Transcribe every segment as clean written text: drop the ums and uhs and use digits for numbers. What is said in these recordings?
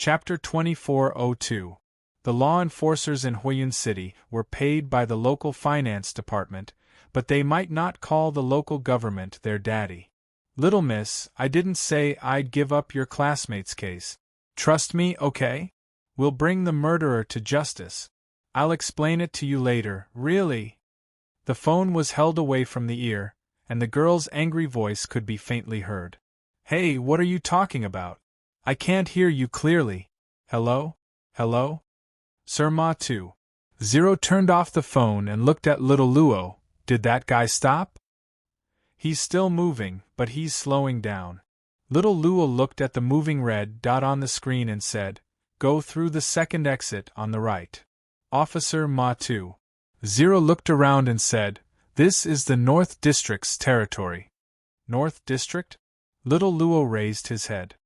Chapter 2402. The law enforcers in Huiyun City were paid by the local finance department, but they might not call the local government their daddy. Little miss, I didn't say I'd give up your classmate's case. Trust me, okay? We'll bring the murderer to justice. I'll explain it to you later, really. The phone was held away from the ear, and the girl's angry voice could be faintly heard. Hey, what are you talking about? I can't hear you clearly. Hello? Hello? Sir Ma 2. Zero turned off the phone and looked at little Luo. Did that guy stop? He's still moving, but he's slowing down. Little Luo looked at the moving red dot on the screen and said, Go through the second exit on the right. Officer Ma 2. Zero looked around and said, This is the North District's territory. North District? Little Luo raised his head.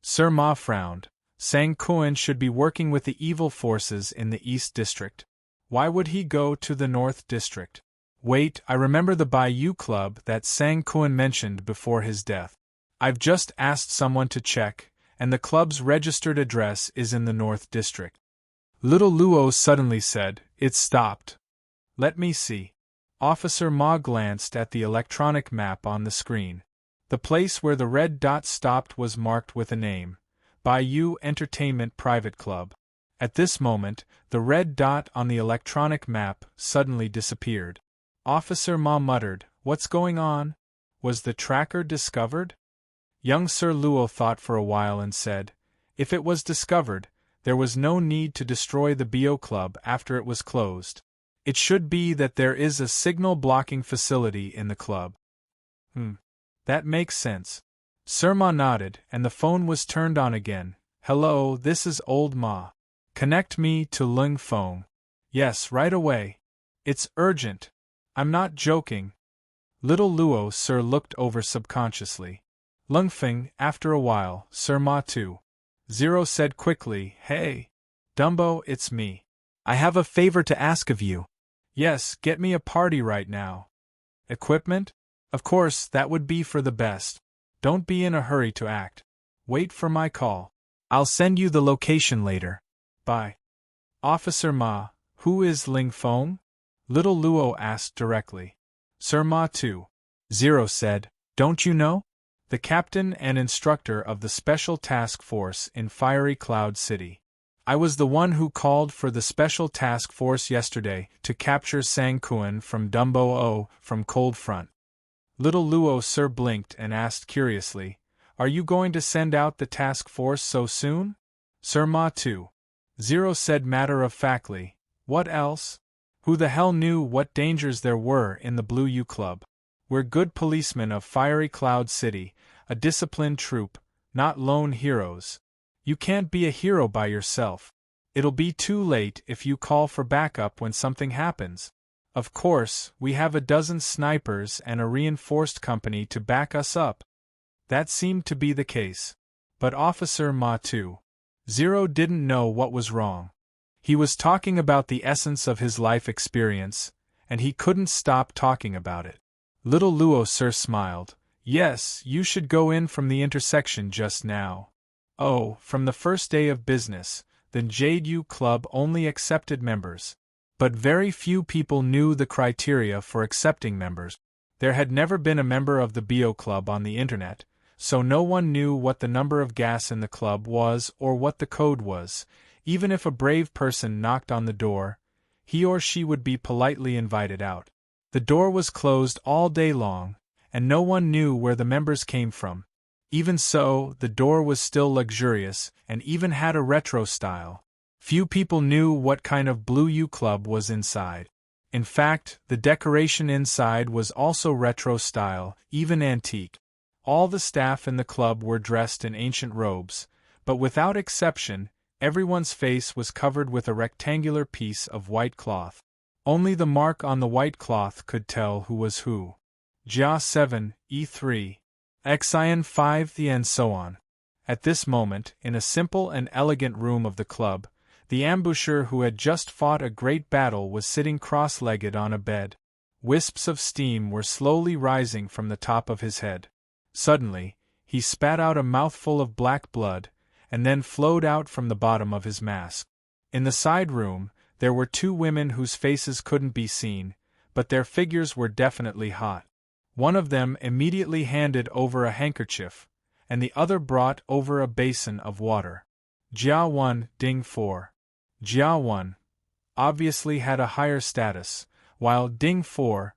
Sir Ma frowned. Sang Kuan should be working with the evil forces in the East District. Why would he go to the North District? Wait, I remember the Bayou Club that Sang Kuan mentioned before his death. I've just asked someone to check, and the club's registered address is in the North District. Little Luo suddenly said, It stopped. Let me see. Officer Ma glanced at the electronic map on the screen. The place where the red dot stopped was marked with a name, Bayou Entertainment Private Club. At this moment, the red dot on the electronic map suddenly disappeared. Officer Ma muttered, What's going on? Was the tracker discovered? Young Sir Luo thought for a while and said, If it was discovered, there was no need to destroy the Bio Club after it was closed. It should be that there is a signal blocking facility in the club. That makes sense. Sir Ma nodded, and the phone was turned on again. Hello, this is old Ma. Connect me to Lung Feng. Yes, right away. It's urgent. I'm not joking. Little Luo Sir looked over subconsciously. Lung Feng, after a while, Sir Ma 2. Zero said quickly, Hey. Dumbo, it's me. I have a favor to ask of you. Yes, get me a party right now. Equipment? Of course, that would be for the best. Don't be in a hurry to act. Wait for my call. I'll send you the location later. Bye. Officer Ma, who is Ling Feng? Little Luo asked directly. Sir Ma 2. Zero said, Don't you know? The captain and instructor of the Special Task Force in Fiery Cloud City. I was the one who called for the Special Task Force yesterday to capture Sang Kuan from Dumbo O from Cold Front. Little Luo Sir blinked and asked curiously, Are you going to send out the task force so soon? Sir Ma 2. Zero said matter-of-factly, What else? Who the hell knew what dangers there were in the Blue U Club? We're good policemen of Fiery Cloud City, a disciplined troop, not lone heroes. You can't be a hero by yourself. It'll be too late if you call for backup when something happens. Of course, we have a dozen snipers and a reinforced company to back us up. That seemed to be the case. But Officer Ma 2. Zero didn't know what was wrong. He was talking about the essence of his life experience, and he couldn't stop talking about it. Little Luo Sir smiled. Yes, you should go in from the intersection just now. Oh, from the first day of business, the Jade U Club only accepted members. But very few people knew the criteria for accepting members. There had never been a member of the Bio Club on the internet, so no one knew what the number of gas in the club was or what the code was. Even if a brave person knocked on the door, he or she would be politely invited out. The door was closed all day long, and no one knew where the members came from. Even so, the door was still luxurious and even had a retro style. Few people knew what kind of Blue U Club was inside. In fact, the decoration inside was also retro style, even antique. All the staff in the club were dressed in ancient robes, but without exception, everyone's face was covered with a rectangular piece of white cloth. Only the mark on the white cloth could tell who was who. Jia 7, E3, Xian 5, and so on. At this moment, in a simple and elegant room of the club, the ambusher who had just fought a great battle was sitting cross-legged on a bed. Wisps of steam were slowly rising from the top of his head. Suddenly, he spat out a mouthful of black blood, and then flowed out from the bottom of his mask. In the side room, there were two women whose faces couldn't be seen, but their figures were definitely hot. One of them immediately handed over a handkerchief, and the other brought over a basin of water. Jia 1, Ding 4. Jia 1 obviously had a higher status, while Ding 4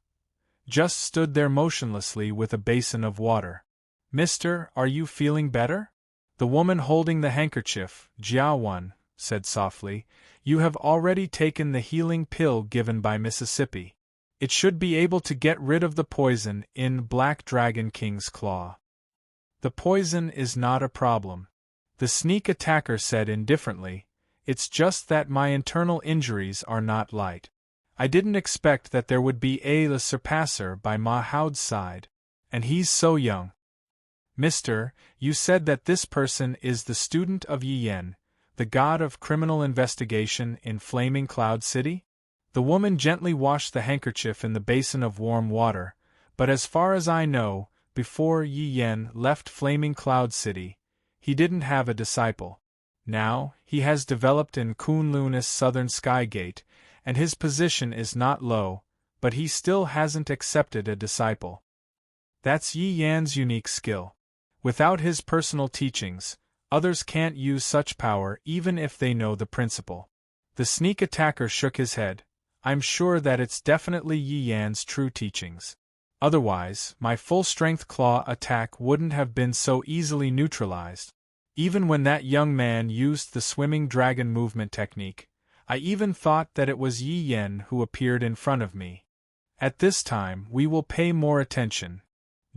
just stood there motionlessly with a basin of water. "Mister, are you feeling better?" The woman holding the handkerchief, Jia 1, said softly, "You have already taken the healing pill given by Mississippi. It should be able to get rid of the poison in Black Dragon King's claw." "The poison is not a problem," the sneak attacker said indifferently. "It's just that my internal injuries are not light. I didn't expect that there would be a Le Surpasser by Ma Hao's side. And he's so young." "Mister, you said that this person is the student of Yi Yan, the god of criminal investigation in Flaming Cloud City?" The woman gently washed the handkerchief in the basin of warm water, but as far as I know, before Yi Yan left Flaming Cloud City, he didn't have a disciple. Now, he has developed in Kunlun's southern sky gate, and his position is not low, but he still hasn't accepted a disciple. That's Yi Yan's unique skill. Without his personal teachings, others can't use such power even if they know the principle. The sneak attacker shook his head. "I'm sure that it's definitely Yi Yan's true teachings. Otherwise, my full-strength claw attack wouldn't have been so easily neutralized. Even when that young man used the swimming dragon movement technique, I even thought that it was Yi Yan who appeared in front of me. At this time, we will pay more attention."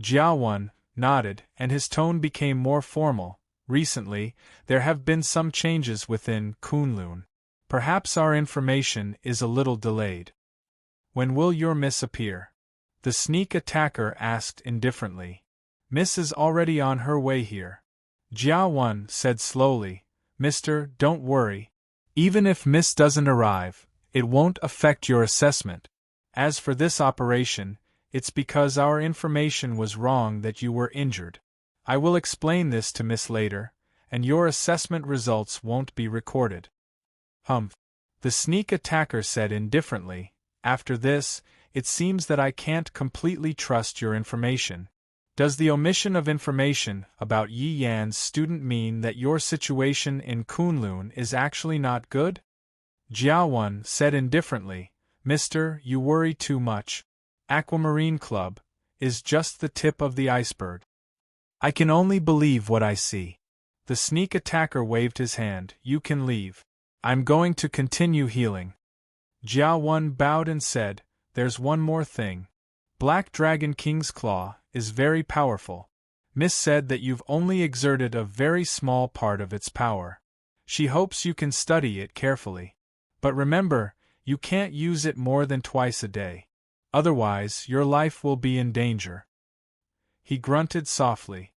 Jia 1 nodded, and his tone became more formal. "Recently, there have been some changes within Kunlun. Perhaps our information is a little delayed. When will your miss appear?" The sneak attacker asked indifferently. "Miss is already on her way here." Jia 1 said slowly, "Mister, don't worry. Even if Miss doesn't arrive, it won't affect your assessment. As for this operation, it's because our information was wrong that you were injured. I will explain this to Miss later, and your assessment results won't be recorded." "Humph," the sneak attacker said indifferently. "After this, it seems that I can't completely trust your information. Does the omission of information about Yi Yan's student mean that your situation in Kunlun is actually not good?" Jia 1 said indifferently, "Mister, you worry too much. Aquamarine Club is just the tip of the iceberg. I can only believe what I see." The sneak attacker waved his hand. "You can leave. I'm going to continue healing." Jia 1 bowed and said, "There's one more thing. Black Dragon King's claw is very powerful. Miss said that you've only exerted a very small part of its power. She hopes you can study it carefully. But remember, you can't use it more than twice a day. Otherwise, your life will be in danger." He grunted softly.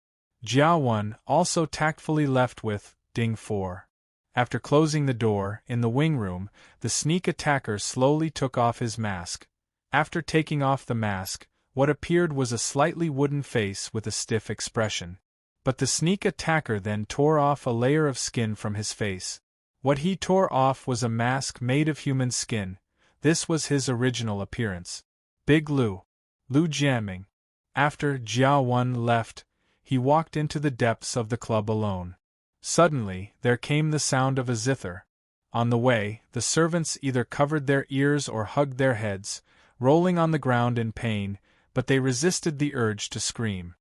Jia 1 also tactfully left with Ding 4. After closing the door, in the wing room, the sneak attacker slowly took off his mask. After taking off the mask, what appeared was a slightly wooden face with a stiff expression. But the sneak attacker then tore off a layer of skin from his face. What he tore off was a mask made of human skin. This was his original appearance. Big Lu Jianming. After Jia 1 left, he walked into the depths of the club alone. Suddenly, there came the sound of a zither. On the way, the servants either covered their ears or hugged their heads, rolling on the ground in pain, but they resisted the urge to scream.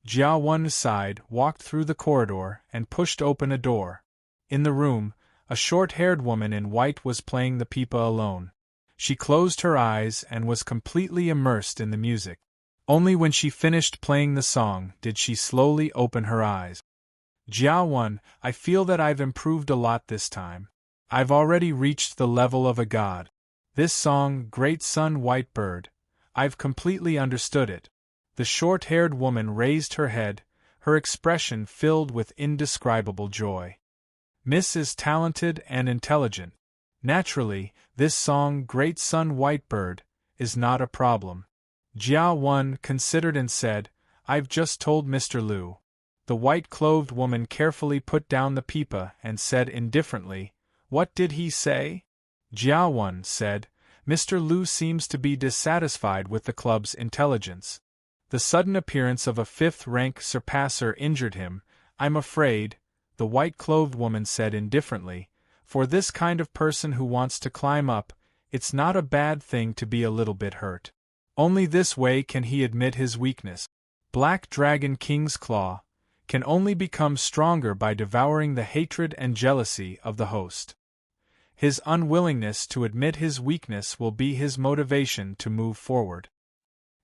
Jia 1 sighed, walked through the corridor, and pushed open a door. In the room, a short-haired woman in white was playing the pipa alone. She closed her eyes and was completely immersed in the music. Only when she finished playing the song did she slowly open her eyes. Jia 1, I feel that I've improved a lot this time. I've already reached the level of a god. This song, Great Sun White Bird, I've completely understood it. The short-haired woman raised her head, her expression filled with indescribable joy. Miss is talented and intelligent. Naturally, this song, Great Sun White Bird, is not a problem. Jia 1 considered and said, I've just told Mr. Liu. The white-clothed woman carefully put down the pipa and said indifferently, "What did he say?" Jiawan said, "Mr. Lu seems to be dissatisfied with the club's intelligence. The sudden appearance of a fifth-rank surpasser injured him. I'm afraid," the white-clothed woman said indifferently, "for this kind of person who wants to climb up, it's not a bad thing to be a little bit hurt. Only this way can he admit his weakness. Black Dragon King's Claw can only become stronger by devouring the hatred and jealousy of the host. His unwillingness to admit his weakness will be his motivation to move forward.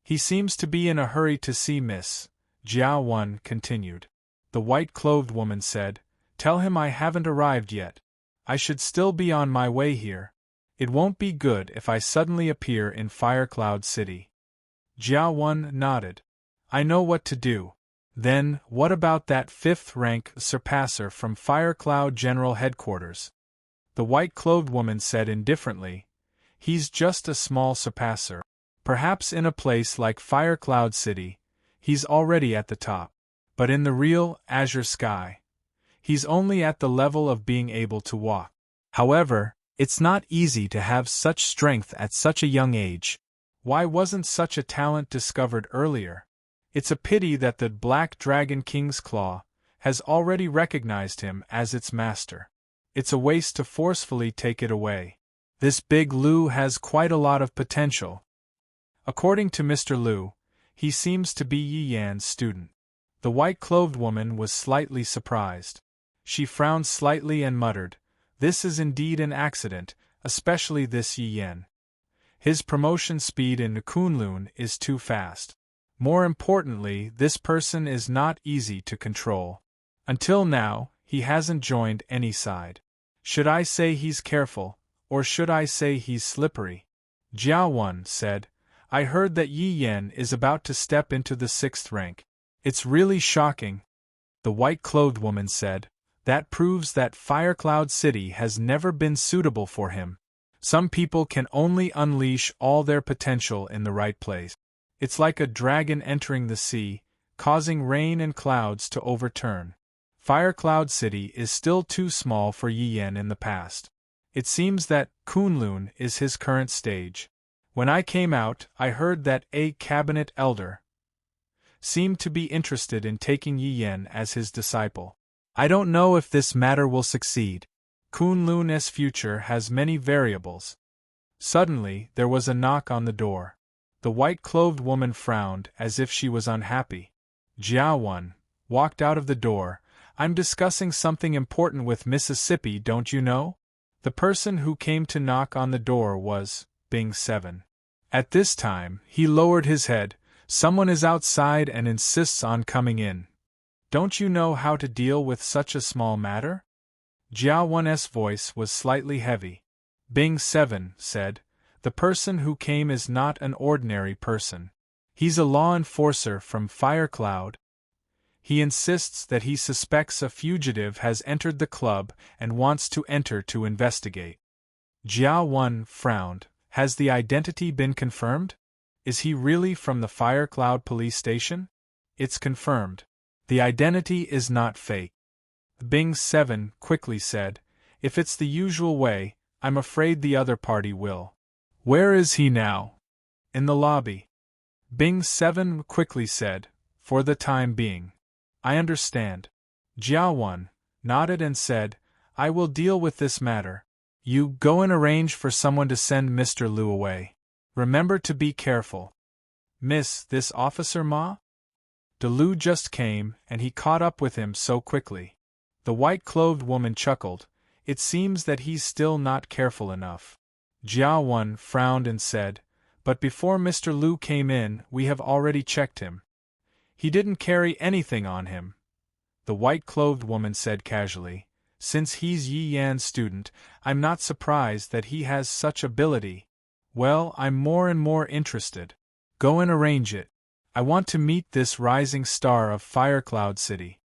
He seems to be in a hurry to see Miss Jiawan continued. The white-clothed woman said, "Tell him I haven't arrived yet. I should still be on my way here. It won't be good if I suddenly appear in Firecloud City." Jiawan nodded. "I know what to do." "Then, what about that fifth-rank surpasser from Firecloud General Headquarters?" The white-clothed woman said indifferently, "He's just a small surpasser. Perhaps in a place like Firecloud City, he's already at the top. But in the real Azure Sky, he's only at the level of being able to walk. However, it's not easy to have such strength at such a young age. Why wasn't such a talent discovered earlier? It's a pity that the Black Dragon King's Claw has already recognized him as its master. It's a waste to forcefully take it away. This big Lu has quite a lot of potential. According to Mr. Lu, he seems to be Yi Yan's student." The white-clothed woman was slightly surprised. She frowned slightly and muttered, "This is indeed an accident, especially this Yi Yan. His promotion speed in Kunlun is too fast. More importantly, this person is not easy to control. Until now, he hasn't joined any side. Should I say he's careful, or should I say he's slippery?" Jiawan said, "I heard that Yi Yan is about to step into the 6th rank. It's really shocking." The white-clothed woman said, "That proves that Firecloud City has never been suitable for him. Some people can only unleash all their potential in the right place. It's like a dragon entering the sea, causing rain and clouds to overturn. Firecloud City is still too small for Yi Yan in the past. It seems that Kunlun is his current stage. When I came out, I heard that a cabinet elder seemed to be interested in taking Yi Yan as his disciple. I don't know if this matter will succeed. Kunlun's future has many variables." Suddenly, there was a knock on the door. The white-clothed woman frowned as if she was unhappy. Jiawan walked out of the door. "I'm discussing something important with Mississippi, don't you know?" The person who came to knock on the door was Bing 7. At this time, he lowered his head. "Someone is outside and insists on coming in. Don't you know how to deal with such a small matter?" Jiawan's voice was slightly heavy. Bing 7 said, "The person who came is not an ordinary person. He's a law enforcer from Firecloud. He insists that he suspects a fugitive has entered the club and wants to enter to investigate." Jiawan frowned. "Has the identity been confirmed? Is he really from the Firecloud police station?" "It's confirmed. The identity is not fake." Bing 7 quickly said, "If it's the usual way, I'm afraid the other party will." "Where is he now?" "In the lobby." Bing 7 quickly said, "For the time being." "I understand." Jiawan nodded and said, "I will deal with this matter. You go and arrange for someone to send Mr. Lu away. Remember to be careful." "Miss, this Officer Ma?" De Lu just came, and he caught up with him so quickly. The white-clothed woman chuckled. "It seems that he's still not careful enough." Jiawan frowned and said, "But before Mr. Lu came in, we have already checked him. He didn't carry anything on him." The white-clothed woman said casually, "Since he's Yi Yan's student, I'm not surprised that he has such ability. Well, I'm more and more interested. Go and arrange it. I want to meet this rising star of Firecloud City."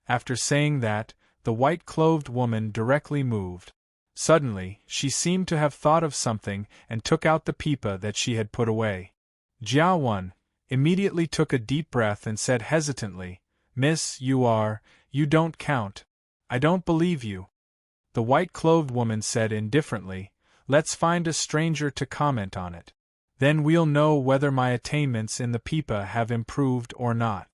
After saying that, the white-clothed woman directly moved. Suddenly, she seemed to have thought of something and took out the pipa that she had put away. Jiawan immediately took a deep breath and said hesitantly, Miss, you don't count. I don't believe you. The white-clothed woman said indifferently, let's find a stranger to comment on it. Then we'll know whether my attainments in the pipa have improved or not.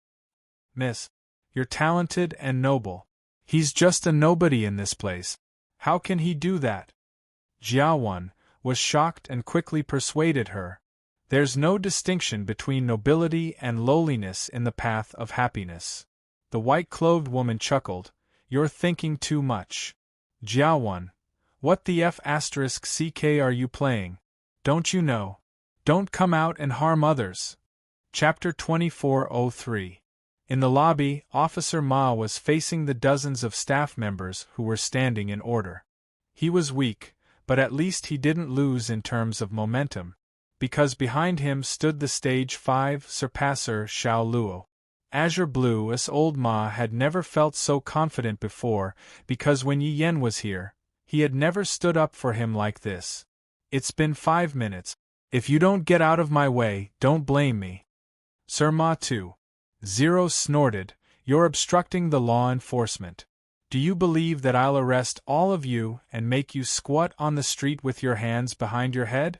Miss, you're talented and noble. He's just a nobody in this place. How can he do that? Jiawan was shocked and quickly persuaded her. There's no distinction between nobility and lowliness in the path of happiness. The white-clothed woman chuckled, you're thinking too much. Jiawan, what the **ck are you playing? Don't you know? Don't come out and harm others. Chapter 2403. In the lobby, Officer Ma was facing the dozens of staff members who were standing in order. He was weak, but at least he didn't lose in terms of momentum, because behind him stood the stage 5 surpasser Xiao Luo. Azure Blue as old Ma had never felt so confident before, because when Yi Yen was here, he had never stood up for him like this. It's been 5 minutes. If you don't get out of my way, don't blame me. Sir Ma 2. Zero snorted, you're obstructing the law enforcement. Do you believe that I'll arrest all of you and make you squat on the street with your hands behind your head?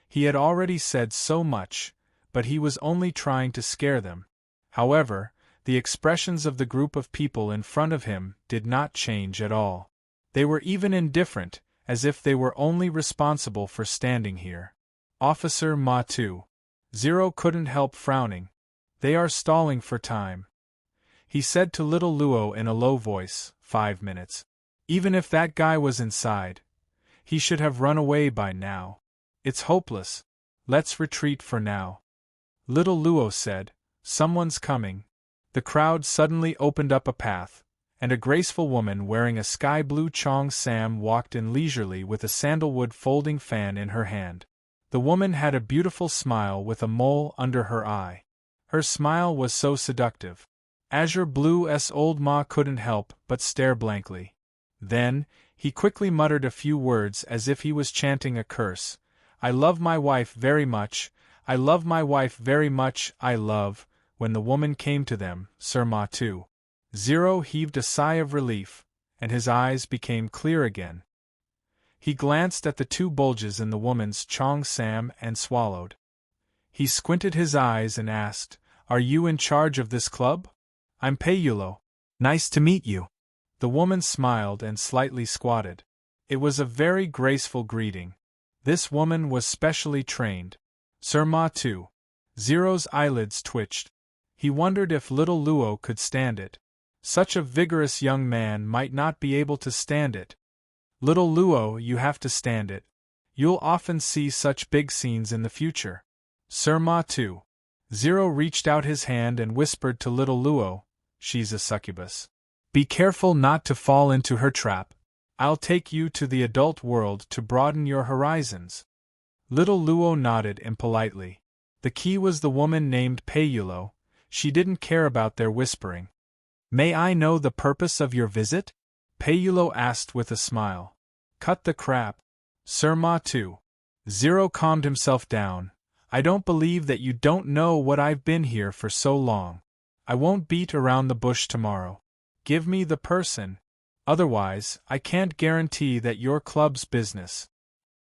He had already said so much, but he was only trying to scare them. However, the expressions of the group of people in front of him did not change at all. They were even indifferent, as if they were only responsible for standing here. Officer Ma 2. Zero couldn't help frowning. They are stalling for time. He said to little Luo in a low voice, 5 minutes. Even if that guy was inside, he should have run away by now. It's hopeless. Let's retreat for now. Little Luo said, someone's coming. The crowd suddenly opened up a path, and a graceful woman wearing a sky-blue Chong Sam walked in leisurely with a sandalwood folding fan in her hand. The woman had a beautiful smile with a mole under her eye. Her smile was so seductive. Azure Blue's old Ma couldn't help but stare blankly. Then, he quickly muttered a few words as if he was chanting a curse. I love my wife very much, I love my wife very much, I love. When the woman came to them, Sir Ma 2. Zero heaved a sigh of relief, and his eyes became clear again. He glanced at the 2 bulges in the woman's Chong Sam and swallowed. He squinted his eyes and asked, are you in charge of this club? I'm Peiyulo. Nice to meet you. The woman smiled and slightly squatted. It was a very graceful greeting. This woman was specially trained. Sir Ma 2. Zero's eyelids twitched. He wondered if little Luo could stand it. Such a vigorous young man might not be able to stand it. Little Luo, you have to stand it. You'll often see such big scenes in the future. Sir Ma 2. Zero reached out his hand and whispered to little Luo, she's a succubus. Be careful not to fall into her trap. I'll take you to the adult world to broaden your horizons. Little Luo nodded impolitely. The key was the woman named Peiyulo. She didn't care about their whispering. May I know the purpose of your visit? Peiyulo asked with a smile. Cut the crap. Sir Ma 2. Zero calmed himself down. I don't believe that you don't know what I've been here for so long. I won't beat around the bush tomorrow. Give me the person. Otherwise, I can't guarantee that your club's business.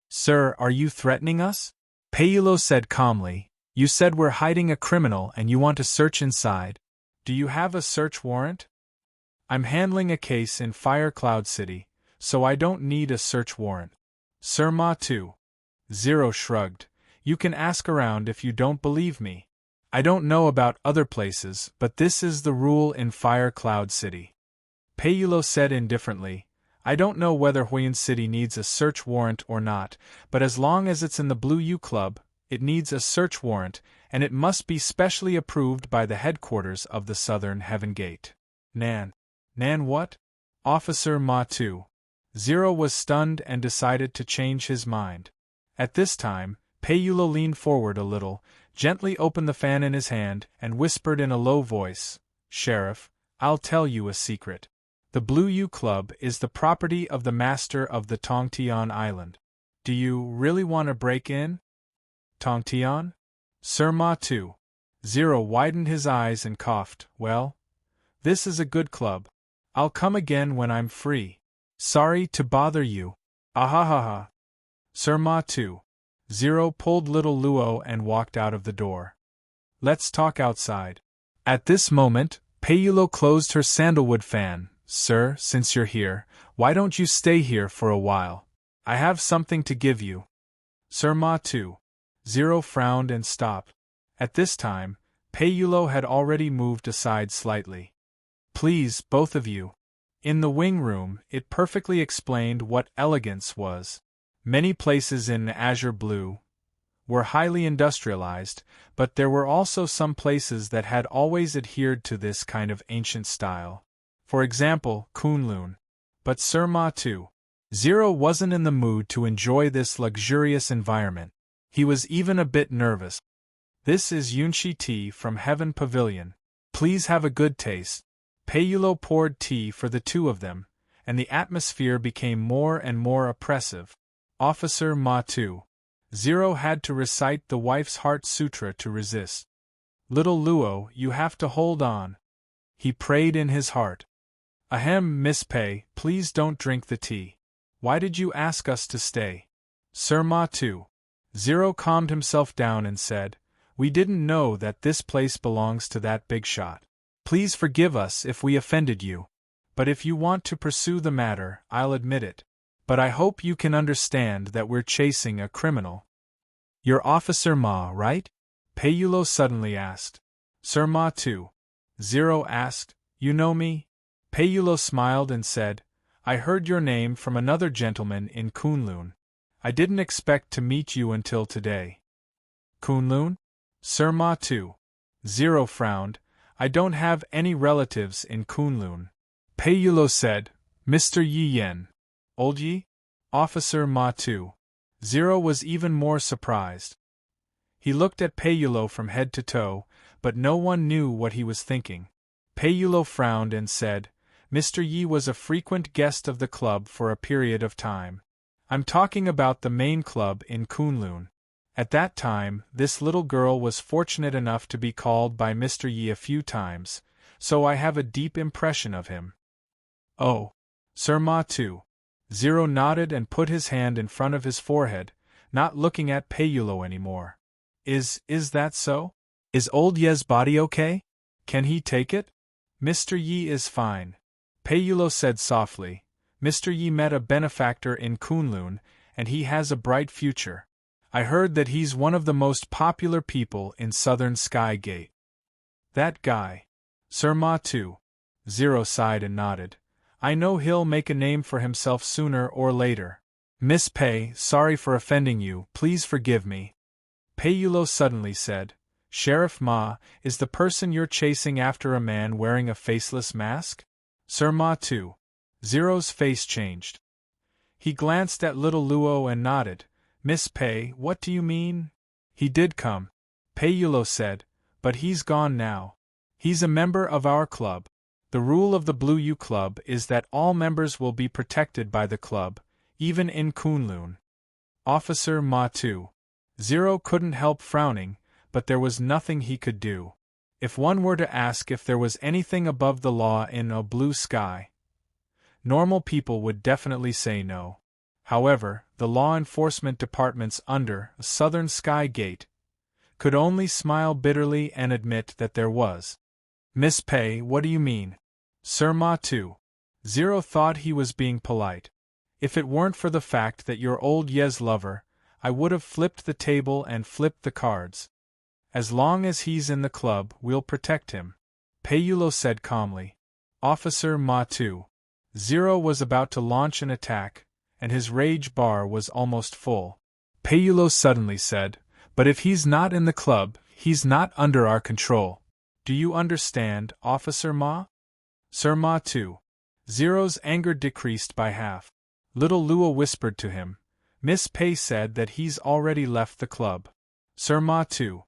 Sir, are you threatening us? Peiyulo said calmly. You said we're hiding a criminal and you want to search inside. Do you have a search warrant? I'm handling a case in Fire Cloud City, so I don't need a search warrant. Sir Ma 2. Zero shrugged. You can ask around if you don't believe me. I don't know about other places, but this is the rule in Fire Cloud City. Peiyulo said indifferently, I don't know whether Huiyin City needs a search warrant or not, but as long as it's in the Blue U Club, it needs a search warrant, and it must be specially approved by the headquarters of the Southern Heaven Gate. Nan what? Officer Ma 2. Zero was stunned and decided to change his mind. At this time, Peiyulo leaned forward a little, gently opened the fan in his hand, and whispered in a low voice, Sheriff, I'll tell you a secret. The Blue U Club is the property of the master of the Tongtian Island. Do you really want to break in? Tongtian? Sir Ma 2. Zero widened his eyes and coughed. Well, This is a good club. I'll come again when I'm free. Sorry to bother you. Ahahaha. Sir Ma 2. 0 pulled little Luo and walked out of the door. Let's talk outside. At this moment, Payulo closed her sandalwood fan. Sir, since you're here, why don't you stay here for a while? I have something to give you. Sir Ma 2. 0 frowned and stopped. At this time, Payulo had already moved aside slightly. Please, both of you. In the wing room, it perfectly explained what elegance was. Many places in azure blue were highly industrialized, but there were also some places that had always adhered to this kind of ancient style. For example, Kunlun. But Sir Ma 2. 0 wasn't in the mood to enjoy this luxurious environment. He was even a bit nervous. This is Yunshi tea from Heaven Pavilion. Please have a good taste. Payulo poured tea for the two of them, and the atmosphere became more and more oppressive. Officer Ma 2. 0 had to recite the wife's heart sutra to resist. Little Luo, you have to hold on. He prayed in his heart. Ahem, Miss Pei, please don't drink the tea. Why did you ask us to stay? Sir Ma 2. 0 calmed himself down and said, We didn't know that this place belongs to that big shot. Please forgive us if we offended you. But if you want to pursue the matter, I'll admit it. But I hope you can understand that we're chasing a criminal. You're Officer Ma, right? Payulo suddenly asked. Sir Ma 2. 0 asked, You know me? Payulo smiled and said, I heard your name from another gentleman in Kunlun. I didn't expect to meet you until today. Kunlun? Sir Ma 2. 0 frowned. I don't have any relatives in Kunlun. Payulo said, Mr. Yi Yen. Old Yi? Officer Ma 2. 0 was even more surprised. He looked at Payulo from head to toe, but no one knew what he was thinking. Payulo frowned and said, Mr. Yi was a frequent guest of the club for a period of time. I'm talking about the main club in Kunlun. At that time, this little girl was fortunate enough to be called by Mr. Yi a few times, so I have a deep impression of him. Oh. Sir Ma 2. 0 nodded and put his hand in front of his forehead, not looking at Payulo anymore. Is that so? Is old Ye's body okay? Can he take it? Mr. Yi is fine. Payulo said softly. Mr. Yi met a benefactor in Kunlun, and he has a bright future. I heard that he's one of the most popular people in Southern Sky Gate. That guy. Sir Ma 2. 0 sighed and nodded. I know he'll make a name for himself sooner or later. Miss Pei, sorry for offending you, please forgive me. Payulo suddenly said, Sheriff Ma, is the person you're chasing after a man wearing a faceless mask? Sir Ma 2. 0's face changed. He glanced at little Luo and nodded. Miss Pei, what do you mean? He did come. Payulo said, but he's gone now. He's a member of our club. The rule of the Blue U Club is that all members will be protected by the club, even in Kunlun. Officer Ma 2. 0 couldn't help frowning, but there was nothing he could do. If one were to ask if there was anything above the law in a blue sky, normal people would definitely say no. However, the law enforcement departments under Southern Sky Gate could only smile bitterly and admit that there was. Miss Pei, what do you mean? Sir Ma 2. 0 thought he was being polite. If it weren't for the fact that you're old Ye's lover, I would have flipped the table and flipped the cards. As long as he's in the club, we'll protect him. Payulo said calmly. Officer Ma 2. 0 was about to launch an attack, and his rage bar was almost full. Payulo suddenly said, but if he's not in the club, he's not under our control. Do you understand, Officer Ma? Sir Ma 2. 0's anger decreased by half. Little Luo whispered to him. Miss Pei said that he's already left the club. Sir Ma 2.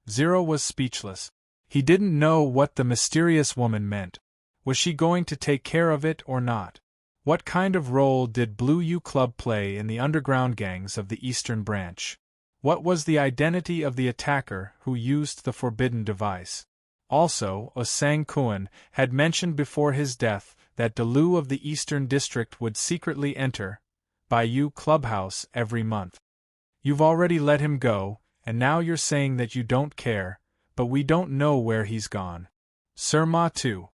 0 was speechless. He didn't know what the mysterious woman meant. Was she going to take care of it or not? What kind of role did Blue U Club play in the underground gangs of the Eastern Branch? What was the identity of the attacker who used the forbidden device? Also, Osang Kuan had mentioned before his death that Delu of the Eastern District would secretly enter Bayou Clubhouse every month. You've already let him go, and now you're saying that you don't care, but we don't know where he's gone. Sir Ma Tu.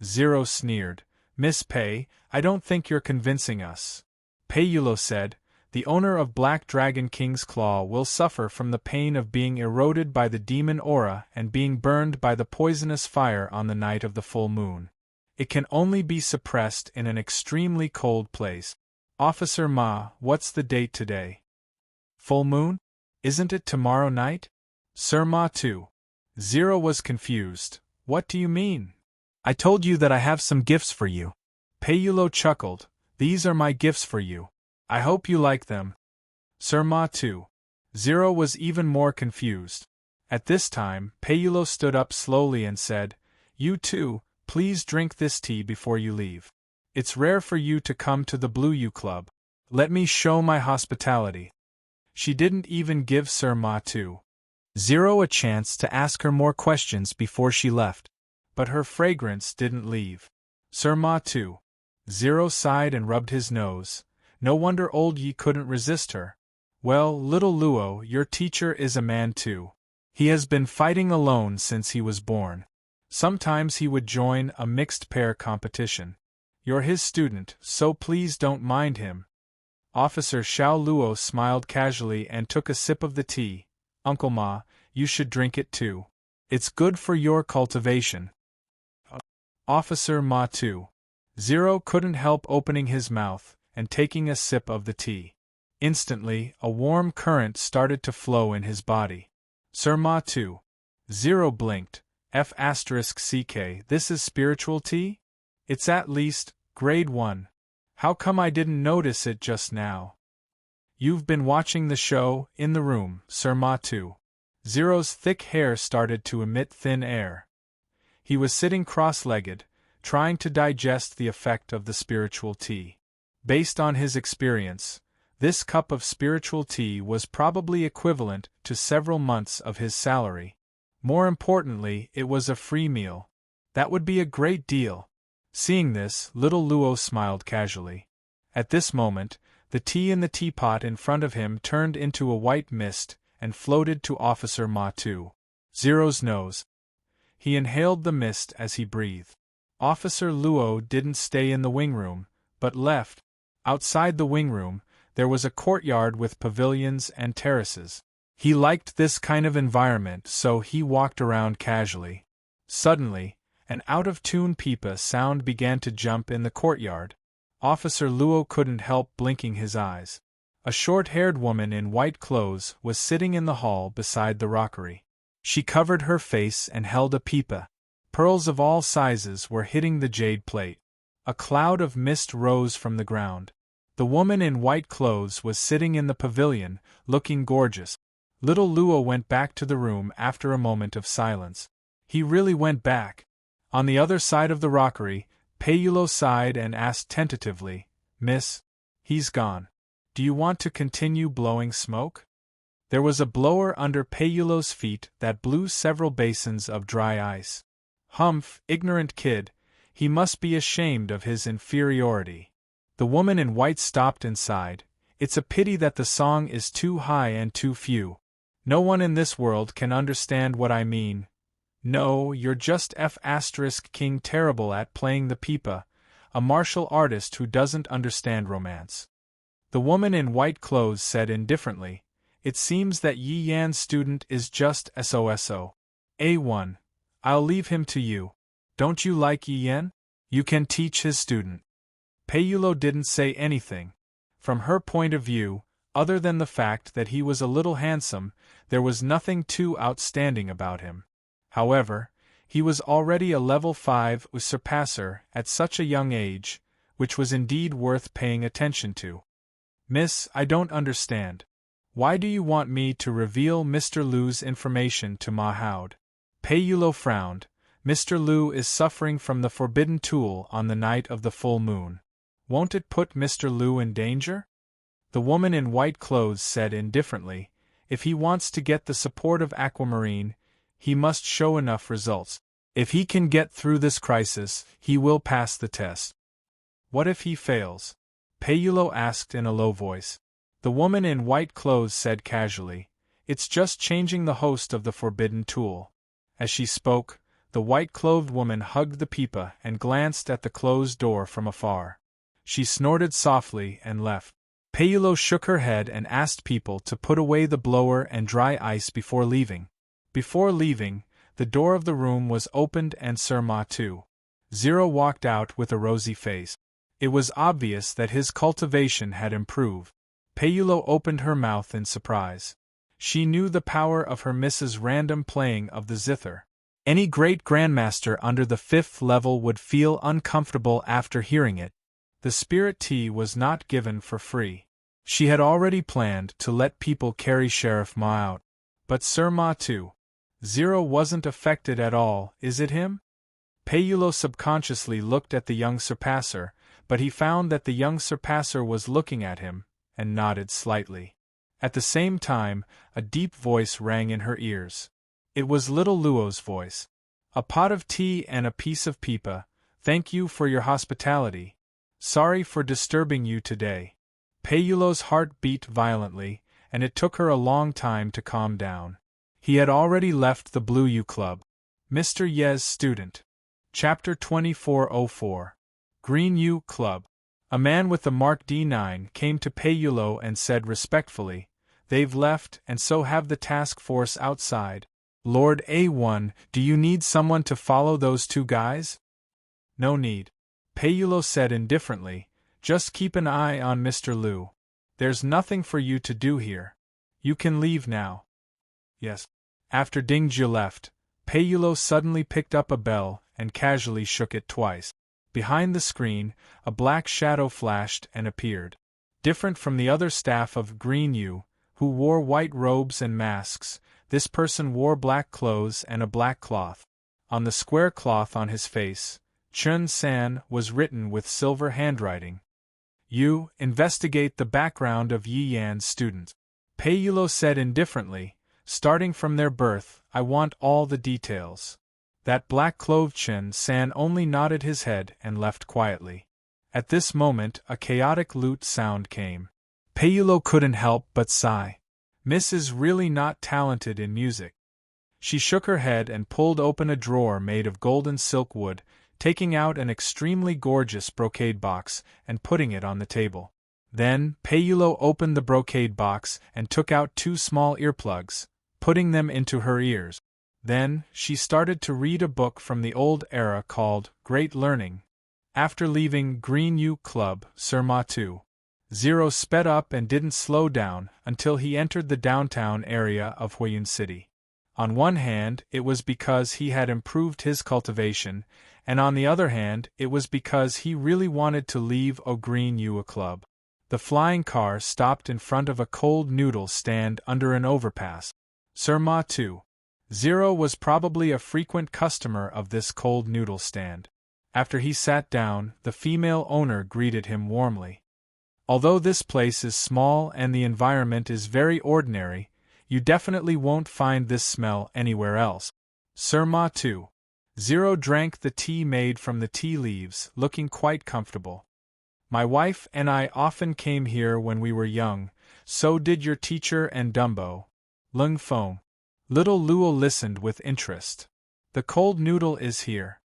Zero sneered. Miss Pei, I don't think you're convincing us. Pei Yulo said, the owner of Black Dragon King's Claw will suffer from the pain of being eroded by the demon aura and being burned by the poisonous fire on the night of the full moon. It can only be suppressed in an extremely cold place. Officer Ma, what's the date today? Full moon? Isn't it tomorrow night? Sir Ma Tu. Zero was confused. What do you mean? I told you that I have some gifts for you. Pei Yulo chuckled. These are my gifts for you. I hope you like them. Sir Ma Tu. Zero was even more confused. At this time, Pei Yulo stood up slowly and said, You too, please drink this tea before you leave. It's rare for you to come to the Blue U Club. Let me show my hospitality. She didn't even give Sir Ma Tu. Zero a chance to ask her more questions before she left. But her fragrance didn't leave. Sir Ma Tu. Zero sighed and rubbed his nose. No wonder old Yi couldn't resist her. Well, little Luo, your teacher is a man too. He has been fighting alone since he was born. Sometimes he would join a mixed pair competition. You're his student, so please don't mind him. Officer Xiao Luo smiled casually and took a sip of the tea. Uncle Ma, you should drink it too. It's good for your cultivation. Officer Ma Tu. Zero couldn't help opening his mouth and taking a sip of the tea. Instantly, a warm current started to flow in his body. Sir Ma Tu. Zero blinked. F*CK, this is spiritual tea? It's at least grade 1. How come I didn't notice it just now? You've been watching the show, in the room, Sir Ma Tu. Zero's thick hair started to emit thin air. He was sitting cross-legged, trying to digest the effect of the spiritual tea. Based on his experience, this cup of spiritual tea was probably equivalent to several months of his salary. More importantly, it was a free meal. That would be a great deal. Seeing this, little Luo smiled casually. At this moment, the tea in the teapot in front of him turned into a white mist and floated to Officer Ma Tu. Zero's nose. He inhaled the mist as he breathed. Officer Luo didn't stay in the wing room, but left. Outside the wing room, there was a courtyard with pavilions and terraces. He liked this kind of environment, so he walked around casually. Suddenly, an out-of-tune pipa sound began to jump in the courtyard. Officer Luo couldn't help blinking his eyes. A short-haired woman in white clothes was sitting in the hall beside the rockery. She covered her face and held a pipa. Pearls of all sizes were hitting the jade plate. A cloud of mist rose from the ground. The woman in white clothes was sitting in the pavilion, looking gorgeous. Little Luo went back to the room after a moment of silence. He really went back. On the other side of the rockery, Pei Yulo sighed and asked tentatively, Miss, he's gone. Do you want to continue blowing smoke? There was a blower under Pei Yulo's feet that blew several basins of dry ice. Humph, ignorant kid, he must be ashamed of his inferiority. The woman in white stopped and sighed. It's a pity that the song is too high and too few. No one in this world can understand what I mean. No, you're just F*King terrible at playing the pipa, a martial artist who doesn't understand romance. The woman in white clothes said indifferently, It seems that Yi Yan's student is just SOSO. A1. I'll leave him to you. Don't you like Yi Yan? You can teach his student. Pei Yulo didn't say anything. From her point of view, other than the fact that he was a little handsome, there was nothing too outstanding about him. However, he was already a level 5 surpasser at such a young age, which was indeed worth paying attention to. Miss, I don't understand. Why do you want me to reveal Mr. Lu's information to Ma Haud? Pei Yulo frowned. Mr. Lu is suffering from the forbidden tool on the night of the full moon. Won't it put Mr. Lu in danger? The woman in white clothes said indifferently, If he wants to get the support of Aquamarine, he must show enough results. If he can get through this crisis, he will pass the test. What if he fails? Payulo asked in a low voice. The woman in white clothes said casually, "It's just changing the host of the forbidden tool." As she spoke, the white-clothed woman hugged the pipa and glanced at the closed door from afar. She snorted softly and left. Payulo shook her head and asked people to put away the blower and dry ice before leaving. Before leaving, the door of the room was opened and Sir Ma-tu Zero walked out with a rosy face. It was obvious that his cultivation had improved. Payulo opened her mouth in surprise. She knew the power of her Mrs. Random playing of the zither. Any great grandmaster under the 5th level would feel uncomfortable after hearing it. The spirit tea was not given for free. She had already planned to let people carry Sheriff Ma out. But Sir Ma-tu Zero wasn't affected at all, is it him? Payulo subconsciously looked at the young surpasser, but he found that the young surpasser was looking at him, and nodded slightly. At the same time, a deep voice rang in her ears. It was little Luo's voice. "A pot of tea and a piece of pipa, thank you for your hospitality. Sorry for disturbing you today." Payulo's heart beat violently, and it took her a long time to calm down. He had already left the Blue U Club. Mr. Ye's student. Chapter 2404. Green U Club. A man with the mark D9 came to Payulo and said respectfully, "They've left, and so have the task force outside. Lord A1, do you need someone to follow those two guys?" "No need," Payulo said indifferently, "just keep an eye on Mr. Lu. There's nothing for you to do here. You can leave now." "Yes." After Dingzhi left, Payulo suddenly picked up a bell and casually shook it twice. Behind the screen, a black shadow flashed and appeared. Different from the other staff of Green U, who wore white robes and masks, this person wore black clothes and a black cloth. On the square cloth on his face, Chun San was written with silver handwriting. "You investigate the background of Yi Yan's students." Payulo said indifferently, "Starting from their birth, I want all the details." That black-clothed Chun San only nodded his head and left quietly. At this moment a chaotic lute sound came. Payulo couldn't help but sigh. Miss is really not talented in music. She shook her head and pulled open a drawer made of golden silk wood, taking out an extremely gorgeous brocade box and putting it on the table. Then Payulo opened the brocade box and took out 2 small earplugs, putting them into her ears. Then she started to read a book from the old era called Great Learning. After leaving Green U Club, Sir Ma-tu Zero sped up and didn't slow down until he entered the downtown area of Huiyun City. On one hand, it was because he had improved his cultivation, and on the other hand, it was because he really wanted to leave Green U Club. The flying car stopped in front of a cold noodle stand under an overpass. Sir Ma-tu Zero was probably a frequent customer of this cold noodle stand. After he sat down, the female owner greeted him warmly. "Although this place is small and the environment is very ordinary, you definitely won't find this smell anywhere else." Sir Ma-tu Zero drank the tea made from the tea leaves, looking quite comfortable. "My wife and I often came here when we were young, so did your teacher and Dumbo, Lung Feng." Little Luo listened with interest. "The cold noodle is here."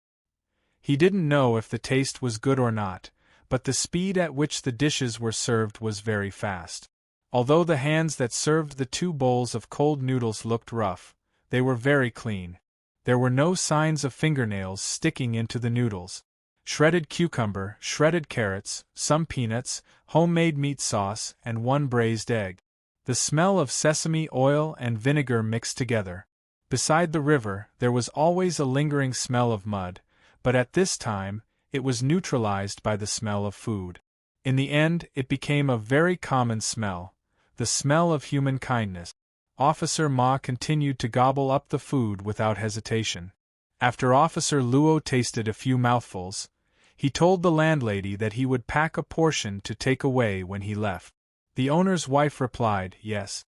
He didn't know if the taste was good or not, but the speed at which the dishes were served was very fast. Although the hands that served the 2 bowls of cold noodles looked rough, they were very clean. There were no signs of fingernails sticking into the noodles. Shredded cucumber, shredded carrots, some peanuts, homemade meat sauce, and 1 braised egg. The smell of sesame oil and vinegar mixed together. Beside the river, there was always a lingering smell of mud, but at this time, it was neutralized by the smell of food. In the end, it became a very common smell, the smell of human kindness. Officer Ma continued to gobble up the food without hesitation. After Officer Luo tasted a few mouthfuls, he told the landlady that he would pack a portion to take away when he left. The owner's wife replied, "Yes."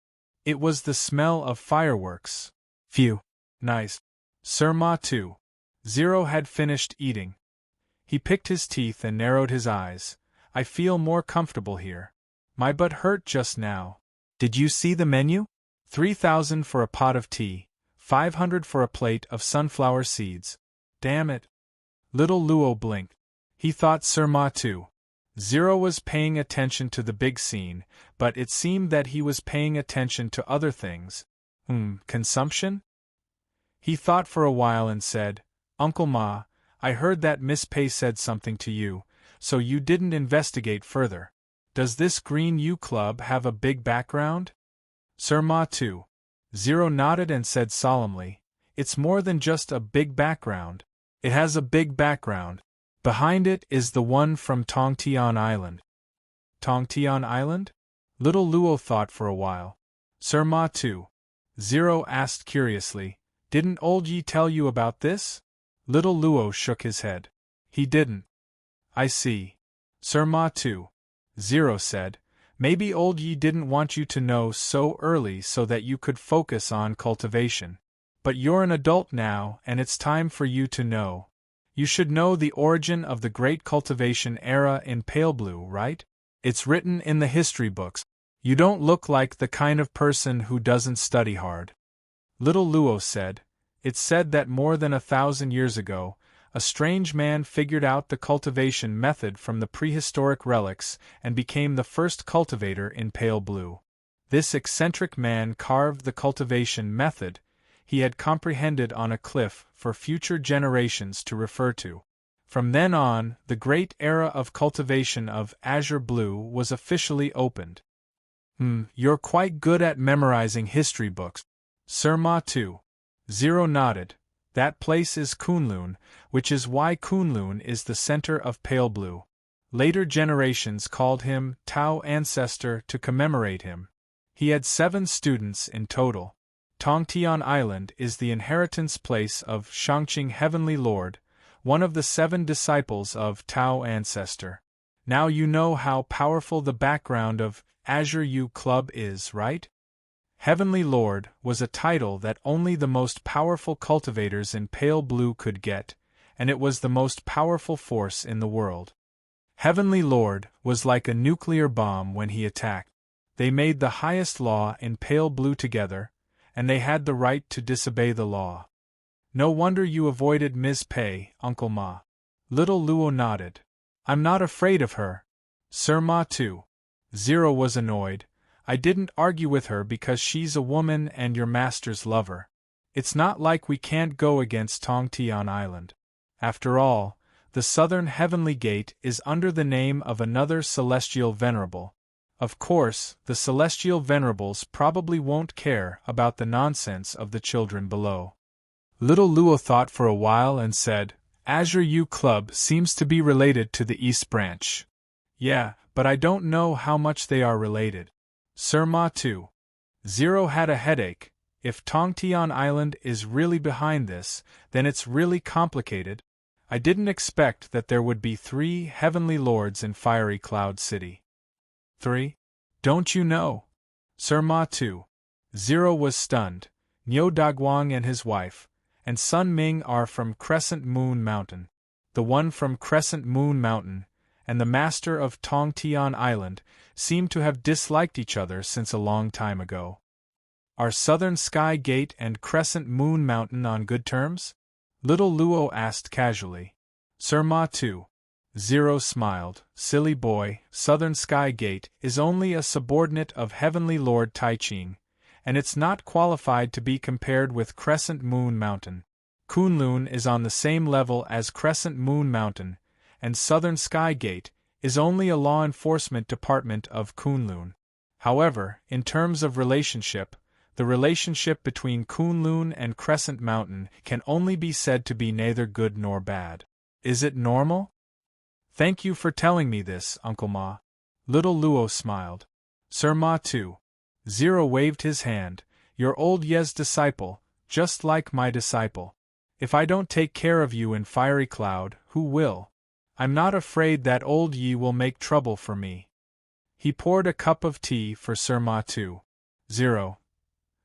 It was the smell of fireworks. "Phew. Nice." Sir Ma-tu Zero had finished eating. He picked his teeth and narrowed his eyes. I feel more comfortable here. My butt hurt just now. Did you see the menu? 3,000 for a pot of tea, 500 for a plate of sunflower seeds. Damn it. Little Luo blinked. He thought Sir too. Zero was paying attention to the big scene, but it seemed that he was paying attention to other things. Consumption? He thought for a while and said, Uncle Ma, I heard that Miss Pei said something to you, so you didn't investigate further. Does this Green U Club have a big background? Sir too. Zero nodded and said solemnly, It's more than just a big background. It has a big background. Behind it is the one from Tongtian Island. Tongtian Island? Little Luo thought for a while. Sir too. Zero asked curiously, Didn't old Yi tell you about this? Little Luo shook his head. He didn't. I see. Sir too. Zero said, Maybe old Yi didn't want you to know so early so that you could focus on cultivation. But you're an adult now and it's time for you to know. You should know the origin of the great cultivation era in Pale Blue, right? It's written in the history books. You don't look like the kind of person who doesn't study hard. Little Luo said, It's said that more than 1,000 years ago, a strange man figured out the cultivation method from the prehistoric relics and became the first cultivator in Pale Blue. This eccentric man carved the cultivation method he had comprehended on a cliff for future generations to refer to. From then on, the great era of cultivation of azure blue was officially opened. You're quite good at memorizing history books. Sir too. Zero nodded. That place is Kunlun, which is why Kunlun is the center of Pale Blue. Later generations called him Tao Ancestor to commemorate him. He had 7 students in total. Tongtian Island is the inheritance place of Shangqing Heavenly Lord, one of the 7 disciples of Tao Ancestor. Now you know how powerful the background of Azure U Club is, right? Heavenly Lord was a title that only the most powerful cultivators in Pale Blue could get, and it was the most powerful force in the world. Heavenly Lord was like a nuclear bomb when he attacked. They made the highest law in Pale Blue together, and they had the right to disobey the law. No wonder you avoided Ms. Pei, Uncle Ma. Little Luo nodded. I'm not afraid of her. Sir too. Zero was annoyed. I didn't argue with her because she's a woman and your master's lover. It's not like we can't go against Tongtian Island. After all, the southern heavenly gate is under the name of another celestial venerable. Of course, the celestial venerables probably won't care about the nonsense of the children below. Little Luo thought for a while and said, Azure U Club seems to be related to the East Branch. Yeah, but I don't know how much they are related. Sir too. Zero had a headache. If Tongtian Island is really behind this, then it's really complicated. I didn't expect that there would be 3 heavenly lords in Fiery Cloud City. 3? Don't you know? Sir too. Zero was stunned. Niu Daguang and his wife, and Sun Ming are from Crescent Moon Mountain. The one from Crescent Moon Mountain, and the master of Tongtian Island, seem to have disliked each other since a long time ago. Are Southern Sky Gate and Crescent Moon Mountain on good terms? Little Luo asked casually. Sir too. Zero smiled. Silly boy, Southern Sky Gate is only a subordinate of Heavenly Lord Taiching, and it's not qualified to be compared with Crescent Moon Mountain. Kunlun is on the same level as Crescent Moon Mountain, and Southern Sky Gate is only a law enforcement department of Kunlun. However, in terms of relationship, the relationship between Kunlun and Crescent Mountain can only be said to be neither good nor bad. Is it normal? Thank you for telling me this, Uncle Ma. Little Luo smiled. Sir too. Zero waved his hand. You're old Ye's disciple, just like my disciple. If I don't take care of you in Fiery Cloud, who will? I'm not afraid that old Yi will make trouble for me. He poured a cup of tea for Sir too. Zero.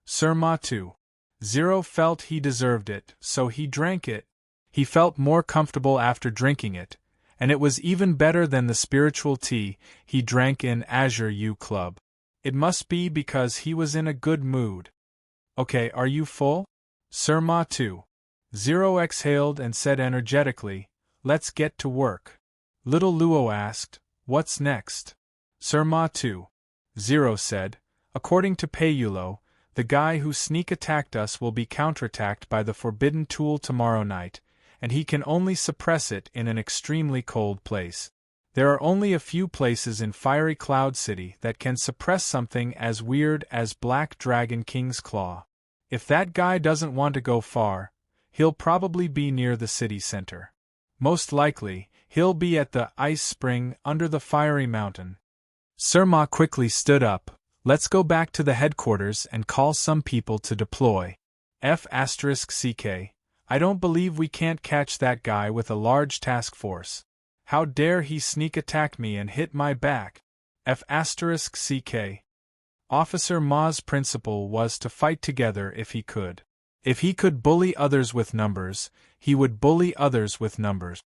Sir too. Zero felt he deserved it, so he drank it. He felt more comfortable after drinking it, and it was even better than the spiritual tea he drank in Azure U Club. It must be because he was in a good mood. Okay, are you full? Sir Ma 2. Zero exhaled and said energetically, let's get to work. Little Luo asked, what's next? Sir Ma 2. Zero said, according to Peiyulo, the guy who sneak attacked us will be counterattacked by the forbidden tool tomorrow night, and he can only suppress it in an extremely cold place. There are only a few places in Fiery Cloud City that can suppress something as weird as Black Dragon King's Claw. If that guy doesn't want to go far, he'll probably be near the city center. Most likely, he'll be at the ice spring under the fiery mountain. Sir Ma quickly stood up. Let's go back to the headquarters and call some people to deploy. F***CK. I don't believe we can't catch that guy with a large task force. How dare he sneak attack me and hit my back? F***CK. Officer Ma's principle was to fight together if he could. If he could bully others with numbers, he would bully others with numbers.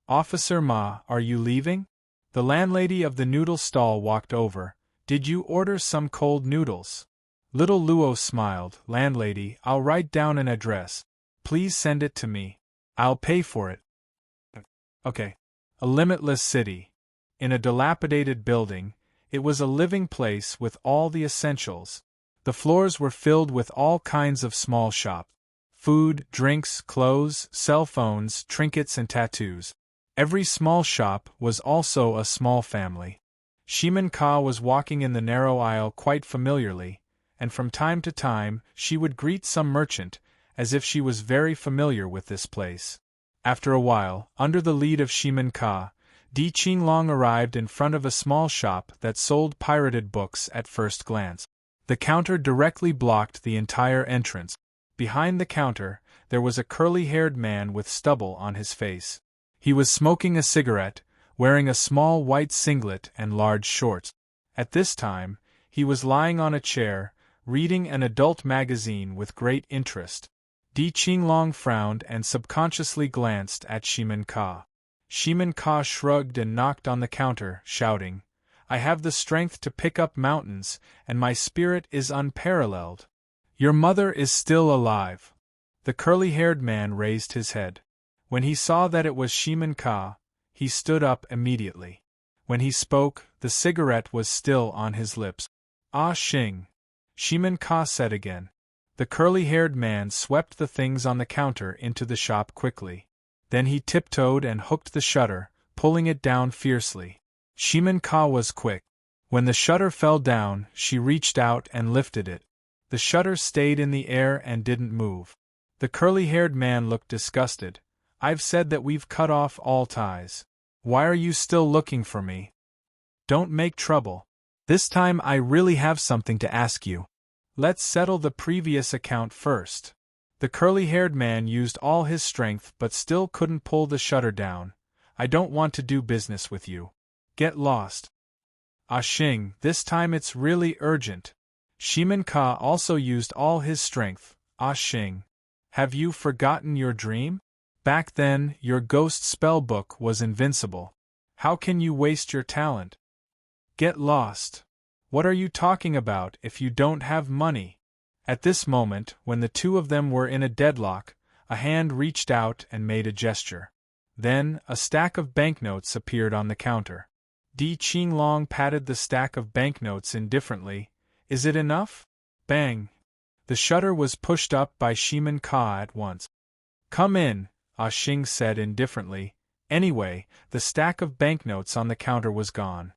Officer Ma, are you leaving? The landlady of the noodle stall walked over. Did you order some cold noodles? Little Luo smiled. Landlady, I'll write down an address. Please send it to me. I'll pay for it. Okay. A limitless city. In a dilapidated building, it was a living place with all the essentials. The floors were filled with all kinds of small shops. Food, drinks, clothes, cell phones, trinkets and tattoos. Every small shop was also a small family. Shimin Ka was walking in the narrow aisle quite familiarly, and from time to time she would greet some merchant, as if she was very familiar with this place. After a while, under the lead of Shimin Ka, Di Qinglong arrived in front of a small shop that sold pirated books at first glance. The counter directly blocked the entire entrance. Behind the counter, there was a curly-haired man with stubble on his face. He was smoking a cigarette, wearing a small white singlet and large shorts. At this time, he was lying on a chair, reading an adult magazine with great interest. Di Qinglong frowned and subconsciously glanced at Shimin Ka. Shimin Ka shrugged and knocked on the counter, shouting, I have the strength to pick up mountains, and my spirit is unparalleled. Your mother is still alive. The curly-haired man raised his head. When he saw that it was Shimin Ka, he stood up immediately. When he spoke, the cigarette was still on his lips. Ah Xing. Shimin Ka said again. The curly-haired man swept the things on the counter into the shop quickly. Then he tiptoed and hooked the shutter, pulling it down fiercely. Shimin Ka was quick. When the shutter fell down, she reached out and lifted it. The shutter stayed in the air and didn't move. The curly-haired man looked disgusted. I've said that we've cut off all ties. Why are you still looking for me? Don't make trouble. This time I really have something to ask you. Let's settle the previous account first. The curly-haired man used all his strength but still couldn't pull the shutter down. I don't want to do business with you. Get lost. Ah Xing, this time it's really urgent. Shimin Ka also used all his strength. Ah Xing. Have you forgotten your dream? Back then, your ghost spellbook was invincible. How can you waste your talent? Get lost. What are you talking about if you don't have money? At this moment, when the two of them were in a deadlock, a hand reached out and made a gesture. Then, a stack of banknotes appeared on the counter. Di Qinglong patted the stack of banknotes indifferently. Is it enough? Bang! The shutter was pushed up by Shimin Ka at once. Come in, Ah Xing said indifferently. Anyway, the stack of banknotes on the counter was gone.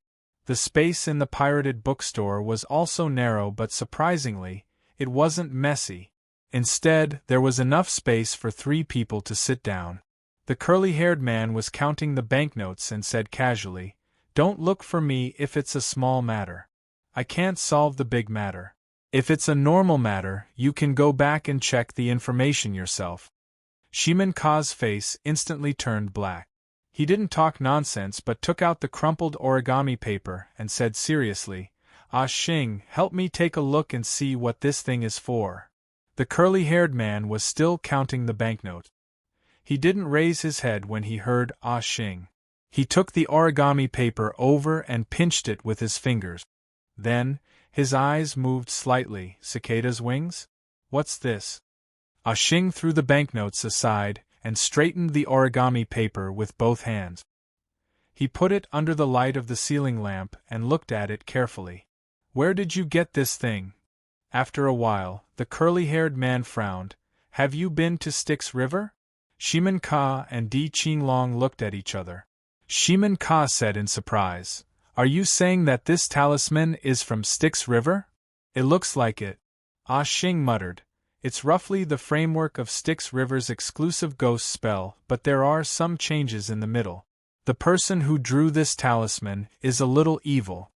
The space in the pirated bookstore was also narrow, but surprisingly, it wasn't messy. Instead, there was enough space for 3 people to sit down. The curly-haired man was counting the banknotes and said casually, Don't look for me if it's a small matter. I can't solve the big matter. If it's a normal matter, you can go back and check the information yourself. Shimin Ka's face instantly turned black. He didn't talk nonsense but took out the crumpled origami paper and said seriously, Ah Xing, help me take a look and see what this thing is for. The curly-haired man was still counting the banknote. He didn't raise his head when he heard Ah Xing. He took the origami paper over and pinched it with his fingers. Then, his eyes moved slightly. Cicada's wings? What's this? Ah Xing threw the banknotes aside and straightened the origami paper with both hands. He put it under the light of the ceiling lamp and looked at it carefully. Where did you get this thing? After a while, the curly-haired man frowned. Have you been to Styx River? Shimin Ka and Di Qinglong looked at each other. Shimin Ka said in surprise, Are you saying that this talisman is from Styx River? It looks like it. Ah Xing muttered. It's roughly the framework of Styx River's exclusive ghost spell, but there are some changes in the middle. The person who drew this talisman is a little evil.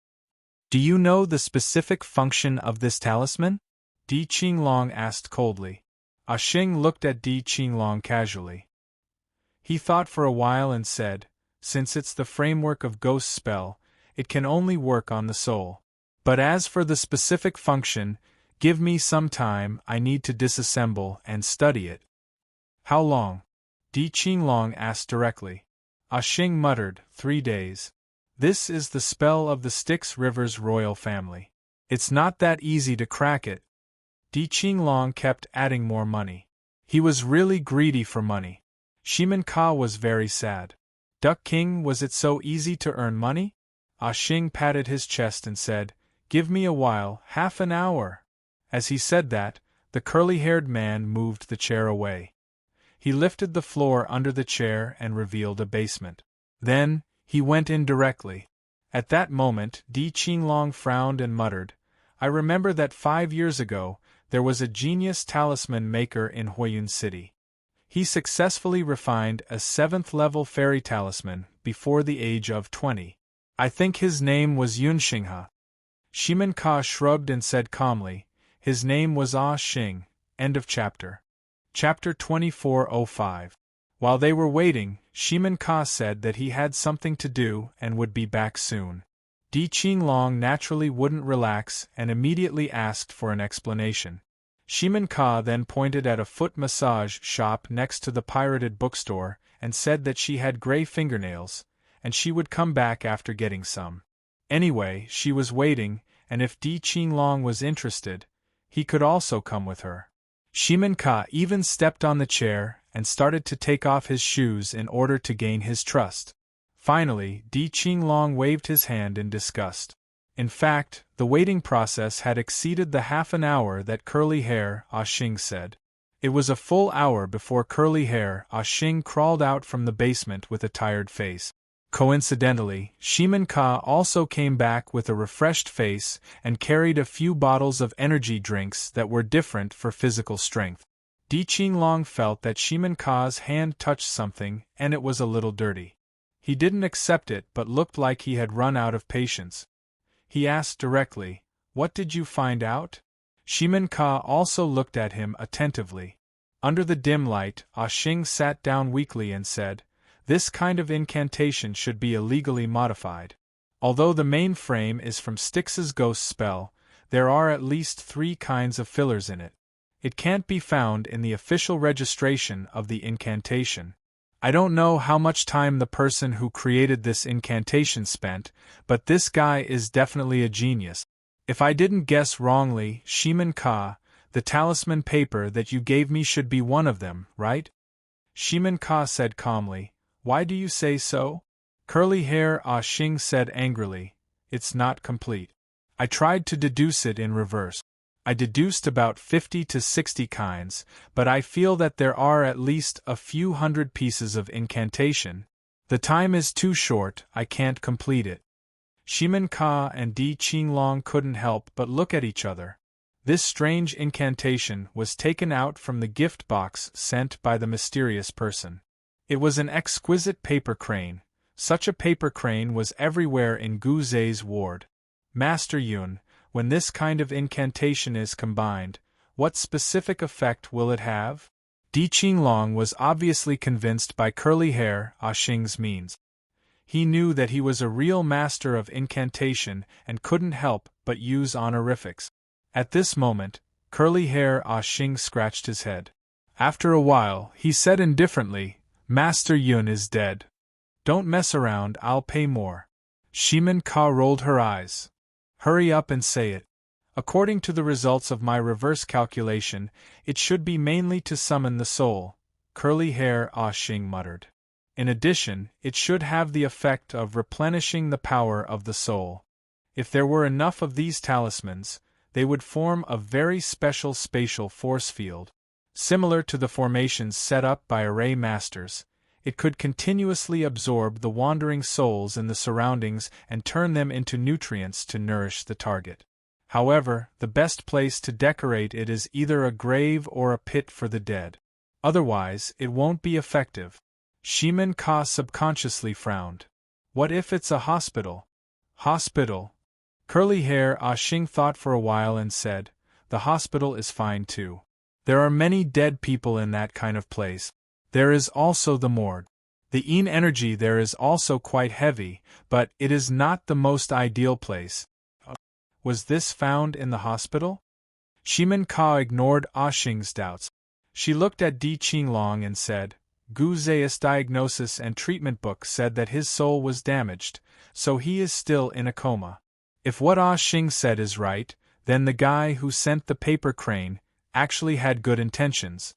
Do you know the specific function of this talisman? Di Qinglong asked coldly. Ah Xing looked at Di Qinglong casually. He thought for a while and said, Since it's the framework of ghost spell, it can only work on the soul. But as for the specific function, give me some time, I need to disassemble and study it. How long? Di Qinglong asked directly. Ah Xing muttered, 3 days. This is the spell of the Styx River's royal family. It's not that easy to crack it. Di Qinglong kept adding more money. He was really greedy for money. Shimin Ka was very sad. Duck King, was it so easy to earn money? Ah Xing patted his chest and said, Give me a while, half an hour. As he said that, the curly-haired man moved the chair away. He lifted the floor under the chair and revealed a basement. Then, he went in directly. At that moment, Di Qinglong frowned and muttered, I remember that 5 years ago, there was a genius talisman maker in Huiyun City. He successfully refined a 7th-level fairy talisman before the age of 20. I think his name was Yunxinghe. Shimin Ka shrugged and said calmly, His name was Ah Xing. End of chapter. Chapter 2405. While they were waiting, Shimin Ka said that he had something to do and would be back soon. Di Qinglong naturally wouldn't relax and immediately asked for an explanation. Shimin Ka then pointed at a foot massage shop next to the pirated bookstore and said that she had gray fingernails, and she would come back after getting some. Anyway, she was waiting, and if Di Qinglong was interested, he could also come with her. Shimin Ka even stepped on the chair and started to take off his shoes in order to gain his trust. Finally, Di Qinglong waved his hand in disgust. In fact, the waiting process had exceeded the half an hour that Curly Hair Ah Xing said. It was a full hour before Curly Hair Ah Xing crawled out from the basement with a tired face. Coincidentally, Shimin Ka also came back with a refreshed face and carried a few bottles of energy drinks that were different for physical strength. Di Qinglong felt that Shimin Ka's hand touched something and it was a little dirty. He didn't accept it but looked like he had run out of patience. He asked directly, What did you find out? Shimin Ka also looked at him attentively. Under the dim light, Ah Xing sat down weakly and said, This kind of incantation should be illegally modified. Although the main frame is from Styx's ghost spell, there are at least 3 kinds of fillers in it. It can't be found in the official registration of the incantation. I don't know how much time the person who created this incantation spent, but this guy is definitely a genius. If I didn't guess wrongly, Shimin Ka, the talisman paper that you gave me should be one of them, right? Shimin Ka said calmly, Why do you say so? Curly Hair Ah Xing said angrily, It's not complete. I tried to deduce it in reverse. I deduced about 50 to 60 kinds, but I feel that there are at least a few hundred pieces of incantation. The time is too short, I can't complete it. Shimin Ka and Di Qinglong couldn't help but look at each other. This strange incantation was taken out from the gift box sent by the mysterious person. It was an exquisite paper crane. Such a paper crane was everywhere in Gu Zei's ward. Master Yun, when this kind of incantation is combined, what specific effect will it have? Di Qinglong was obviously convinced by Curly Hair Ah Xing's means. He knew that he was a real master of incantation and couldn't help but use honorifics. At this moment, Curly Hair Ah Xing scratched his head. After a while, he said indifferently, Master Yun is dead. Don't mess around, I'll pay more. Shimin Ka rolled her eyes. Hurry up and say it. According to the results of my reverse calculation, it should be mainly to summon the soul, curly hair Ah Xing muttered. In addition, it should have the effect of replenishing the power of the soul. If there were enough of these talismans, they would form a very special spatial force field. Similar to the formations set up by array masters, it could continuously absorb the wandering souls in the surroundings and turn them into nutrients to nourish the target. However, the best place to decorate it is either a grave or a pit for the dead. Otherwise, it won't be effective. Shimin Ka subconsciously frowned. What if it's a hospital? Hospital? Curly hair Ah Xing thought for a while and said, the hospital is fine too. There are many dead people in that kind of place. There is also the morgue. The yin energy there is also quite heavy, but it is not the most ideal place. Was this found in the hospital? Shimin Ka ignored Ah Xing's doubts. She looked at Di Qinglong and said, Gu Zai's diagnosis and treatment book said that his soul was damaged, so he is still in a coma. If what Ah Xing said is right, then the guy who sent the paper crane actually had good intentions.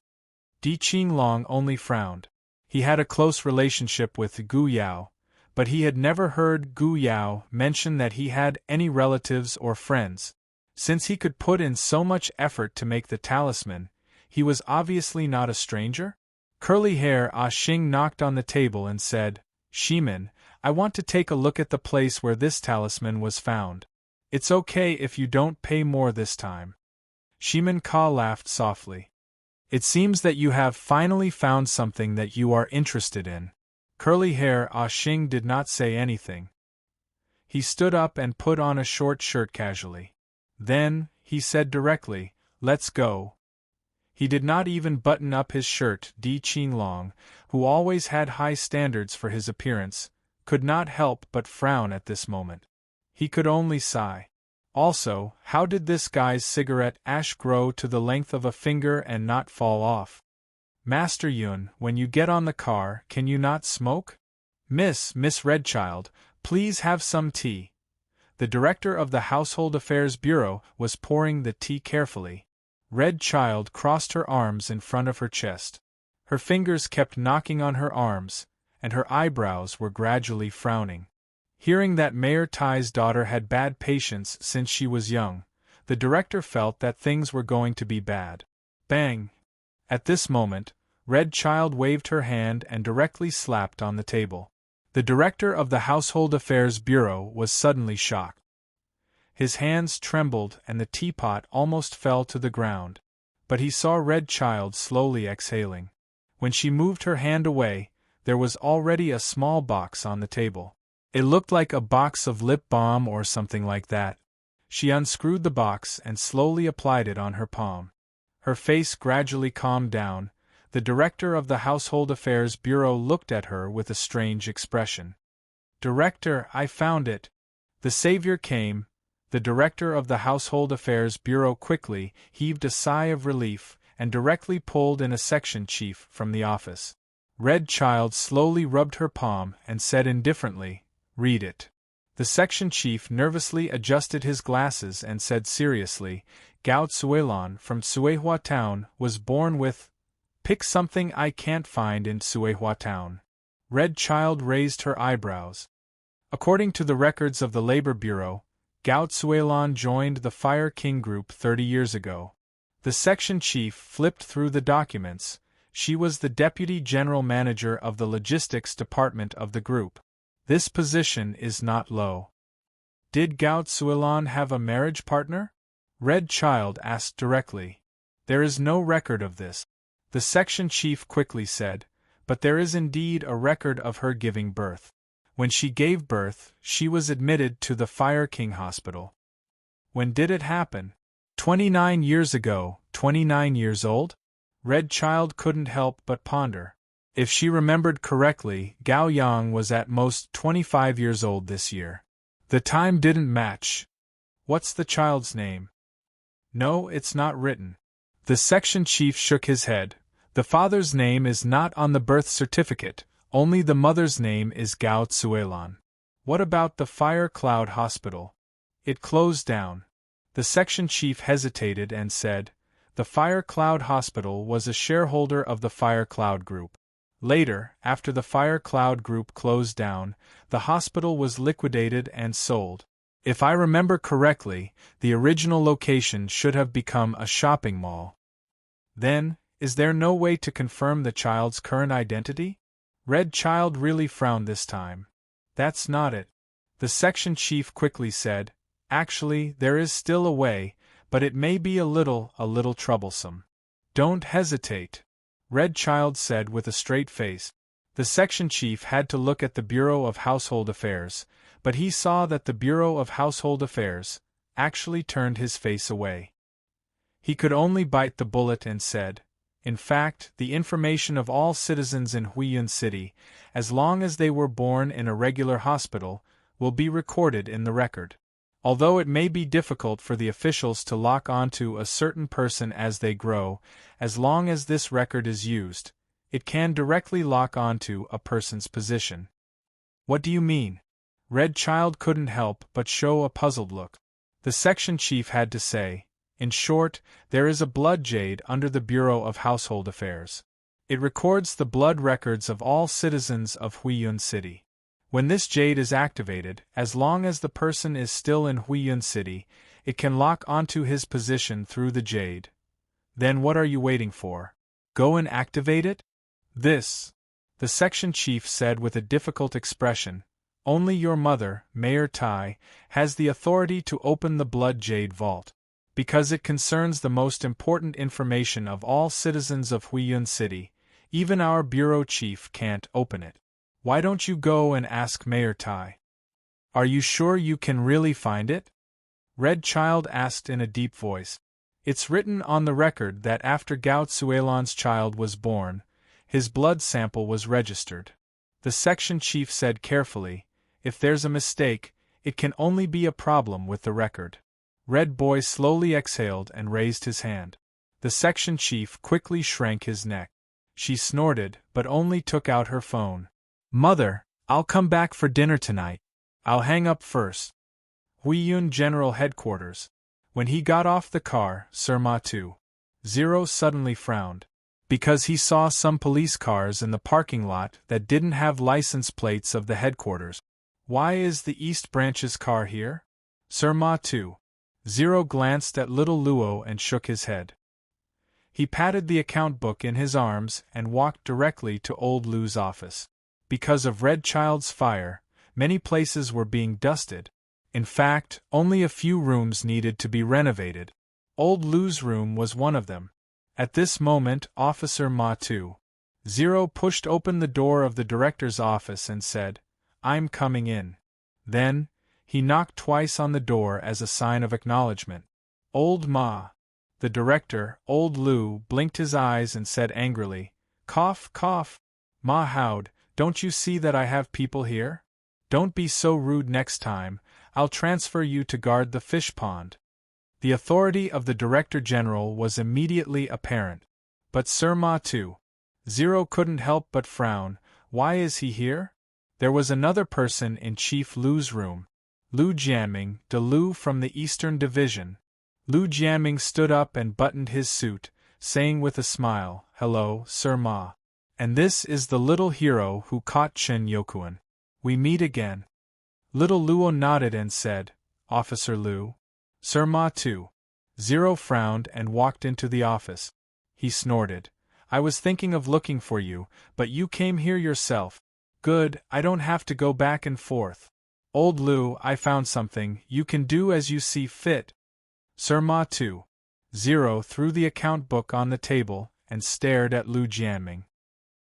Di Qinglong only frowned. He had a close relationship with Gu Yao, but he had never heard Gu Yao mention that he had any relatives or friends. Since he could put in so much effort to make the talisman, he was obviously not a stranger? Curly hair Ah Xing knocked on the table and said, Shimin, I want to take a look at the place where this talisman was found. It's okay if you don't pay more this time. Shimin Ka laughed softly. It seems that you have finally found something that you are interested in. Curly hair Ah Xing did not say anything. He stood up and put on a short shirt casually. Then, he said directly, let's go. He did not even button up his shirt. Di Qinglong, who always had high standards for his appearance, could not help but frown at this moment. He could only sigh. Also, how did this guy's cigarette ash grow to the length of a finger and not fall off? Master Yun, when you get on the car, can you not smoke? Miss Redchild, please have some tea. The director of the Household Affairs Bureau was pouring the tea carefully. Red Child crossed her arms in front of her chest. Her fingers kept knocking on her arms, and her eyebrows were gradually frowning. Hearing that Mayor Tai's daughter had bad patience since she was young, the director felt that things were going to be bad. Bang! At this moment, Red Child waved her hand and directly slapped on the table. The director of the Household Affairs Bureau was suddenly shocked. His hands trembled and the teapot almost fell to the ground. But he saw Red Child slowly exhaling. When she moved her hand away, there was already a small box on the table. It looked like a box of lip balm or something like that. She unscrewed the box and slowly applied it on her palm. Her face gradually calmed down. The director of the Household Affairs Bureau looked at her with a strange expression. Director, I found it. The savior came. The director of the Household Affairs Bureau quickly heaved a sigh of relief and directly pulled in a section chief from the office. Red Child slowly rubbed her palm and said indifferently, read it. The section chief nervously adjusted his glasses and said seriously, Gao Suilon from Suihua Town was born with... Pick something I can't find in Suihua Town. Red Child raised her eyebrows. According to the records of the Labor Bureau, Gao Suilon joined the Fire King group 30 years ago. The section chief flipped through the documents. She was the deputy general manager of the logistics department of the group. This position is not low. Did Gao Suilon have a marriage partner? Red Child asked directly. There is no record of this. The section chief quickly said, but there is indeed a record of her giving birth. When she gave birth, she was admitted to the Fire King Hospital. When did it happen? 29 years ago. 29 years old? Red Child couldn't help but ponder. If she remembered correctly, Gao Yang was at most 25 years old this year. The time didn't match. What's the child's name? No, it's not written. The section chief shook his head. The father's name is not on the birth certificate, only the mother's name is Gao Tsuelan. What about the Fire Cloud Hospital? It closed down. The section chief hesitated and said, the Fire Cloud Hospital was a shareholder of the Fire Cloud Group. Later, after the Fire Cloud Group closed down, the hospital was liquidated and sold. If I remember correctly, the original location should have become a shopping mall. Then, is there no way to confirm the child's current identity? Red Child really frowned this time. That's not it. The section chief quickly said, actually, there is still a way, but it may be a little troublesome. Don't hesitate, Red Child said with a straight face. The section chief had to look at the Bureau of Household Affairs, but he saw that the Bureau of Household Affairs actually turned his face away. He could only bite the bullet and said, in fact, the information of all citizens in Huiyun City, as long as they were born in a regular hospital, will be recorded in the record. Although it may be difficult for the officials to lock onto a certain person as they grow, as long as this record is used, it can directly lock onto a person's position. What do you mean? Red Child couldn't help but show a puzzled look. The section chief had to say, in short, there is a blood jade under the Bureau of Household Affairs. It records the blood records of all citizens of Huiyun City. When this jade is activated, as long as the person is still in Huiyun City, it can lock onto his position through the jade. Then what are you waiting for? Go and activate it? This, the section chief said with a difficult expression, only your mother, Mayor Tai, has the authority to open the blood jade vault. Because it concerns the most important information of all citizens of Huiyun City, even our bureau chief can't open it. Why don't you go and ask Mayor Tai? Are you sure you can really find it? Red Child asked in a deep voice. It's written on the record that after Gao Tsuelan's child was born, his blood sample was registered. The section chief said carefully, if there's a mistake, it can only be a problem with the record. Red Boy slowly exhaled and raised his hand. The section chief quickly shrank his neck. She snorted, but only took out her phone. Mother, I'll come back for dinner tonight. I'll hang up first. Huiyun General Headquarters. When he got off the car, Sir Ma 2.0 suddenly frowned. Because he saw some police cars in the parking lot that didn't have license plates of the headquarters. Why is the East Branch's car here? Sir Ma 2.0 glanced at little Luo and shook his head. He patted the account book in his arms and walked directly to old Lu's office. Because of Red Child's fire, many places were being dusted. In fact, only a few rooms needed to be renovated. Old Lu's room was one of them. At this moment, Officer Ma 2.0 pushed open the door of the director's office and said, I'm coming in. Then, he knocked twice on the door as a sign of acknowledgement. Old Ma. The director, Old Lu, blinked his eyes and said angrily, cough, cough. Ma howd, don't you see that I have people here? Don't be so rude next time, I'll transfer you to guard the fish pond. The authority of the Director General was immediately apparent. But Sir Ma 2.0 couldn't help but frown. Why is he here? There was another person in Chief Lu's room. Lu Jianming, de Lu from the Eastern Division. Lu Jianming stood up and buttoned his suit, saying with a smile, Hello, Sir Ma. And this is the little hero who caught Chen Yokuan. We meet again. Little Luo nodded and said, Officer Lu. Sir Ma 2.0 frowned and walked into the office. He snorted. I was thinking of looking for you, but you came here yourself. Good, I don't have to go back and forth. Old Lu, I found something, you can do as you see fit. Sir Ma 2.0 threw the account book on the table and stared at Lu Jianming.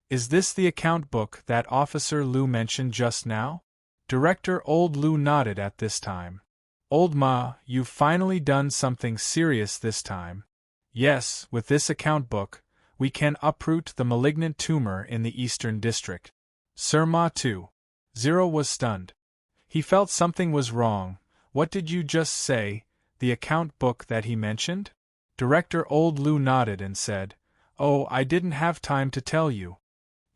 Is this the account book that Officer Lu mentioned just now? Director Old Lu nodded at this time. Old Ma, you've finally done something serious this time. Yes, with this account book, we can uproot the malignant tumor in the Eastern District. Sir Ma 2.0 was stunned. He felt something was wrong. What did you just say, the account book that he mentioned? Director Old Lu nodded and said, Oh, I didn't have time to tell you.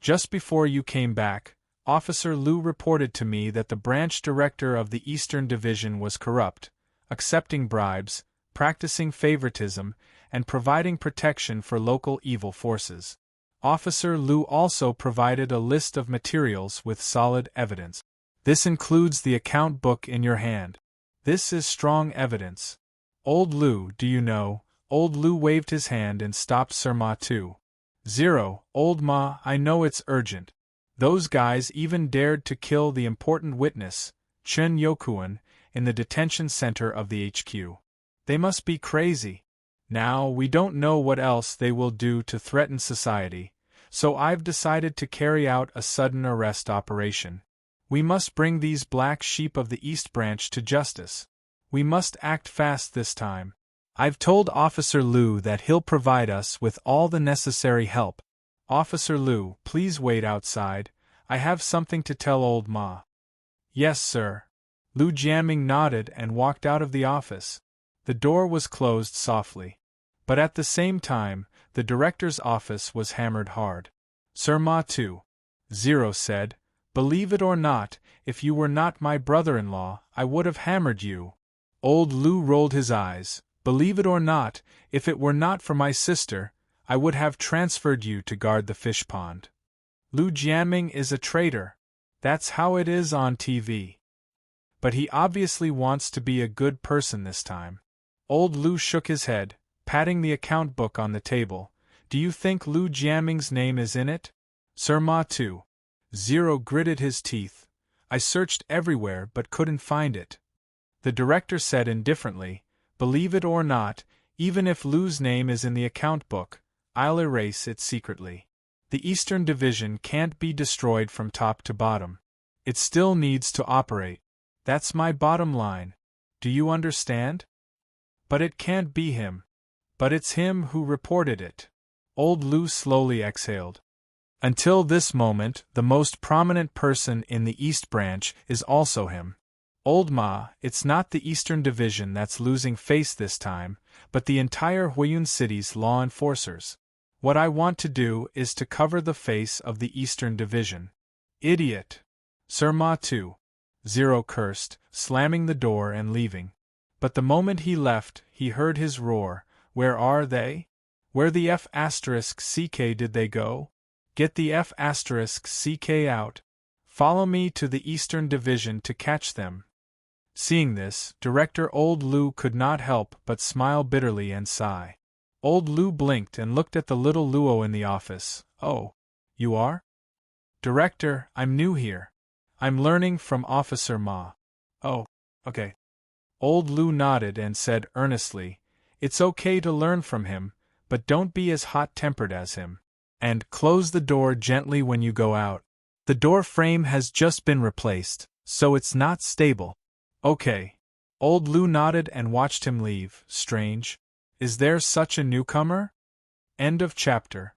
Just before you came back, Officer Liu reported to me that the branch director of the Eastern Division was corrupt, accepting bribes, practicing favoritism, and providing protection for local evil forces. Officer Liu also provided a list of materials with solid evidence. This includes the account book in your hand. This is strong evidence. Old Liu, do you know? Old Liu waved his hand and stopped Sir Ma too. 0. Old Ma, I know it's urgent. Those guys even dared to kill the important witness, Chen Yokuan, in the detention center of the HQ. They must be crazy. Now, we don't know what else they will do to threaten society, so I've decided to carry out a sudden arrest operation. We must bring these black sheep of the East Branch to justice. We must act fast this time. I've told Officer Liu that he'll provide us with all the necessary help. Officer Liu, please wait outside. I have something to tell Old Ma. Yes, sir. Liu Jiaming nodded and walked out of the office. The door was closed softly. But at the same time, the director's office was hammered hard. Sir Ma 2.0 said, "Believe it or not, if you were not my brother-in-law, I would have hammered you." Old Liu rolled his eyes. "Believe it or not, if it were not for my sister, I would have transferred you to guard the fish pond. Liu Jiaming is a traitor. That's how it is on TV. But he obviously wants to be a good person this time." Old Liu shook his head, patting the account book on the table. "Do you think Liu Jiaming's name is in it?" Sir Ma 2.0 gritted his teeth. "I searched everywhere but couldn't find it." The director said indifferently, "Believe it or not, even if Liu's name is in the account book, I'll erase it secretly. The Eastern Division can't be destroyed from top to bottom. It still needs to operate. That's my bottom line. Do you understand? But it can't be him. But it's him who reported it." Old Liu slowly exhaled. "Until this moment, the most prominent person in the East Branch is also him. Old Ma, it's not the Eastern Division that's losing face this time, but the entire Huiyun City's law enforcers. What I want to do is to cover the face of the Eastern Division." "Idiot!" Sir Ma 2.0 cursed, slamming the door and leaving. But the moment he left, he heard his roar. "Where are they? Where the F***CK did they go? Get the F***CK out. Follow me to the Eastern Division to catch them." Seeing this, Director Old Liu could not help but smile bitterly and sigh. Old Liu blinked and looked at the little Luo in the office. "Oh, you are? Director, I'm new here. I'm learning from Officer Ma." "Oh, okay." Old Liu nodded and said earnestly, "It's okay to learn from him, but don't be as hot-tempered as him. And close the door gently when you go out. The door frame has just been replaced, so it's not stable." "Okay." Old Liu nodded and watched him leave. Strange. Is there such a newcomer? End of chapter.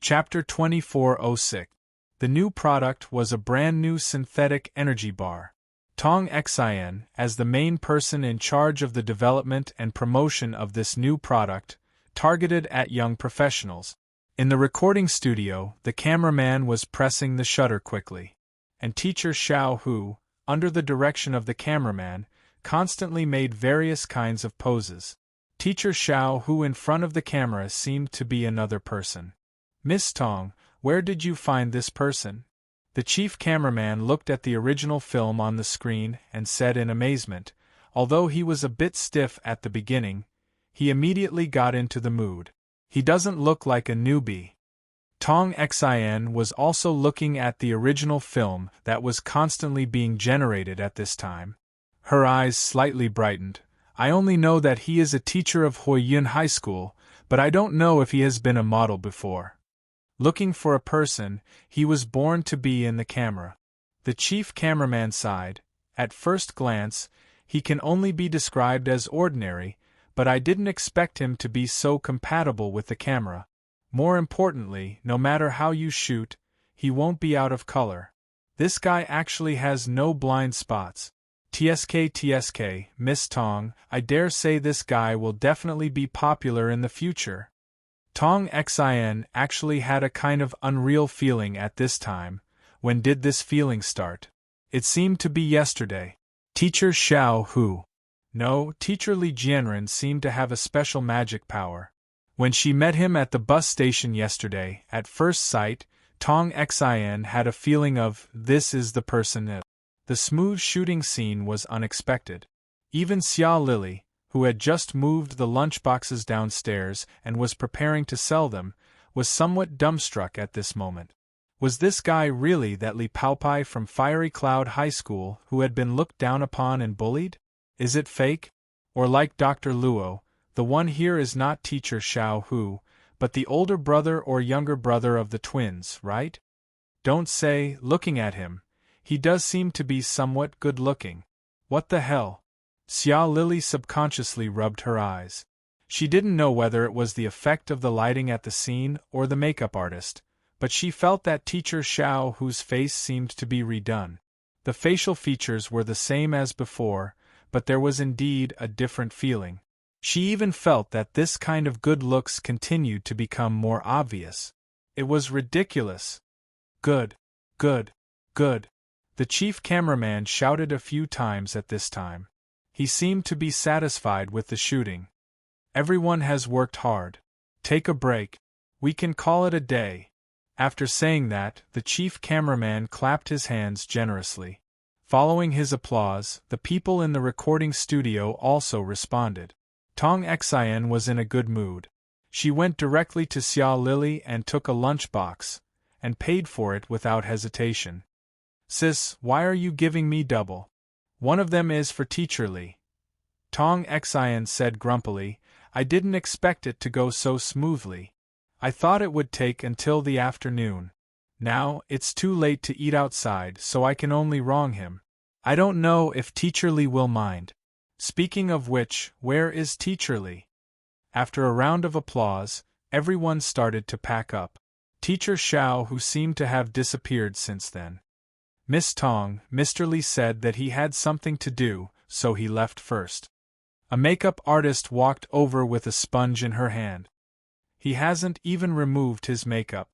Chapter 2406. The new product was a brand new synthetic energy bar. Tong Xin, as the main person in charge of the development and promotion of this new product, targeted at young professionals. In the recording studio, the cameraman was pressing the shutter quickly. And teacher Xiao Hu, under the direction of the cameraman, constantly made various kinds of poses. Teacher Xiao Hu in front of the camera seemed to be another person. "Miss Tong, where did you find this person?" The chief cameraman looked at the original film on the screen and said in amazement, although he was a bit stiff at the beginning, he immediately got into the mood. "He doesn't look like a newbie." Tong Xin was also looking at the original film that was constantly being generated at this time. Her eyes slightly brightened. "I only know that he is a teacher of Huiyun High School, but I don't know if he has been a model before. Looking for a person, he was born to be in the camera." The chief cameraman sighed. "At first glance, he can only be described as ordinary, but I didn't expect him to be so compatible with the camera. More importantly, no matter how you shoot, he won't be out of color. This guy actually has no blind spots. TSK, Miss Tong, I dare say this guy will definitely be popular in the future." Tong Xin actually had a kind of unreal feeling at this time. When did this feeling start? It seemed to be yesterday. Teacher Xiao Hu. No, Teacher Li Jianren seemed to have a special magic power. When she met him at the bus station yesterday, at first sight, Tong Xin had a feeling of, this is the person. The smooth shooting scene was unexpected. Even Xia Lili, who had just moved the lunchboxes downstairs and was preparing to sell them, was somewhat dumbstruck at this moment. Was this guy really that Li Paopai from Fiery Cloud High School who had been looked down upon and bullied? Is it fake? Or like Dr. Luo, the one here is not Teacher Xiao Hu, but the older brother or younger brother of the twins, right? Don't say, looking at him, he does seem to be somewhat good-looking. What the hell? Xia Lili subconsciously rubbed her eyes. She didn't know whether it was the effect of the lighting at the scene or the makeup artist, but she felt that Teacher Xiao Hu's face seemed to be redone. The facial features were the same as before, but there was indeed a different feeling. She even felt that this kind of good looks continued to become more obvious. It was ridiculous. Good, good, good. The chief cameraman shouted a few times at this time. He seemed to be satisfied with the shooting. Everyone has worked hard. Take a break. We can call it a day. After saying that, the chief cameraman clapped his hands generously. Following his applause, the people in the recording studio also responded. Tong Xin was in a good mood. She went directly to Xia Lili and took a lunchbox, and paid for it without hesitation. Sis, why are you giving me double? One of them is for Teacher Li. Tong Xin said grumpily, I didn't expect it to go so smoothly. I thought it would take until the afternoon. Now, it's too late to eat outside, so I can only wrong him. I don't know if Teacher Li will mind. Speaking of which, where is Teacher Li? After a round of applause, everyone started to pack up. Teacher Xiao, who seemed to have disappeared since then. Miss Tong, Mr. Li said that he had something to do, so he left first. A makeup artist walked over with a sponge in her hand. He hasn't even removed his makeup.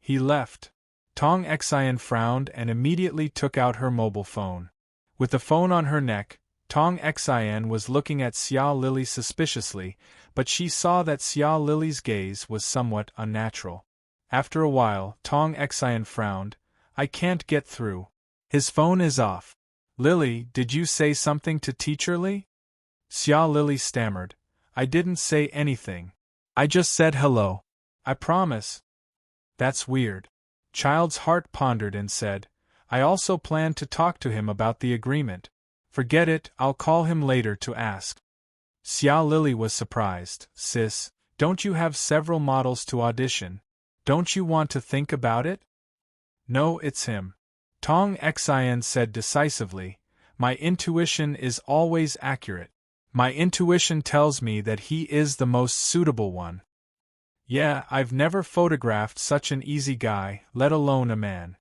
He left. Tong Xin frowned and immediately took out her mobile phone. With the phone on her neck, Tong Xin was looking at Xia Lili suspiciously, but she saw that Xia Lili's gaze was somewhat unnatural. After a while, Tong Xin frowned. I can't get through. His phone is off. Lily, did you say something to Teacher Li? Xia Lili stammered. I didn't say anything. I just said hello. I promise. That's weird. Child's Heart pondered and said, I also planned to talk to him about the agreement. Forget it, I'll call him later to ask. Xia Lili was surprised. Sis, don't you have several models to audition? Don't you want to think about it? No, it's him. Tong Xin said decisively, my intuition is always accurate. My intuition tells me that he is the most suitable one. Yeah, I've never photographed such an easy guy, let alone a man.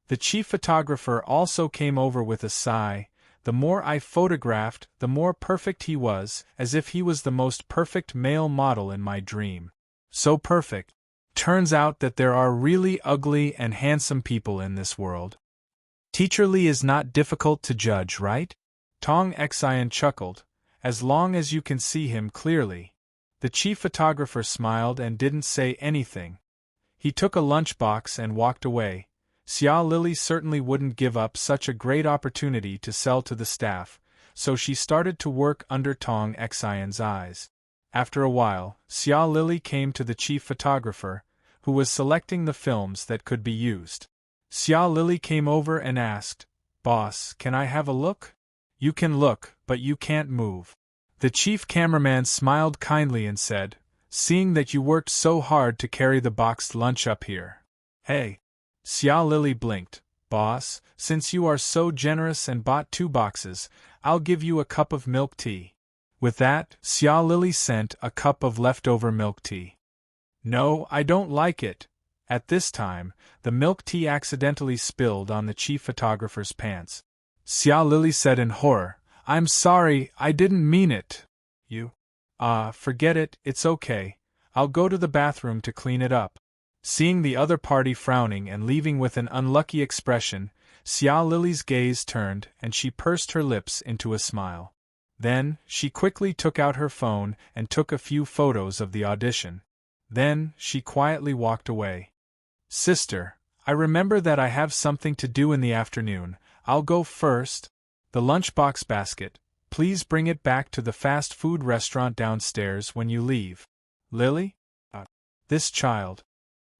The chief photographer also came over with a sigh. The more I photographed, the more perfect he was, as if he was the most perfect male model in my dream. So perfect. Turns out that there are really ugly and handsome people in this world. Teacher Li is not difficult to judge, right? Tong Xin chuckled. As long as you can see him clearly. The chief photographer smiled and didn't say anything. He took a lunchbox and walked away. Xia Lili certainly wouldn't give up such a great opportunity to sell to the staff, so she started to work under Tong Xin's eyes. After a while, Xia Lili came to the chief photographer, who was selecting the films that could be used. Xia Lili came over and asked, Boss, can I have a look? You can look, but you can't move. The chief cameraman smiled kindly and said, seeing that you worked so hard to carry the boxed lunch up here. Hey. Xia Lili blinked. Boss, since you are so generous and bought 2 boxes, I'll give you a cup of milk tea. With that, Xia Lili sent a cup of leftover milk tea. No, I don't like it. At this time, the milk tea accidentally spilled on the chief photographer's pants. Xia Lili said in horror, I'm sorry, I didn't mean it. You? Forget it, it's okay. I'll go to the bathroom to clean it up. Seeing the other party frowning and leaving with an unlucky expression, Xia Lily's gaze turned and she pursed her lips into a smile. Then, she quickly took out her phone and took a few photos of the audition. Then, she quietly walked away. Sister, I remember that I have something to do in the afternoon. I'll go first. The lunchbox basket, please bring it back to the fast food restaurant downstairs when you leave. Lily? This child.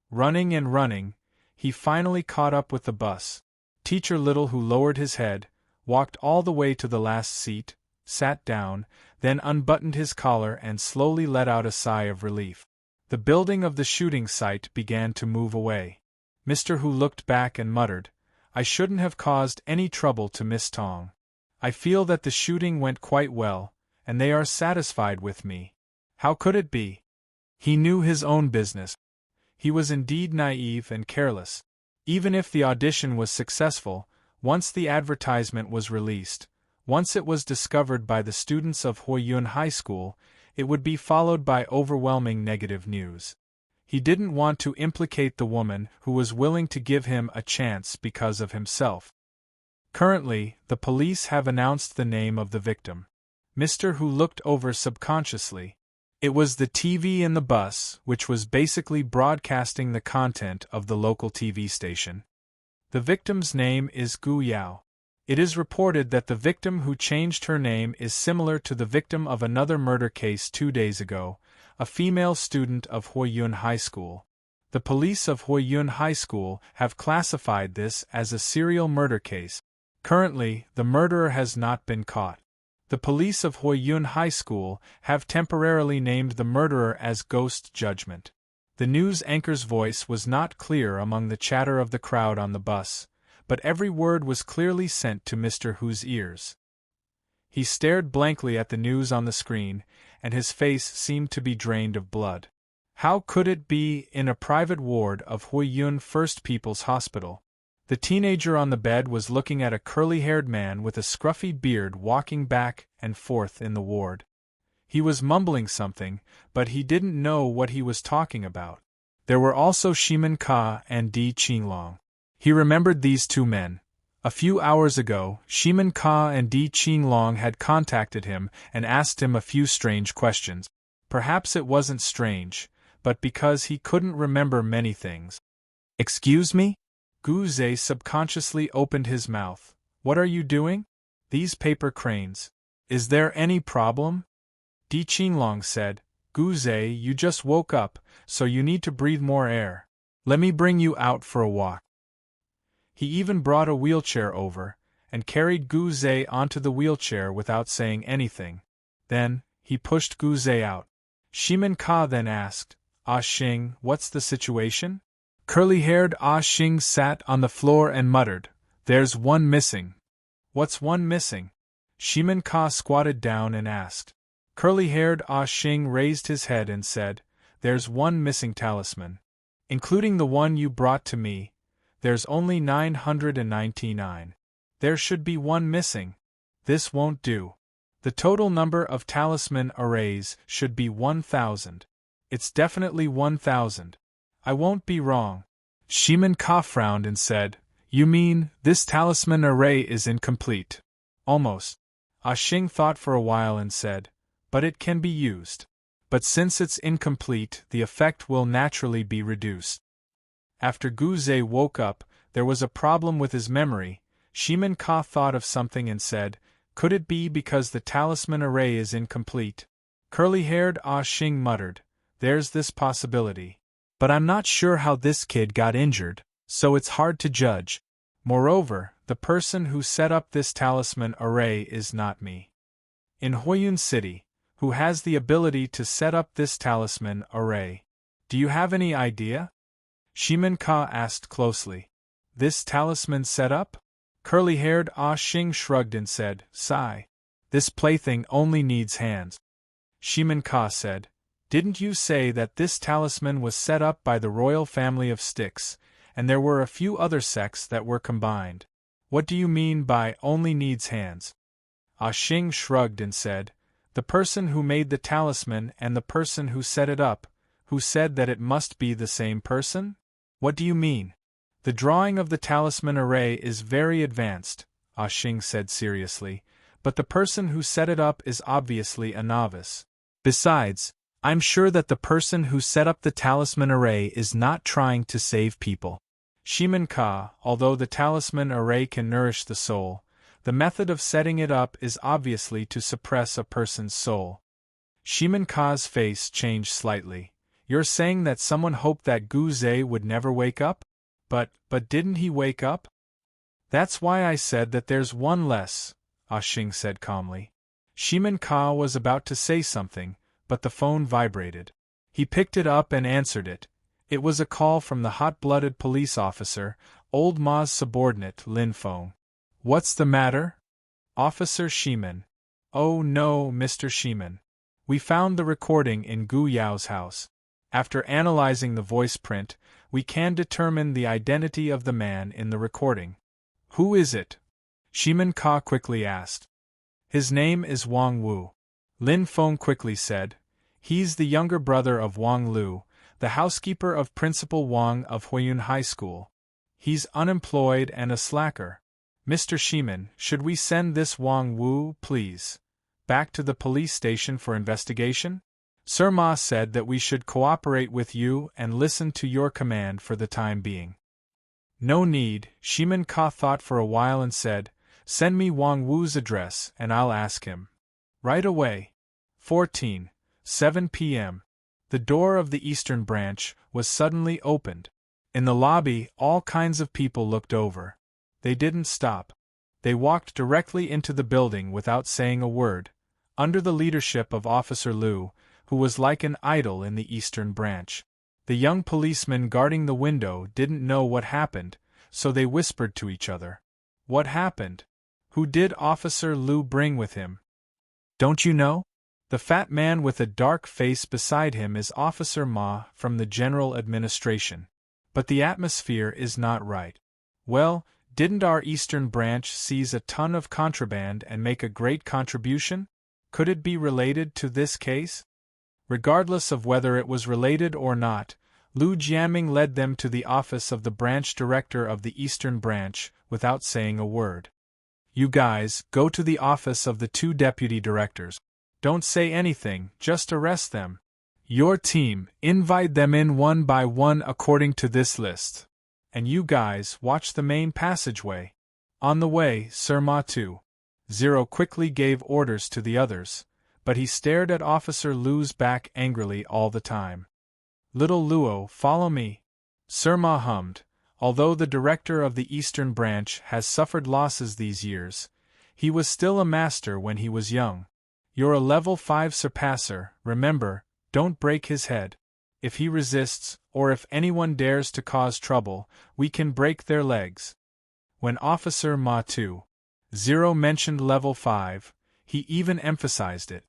Running and running, he finally caught up with the bus. Teacher Little, who lowered his head, walked all the way to the last seat, sat down, then unbuttoned his collar and slowly let out a sigh of relief. The building of the shooting site began to move away. Mr. Hu looked back and muttered, I shouldn't have caused any trouble to Miss Tong. I feel that the shooting went quite well, and they are satisfied with me. How could it be? He knew his own business. He was indeed naive and careless. Even if the audition was successful, once the advertisement was released, once it was discovered by the students of Huiyun High School, it would be followed by overwhelming negative news. He didn't want to implicate the woman who was willing to give him a chance because of himself. Currently, the police have announced the name of the victim. Mr. Hu looked over subconsciously. It was the TV in the bus, which was basically broadcasting the content of the local TV station. The victim's name is Gu Yao. It is reported that the victim who changed her name is similar to the victim of another murder case 2 days ago, a female student of Huiyun High School. The police of Huiyun High School have classified this as a serial murder case. Currently, the murderer has not been caught. The police of Huiyun High School have temporarily named the murderer as Ghost Judgment. The news anchor's voice was not clear among the chatter of the crowd on the bus, but every word was clearly sent to Mr. Hu's ears. He stared blankly at the news on the screen, and his face seemed to be drained of blood. How could it be in a private ward of Huiyun First People's Hospital? The teenager on the bed was looking at a curly-haired man with a scruffy beard walking back and forth in the ward. He was mumbling something, but he didn't know what he was talking about. There were also Shimin Ka and Di Qinglong. He remembered these two men. A few hours ago, Shimin Ka and Di Qinglong had contacted him and asked him a few strange questions. Perhaps it wasn't strange, but because he couldn't remember many things. Excuse me? Gu Zhe subconsciously opened his mouth. What are you doing? These paper cranes. Is there any problem? Di Qinglong said, Gu Zhe, you just woke up, so you need to breathe more air. Let me bring you out for a walk. He even brought a wheelchair over, and carried Gu Zhe onto the wheelchair without saying anything. Then, he pushed Gu Zhe out. Shimin Ka then asked, Ah Xing, what's the situation? Curly-haired Ah Xing sat on the floor and muttered, There's one missing. What's one missing? Shimin Ka squatted down and asked. Curly-haired Ah Xing raised his head and said, There's one missing talisman. Including the one you brought to me, there's only 999. There should be one missing. This won't do. The total number of talisman arrays should be 1,000. It's definitely 1,000. I won't be wrong. Shimin Ka frowned and said, You mean, this talisman array is incomplete? Almost. Ah Xing thought for a while and said, But it can be used. But since it's incomplete, the effect will naturally be reduced. After Gu Zhe woke up, there was a problem with his memory. Shimin Ka thought of something and said, Could it be because the talisman array is incomplete? Curly-haired Ah Xing muttered, There's this possibility. But I'm not sure how this kid got injured, so it's hard to judge. Moreover, the person who set up this talisman array is not me. In Huiyun City, who has the ability to set up this talisman array? Do you have any idea? Shimin Ka asked closely. This talisman setup? Curly-haired Ah Xing shrugged and said, Sigh. This plaything only needs hands. Shimin Ka said, Didn't you say that this talisman was set up by the royal family of Styx, and there were a few other sects that were combined? What do you mean by only needs hands? Ah Xing shrugged and said, The person who made the talisman and the person who set it up, who said that it must be the same person? What do you mean? The drawing of the talisman array is very advanced, Ah Xing said seriously, but the person who set it up is obviously a novice. Besides, I'm sure that the person who set up the talisman array is not trying to save people. Shimen Ka, although the talisman array can nourish the soul, the method of setting it up is obviously to suppress a person's soul. Shimen Ka's face changed slightly. You're saying that someone hoped that Gu Zhe would never wake up? But didn't he wake up? That's why I said that there's one less, Ah Xing said calmly. Shimen Ka was about to say something, but the phone vibrated. He picked it up and answered it. It was a call from the hot-blooded police officer, old Ma's subordinate, Lin Feng. What's the matter? Officer Shimen. Oh no, Mr. Shimen. We found the recording in Gu Yao's house. After analyzing the voice print, we can determine the identity of the man in the recording. Who is it? Shimen Ka quickly asked. His name is Wang Wu. Lin Feng quickly said. He's the younger brother of Wang Lu, the housekeeper of Principal Wang of Huiyun High School. He's unemployed and a slacker. Mr. Shimen, should we send this Wang Wu, please, back to the police station for investigation? Sir Ma said that we should cooperate with you and listen to your command for the time being. No need, Shimen Ka thought for a while and said, send me Wang Wu's address and I'll ask him. Right away. 7 p.m. The door of the eastern branch was suddenly opened. In the lobby, all kinds of people looked over. They didn't stop. They walked directly into the building without saying a word, under the leadership of Officer Lu, who was like an idol in the eastern branch. The young policemen guarding the window didn't know what happened, so they whispered to each other. What happened? Who did Officer Lu bring with him? Don't you know? The fat man with a dark face beside him is Officer Ma from the General Administration. But the atmosphere is not right. Well, didn't our eastern branch seize a ton of contraband and make a great contribution? Could it be related to this case? Regardless of whether it was related or not, Lu Jiaming led them to the office of the branch director of the eastern branch without saying a word. You guys, go to the office of the 2 deputy directors. Don't say anything, just arrest them. Your team, invite them in one by one according to this list. And you guys, watch the main passageway. On the way, Sir Ma 2.0 quickly gave orders to the others, but he stared at Officer Lu's back angrily all the time. Little Luo, follow me. Sir Ma hummed. Although the director of the Eastern Branch has suffered losses these years, he was still a master when he was young. You're a level 5 surpasser, remember, don't break his head. If he resists, or if anyone dares to cause trouble, we can break their legs. When Officer Ma 2.0 mentioned level 5, he even emphasized it.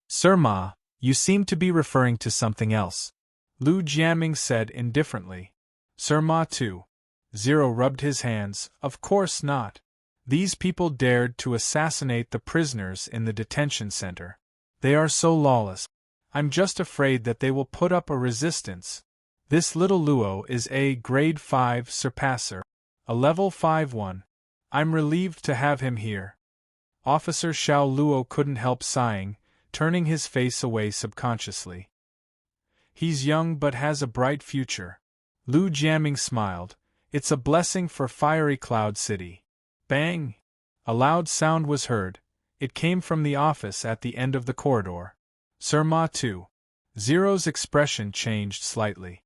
Sir Ma, you seem to be referring to something else. Lu Jiaming said indifferently. Sir Ma 2.0 rubbed his hands. Of course not. These people dared to assassinate the prisoners in the detention center. They are so lawless. I'm just afraid that they will put up a resistance. This little Luo is a grade 5 surpasser, a level 5-1. I'm relieved to have him here. Officer Xiao Luo couldn't help sighing, turning his face away subconsciously. He's young but has a bright future. Lu Jiaming smiled. It's a blessing for Fiery Cloud City. Bang! A loud sound was heard. It came from the office at the end of the corridor. Sir Ma 2.0's expression changed slightly.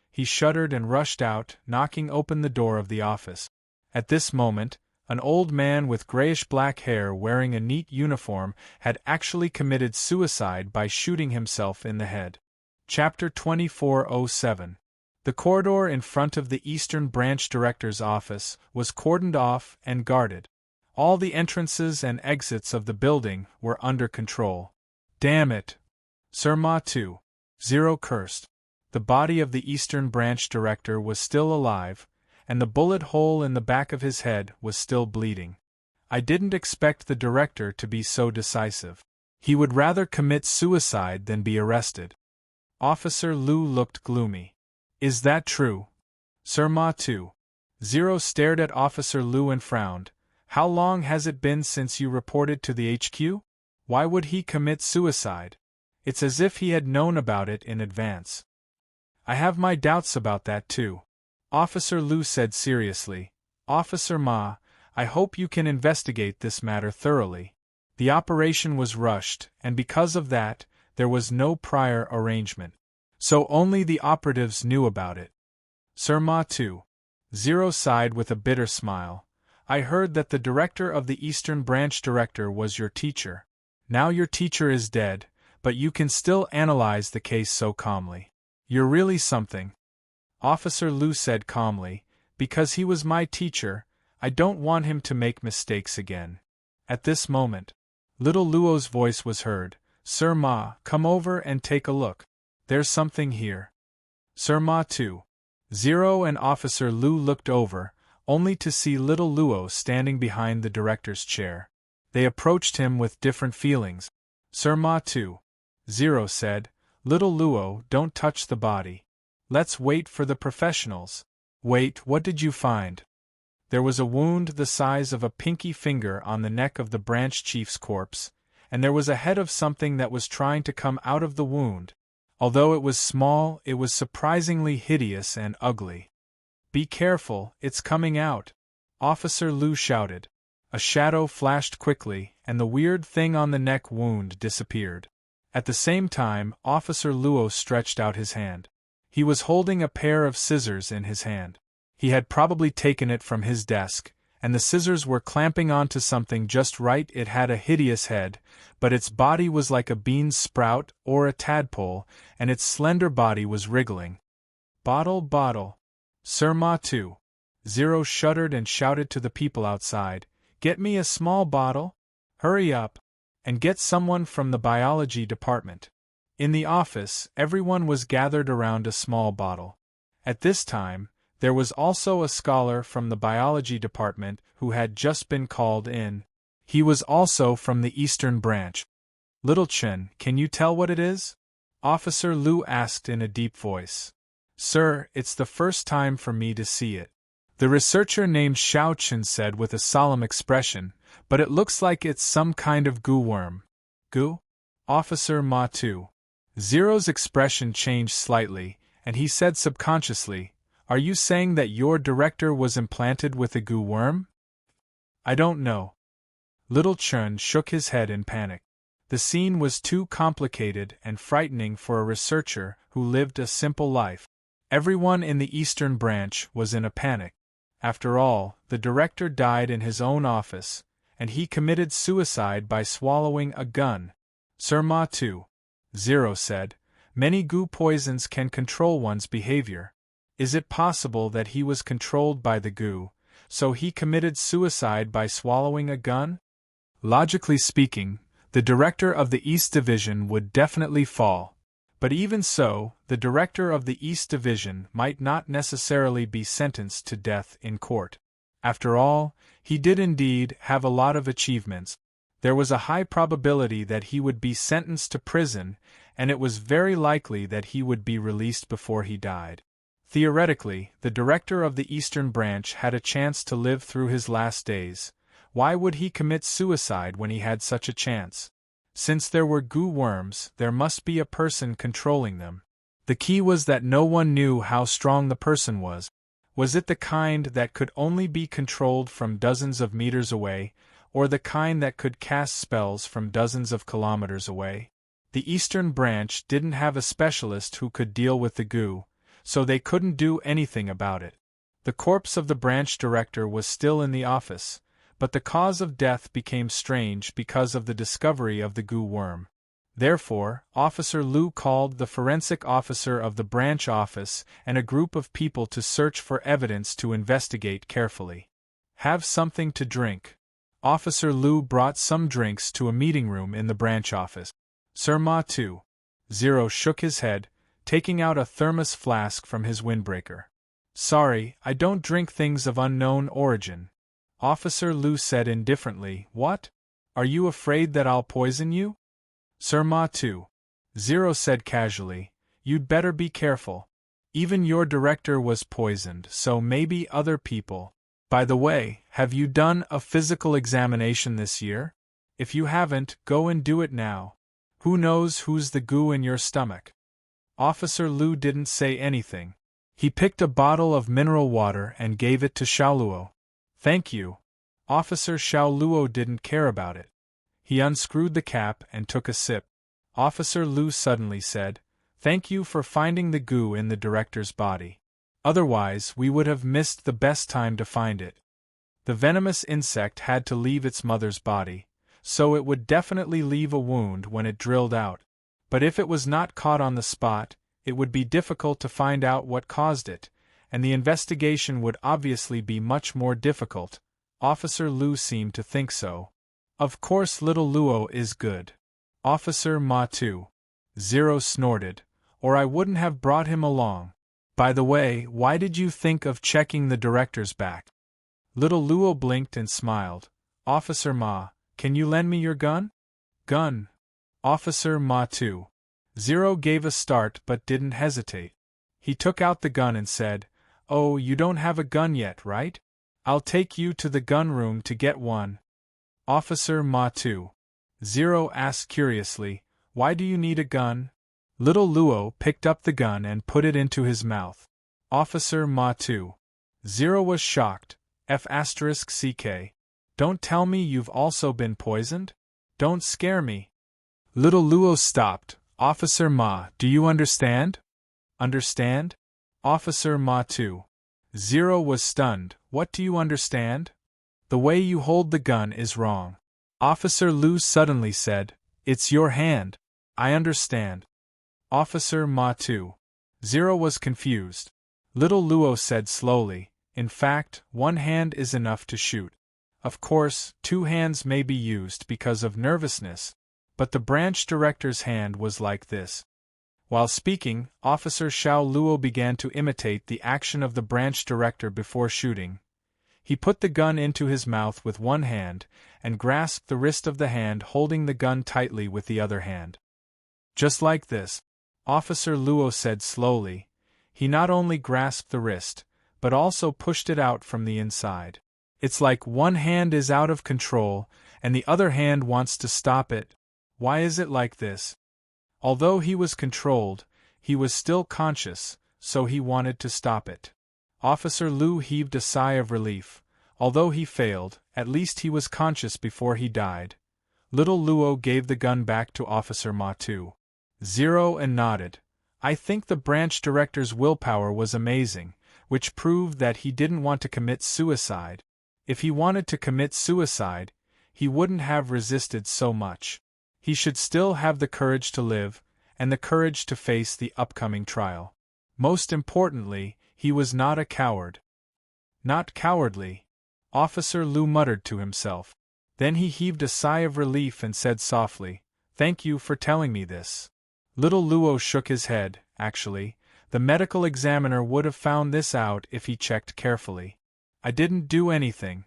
He shuddered and rushed out, knocking open the door of the office. At this moment, an old man with grayish-black hair wearing a neat uniform had actually committed suicide by shooting himself in the head. Chapter 2407. The corridor in front of the Eastern Branch Director's office was cordoned off and guarded. All the entrances and exits of the building were under control. Damn it! Sir Ma 2.0 cursed. The body of the Eastern Branch Director was still alive, and the bullet hole in the back of his head was still bleeding. I didn't expect the director to be so decisive. He would rather commit suicide than be arrested. Officer Lu looked gloomy. Is that true? Sir Ma 2. 0 stared at Officer Lu and frowned. How long has it been since you reported to the HQ? Why would he commit suicide? It's as if he had known about it in advance. I have my doubts about that too. Officer Lu said seriously. Officer Ma, I hope you can investigate this matter thoroughly. The operation was rushed, and because of that, there was no prior arrangement. So only the operatives knew about it. Sir Ma 2. 0 sighed with a bitter smile. I heard that the director of the Eastern Branch director was your teacher. Now your teacher is dead, but you can still analyze the case so calmly. You're really something. Officer Lu said calmly, because he was my teacher, I don't want him to make mistakes again. At this moment, little Luo's voice was heard. Sir Ma, come over and take a look. There's something here. Sir Ma 2. 0 and Officer Lu looked over, only to see little Luo standing behind the director's chair. They approached him with different feelings. Sir Ma 2. 0 said, Little Luo, don't touch the body. Let's wait for the professionals. Wait, what did you find? There was a wound the size of a pinky finger on the neck of the branch chief's corpse, and there was a head of something that was trying to come out of the wound. Although it was small, it was surprisingly hideous and ugly. Be careful, it's coming out, Officer Lu shouted. A shadow flashed quickly, and the weird thing on the neck wound disappeared. At the same time, Officer Luo stretched out his hand. He was holding a pair of scissors in his hand. He had probably taken it from his desk, and the scissors were clamping onto something just right. It had a hideous head, but its body was like a bean sprout or a tadpole, and its slender body was wriggling. Bottle. Sir Ma 2. 0 shuddered and shouted to the people outside, Get me a small bottle? Hurry up! And get someone from the biology department. In the office, everyone was gathered around a small bottle. At this time, there was also a scholar from the biology department who had just been called in. He was also from the Eastern Branch. Little Chen, can you tell what it is? Officer Lu asked in a deep voice. Sir, it's the first time for me to see it. The researcher named Xiao Chen said with a solemn expression, but it looks like it's some kind of goo worm. Goo? Officer Ma 2. 0's expression changed slightly, and he said subconsciously, Are you saying that your director was implanted with a goo worm? I don't know. Little Chen shook his head in panic. The scene was too complicated and frightening for a researcher who lived a simple life. Everyone in the Eastern Branch was in a panic. After all, the director died in his own office, and he committed suicide by swallowing a gun. Sir Ma 2. 0 said, Many goo poisons can control one's behavior. Is it possible that he was controlled by the goo, so he committed suicide by swallowing a gun? Logically speaking, the director of the East Division would definitely fall. But even so, the director of the East Division might not necessarily be sentenced to death in court. After all, he did indeed have a lot of achievements. There was a high probability that he would be sentenced to prison, and it was very likely that he would be released before he died. Theoretically, the director of the Eastern Branch had a chance to live through his last days. Why would he commit suicide when he had such a chance? Since there were goo worms, there must be a person controlling them. The key was that no one knew how strong the person was. Was it the kind that could only be controlled from dozens of meters away, or the kind that could cast spells from dozens of kilometers away? The Eastern Branch didn't have a specialist who could deal with the goo, so they couldn't do anything about it. The corpse of the branch director was still in the office, but the cause of death became strange because of the discovery of the goo worm. Therefore, Officer Lu called the forensic officer of the branch office and a group of people to search for evidence to investigate carefully. Have something to drink. Officer Lu brought some drinks to a meeting room in the branch office. Sir Ma 2. 0 shook his head, taking out a thermos flask from his windbreaker. Sorry, I don't drink things of unknown origin. Officer Lu said indifferently, What? Are you afraid that I'll poison you? Sir Ma 2. 0 said casually, You'd better be careful. Even your director was poisoned, so maybe other people. By the way, have you done a physical examination this year? If you haven't, go and do it now. Who knows who's the goo in your stomach? Officer Lu didn't say anything. He picked a bottle of mineral water and gave it to Xiaoluo. Thank you. Officer Xiaoluo didn't care about it. He unscrewed the cap and took a sip. Officer Lu suddenly said, "Thank you for finding the goo in the director's body. Otherwise, we would have missed the best time to find it." The venomous insect had to leave its mother's body, so it would definitely leave a wound when it drilled out. But if it was not caught on the spot, it would be difficult to find out what caused it, and the investigation would obviously be much more difficult. Officer Lu seemed to think so. Of course little Luo is good. Officer Ma too. Zero snorted, or I wouldn't have brought him along. By the way, why did you think of checking the director's back? Little Luo blinked and smiled. Officer Ma, can you lend me your gun? Gun. Officer Ma too. Zero gave a start but didn't hesitate. He took out the gun and said, "Oh, you don't have a gun yet, right? I'll take you to the gun room to get one." Officer Ma too. Zero asked curiously, "Why do you need a gun?" Little Luo picked up the gun and put it into his mouth. Officer Ma too. Zero was shocked. F***ck. Don't tell me you've also been poisoned? Don't scare me. Little Luo stopped. Officer Ma, do you understand? Understand? Officer Ma too. Zero was stunned. What do you understand? The way you hold the gun is wrong. Officer Lu suddenly said, "It's your hand. I understand." Officer Ma too. Zero was confused. Little Luo said slowly, "In fact, one hand is enough to shoot. Of course, two hands may be used because of nervousness, but the branch director's hand was like this." While speaking, Officer Xiaoluo began to imitate the action of the branch director before shooting. He put the gun into his mouth with one hand, and grasped the wrist of the hand holding the gun tightly with the other hand. Just like this, Officer Luo said slowly. He not only grasped the wrist, but also pushed it out from the inside. It's like one hand is out of control, and the other hand wants to stop it. Why is it like this? Although he was controlled, he was still conscious, so he wanted to stop it. Officer Lu heaved a sigh of relief. Although he failed, at least he was conscious before he died. Little Luo gave the gun back to Officer Ma too. Zero and nodded. I think the branch director's willpower was amazing, which proved that he didn't want to commit suicide. If he wanted to commit suicide, he wouldn't have resisted so much. He should still have the courage to live, and the courage to face the upcoming trial. Most importantly, he was not a coward. Not cowardly, Officer Lu muttered to himself. Then he heaved a sigh of relief and said softly, "Thank you for telling me this." Little Luo shook his head. Actually, the medical examiner would have found this out if he checked carefully. "I didn't do anything,"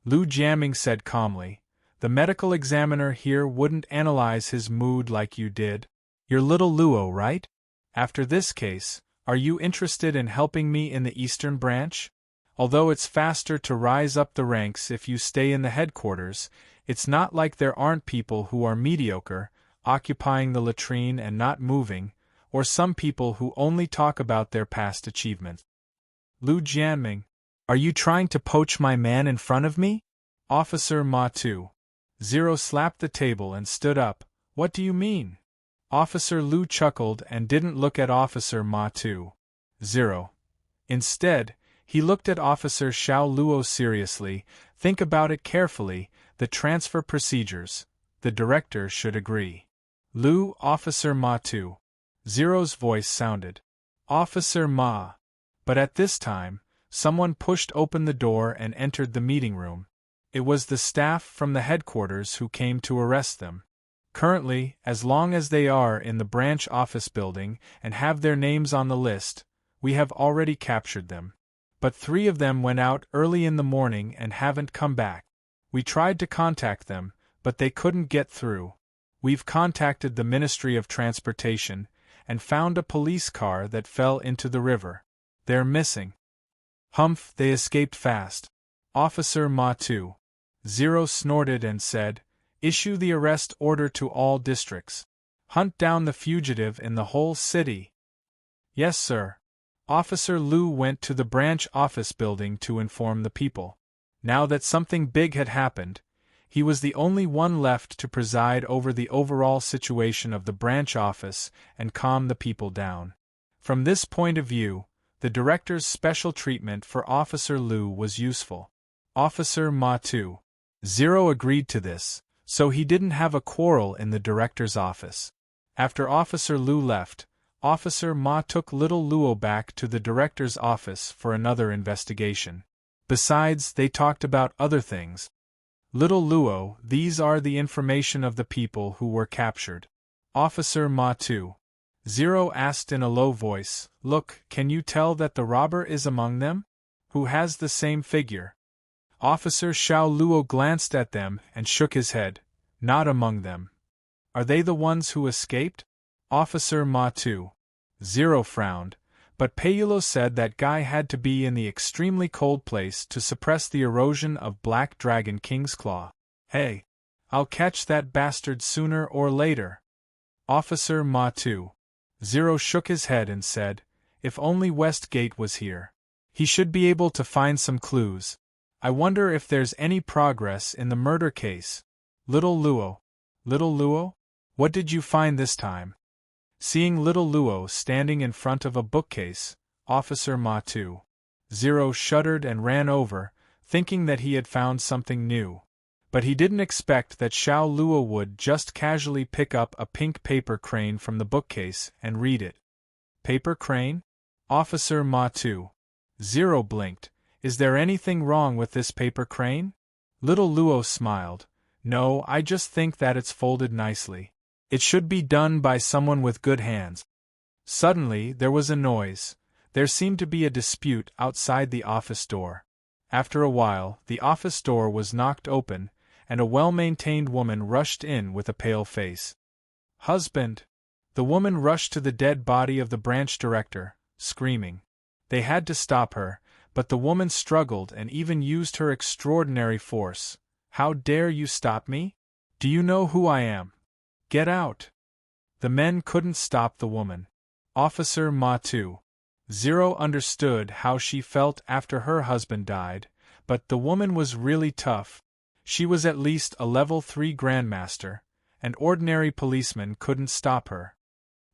Lu Jiaming said calmly. "The medical examiner here wouldn't analyze his mood like you did. You're little Luo, right? After this case, are you interested in helping me in the Eastern Branch? Although it's faster to rise up the ranks if you stay in the headquarters, it's not like there aren't people who are mediocre, occupying the latrine and not moving, or some people who only talk about their past achievements." Lu Jianming, are you trying to poach my man in front of me? Officer Ma too. Zero slapped the table and stood up. What do you mean? Officer Lu chuckled and didn't look at Officer Ma too. Zero. Instead, he looked at Officer Xiaoluo seriously. Think about it carefully, the transfer procedures. The director should agree. Lu, Officer Ma too. Zero's voice sounded. Officer Ma. But at this time, someone pushed open the door and entered the meeting room. It was the staff from the headquarters who came to arrest them. Currently, as long as they are in the branch office building and have their names on the list, we have already captured them. But 3 of them went out early in the morning and haven't come back. We tried to contact them, but they couldn't get through. We've contacted the Ministry of Transportation, and found a police car that fell into the river. They're missing. Humph, they escaped fast. Officer Ma 2. 0 snorted and said, "Issue the arrest order to all districts. Hunt down the fugitive in the whole city." "Yes, sir." Officer Liu went to the branch office building to inform the people. Now that something big had happened, he was the only one left to preside over the overall situation of the branch office and calm the people down. From this point of view, the director's special treatment for Officer Liu was useful. Officer Ma 2. 0 agreed to this, so he didn't have a quarrel in the director's office. After Officer Liu left, Officer Ma took little Luo back to the director's office for another investigation. Besides, they talked about other things. "Little Luo, these are the information of the people who were captured." Officer Ma 2. 0 asked in a low voice, "Look, can you tell that the robber is among them? Who has the same figure?" Officer Xiao Luo glanced at them and shook his head. "Not among them." "Are they the ones who escaped?" Officer Ma 2. 0 frowned, but Payulo said that guy had to be in the extremely cold place to suppress the erosion of Black Dragon King's Claw. "Hey! I'll catch that bastard sooner or later." Officer Ma 2. 0 shook his head and said, "If only Westgate was here. He should be able to find some clues. I wonder if there's any progress in the murder case." "Little Luo. Little Luo? What did you find this time?" Seeing little Luo standing in front of a bookcase, Officer Ma 2. 0 shuddered and ran over, thinking that he had found something new. But he didn't expect that Xiao Luo would just casually pick up a pink paper crane from the bookcase and read it. "Paper crane?" Officer Ma 2. 0 blinked. "Is there anything wrong with this paper crane?" Little Luo smiled. "No, I just think that it's folded nicely. It should be done by someone with good hands." Suddenly, there was a noise. There seemed to be a dispute outside the office door. After a while, the office door was knocked open, and a well-maintained woman rushed in with a pale face. "Husband!" The woman rushed to the dead body of the branch director, screaming. They had to stop her, but the woman struggled and even used her extraordinary force. "How dare you stop me? Do you know who I am? Get out!" The men couldn't stop the woman. Officer Ma 2. 0 understood how she felt after her husband died, but the woman was really tough. She was at least a level 3 grandmaster, and ordinary policemen couldn't stop her.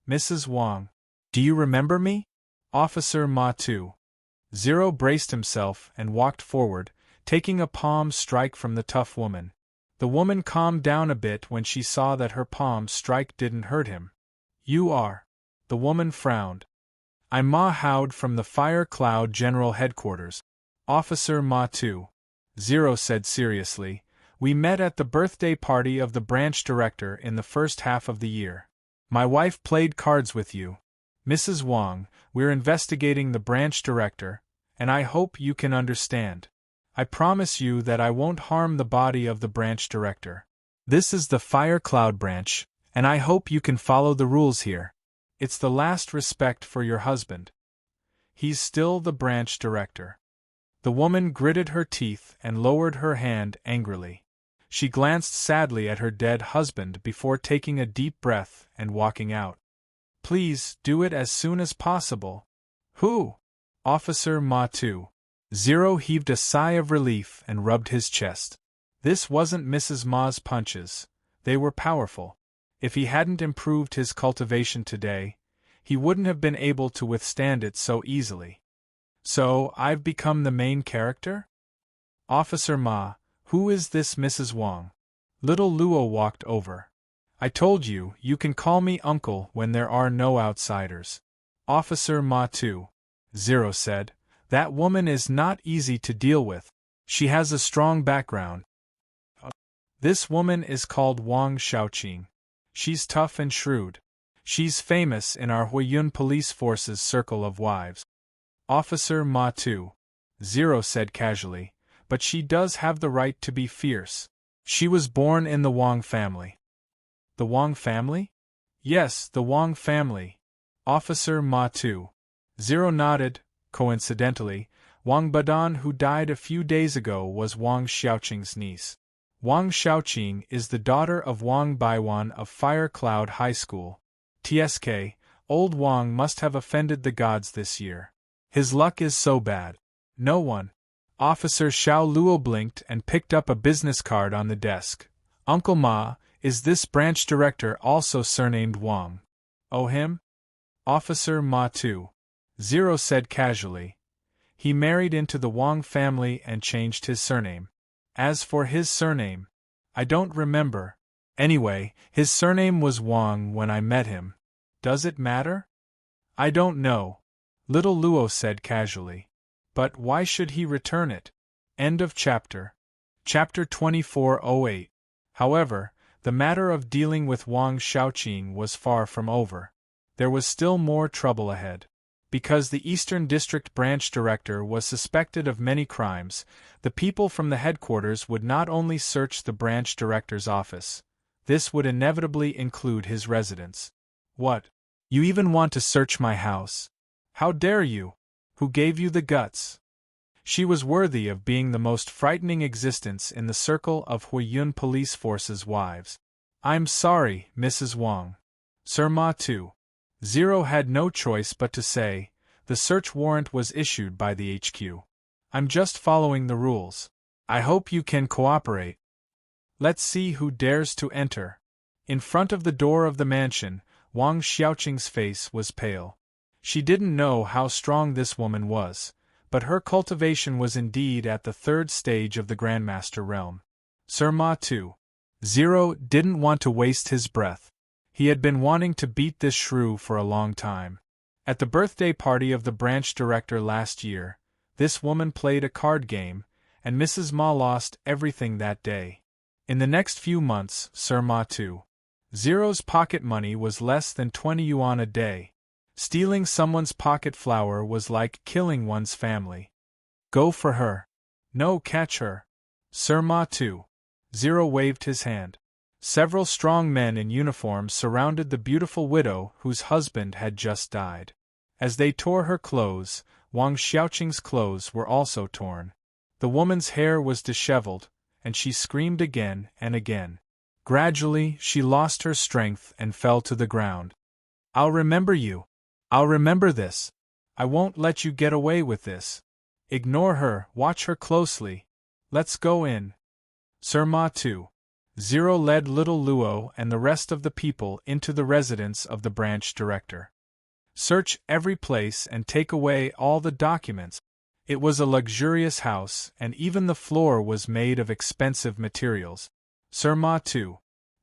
"Mrs. Wang, do you remember me?" Officer Ma 2. 0 braced himself and walked forward, taking a palm strike from the tough woman. The woman calmed down a bit when she saw that her palm strike didn't hurt him. "You are." The woman frowned. "I'm Ma Howd from the Fire Cloud General Headquarters." Officer Ma 2. 0 said seriously, "We met at the birthday party of the branch director in the first half of the year. My wife played cards with you. Mrs. Wang, we're investigating the branch director, and I hope you can understand. I promise you that I won't harm the body of the branch director. This is the Fire Cloud branch, and I hope you can follow the rules here. It's the last respect for your husband. He's still the branch director." The woman gritted her teeth and lowered her hand angrily. She glanced sadly at her dead husband before taking a deep breath and walking out. "Please, do it as soon as possible." "Who?" Officer Ma 2. 0 heaved a sigh of relief and rubbed his chest. This wasn't Mrs. Ma's punches. They were powerful. If he hadn't improved his cultivation today, he wouldn't have been able to withstand it so easily. "So, I've become the main character?" "Officer Ma, who is this Mrs. Wang?" Little Luo walked over. "I told you, you can call me uncle when there are no outsiders." Officer Ma 2. 0 said, "That woman is not easy to deal with. She has a strong background. This woman is called Wang Xiaoqing. She's tough and shrewd. She's famous in our Huiyun police force's circle of wives." Officer Ma 2. 0 said casually, "But she does have the right to be fierce. She was born in the Wang family." "The Wang family?" "Yes, the Wang family. Officer Ma 2. 0 nodded. Coincidentally, Wang Badan, who died a few days ago, was Wang Xiaoqing's niece. Wang Xiaoqing is the daughter of Wang Baiwan of Fire Cloud High School. TSK, old Wang must have offended the gods this year. His luck is so bad. No one. Officer Xiao Luo blinked and picked up a business card on the desk. Uncle Ma, is this branch director also surnamed Wang? Oh, him? Officer Ma 2. 0 said casually. He married into the Wang family and changed his surname. As for his surname, I don't remember. Anyway, his surname was Wang when I met him. Does it matter? I don't know. Little Luo said casually. But why should he return it? End of chapter. Chapter 2408. However, the matter of dealing with Wang Xiaoqing was far from over. There was still more trouble ahead. Because the Eastern District Branch Director was suspected of many crimes, the people from the headquarters would not only search the Branch Director's office. This would inevitably include his residence. What? You even want to search my house? How dare you? Who gave you the guts? She was worthy of being the most frightening existence in the circle of Huiyun police force's wives. I'm sorry, Mrs. Wang. Sir Ma 2. 0 had no choice but to say, the search warrant was issued by the HQ. I'm just following the rules. I hope you can cooperate. Let's see who dares to enter. In front of the door of the mansion, Wang Xiaoqing's face was pale. She didn't know how strong this woman was, but her cultivation was indeed at the third stage of the Grandmaster realm. Sir Ma 2. 0 didn't want to waste his breath. He had been wanting to beat this shrew for a long time. At the birthday party of the branch director last year, this woman played a card game, and Mrs. Ma lost everything that day. In the next few months, Sir Ma 2. 0's pocket money was less than 20 yuan a day. Stealing someone's pocket flower was like killing one's family. Go for her. No, catch her. Sir Ma 2. 0 waved his hand. Several strong men in uniform surrounded the beautiful widow whose husband had just died. As they tore her clothes, Wang Xiaoqing's clothes were also torn. The woman's hair was disheveled, and she screamed again and again. Gradually, she lost her strength and fell to the ground. I'll remember you. I'll remember this. I won't let you get away with this. Ignore her, watch her closely. Let's go in. Sir Ma 2. 0 led little Luo and the rest of the people into the residence of the branch director. Search every place and take away all the documents. It was a luxurious house, and even the floor was made of expensive materials. Sir Ma 2.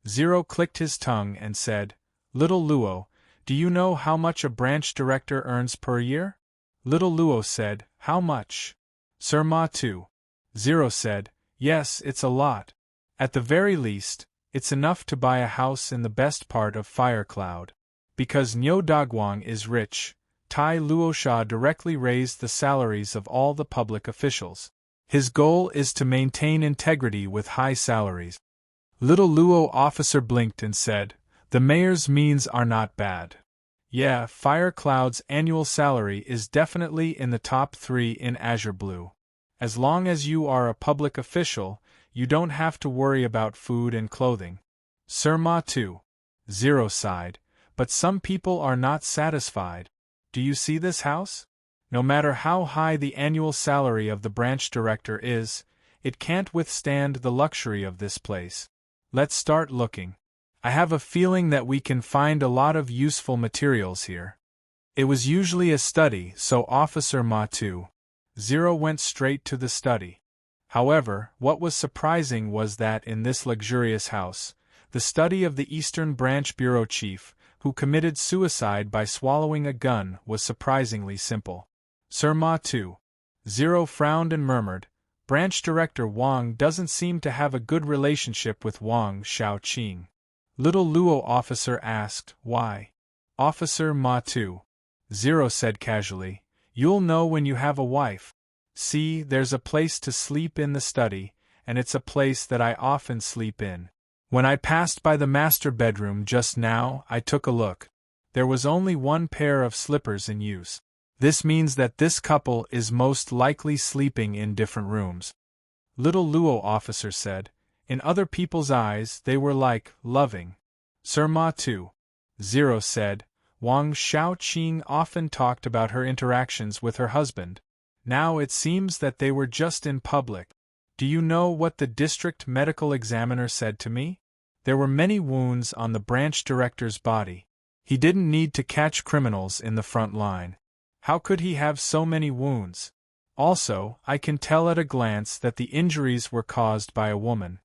0 clicked his tongue and said, Little Luo, do you know how much a branch director earns per year? Little Luo said, How much? Sir Ma 2. 0 said, Yes, it's a lot. At the very least, it's enough to buy a house in the best part of Fire Cloud. Because Niu Dagwang is rich, Tai Luosha directly raised the salaries of all the public officials. His goal is to maintain integrity with high salaries. Little Luo officer blinked and said, The mayor's means are not bad. Yeah, Fire Cloud's annual salary is definitely in the top 3 in Azure Blue. As long as you are a public official, you don't have to worry about food and clothing. Sir Ma 2. 0 sighed, but some people are not satisfied. Do you see this house? No matter how high the annual salary of the branch director is, it can't withstand the luxury of this place. Let's start looking. I have a feeling that we can find a lot of useful materials here. It was usually a study, so Officer Ma 2. 0 went straight to the study. However, what was surprising was that in this luxurious house, the study of the Eastern Branch Bureau Chief, who committed suicide by swallowing a gun, was surprisingly simple. Sir Ma 2. 0 frowned and murmured, Branch Director Wang doesn't seem to have a good relationship with Wang Xiaoqing. Little Luo officer asked, Why? Officer Ma 2. 0 said casually, You'll know when you have a wife. See, there's a place to sleep in the study, and it's a place that I often sleep in. When I passed by the master bedroom just now, I took a look. There was only one pair of slippers in use. This means that this couple is most likely sleeping in different rooms. Little Luo officer said. In other people's eyes they were like, loving. Sir Ma 2.0 said. Wang Xiaoqing often talked about her interactions with her husband. Now it seems that they were just in public. Do you know what the district medical examiner said to me? There were many wounds on the branch director's body. He didn't need to catch criminals in the front line. How could he have so many wounds? Also, I can tell at a glance that the injuries were caused by a woman.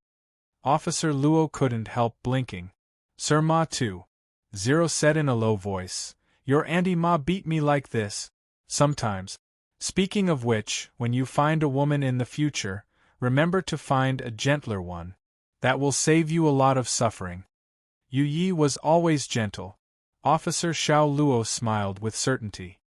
Officer Luo couldn't help blinking. Sir Ma 2.0 said in a low voice, Your Auntie Ma beat me like this. Sometimes. Speaking of which, when you find a woman in the future, remember to find a gentler one. That will save you a lot of suffering. Yu Yi was always gentle. Officer Xiao Luo smiled with certainty.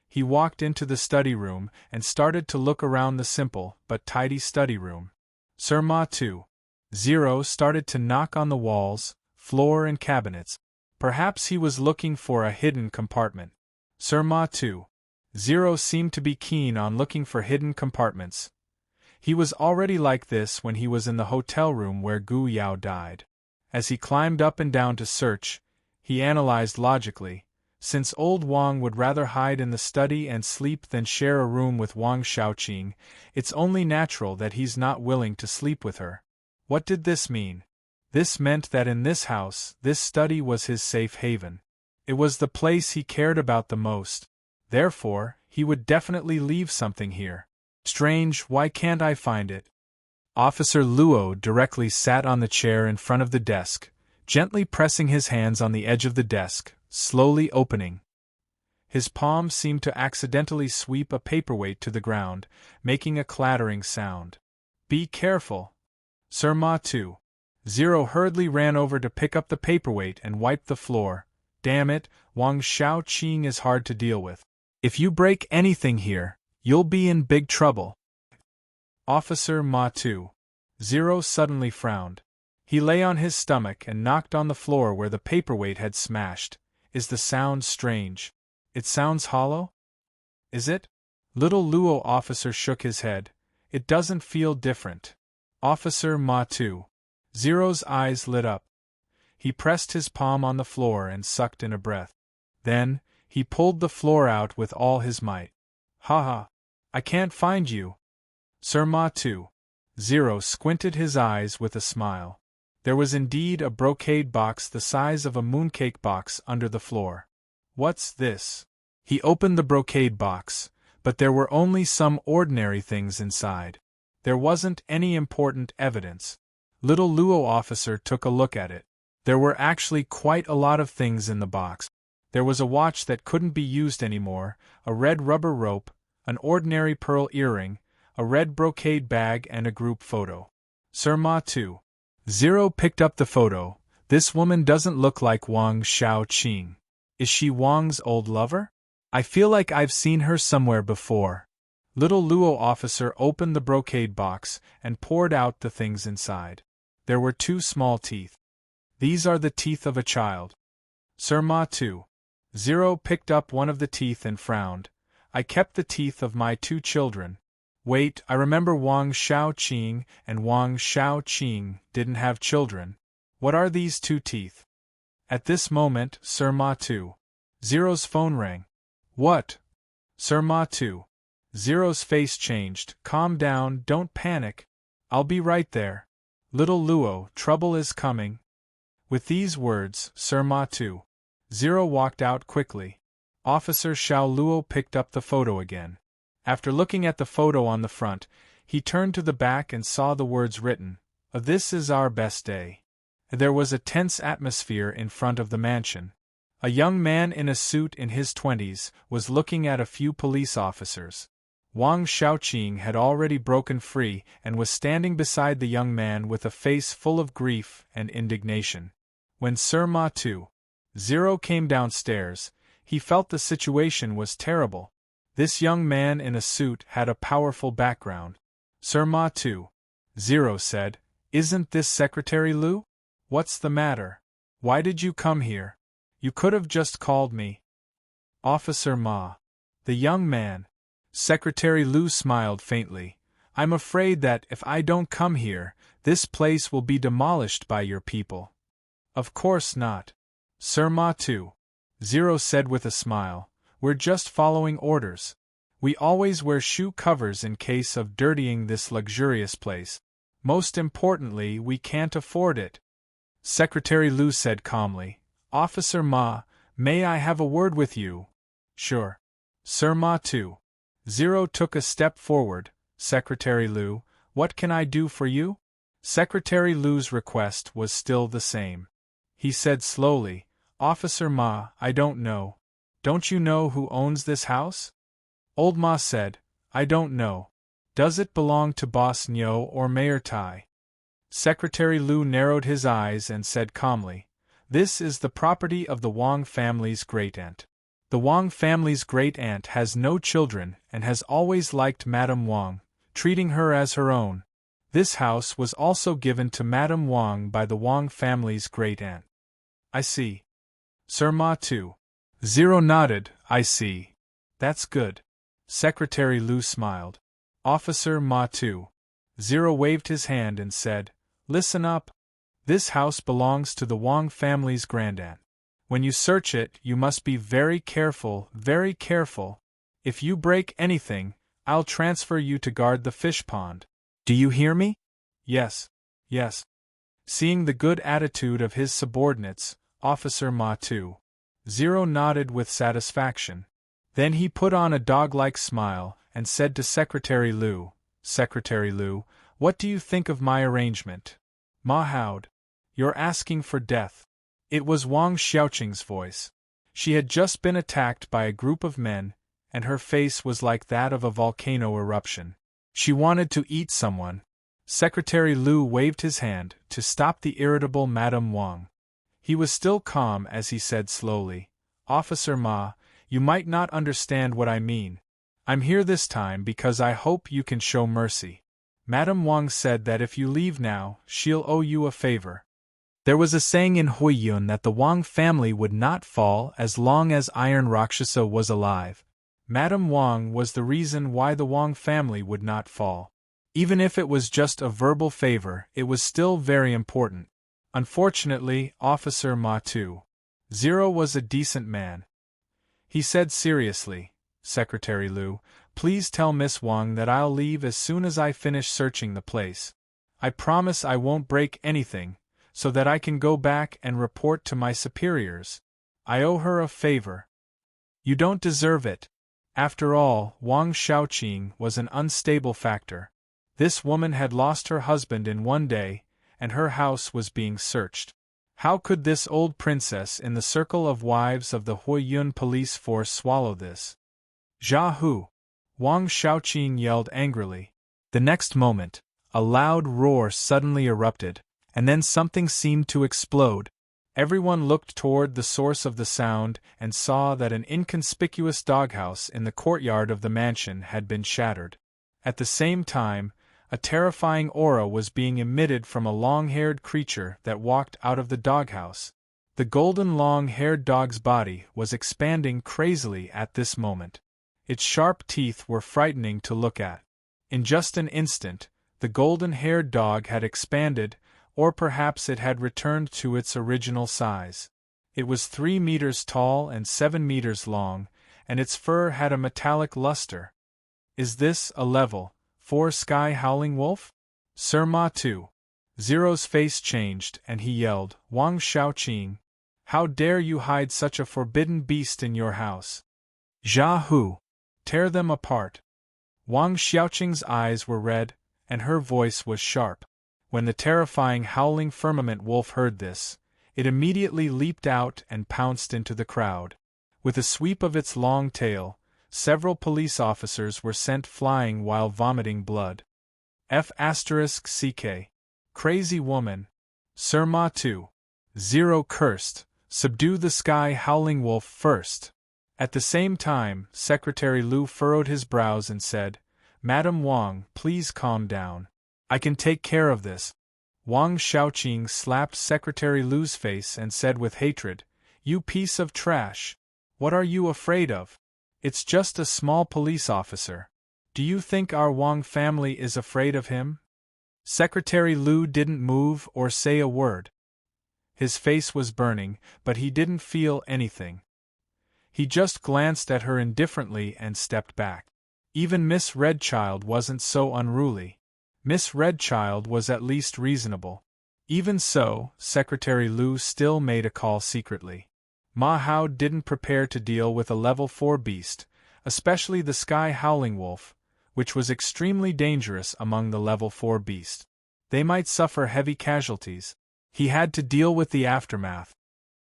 He walked into the study room and started to look around the simple but tidy study room. Sir Ma 2.0 started to knock on the walls, floor and cabinets. Perhaps he was looking for a hidden compartment. Sir Ma 2.0 seemed to be keen on looking for hidden compartments. He was already like this when he was in the hotel room where Gu Yao died. As he climbed up and down to search, he analyzed logically. Since old Wang would rather hide in the study and sleep than share a room with Wang Xiaoqing, it's only natural that he's not willing to sleep with her. What did this mean? This meant that in this house, this study was his safe haven. It was the place he cared about the most. Therefore, he would definitely leave something here. Strange, why can't I find it? Officer Luo directly sat on the chair in front of the desk, gently pressing his hands on the edge of the desk, slowly opening. His palm seemed to accidentally sweep a paperweight to the ground, making a clattering sound. Be careful. Sir Ma 2.0 hurriedly ran over to pick up the paperweight and wipe the floor. Damn it, Wang Xiaoqing is hard to deal with. If you break anything here, you'll be in big trouble. Officer Ma 2.0 suddenly frowned. He lay on his stomach and knocked on the floor where the paperweight had smashed. Is the sound strange? It sounds hollow? Is it? Little Luo officer shook his head. It doesn't feel different. Officer Ma 2.0's eyes lit up. He pressed his palm on the floor and sucked in a breath. Then, he pulled the floor out with all his might. Ha ha! I can't find you! Sir Ma 2.0 squinted his eyes with a smile. There was indeed a brocade box the size of a mooncake box under the floor. What's this? He opened the brocade box, but there were only some ordinary things inside. There wasn't any important evidence. Little Luo officer took a look at it. There were actually quite a lot of things in the box. There was a watch that couldn't be used anymore, a red rubber rope, an ordinary pearl earring, a red brocade bag and a group photo. Sir Ma 2.0 picked up the photo. This woman doesn't look like Wang Xiaoqing. Is she Wang's old lover? I feel like I've seen her somewhere before. Little Luo officer opened the brocade box and poured out the things inside. There were 2 small teeth. These are the teeth of a child. Sir Ma 2.0 picked up one of the teeth and frowned. I kept the teeth of my 2 children. Wait, I remember Wang Xiaoqing and Wang Xiaoqing didn't have children. What are these 2 teeth? At this moment, Sir Ma 2.0's phone rang. What? Sir Ma 2.0's face changed. Calm down, don't panic. I'll be right there. Little Luo, trouble is coming. With these words, Sir Ma 2.0 walked out quickly. Officer Xiao Luo picked up the photo again. After looking at the photo on the front, he turned to the back and saw the words written, "This is our best day." There was a tense atmosphere in front of the mansion. A young man in a suit in his 20s was looking at a few police officers. Wang Xiaoqing had already broken free and was standing beside the young man with a face full of grief and indignation. When Sir Ma 2.0 came downstairs, he felt the situation was terrible. This young man in a suit had a powerful background. Sir Ma 2.0 said, "Isn't this Secretary Liu? What's the matter? Why did you come here?" You could have just called me Officer Ma. The young man. Secretary Lu smiled faintly. I'm afraid that if I don't come here, this place will be demolished by your people. Of course not. Sir Ma too. Zero said with a smile. We're just following orders. We always wear shoe covers in case of dirtying this luxurious place. Most importantly, we can't afford it. Secretary Lu said calmly. Officer Ma, may I have a word with you? Sure. Sir Ma too. Zero took a step forward. Secretary Lu, what can I do for you? Secretary Lu's request was still the same. He said slowly, Officer Ma, I don't know. Don't you know who owns this house? Old Ma said, I don't know. Does it belong to Boss Nyo or Mayor Tai? Secretary Lu narrowed his eyes and said calmly, This is the property of the Wang family's great-aunt. The Wang family's great-aunt has no children and has always liked Madame Wang, treating her as her own. This house was also given to Madame Wang by the Wang family's great-aunt. I see. Sir Ma too. Zero nodded, I see. That's good. Secretary Lu smiled. Officer Ma too. Zero waved his hand and said, Listen up. This house belongs to the Wang family's grandaunt. When you search it, you must be very careful, very careful. If you break anything, I'll transfer you to guard the fish pond. Do you hear me? Yes, yes. Seeing the good attitude of his subordinates, Officer Ma too. Zero nodded with satisfaction. Then he put on a dog-like smile and said to Secretary Lu, Secretary Lu, what do you think of my arrangement? Ma howed. You're asking for death. It was Wang Xiaoqing's voice. She had just been attacked by a group of men, and her face was like that of a volcano eruption. She wanted to eat someone. Secretary Lu waved his hand to stop the irritable Madame Wang. He was still calm as he said slowly, Officer Ma, you might not understand what I mean. I'm here this time because I hope you can show mercy. Madame Wang said that if you leave now, she'll owe you a favor. There was a saying in Huiyun that the Wang family would not fall as long as Iron Rakshasa was alive. Madame Wang was the reason why the Wang family would not fall. Even if it was just a verbal favor, it was still very important. Unfortunately, Officer Ma too. Zero was a decent man. He said seriously, Secretary Lu, please tell Miss Wang that I'll leave as soon as I finish searching the place. I promise I won't break anything, so that I can go back and report to my superiors. I owe her a favor. You don't deserve it. After all, Wang Xiaoqing was an unstable factor. This woman had lost her husband in one day, and her house was being searched. How could this old princess in the circle of wives of the Huiyun police force swallow this? Zhahu! Wang Xiaoqing yelled angrily. The next moment, a loud roar suddenly erupted, and then something seemed to explode. Everyone looked toward the source of the sound and saw that an inconspicuous doghouse in the courtyard of the mansion had been shattered. At the same time, a terrifying aura was being emitted from a long-haired creature that walked out of the doghouse. The golden long-haired dog's body was expanding crazily at this moment. Its sharp teeth were frightening to look at. In just an instant, the golden-haired dog had expanded, or perhaps it had returned to its original size. It was 3 meters tall and 7 meters long, and its fur had a metallic luster. Is this a level 4 sky howling wolf? Sir Ma too. Zero's face changed and he yelled, Wang Xiaoqing, how dare you hide such a forbidden beast in your house? Zhahu! Tear them apart. Wang Xiaoqing's eyes were red, and her voice was sharp. When the terrifying howling firmament wolf heard this, it immediately leaped out and pounced into the crowd. With a sweep of its long tail, several police officers were sent flying while vomiting blood. F***CK. Crazy woman. Sir Ma too. Zero cursed, subdue the sky howling wolf first. At the same time, Secretary Lu furrowed his brows and said, Madame Wang, please calm down. I can take care of this. Wang Xiaoqing slapped Secretary Lu's face and said with hatred, You piece of trash. What are you afraid of? It's just a small police officer. Do you think our Wang family is afraid of him? Secretary Lu didn't move or say a word. His face was burning, but he didn't feel anything. He just glanced at her indifferently and stepped back. Even Miss Redchild wasn't so unruly. Miss Redchild was at least reasonable. Even so, Secretary Lu still made a call secretly. Ma Hao didn't prepare to deal with a level 4 beast, especially the sky howling wolf, which was extremely dangerous among the level 4 beasts. They might suffer heavy casualties. He had to deal with the aftermath.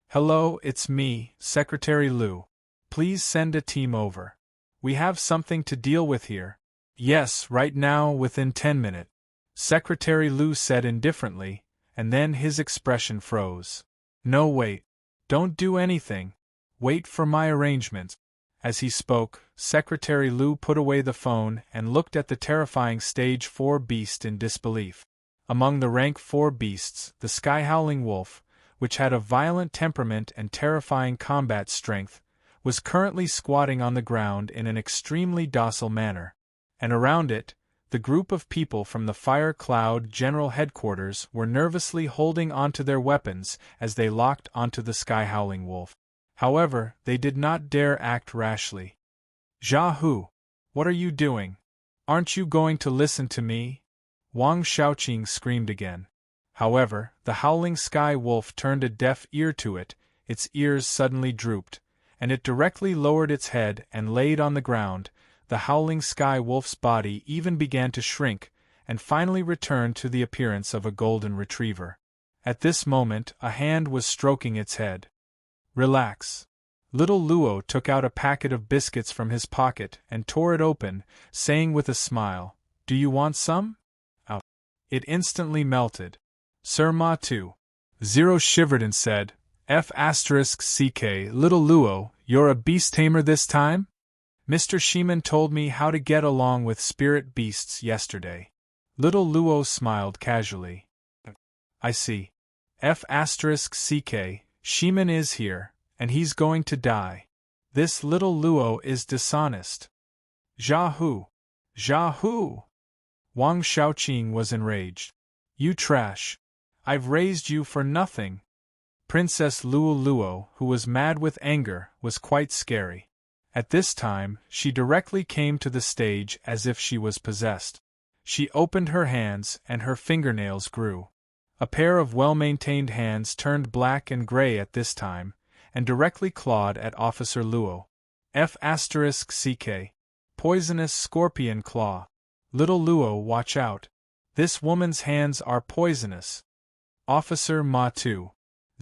Hello, it's me, Secretary Lu. Please send a team over. We have something to deal with here. Yes, right now, within 10 minutes. Secretary Lu said indifferently, and then his expression froze. No, wait. Don't do anything. Wait for my arrangements. As he spoke, Secretary Lu put away the phone and looked at the terrifying Stage 4 beast in disbelief. Among the Rank 4 beasts, the sky-howling wolf, which had a violent temperament and terrifying combat strength, was currently squatting on the ground in an extremely docile manner. And around it, the group of people from the Fire Cloud General Headquarters were nervously holding onto their weapons as they locked onto the sky-howling wolf. However, they did not dare act rashly. Jia Hu, what are you doing? Aren't you going to listen to me? Wang Xiaoqing screamed again. However, the howling sky wolf turned a deaf ear to it, its ears suddenly drooped, and it directly lowered its head and laid on the ground. The howling sky wolf's body even began to shrink, and finally returned to the appearance of a golden retriever. At this moment, a hand was stroking its head. Relax. Little Luo took out a packet of biscuits from his pocket and tore it open, saying with a smile, Do you want some? Out. It instantly melted. Sir Ma Tu. Zero shivered and said, F***ck, Little Luo, you're a beast tamer this time? Mr. Shiman told me how to get along with spirit beasts yesterday. Little Luo smiled casually. I see. F***ck, Shiman is here, and he's going to die. This little Luo is dishonest. Jia Hu! Jia Hu! Wang Xiaoqing was enraged. You trash! I've raised you for nothing. Princess Luo Luo, who was mad with anger, was quite scary. At this time, she directly came to the stage as if she was possessed. She opened her hands and her fingernails grew. A pair of well-maintained hands turned black and gray at this time, and directly clawed at Officer Luo. F***ck. Poisonous scorpion claw. Little Luo, watch out. This woman's hands are poisonous. Officer Ma Tu.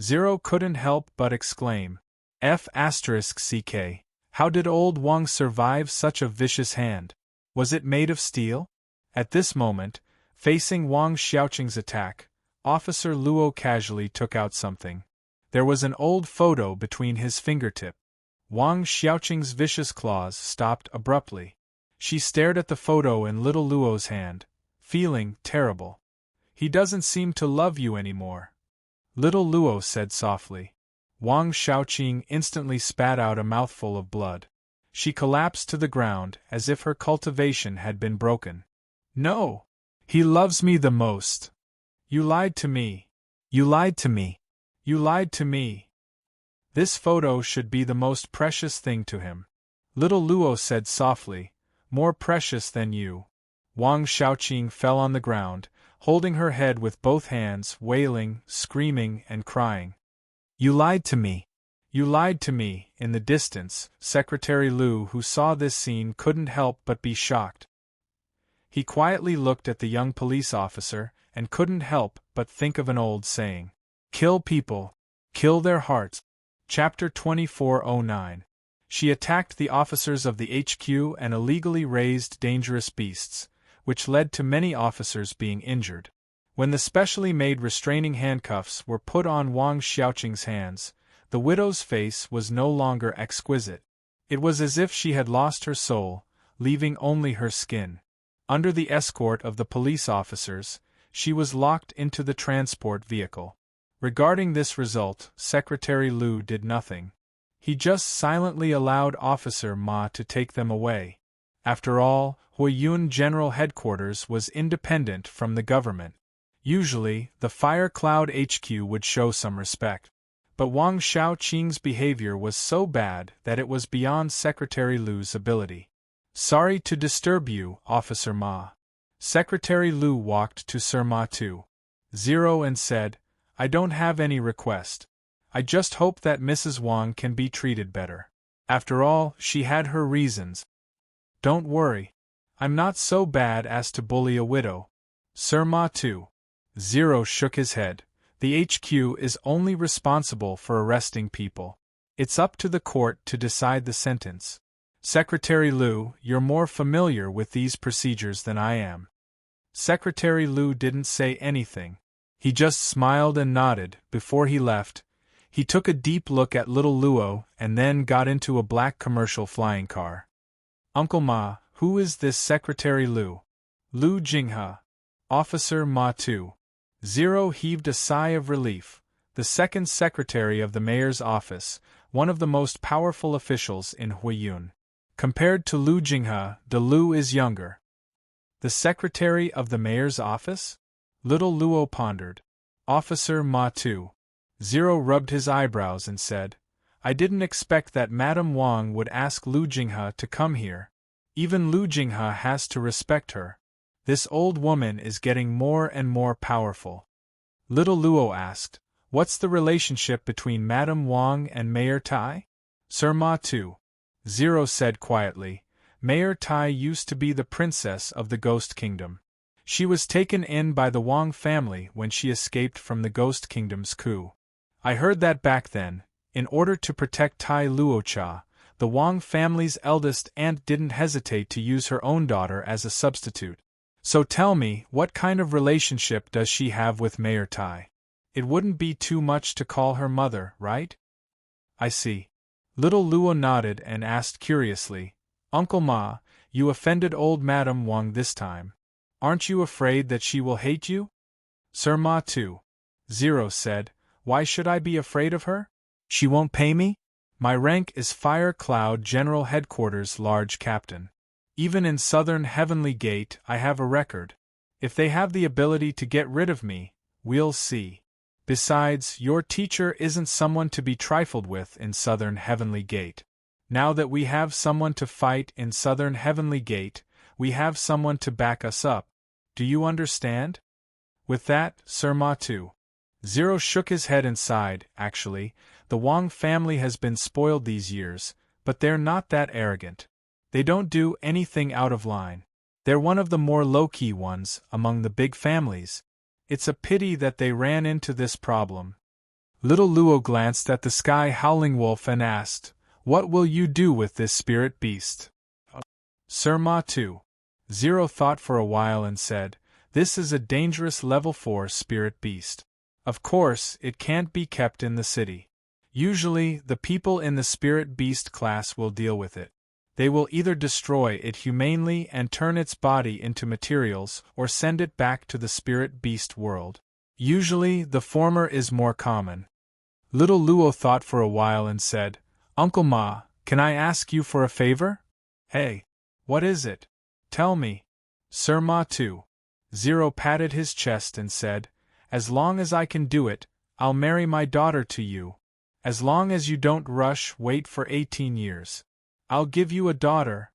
Zero couldn't help but exclaim. F***ck. How did old Wang survive such a vicious hand? Was it made of steel? At this moment, facing Wang Xiaoqing's attack, Officer Luo casually took out something. There was an old photo between his fingertip. Wang Xiaoqing's vicious claws stopped abruptly. She stared at the photo in little Luo's hand, feeling terrible. He doesn't seem to love you anymore. Little Luo said softly. Wang Xiaoqing instantly spat out a mouthful of blood. She collapsed to the ground as if her cultivation had been broken. No! He loves me the most! You lied to me! You lied to me! You lied to me! This photo should be the most precious thing to him. Little Luo said softly, More precious than you. Wang Xiaoqing fell on the ground, holding her head with both hands, wailing, screaming, and crying. You lied to me! You lied to me! In the distance, Secretary Lu, who saw this scene, couldn't help but be shocked. He quietly looked at the young police officer, and couldn't help but think of an old saying. Kill people. Kill their hearts. Chapter 2409. She attacked the officers of the HQ and illegally raised dangerous beasts, which led to many officers being injured. When the specially made restraining handcuffs were put on Wang Xiaoqing's hands, the widow's face was no longer exquisite. It was as if she had lost her soul, leaving only her skin. Under the escort of the police officers, she was locked into the transport vehicle. Regarding this result, Secretary Lu did nothing. He just silently allowed Officer Ma to take them away. After all, Huiyun General Headquarters was independent from the government. Usually, the Fire Cloud HQ would show some respect. But Wang Xiaoqing's behavior was so bad that it was beyond Secretary Lu's ability. Sorry to disturb you, Officer Ma. Secretary Lu walked to Sir Ma 2.0 and said, I don't have any request. I just hope that Mrs. Wang can be treated better. After all, she had her reasons. Don't worry. I'm not so bad as to bully a widow. Sir Ma 2.0 shook his head. The HQ is only responsible for arresting people. It's up to the court to decide the sentence. Secretary Lu, you're more familiar with these procedures than I am. Secretary Lu didn't say anything. He just smiled and nodded. Before he left, he took a deep look at little Luo and then got into a black commercial flying car. Uncle Ma, who is this Secretary Lu? Lu Jinghe. Officer Ma 2.0 heaved a sigh of relief. The second secretary of the mayor's office, one of the most powerful officials in Huiyun. Compared to Lu Jinghe, the Lu is younger. The secretary of the mayor's office? Little Luo pondered. Officer Ma 2.0 rubbed his eyebrows and said, I didn't expect that Madame Wang would ask Lu Jinghe to come here. Even Lu Jinghe has to respect her. This old woman is getting more and more powerful. Little Luo asked, What's the relationship between Madame Wang and Mayor Tai? Sir Ma 2.0 said quietly, Mayor Tai used to be the princess of the Ghost Kingdom. She was taken in by the Wang family when she escaped from the Ghost Kingdom's coup. I heard that back then, in order to protect Tai Luocha, the Wang family's eldest aunt didn't hesitate to use her own daughter as a substitute. So tell me, what kind of relationship does she have with Mayor Tai? It wouldn't be too much to call her mother, right? I see. Little Luo nodded and asked curiously, Uncle Ma, you offended old Madame Wang this time. Aren't you afraid that she will hate you? Sir Ma 2.0 said, Why should I be afraid of her? She won't pay me? My rank is Fire Cloud General Headquarters Large Captain. Even in Southern Heavenly Gate I have a record. If they have the ability to get rid of me, we'll see. Besides, your teacher isn't someone to be trifled with in Southern Heavenly Gate. Now that we have someone to fight in Southern Heavenly Gate, we have someone to back us up. Do you understand? With that, Sir Ma 2.0 shook his head and sighed. Actually, the Wang family has been spoiled these years, but they're not that arrogant. They don't do anything out of line. They're one of the more low-key ones among the big families. It's a pity that they ran into this problem. Little Luo glanced at the sky howling wolf and asked, What will you do with this spirit beast? Sir Ma 2.0 thought for a while and said, This is a dangerous level 4 spirit beast. Of course, it can't be kept in the city. Usually, the people in the spirit beast class will deal with it. They will either destroy it humanely and turn its body into materials or send it back to the spirit beast world. Usually, the former is more common. Little Luo thought for a while and said, Uncle Ma, can I ask you for a favor? Hey, what is it? Tell me. Sir Ma 2.0 patted his chest and said, As long as I can do it, I'll marry my daughter to you. As long as you don't wait for 18 years. I'll give you a daughter.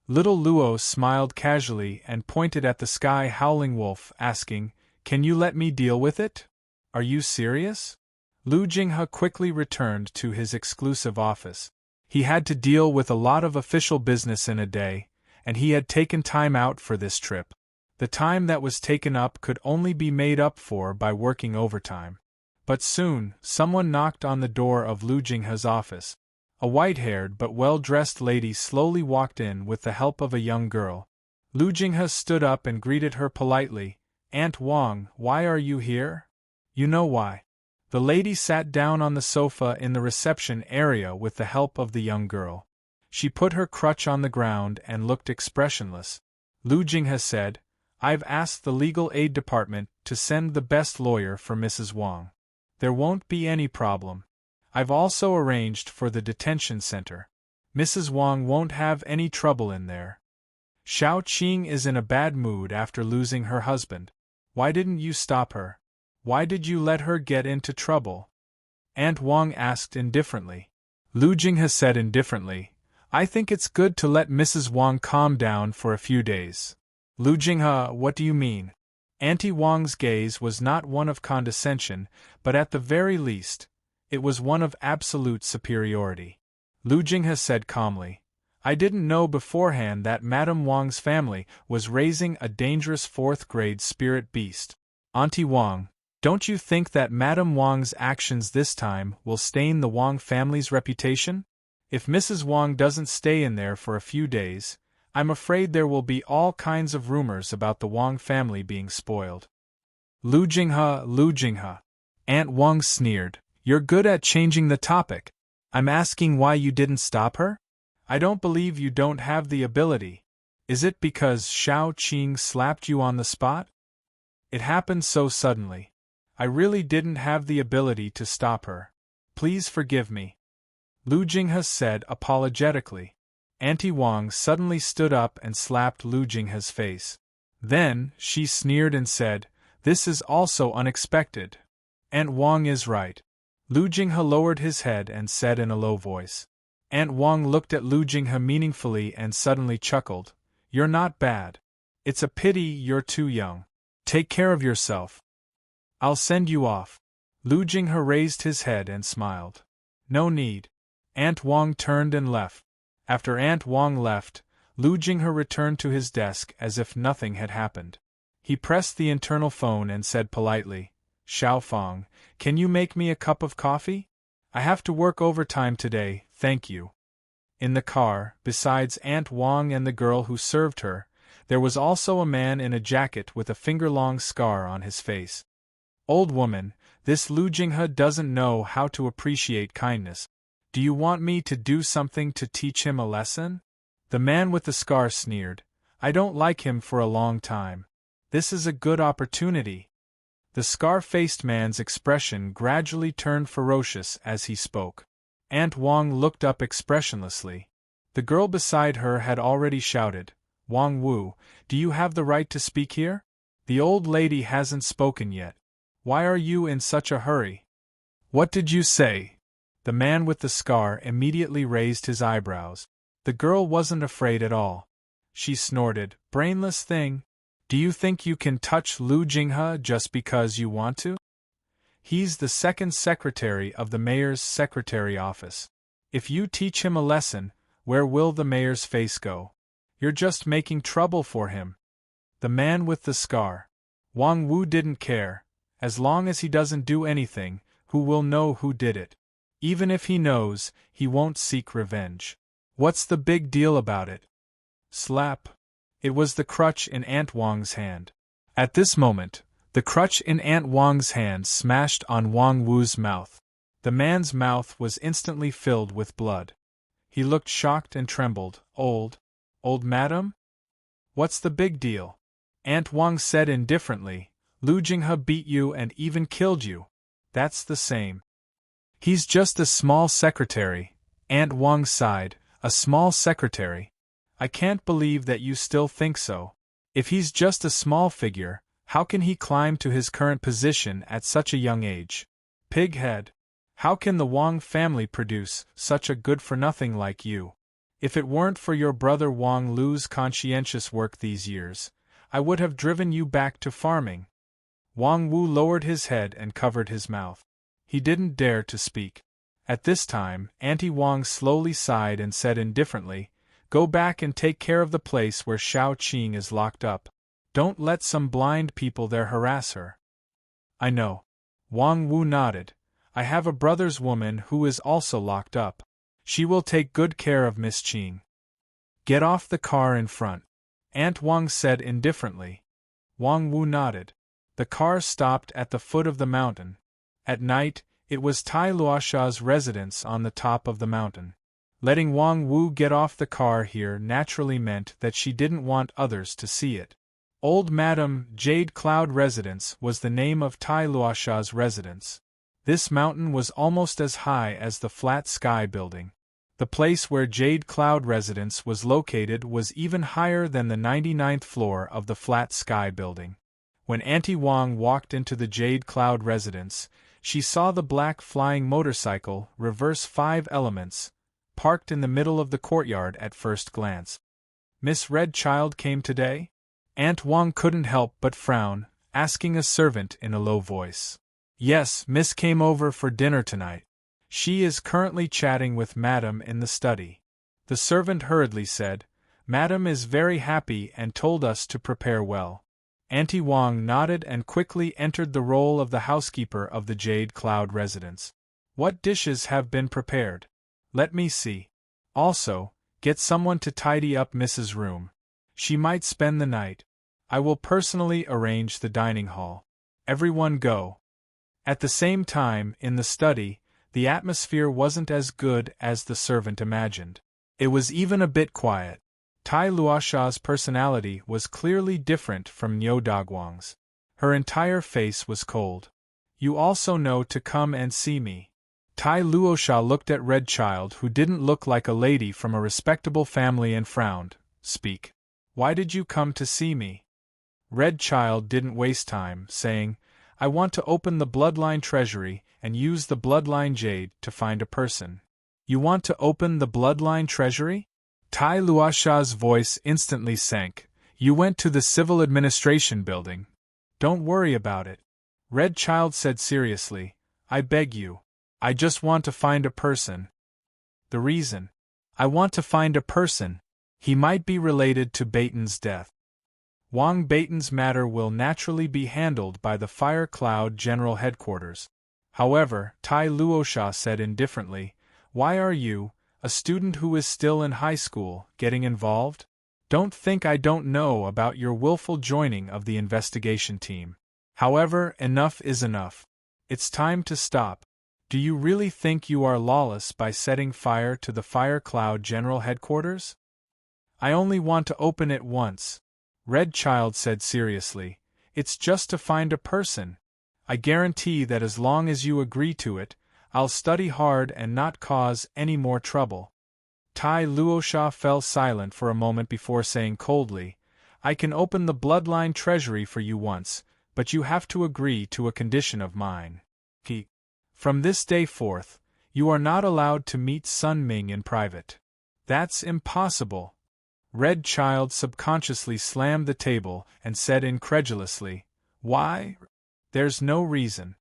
Little Luo smiled casually and pointed at the sky howling wolf, asking, Can you let me deal with it? Are you serious? Lu Jinghe quickly returned to his exclusive office. He had to deal with a lot of official business in a day, and he had taken time out for this trip. The time that was taken up could only be made up for by working overtime. But soon, someone knocked on the door of Lu Jinghe's office. A white-haired but well-dressed lady slowly walked in with the help of a young girl. Lu Jinghe stood up and greeted her politely. Aunt Wang, why are you here? You know why. The lady sat down on the sofa in the reception area with the help of the young girl. She put her crutch on the ground and looked expressionless. Lu Jinghe said, I've asked the legal aid department to send the best lawyer for Mrs. Wang. There won't be any problem. I've also arranged for the detention center. Mrs. Wang won't have any trouble in there. Xiao Qing is in a bad mood after losing her husband. Why didn't you stop her? Why did you let her get into trouble? Aunt Wang asked indifferently. Lu Jinghe said indifferently, I think it's good to let Mrs. Wang calm down for a few days. Lu Jinghe, what do you mean? Auntie Wang's gaze was not one of condescension, but at the very least, it was one of absolute superiority. Lu Jinghe said calmly, I didn't know beforehand that Madame Wang's family was raising a dangerous fourth-grade spirit beast. Auntie Wang, don't you think that Madame Wang's actions this time will stain the Wang family's reputation? If Mrs. Wang doesn't stay in there for a few days, I'm afraid there will be all kinds of rumors about the Wang family being spoiled. Lu Jinghe. Aunt Wang sneered, You're good at changing the topic. I'm asking why you didn't stop her? I don't believe you don't have the ability. Is it because Xiao Qing slapped you on the spot? It happened so suddenly. I really didn't have the ability to stop her. Please forgive me. Lu Jinghe said apologetically. Auntie Wang suddenly stood up and slapped Lu Jinghe's face. Then, she sneered and said, This is also unexpected. Aunt Wang is right. Lu Jinghe lowered his head and said in a low voice. Aunt Wang looked at Lu Jinghe meaningfully and suddenly chuckled. You're not bad. It's a pity you're too young. Take care of yourself. I'll send you off. Lu Jinghe raised his head and smiled. No need. Aunt Wang turned and left. After Aunt Wang left, Lu Jinghe returned to his desk as if nothing had happened. He pressed the internal phone and said politely, Xiao Fang, can you make me a cup of coffee? I have to work overtime today, thank you. In the car, besides Aunt Wang and the girl who served her, there was also a man in a jacket with a finger-long scar on his face. Old woman, this Lu Jinghe doesn't know how to appreciate kindness. Do you want me to do something to teach him a lesson? The man with the scar sneered. I don't like him for a long time. This is a good opportunity. The scar-faced man's expression gradually turned ferocious as he spoke. Aunt Wang looked up expressionlessly. The girl beside her had already shouted, Wang Wu, do you have the right to speak here? The old lady hasn't spoken yet. Why are you in such a hurry? What did you say? The man with the scar immediately raised his eyebrows. The girl wasn't afraid at all. She snorted, brainless thing. Do you think you can touch Lu Jinghe just because you want to? He's the second secretary of the mayor's secretary office. If you teach him a lesson, where will the mayor's face go? You're just making trouble for him. The man with the scar. Wang Wu didn't care. As long as he doesn't do anything, who will know who did it? Even if he knows, he won't seek revenge. What's the big deal about it? Slap. It was the crutch in Aunt Wang's hand. At this moment, the crutch in Aunt Wang's hand smashed on Wang Wu's mouth. The man's mouth was instantly filled with blood. He looked shocked and trembled. Old madam? What's the big deal? Aunt Wang said indifferently, Lu Jinghe beat you and even killed you. That's the same. He's just a small secretary. Aunt Wang sighed, a small secretary. I can't believe that you still think so. If he's just a small figure, how can he climb to his current position at such a young age? Pighead. How can the Wang family produce such a good-for-nothing like you? If it weren't for your brother Wang Lu's conscientious work these years, I would have driven you back to farming. Wang Wu lowered his head and covered his mouth. He didn't dare to speak. At this time, Auntie Wang slowly sighed and said indifferently, Go back and take care of the place where Xiao Qing is locked up. Don't let some blind people there harass her. I know. Wang Wu nodded. I have a brother's woman who is also locked up. She will take good care of Miss Qing. Get off the car in front. Aunt Wang said indifferently. Wang Wu nodded. The car stopped at the foot of the mountain. At night, it was Tai Luosha's residence on the top of the mountain. Letting Wang Wu get off the car here naturally meant that she didn't want others to see it. Old Madam Jade Cloud Residence was the name of Tai Luosha's residence. This mountain was almost as high as the Flat Sky building. The place where Jade Cloud residence was located was even higher than the 99th floor of the Flat Sky building. When Auntie Wong walked into the Jade Cloud residence, she saw the black flying motorcycle, Reverse 5 Elements, parked in the middle of the courtyard at first glance. Miss Red Child came today? Aunt Wong couldn't help but frown, asking a servant in a low voice. Yes, Miss came over for dinner tonight. She is currently chatting with Madam in the study. The servant hurriedly said, Madam is very happy and told us to prepare well. Auntie Wong nodded and quickly entered the role of the housekeeper of the Jade Cloud residence. What dishes have been prepared? Let me see. Also, get someone to tidy up Mrs. Room. She might spend the night. I will personally arrange the dining hall. Everyone go. At the same time, in the study, the atmosphere wasn't as good as the servant imagined. It was even a bit quiet. Tai Luosha's personality was clearly different from Niu Dagwang's. Her entire face was cold. You also know to come and see me. Tai Luosha looked at Red Child, who didn't look like a lady from a respectable family, and frowned. Speak. Why did you come to see me? Red Child didn't waste time, saying, I want to open the Bloodline Treasury and use the Bloodline Jade to find a person. You want to open the Bloodline Treasury? Tai Luosha's voice instantly sank. You went to the Civil Administration building. Don't worry about it. Red Child said seriously, I beg you. I just want to find a person. The reason? I want to find a person. He might be related to Baton's death. Wang Baton's matter will naturally be handled by the Fire Cloud General Headquarters. However, Tai Luosha said indifferently, why are you, a student who is still in high school, getting involved? Don't think I don't know about your willful joining of the investigation team. However, enough is enough. It's time to stop. Do you really think you are lawless by setting fire to the Fire Cloud General Headquarters? I only want to open it once. Red Child said seriously, it's just to find a person. I guarantee that as long as you agree to it, I'll study hard and not cause any more trouble. Tai Luosha fell silent for a moment before saying coldly, I can open the Bloodline Treasury for you once, but you have to agree to a condition of mine. From this day forth, you are not allowed to meet Sun Ming in private. That's impossible. Red Child subconsciously slammed the table and said incredulously, why? There's no reason.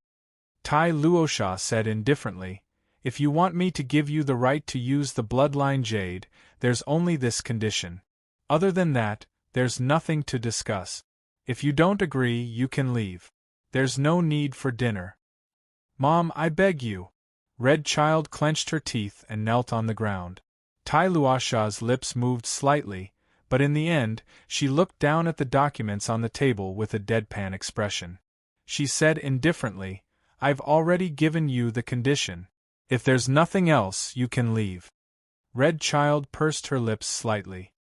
Tai Luosha said indifferently, if you want me to give you the right to use the Bloodline Jade, there's only this condition. Other than that, there's nothing to discuss. If you don't agree, you can leave. There's no need for dinner. Mom, I beg you. Red Child clenched her teeth and knelt on the ground. Tai Luosha's lips moved slightly, but in the end, she looked down at the documents on the table with a deadpan expression. She said indifferently, I've already given you the condition. If there's nothing else, you can leave. Red Child pursed her lips slightly.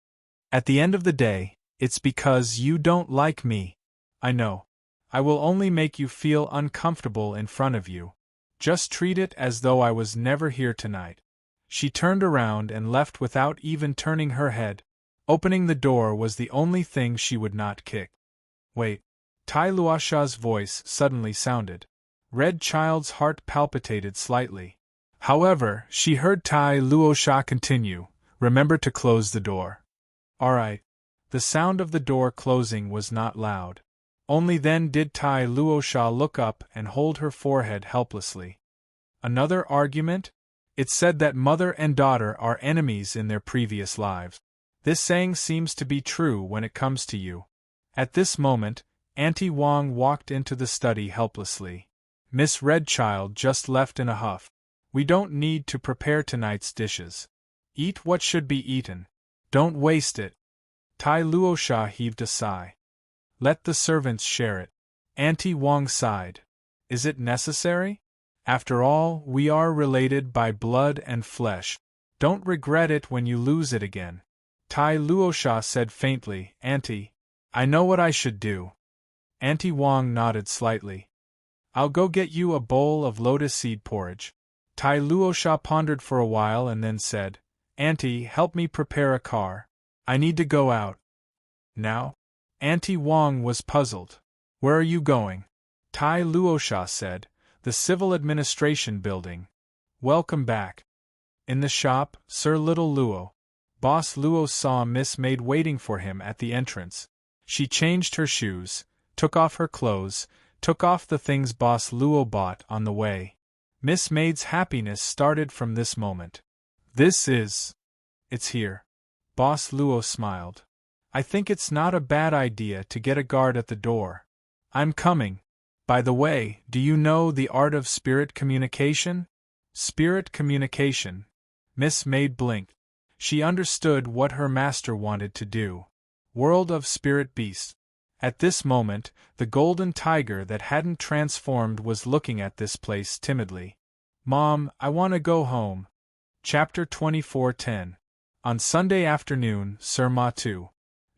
At the end of the day, it's because you don't like me. I know. I will only make you feel uncomfortable in front of you. Just treat it as though I was never here tonight. She turned around and left without even turning her head. Opening the door was the only thing she would not kick. Wait. Tai Luosha's voice suddenly sounded. Red Child's heart palpitated slightly. However, she heard Tai Luosha continue, remember to close the door. All right. The sound of the door closing was not loud. Only then did Tai Luosha look up and hold her forehead helplessly. Another argument? It's said that mother and daughter are enemies in their previous lives. This saying seems to be true when it comes to you. At this moment, Auntie Wong walked into the study helplessly. Miss Red Child just left in a huff. We don't need to prepare tonight's dishes. Eat what should be eaten. Don't waste it. Tai Luosha heaved a sigh. Let the servants share it. Auntie Wong sighed. Is it necessary? After all, we are related by blood and flesh. Don't regret it when you lose it again. Tai Luosha said faintly, Auntie, I know what I should do. Auntie Wong nodded slightly. I'll go get you a bowl of lotus seed porridge. Tai Luosha pondered for a while and then said, Auntie, help me prepare a car. I need to go out. Now? Auntie Wang was puzzled. Where are you going? Tai Luosha said, the Civil Administration Building. Welcome back. In the shop, Sir Little Luo. Boss Luo saw Miss Maid waiting for him at the entrance. She changed her shoes, took off her clothes, took off the things Boss Luo bought on the way. Miss Maid's happiness started from this moment. It's here. Boss Luo smiled. I think it's not a bad idea to get a guard at the door. I'm coming. By the way, do you know the art of spirit communication? Spirit communication. Miss Maid blinked. She understood what her master wanted to do. World of spirit beasts. At this moment, the golden tiger that hadn't transformed was looking at this place timidly. Mom, I want to go home. Chapter 24:10. On Sunday afternoon, Sir Matu.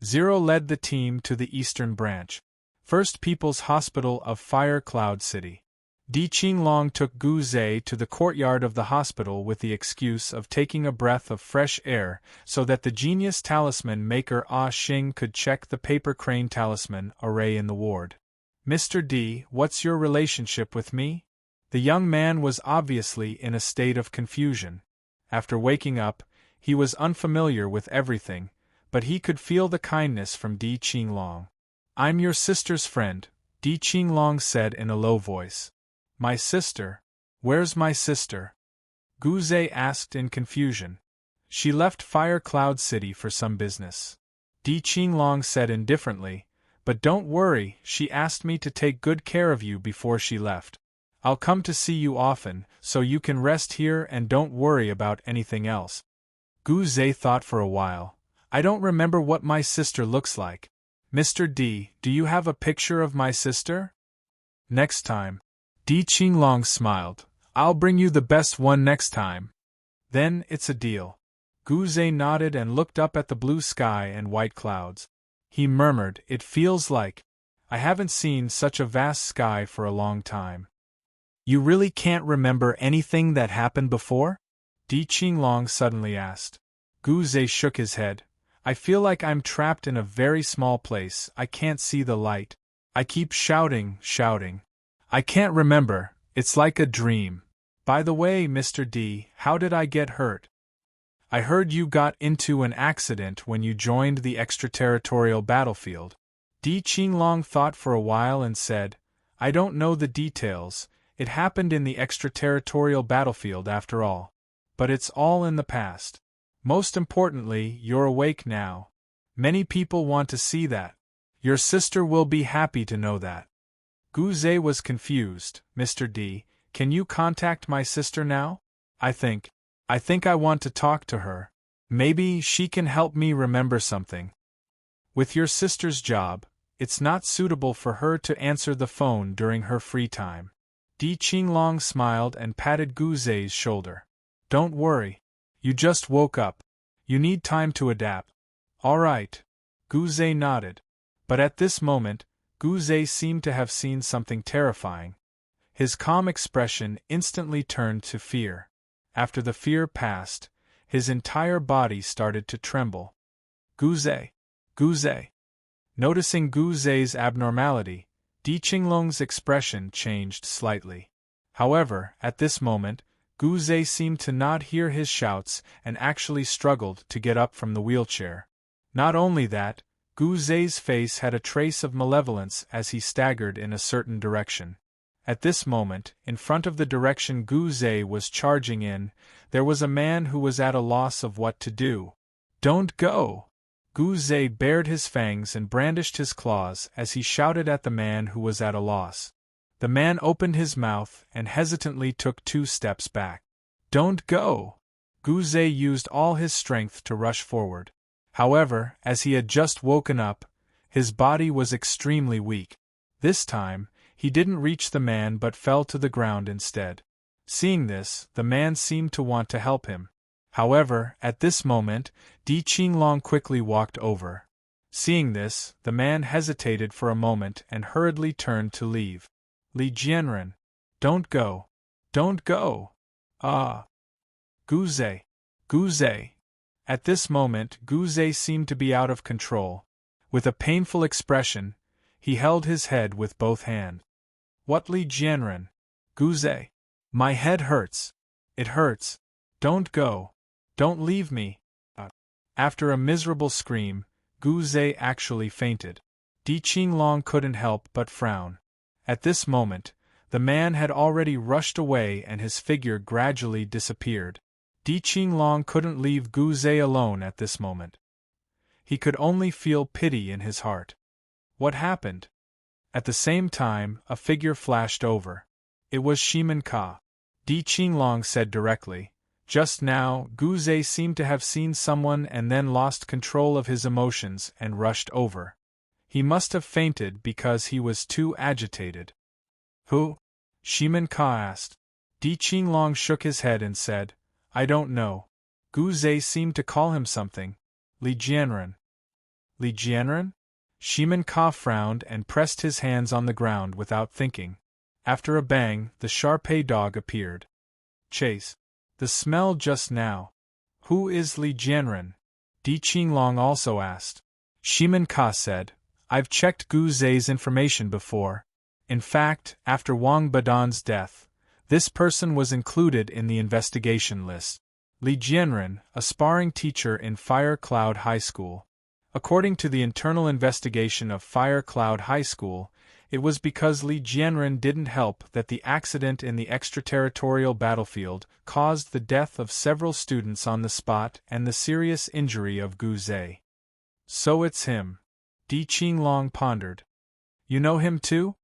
Zero led the team to the Eastern Branch. First People's Hospital of Fire Cloud City. Di Qinglong took Gu Zhe to the courtyard of the hospital with the excuse of taking a breath of fresh air so that the genius talisman maker Ah Xing could check the paper crane talisman array in the ward. Mr. D, what's your relationship with me? The young man was obviously in a state of confusion. After waking up, he was unfamiliar with everything, but he could feel the kindness from Di Qinglong. I'm your sister's friend, Di Qinglong said in a low voice. My sister? Where's my sister? Gu Zhe asked in confusion. She left Fire Cloud City for some business. Di Qinglong said indifferently, but don't worry, she asked me to take good care of you before she left. I'll come to see you often, so you can rest here and don't worry about anything else. Gu Zhe thought for a while. I don't remember what my sister looks like. Mr. D, do you have a picture of my sister? Next time. Di Qinglong smiled. I'll bring you the best one next time. Then, it's a deal. Gu Zhe nodded and looked up at the blue sky and white clouds. He murmured, it feels like I haven't seen such a vast sky for a long time. You really can't remember anything that happened before? Di Qinglong suddenly asked. Gu Zhe shook his head. I feel like I'm trapped in a very small place, I can't see the light. I keep shouting. I can't remember, it's like a dream. By the way, Mr. D, how did I get hurt? I heard you got into an accident when you joined the extraterritorial battlefield. Di Qinglong thought for a while and said, I don't know the details, it happened in the extraterritorial battlefield after all. But it's all in the past. Most importantly, you're awake now. Many people want to see that. Your sister will be happy to know that. Gu Zhe was confused. Mr. D, can you contact my sister now? I think I want to talk to her. Maybe she can help me remember something. With your sister's job, it's not suitable for her to answer the phone during her free time. Di Qinglong smiled and patted Gu Zhe's shoulder. Don't worry. You just woke up. You need time to adapt. All right. Gu Zhe nodded. But at this moment, Gu Zhe seemed to have seen something terrifying. His calm expression instantly turned to fear. After the fear passed, his entire body started to tremble. Gu Zhe. Noticing Gu Zhe's abnormality, Di Qinglong's expression changed slightly. However, at this moment, Gu Zhe seemed to not hear his shouts and actually struggled to get up from the wheelchair. Not only that, Gu Zhe's face had a trace of malevolence as he staggered in a certain direction. At this moment, in front of the direction Gu Zhe was charging in, there was a man who was at a loss of what to do. Don't go! Gu Zhe bared his fangs and brandished his claws as he shouted at the man who was at a loss. The man opened his mouth and hesitantly took 2 steps back. Don't go! Gu Zhe used all his strength to rush forward. However, as he had just woken up, his body was extremely weak. This time, he didn't reach the man but fell to the ground instead. Seeing this, the man seemed to want to help him. However, at this moment, Di Qinglong quickly walked over. Seeing this, the man hesitated for a moment and hurriedly turned to leave. Li Jianren. Don't go. Don't go. Ah. Guze. Guze. At this moment, Guze seemed to be out of control. With a painful expression, he held his head with both hands. What, Li Jianren? Guze. My head hurts. It hurts. Don't go. Don't leave me. After a miserable scream, Guze actually fainted. Di Qinglong couldn't help but frown. At this moment, the man had already rushed away and his figure gradually disappeared. Di Qinglong couldn't leave Guze alone at this moment. He could only feel pity in his heart. What happened? At the same time, a figure flashed over. It was Shimin Ka. Di Qinglong said directly. Just now, Guze seemed to have seen someone and then lost control of his emotions and rushed over. He must have fainted because he was too agitated. Who? Shimin Ka asked. Di Qinglong shook his head and said, I don't know. Guze seemed to call him something. Li Jianren. Li Jianren? Shimin Ka frowned and pressed his hands on the ground without thinking. After a bang, the Sharpei dog appeared. Chase. The smell just now. Who is Li Jianren? Di Qinglong also asked. Shimin Ka said, I've checked Guze's information before. In fact, after Wang Badan's death, this person was included in the investigation list. Li Jianren, a sparring teacher in Fire Cloud High School. According to the internal investigation of Fire Cloud High School, it was because Li Jianren didn't help that the accident in the extraterritorial battlefield caused the death of several students on the spot and the serious injury of Guze. So it's him. Di Qinglong pondered. You know him too?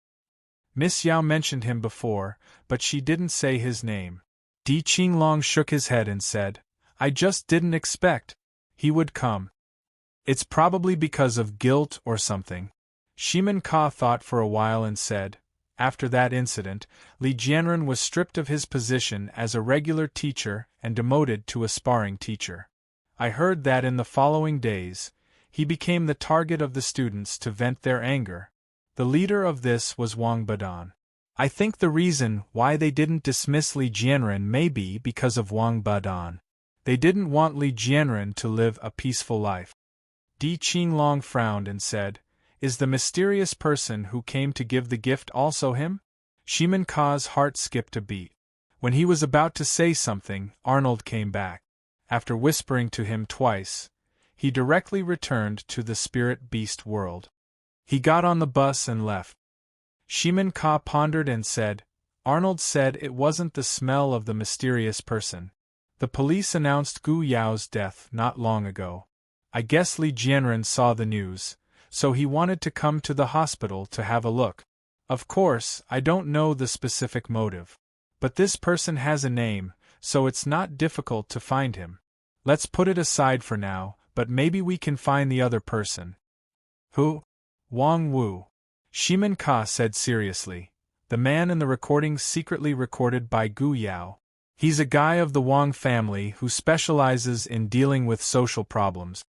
Miss Yao mentioned him before, but she didn't say his name. Di Qinglong shook his head and said, I just didn't expect he would come. It's probably because of guilt or something. Shimin Ka thought for a while and said, after that incident, Li Jianren was stripped of his position as a regular teacher and demoted to a sparring teacher. I heard that in the following days, he became the target of the students to vent their anger. The leader of this was Wang Badan. I think the reason why they didn't dismiss Li Jianren may be because of Wang Badan. They didn't want Li Jianren to live a peaceful life. Di Qinglong frowned and said, Is the mysterious person who came to give the gift also him? Shimin Ka's heart skipped a beat. When he was about to say something, Arnold came back. After whispering to him twice, he directly returned to the spirit beast world. He got on the bus and left. Shimin Ka pondered and said, Arnold said it wasn't the smell of the mysterious person. The police announced Gu Yao's death not long ago. I guess Li Jianren saw the news, so he wanted to come to the hospital to have a look. Of course, I don't know the specific motive. But this person has a name, so it's not difficult to find him. Let's put it aside for now, but maybe we can find the other person. Who? Wang Wu. Shimin Ka said seriously. The man in the recording secretly recorded by Gu Yao. He's a guy of the Wang family who specializes in dealing with social problems.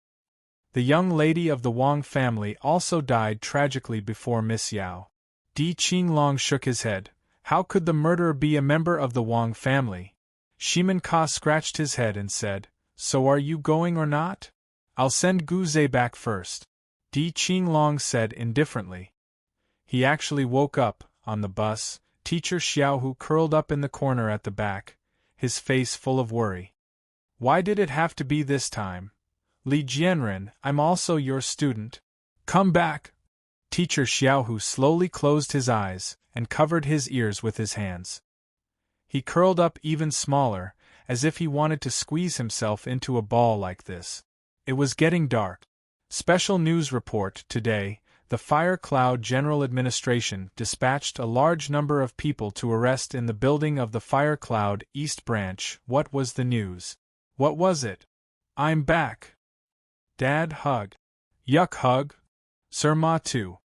The young lady of the Wang family also died tragically before Miss Yao. Di Qinglong shook his head. How could the murderer be a member of the Wang family? Shimin Ka scratched his head and said, So are you going or not? I'll send Guze back first. Di Qinglong said indifferently. He actually woke up, on the bus, teacher Xiaohu curled up in the corner at the back, his face full of worry. Why did it have to be this time? Li Jianren, I'm also your student. Come back. Teacher Xiaohu slowly closed his eyes and covered his ears with his hands. He curled up even smaller, as if he wanted to squeeze himself into a ball like this. It was getting dark. Special news report today. The Fire Cloud General Administration dispatched a large number of people to arrest in the building of the Fire Cloud East Branch. What was the news? What was it? I'm back. Dad hug. Yuck hug. Sir Ma too.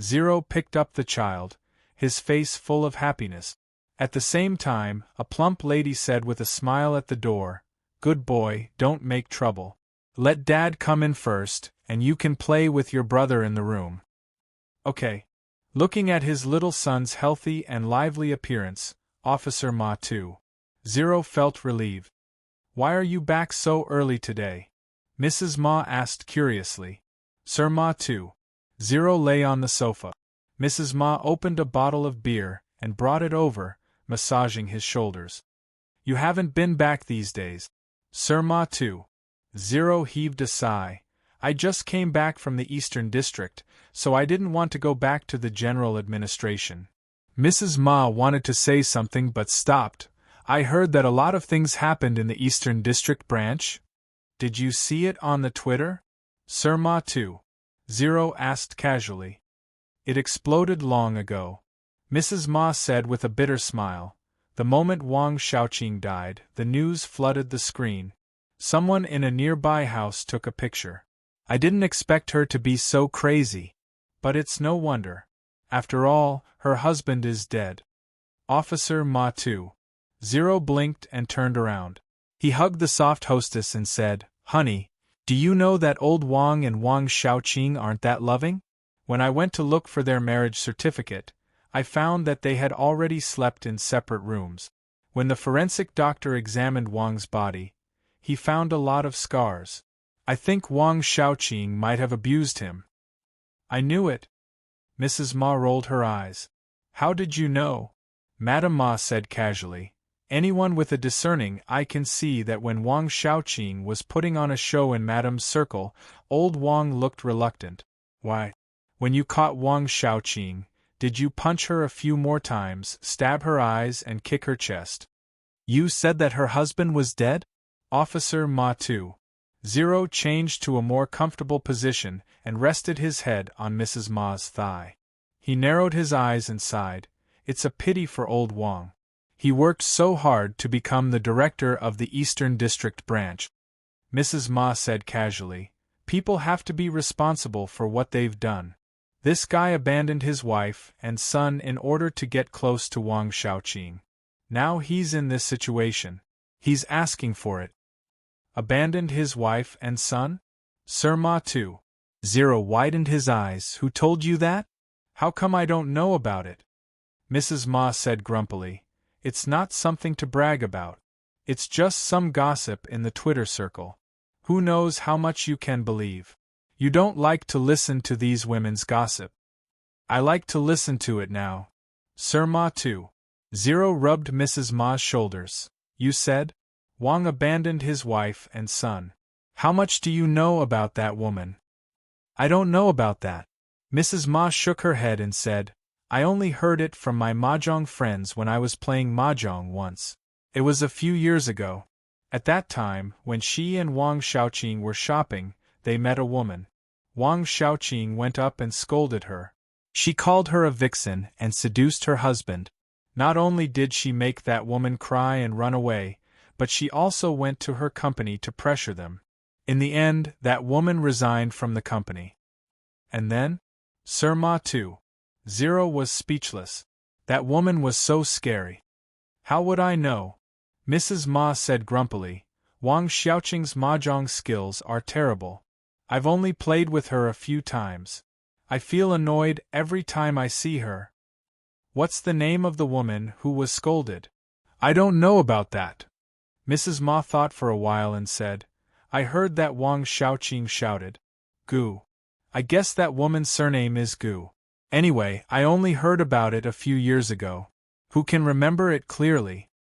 Zero picked up the child, his face full of happiness. At the same time, a plump lady said with a smile at the door, Good boy, don't make trouble. Let Dad come in first, and you can play with your brother in the room. Okay. Looking at his little son's healthy and lively appearance, Officer Ma 2-0 felt relieved. "Why are you back so early today?" Mrs. Ma asked curiously. Sir Ma 2-0 lay on the sofa. Mrs. Ma opened a bottle of beer and brought it over, massaging his shoulders. "You haven't been back these days." Sir Ma 2-0 heaved a sigh. "I just came back from the Eastern District, so I didn't want to go back to the general administration." Mrs. Ma wanted to say something but stopped. "I heard that a lot of things happened in the Eastern District branch. Did you see it on the Twitter?" Sir Ma 2-0 asked casually. "It exploded long ago," Mrs. Ma said with a bitter smile. "The moment Wang Xiaoqing died, the news flooded the screen. Someone in a nearby house took a picture. I didn't expect her to be so crazy. But it's no wonder. After all, her husband is dead." Officer Ma 2-0 blinked and turned around. He hugged the soft hostess and said, "Honey, do you know that old Wang and Wang Xiaoqing aren't that loving? When I went to look for their marriage certificate, I found that they had already slept in separate rooms. When the forensic doctor examined Wang's body, he found a lot of scars. I think Wang Xiaoqing might have abused him." "I knew it." Mrs. Ma rolled her eyes. "How did you know?" Madame Ma said casually. "Anyone with a discerning eye can see that when Wang Xiaoqing was putting on a show in Madame's circle, old Wang looked reluctant." "Why, when you caught Wang Xiaoqing, did you punch her a few more times, stab her eyes and kick her chest?" "You said that her husband was dead?" Officer Ma 2-0 changed to a more comfortable position and rested his head on Mrs. Ma's thigh. He narrowed his eyes and sighed. "It's a pity for old Wang. He worked so hard to become the director of the Eastern District branch." Mrs. Ma said casually, "People have to be responsible for what they've done. This guy abandoned his wife and son in order to get close to Wang Xiaoqing. Now he's in this situation. He's asking for it." "Abandoned his wife and son?" Sir Ma 2-0 widened his eyes. "Who told you that? How come I don't know about it?" Mrs. Ma said grumpily, "It's not something to brag about. It's just some gossip in the Twitter circle. Who knows how much you can believe? You don't like to listen to these women's gossip. I like to listen to it now." Sir Ma 2-0 rubbed Mrs. Ma's shoulders. "You said Wang abandoned his wife and son. How much do you know about that woman?" "I don't know about that." Mrs. Ma shook her head and said, "I only heard it from my mahjong friends when I was playing mahjong once. It was a few years ago. At that time, when she and Wang Xiaoqing were shopping, they met a woman. Wang Xiaoqing went up and scolded her. She called her a vixen and seduced her husband. Not only did she make that woman cry and run away, but she also went to her company to pressure them. In the end, that woman resigned from the company." "And then?" Sir Ma 2-0 was speechless. "That woman was so scary." "How would I know?" Mrs. Ma said grumpily. "Wang Xiaoqing's mahjong skills are terrible. I've only played with her a few times. I feel annoyed every time I see her." "What's the name of the woman who was scolded?" "I don't know about that." Mrs. Ma thought for a while and said, "I heard that Wang Xiaoqing shouted, 'Gu.' I guess that woman's surname is Gu. Anyway, I only heard about it a few years ago. Who can remember it clearly?"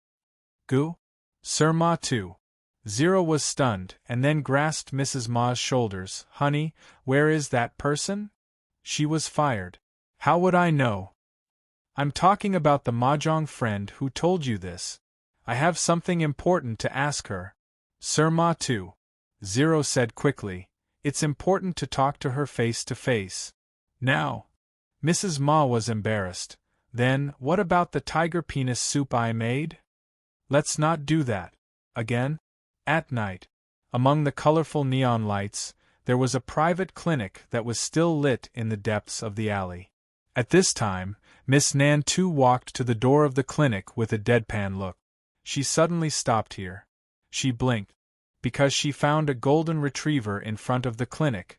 "Gu?" Sir Ma 2-0 was stunned and then grasped Mrs. Ma's shoulders. "Honey, where is that person? She was fired." "How would I know?" "I'm talking about the mahjong friend who told you this. I have something important to ask her." Sir Ma 2-0 said quickly, "It's important to talk to her face to face." "Now." Mrs. Ma was embarrassed. "Then, what about the tiger penis soup I made?" "Let's not do that." Again? At night, among the colorful neon lights, there was a private clinic that was still lit in the depths of the alley. At this time, Miss Nan too walked to the door of the clinic with a deadpan look. She suddenly stopped here. She blinked, because she found a golden retriever in front of the clinic.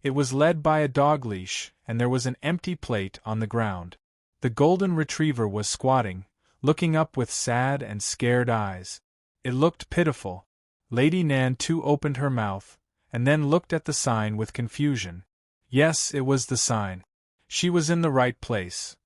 It was led by a dog leash, and there was an empty plate on the ground. The golden retriever was squatting, looking up with sad and scared eyes. It looked pitiful. Lady Nan too opened her mouth, and then looked at the sign with confusion. Yes, it was the sign. She was in the right place.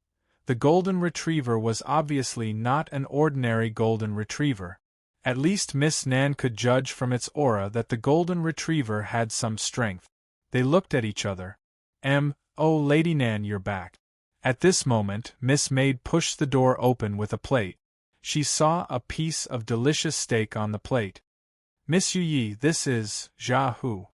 The golden retriever was obviously not an ordinary golden retriever. At least Miss Nan could judge from its aura that the golden retriever had some strength. They looked at each other. "Oh, Lady Nan, you're back." At this moment, Miss Maid pushed the door open with a plate. She saw a piece of delicious steak on the plate. "Miss Yi, this is Hu."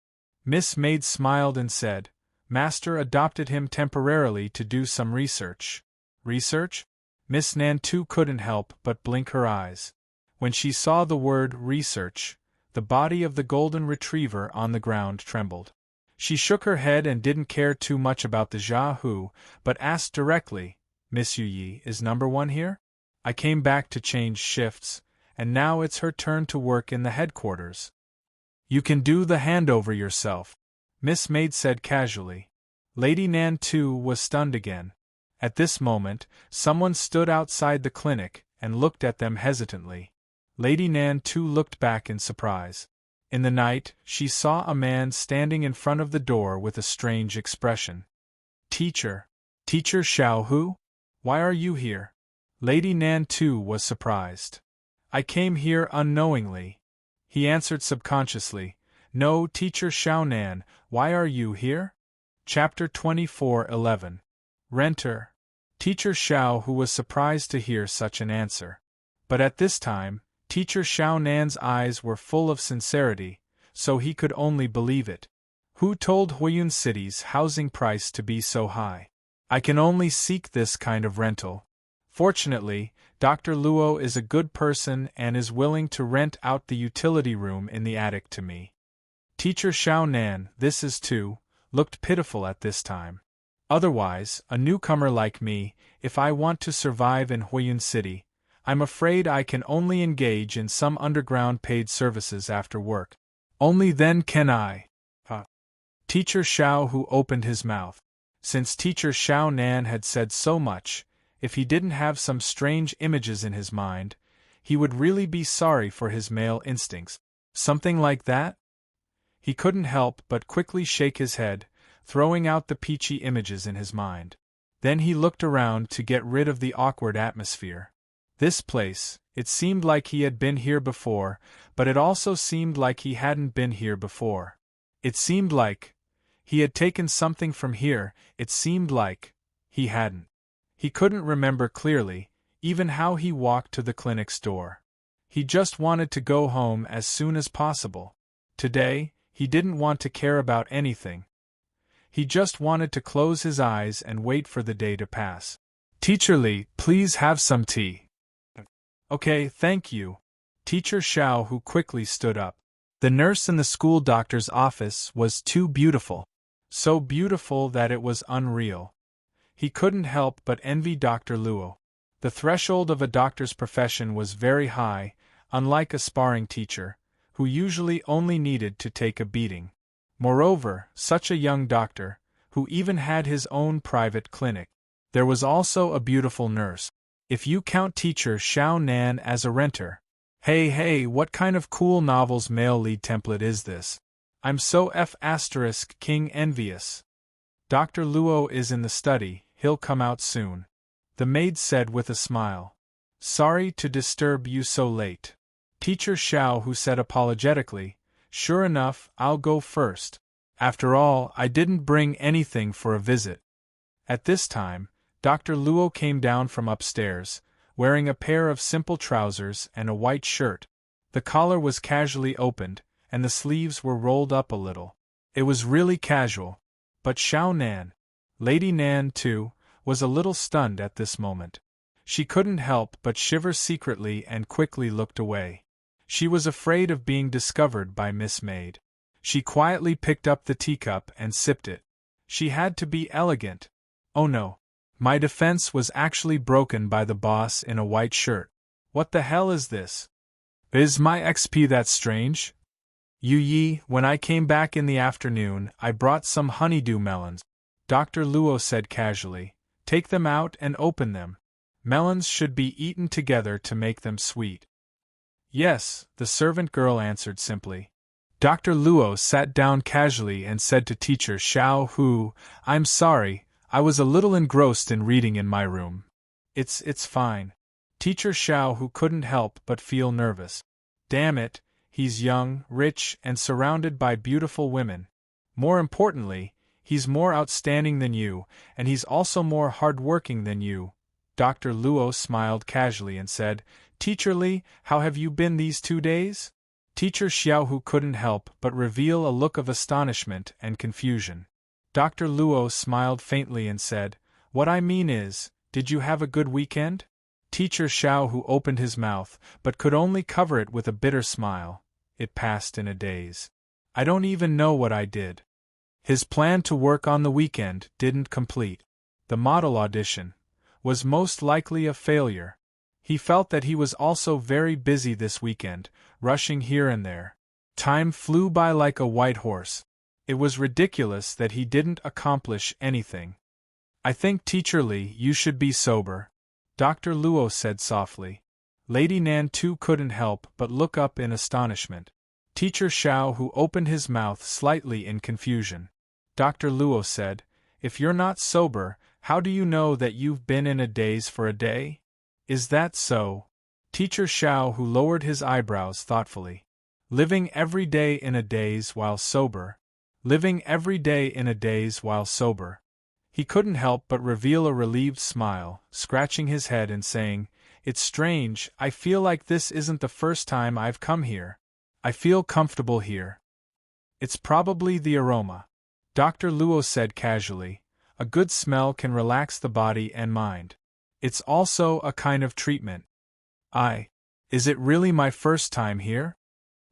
Miss Maid smiled and said, "Master adopted him temporarily to do some research." Research? Miss Nan too couldn't help but blink her eyes. When she saw the word research, the body of the golden retriever on the ground trembled. She shook her head and didn't care too much about the Hu, but asked directly, "Miss Yi, is number 1 here? I came back to change shifts, and now it's her turn to work in the headquarters." "You can do the handover yourself," Miss Maid said casually. Lady Nan too was stunned again. At this moment, someone stood outside the clinic and looked at them hesitantly. Lady Nan too looked back in surprise. In the night, she saw a man standing in front of the door with a strange expression. "Teacher Hu? Why are you here?" Lady Nan too was surprised. "I came here unknowingly," he answered subconsciously. "No, Teacher Nan, why are you here?" Chapter 24:11. Renter. Teacher Who was surprised to hear such an answer. But at this time, Teacher Nan's eyes were full of sincerity, so he could only believe it. "Who told Huiyun City's housing price to be so high? I can only seek this kind of rental. Fortunately, Dr. Luo is a good person and is willing to rent out the utility room in the attic to me." Teacher Nan, this is too, looked pitiful at this time. "Otherwise, a newcomer like me, if I want to survive in Huiyun City, I'm afraid I can only engage in some underground paid services after work. Only then can I." Teacher Who opened his mouth. Since Teacher Nan had said so much, if he didn't have some strange images in his mind, he would really be sorry for his male instincts. Something like that? He couldn't help but quickly shake his head, throwing out the peachy images in his mind. Then he looked around to get rid of the awkward atmosphere. This place, it seemed like he had been here before, but it also seemed like he hadn't been here before. It seemed like he had taken something from here, it seemed like he hadn't. He couldn't remember clearly, even how he walked to the clinic's door. He just wanted to go home as soon as possible. Today, he didn't want to care about anything. He just wanted to close his eyes and wait for the day to pass. "Teacher Li, please have some tea." "Okay, thank you." Teacher Who quickly stood up. The nurse in the school doctor's office was too beautiful. So beautiful that it was unreal. He couldn't help but envy Dr. Luo. The threshold of a doctor's profession was very high, unlike a sparring teacher, who usually only needed to take a beating. Moreover, such a young doctor, who even had his own private clinic. There was also a beautiful nurse. If you count Teacher Nan as a renter. Hey, what kind of cool novel's male lead template is this? I'm so King envious. Dr. Luo is in the study, he'll come out soon. The maid said with a smile. "Sorry to disturb you so late." Teacher Who said apologetically, "Sure enough, I'll go first. After all, I didn't bring anything for a visit." At this time, Dr. Luo came down from upstairs, wearing a pair of simple trousers and a white shirt. The collar was casually opened, and the sleeves were rolled up a little. It was really casual. But Nan, Lady Nan too, was a little stunned at this moment. She couldn't help but shiver secretly and quickly looked away. She was afraid of being discovered by Miss Maid. She quietly picked up the teacup and sipped it. She had to be elegant. Oh no. My defense was actually broken by the boss in a white shirt. What the hell is this? Is my XP that strange? Yi, when I came back in the afternoon, I brought some honeydew melons. Dr. Luo said casually. Take them out and open them. Melons should be eaten together to make them sweet. Yes, the servant girl answered simply. Dr. Luo sat down casually and said to teacher Xiao Hu, I'm sorry, I was a little engrossed in reading in my room. It's fine. Teacher Xiao Hu couldn't help but feel nervous. Damn it, he's young, rich, and surrounded by beautiful women. More importantly, he's more outstanding than you, and he's also more hard-working than you. Dr. Luo smiled casually and said, Teacher Li, how have you been these 2 days? Teacher Xiaohu couldn't help but reveal a look of astonishment and confusion. Dr. Luo smiled faintly and said, What I mean is, did you have a good weekend? Teacher Xiaohu opened his mouth, but could only cover it with a bitter smile. It passed in a daze. I don't even know what I did. His plan to work on the weekend didn't complete. The model audition was most likely a failure. He felt that he was also very busy this weekend, rushing here and there. Time flew by like a white horse. It was ridiculous that he didn't accomplish anything. I think, Teacher Li, you should be sober, Dr. Luo said softly. Lady Nan too couldn't help but look up in astonishment. Teacher Xiao Hu opened his mouth slightly in confusion. Dr. Luo said, If you're not sober, how do you know that you've been in a daze for a day? Is that so? Teacher Xiao Hu lowered his eyebrows thoughtfully. Living every day in a daze while sober. Living every day in a daze while sober. He couldn't help but reveal a relieved smile, scratching his head and saying, It's strange, I feel like this isn't the first time I've come here. I feel comfortable here. It's probably the aroma. Dr. Luo said casually, A good smell can relax the body and mind. It's also a kind of treatment. Is it really my first time here?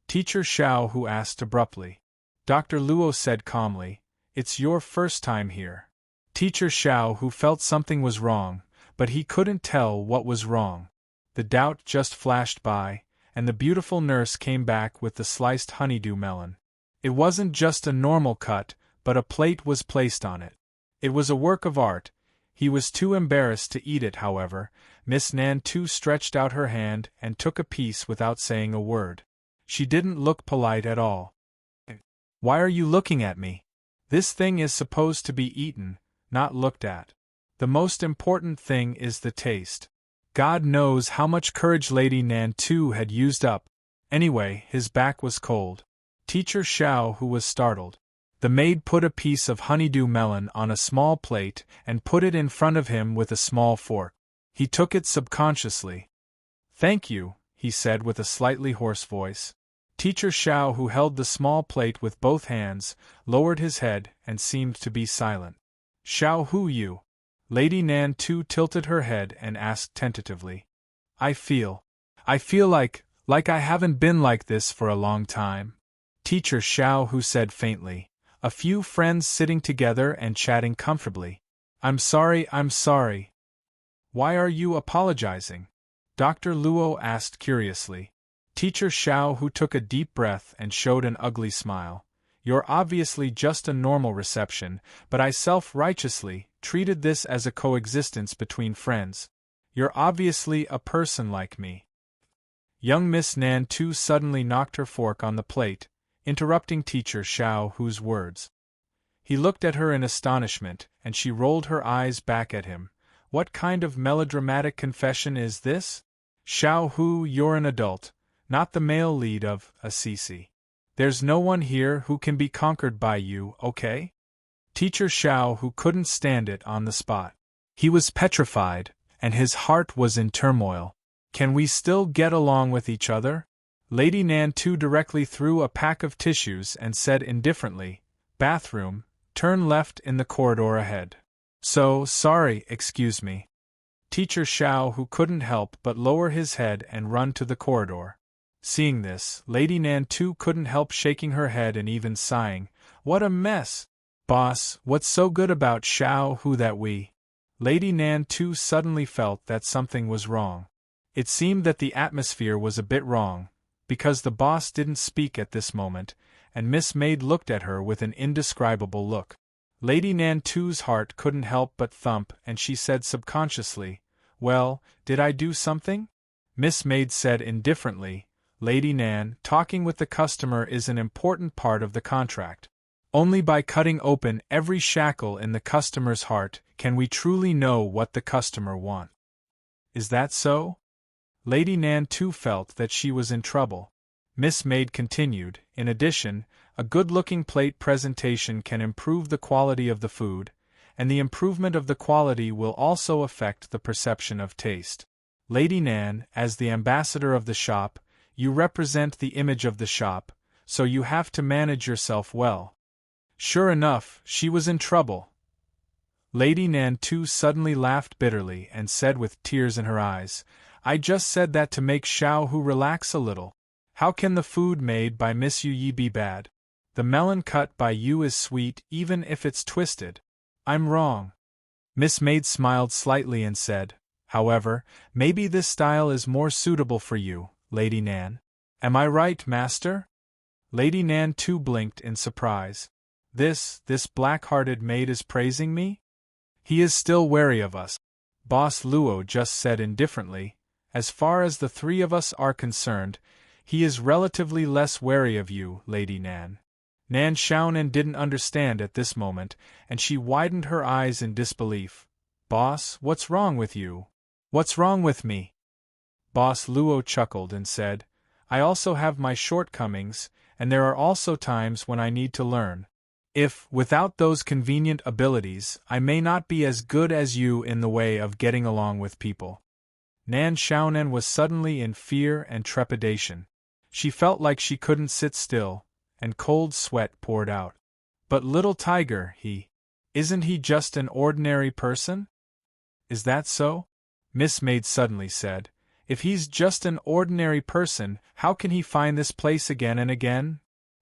Teacher Xiao Hu asked abruptly. Dr. Luo said calmly, It's your first time here. Teacher Xiao Hu felt something was wrong, but he couldn't tell what was wrong. The doubt just flashed by, and the beautiful nurse came back with the sliced honeydew melon. It wasn't just a normal cut, but a plate was placed on it. It was a work of art. He was too embarrassed to eat it, however. Miss Nan too stretched out her hand and took a piece without saying a word. She didn't look polite at all. Why are you looking at me? This thing is supposed to be eaten, not looked at. The most important thing is the taste. God knows how much courage Lady Nan too had used up. Anyway, his back was cold. Teacher Xiao Hu was startled. The maid put a piece of honeydew melon on a small plate and put it in front of him with a small fork. He took it subconsciously. Thank you, he said with a slightly hoarse voice. Teacher Xiao, who held the small plate with both hands, lowered his head and seemed to be silent. Xiao Hu you? Lady Nan too tilted her head and asked tentatively. I feel like I haven't been like this for a long time. Teacher Xiao Hu said faintly. A few friends sitting together and chatting comfortably. I'm sorry. Why are you apologizing? Dr. Luo asked curiously. Teacher Xiao Hu took a deep breath and showed an ugly smile. You're obviously just a normal reception, but I self-righteously treated this as a coexistence between friends. You're obviously a person like me. Young Miss Nan too suddenly knocked her fork on the plate, interrupting Teacher Xiao Hu's words. He looked at her in astonishment, and she rolled her eyes back at him. What kind of melodramatic confession is this? Xiao Hu, you're an adult, not the male lead of Assisi. There's no one here who can be conquered by you, okay? Teacher Xiao Hu couldn't stand it on the spot. He was petrified, and his heart was in turmoil. Can we still get along with each other? Lady Nan too directly threw a pack of tissues and said indifferently, Bathroom, turn left in the corridor ahead. So, sorry, excuse me. Teacher Xiao, who couldn't help but lower his head and run to the corridor. Seeing this, Lady Nan too couldn't help shaking her head and even sighing, What a mess! Boss, what's so good about Xiao Hu that we? Lady Nan too suddenly felt that something was wrong. It seemed that the atmosphere was a bit wrong. Because the boss didn't speak at this moment, and Miss Maid looked at her with an indescribable look. Lady Nan 2's heart couldn't help but thump, and she said subconsciously, "Well, did I do something?" Miss Maid said indifferently, "Lady Nan, talking with the customer is an important part of the contract. Only by cutting open every shackle in the customer's heart can we truly know what the customer wants." "Is that so?" Lady Nan 2 felt that she was in trouble. Miss Maid continued, "In addition, a good-looking plate presentation can improve the quality of the food, and the improvement of the quality will also affect the perception of taste. Lady Nan, as the ambassador of the shop, you represent the image of the shop, so you have to manage yourself well." Sure enough, she was in trouble. Lady Nan 2 suddenly laughed bitterly and said with tears in her eyes, "I just said that to make Xiao Hu relax a little. How can the food made by Miss Yu Yi be bad? The melon cut by you is sweet even if it's twisted. I'm wrong." Miss Maid smiled slightly and said, "However, maybe this style is more suitable for you, Lady Nan. Am I right, master?" Lady Nan 2 blinked in surprise. This black-hearted maid is praising me? He is still wary of us. Boss Luo just said indifferently, "As far as the three of us are concerned, he is relatively less wary of you, Lady Nan." Nan Xiaonan didn't understand at this moment, and she widened her eyes in disbelief. "Boss, what's wrong with you?" "What's wrong with me?" Boss Luo chuckled and said, "I also have my shortcomings, and there are also times when I need to learn. If, without those convenient abilities, I may not be as good as you in the way of getting along with people." Nan Xiaonan was suddenly in fear and trepidation. She felt like she couldn't sit still, and cold sweat poured out. "But little tiger, isn't he just an ordinary person?" "Is that so?" Miss Maid suddenly said. "If he's just an ordinary person, how can he find this place again and again?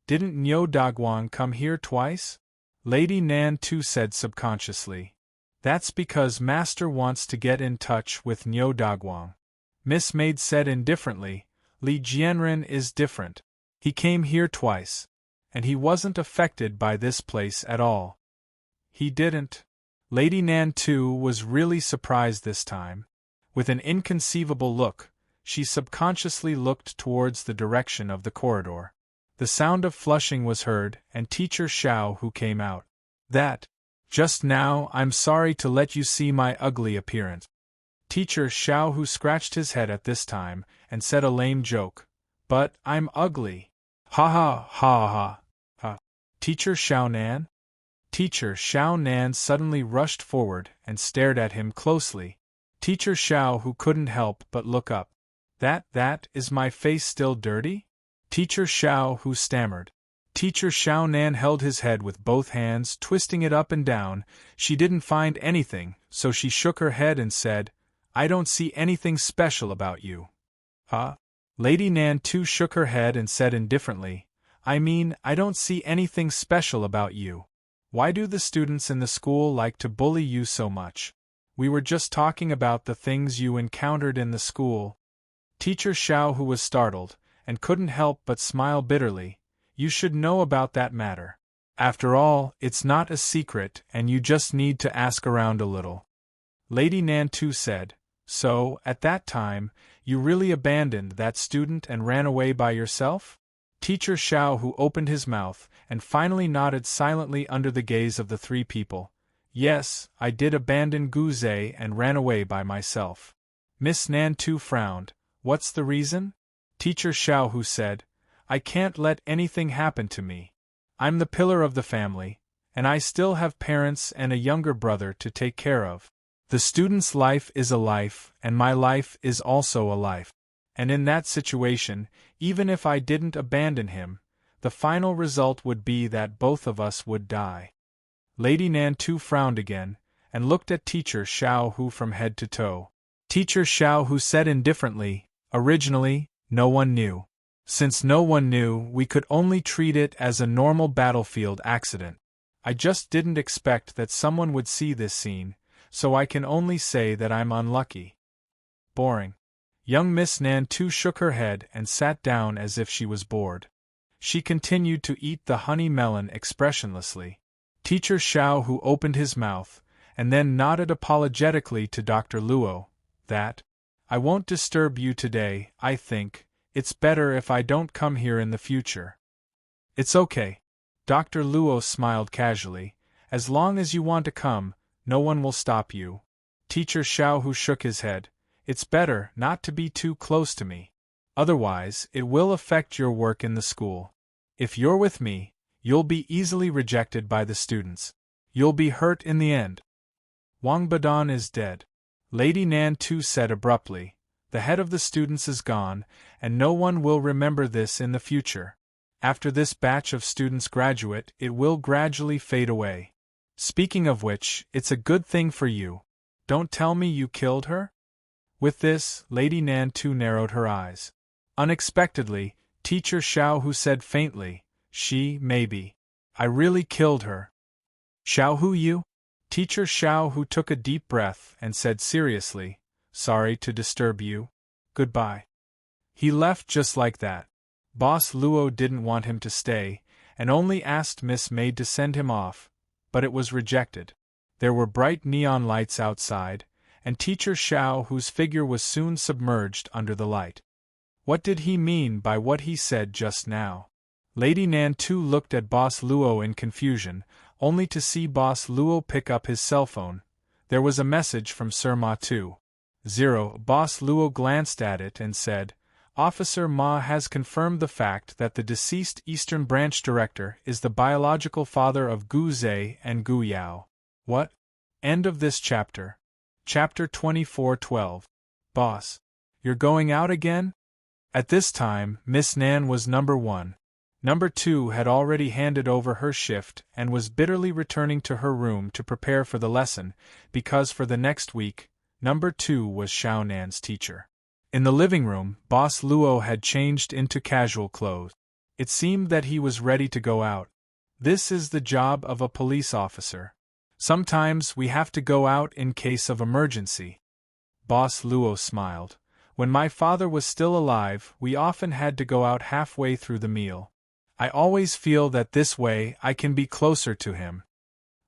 Didn't Niu Daguang come here twice?" Lady Nan 2 said subconsciously. "That's because Master wants to get in touch with Niu Daguang." Miss Maid said indifferently, "Li Jianren is different. He came here twice. And he wasn't affected by this place at all." "He didn't?" Lady Nan 2 was really surprised this time. With an inconceivable look, she subconsciously looked towards the direction of the corridor. The sound of flushing was heard, and Teacher Xiao Hu came out. Just now, I'm sorry to let you see my ugly appearance." Teacher Xiao Hu scratched his head at this time, and said a lame joke. "But I'm ugly. Ha ha ha ha ha. Teacher Xiao Nan?" Teacher Xiao Nan suddenly rushed forward and stared at him closely. Teacher Xiao Hu couldn't help but look up. That is my face still dirty?" Teacher Xiao Hu stammered. Teacher Xiao Nan held his head with both hands, twisting it up and down. She didn't find anything, so she shook her head and said, "I don't see anything special about you." "Huh?" Lady Nan 2 shook her head and said indifferently, "I mean, I don't see anything special about you. Why do the students in the school like to bully you so much? We were just talking about the things you encountered in the school." Teacher Xiao Hu was startled, and couldn't help but smile bitterly. "You should know about that matter. After all, it's not a secret and you just need to ask around a little." Lady Nan 2 said, "So, at that time, you really abandoned that student and ran away by yourself?" Teacher Xiao Hu opened his mouth, and finally nodded silently under the gaze of the three people. "Yes, I did abandon Guze and ran away by myself." Miss Nan 2 frowned. "What's the reason?" Teacher Xiao Hu said, "I can't let anything happen to me. I'm the pillar of the family, and I still have parents and a younger brother to take care of. The student's life is a life, and my life is also a life. And in that situation, even if I didn't abandon him, the final result would be that both of us would die." Lady Nan 2 frowned again, and looked at Teacher Xiao Hu from head to toe. Teacher Xiao Hu said indifferently, "Originally, no one knew. Since no one knew, we could only treat it as a normal battlefield accident. I just didn't expect that someone would see this scene, so I can only say that I'm unlucky." "Boring." Young Miss Nan 2 shook her head and sat down as if she was bored. She continued to eat the honey melon expressionlessly. Teacher Xiao Hu opened his mouth, and then nodded apologetically to Dr. Luo, that, "I won't disturb you today, I think. It's better if I don't come here in the future." "It's okay." Dr. Luo smiled casually. "As long as you want to come, no one will stop you." Teacher Xiao Hu shook his head. "It's better not to be too close to me. Otherwise, it will affect your work in the school. If you're with me, you'll be easily rejected by the students. You'll be hurt in the end." "Wang Badan is dead," Lady Nan Tu said abruptly. "The head of the students is gone, and no one will remember this in the future. After this batch of students graduate, it will gradually fade away. Speaking of which, it's a good thing for you. Don't tell me you killed her?" With this, Lady Nan Tu narrowed her eyes. Unexpectedly, Teacher Xiao Hu said faintly, maybe. I really killed her." "Xiao Hu, you?" Teacher Xiao Hu took a deep breath and said seriously, "Sorry to disturb you. Goodbye." He left just like that. Boss Luo didn't want him to stay, and only asked Miss Maid to send him off, but it was rejected. There were bright neon lights outside, and Teacher Xiao Hu's figure was soon submerged under the light. What did he mean by what he said just now? Lady Nan Tu looked at Boss Luo in confusion, only to see Boss Luo pick up his cell phone. There was a message from Sir Ma Tu. Boss Luo glanced at it and said, "Officer Ma has confirmed the fact that the deceased Eastern Branch Director is the biological father of Gu Zhe and Gu Yao." What? End of this chapter. Chapter 24:12. Boss, you're going out again? At this time, Miss Nan was number 1. Number 2 had already handed over her shift and was bitterly returning to her room to prepare for the lesson, because for the next week, number 2 was Xiao Nan's teacher. In the living room, Boss Luo had changed into casual clothes. It seemed that he was ready to go out. This is the job of a police officer. Sometimes we have to go out in case of emergency. Boss Luo smiled. When my father was still alive, we often had to go out halfway through the meal. I always feel that this way I can be closer to him.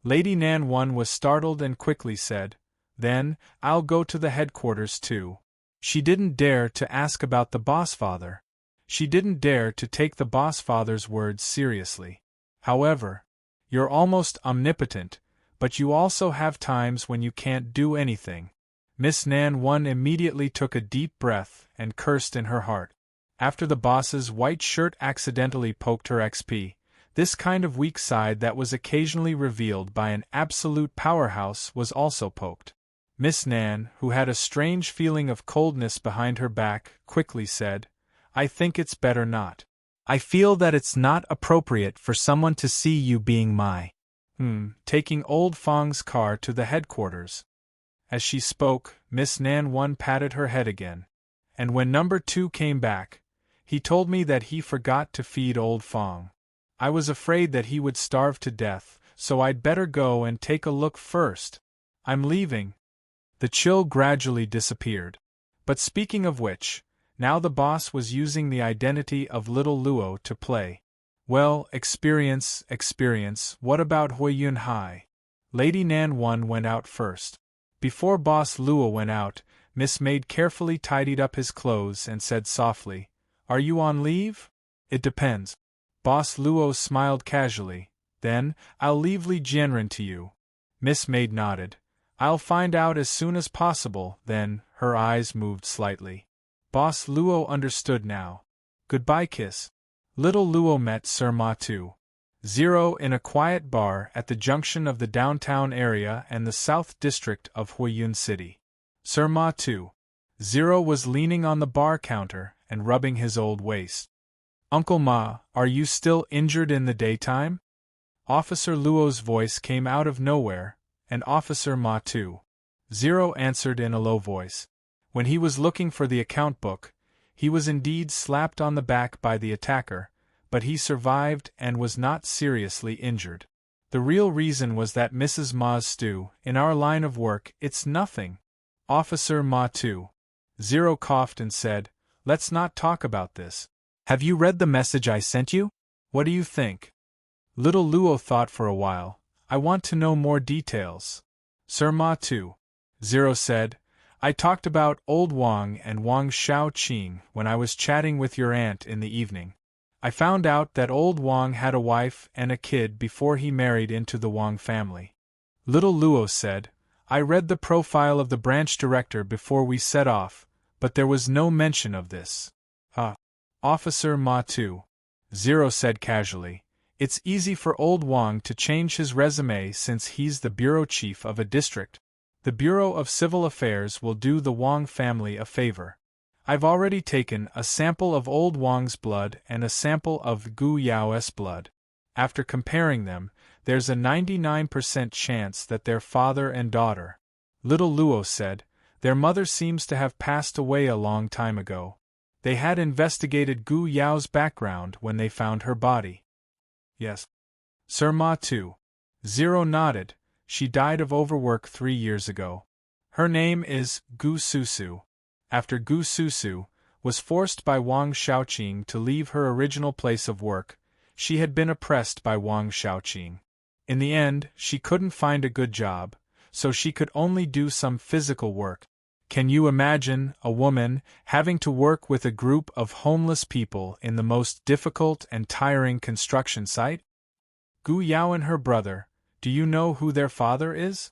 Lady Nan One was startled and quickly said, "Then, I'll go to the headquarters too." She didn't dare to ask about the boss father. She didn't dare to take the boss father's words seriously. However, you're almost omnipotent, but you also have times when you can't do anything. Miss Nan One immediately took a deep breath and cursed in her heart. After the boss's white shirt accidentally poked her XP, this kind of weak side that was occasionally revealed by an absolute powerhouse was also poked. Miss Nan, who had a strange feeling of coldness behind her back, quickly said, "I think it's better not. I feel that it's not appropriate for someone to see you being taking old Fang's car to the headquarters." As she spoke, Miss Nan One patted her head again. "And when number 2 came back, he told me that he forgot to feed old Fang. I was afraid that he would starve to death, so I'd better go and take a look first. I'm leaving." The chill gradually disappeared. But speaking of which, now the boss was using the identity of Little Luo to play. "Well, experience, what about Huiyun Hai?" Lady Nan One went out first. Before Boss Luo went out, Miss Maid carefully tidied up his clothes and said softly, "Are you on leave?" "It depends." Boss Luo smiled casually. "Then, I'll leave Li Jianren to you." Miss Maid nodded. "I'll find out as soon as possible," then, her eyes moved slightly. Boss Luo understood now. "Goodbye kiss." Little Luo met Sir Ma Tu. In a quiet bar at the junction of the downtown area and the south district of Huiyun City. Sir Ma Tu. Was leaning on the bar counter and rubbing his old waist. "Uncle Ma, are you still injured in the daytime?" Officer Luo's voice came out of nowhere, and Officer Ma Tu. Answered in a low voice. When he was looking for the account book, he was indeed slapped on the back by the attacker, but he survived and was not seriously injured. The real reason was that Mrs. Ma's stew, in our line of work, it's nothing. Officer Ma Tu. Coughed and said, "Let's not talk about this. Have you read the message I sent you?" What do you think? Little Luo thought for a while. I want to know more details. Sir Ma 2.0 said, I talked about old Wang and Wang Xiaoqing when I was chatting with your aunt in the evening. I found out that old Wang had a wife and a kid before he married into the Wang family. Little Luo said, I read the profile of the branch director before we set off, but there was no mention of this. Officer Ma 2.0 said casually, it's easy for old Wang to change his resume since he's the bureau chief of a district. The Bureau of Civil Affairs will do the Wang family a favor. I've already taken a sample of old Wang's blood and a sample of Gu Yao's blood. After comparing them, there's a 99% chance that they're father and daughter. Little Luo said, their mother seems to have passed away a long time ago. They had investigated Gu Yao's background when they found her body. Yes. Sir Ma 2.0 nodded. She died of overwork 3 years ago. Her name is Gu Susu. After Gu Susu was forced by Wang Xiaoqing to leave her original place of work, she had been oppressed by Wang Xiaoqing. In the end, she couldn't find a good job, so she could only do some physical work. Can you imagine a woman having to work with a group of homeless people in the most difficult and tiring construction site? Gu Yao and her brother, do you know who their father is?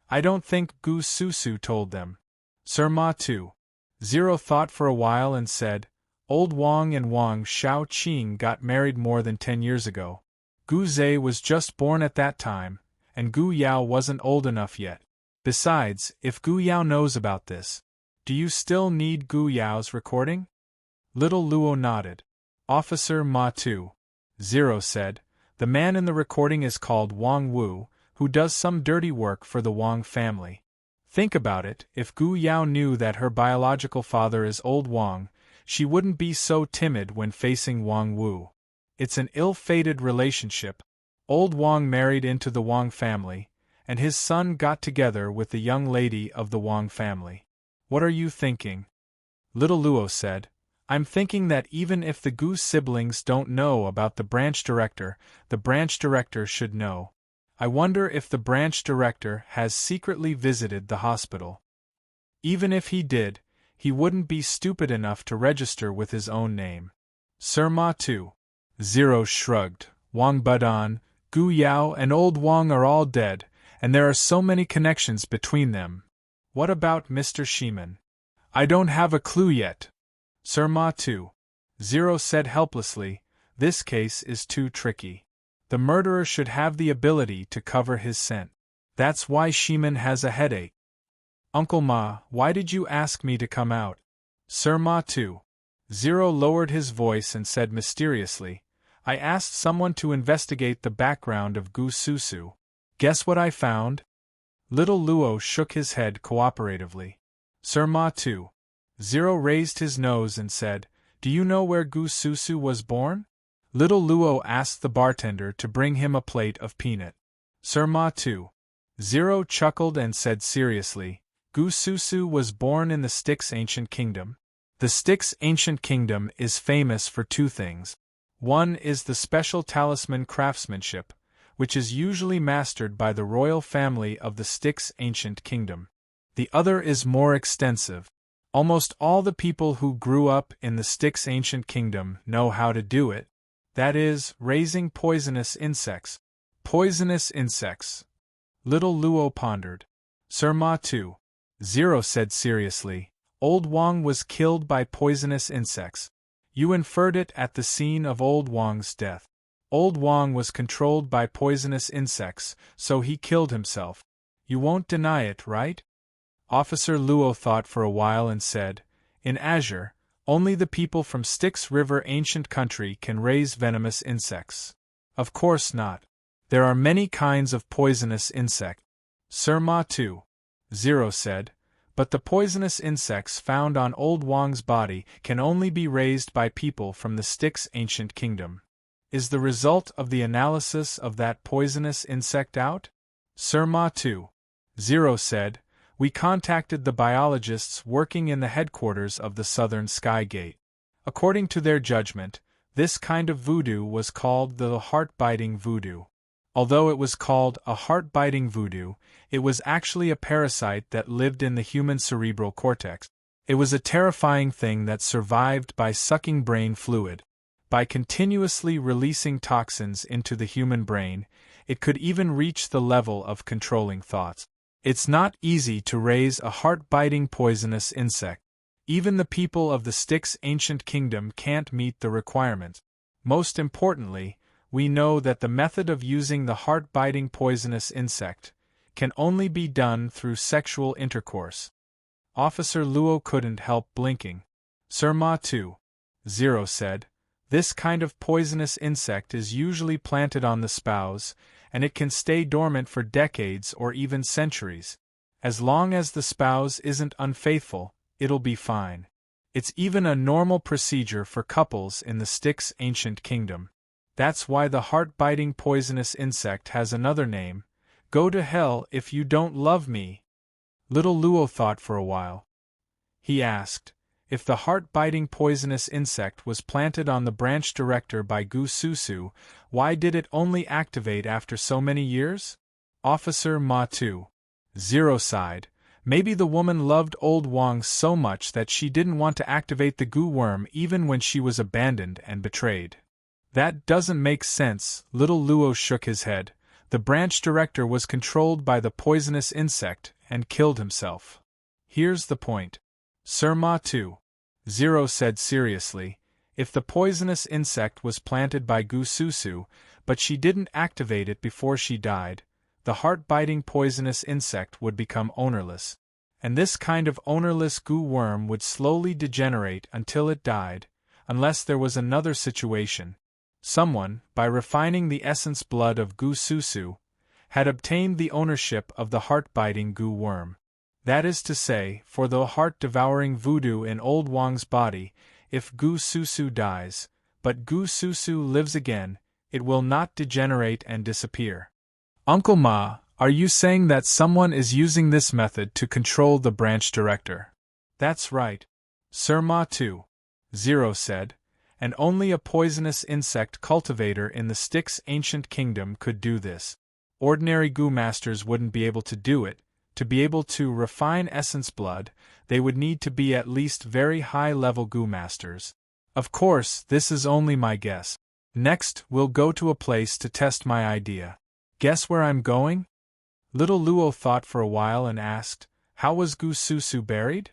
I don't think Gu Susu told them. Sir Ma 2.0 thought for a while and said, old Wang and Wang Xiaoqing got married more than 10 years ago. Gu Zhe was just born at that time, and Gu Yao wasn't old enough yet. Besides, if Gu Yao knows about this, do you still need Gu Yao's recording? Little Luo nodded. Officer Ma 2.0 said, the man in the recording is called Wang Wu, who does some dirty work for the Wang family. Think about it, if Gu Yao knew that her biological father is old Wang, she wouldn't be so timid when facing Wang Wu. It's an ill-fated relationship. Old Wang married into the Wang family, and his son got together with the young lady of the Wang family. What are you thinking? Little Luo said, I'm thinking that even if the Gu siblings don't know about the branch director should know. I wonder if the branch director has secretly visited the hospital. Even if he did, he wouldn't be stupid enough to register with his own name. Sir Ma 2.0 shrugged. Wang Budan, Gu Yao and old Wang are all dead, and there are so many connections between them. What about Mr. Shiman? I don't have a clue yet. Sir Ma 2.0 said helplessly, this case is too tricky. The murderer should have the ability to cover his scent. That's why Shiman has a headache. Uncle Ma, why did you ask me to come out? Sir Ma 2.0 lowered his voice and said mysteriously, I asked someone to investigate the background of Gu Susu. Guess what I found? Little Luo shook his head cooperatively. Sir Ma 2.0 raised his nose and said, do you know where Gu Susu was born? Little Luo asked the bartender to bring him a plate of peanut. Sir Ma 2.0 chuckled and said seriously, Gu Susu was born in the Styx Ancient Kingdom. The Styx Ancient Kingdom is famous for 2 things. One is the special talisman craftsmanship, which is usually mastered by the royal family of the Styx Ancient Kingdom. The other is more extensive. Almost all the people who grew up in the Styx Ancient Kingdom know how to do it. That is, raising poisonous insects. Poisonous insects. Little Luo pondered. Sir Ma 2.0 said seriously, old Wang was killed by poisonous insects. You inferred it at the scene of old Wang's death. Old Wang was controlled by poisonous insects, so he killed himself. You won't deny it, right? Officer Luo thought for a while and said, in Azure, only the people from Styx River Ancient Country can raise venomous insects. Of course not. There are many kinds of poisonous insect. Sir Ma 2.0 said, but the poisonous insects found on old Wang's body can only be raised by people from the Styx Ancient Kingdom. Is the result of the analysis of that poisonous insect out? Sir Ma 2.0 said, we contacted the biologists working in the headquarters of the Southern Sky Gate. According to their judgment, This kind of voodoo was called the heart-biting voodoo. Although it was called a heart-biting voodoo, it was actually a parasite that lived in the human cerebral cortex. It was a terrifying thing that survived by sucking brain fluid. By continuously releasing toxins into the human brain, it could even reach the level of controlling thoughts. It's not easy to raise a heart-biting poisonous insect. Even the people of the Styx ancient kingdom can't meet the requirements. Most importantly, we know that the method of using the heart-biting poisonous insect can only be done through sexual intercourse. Officer Luo couldn't help blinking. Sir Ma 2.0 said, "This kind of poisonous insect is usually planted on the spouse, and it can stay dormant for decades or even centuries. As long as the spouse isn't unfaithful, it'll be fine. It's even a normal procedure for couples in the Styx ancient kingdom. That's why the heart-biting poisonous insect has another name. Go to hell if you don't love me." Little Luo thought for a while. He asked, if the heart-biting poisonous insect was planted on the branch director by Gu Susu, why did it only activate after so many years? Officer Ma 2.0 sighed. Maybe the woman loved old Wang so much that she didn't want to activate the Gu worm even when she was abandoned and betrayed. That doesn't make sense. Little Luo shook his head. The branch director was controlled by the poisonous insect and killed himself. Here's the point. Sir Ma 2.0 said seriously, if the poisonous insect was planted by Gu Susu, but she didn't activate it before she died, the heart-biting poisonous insect would become ownerless. And this kind of ownerless Gu worm would slowly degenerate until it died, unless there was another situation. Someone, by refining the essence blood of Gu Susu, had obtained the ownership of the heart-biting Gu worm. That is to say, for the heart-devouring voodoo in old Wang's body, if Gu Susu dies, but Gu Susu lives again, it will not degenerate and disappear. Uncle Ma, are you saying that someone is using this method to control the branch director? That's right. Sir Ma 2.0 said, and only a poisonous insect cultivator in the Styx ancient kingdom could do this. Ordinary Gu masters wouldn't be able to do it. To be able to refine essence blood, they would need to be at least very high-level Gu masters. Of course, this is only my guess. Next, we'll go to a place to test my idea. Guess where I'm going? Little Luo thought for a while and asked, how was Gu Susu buried?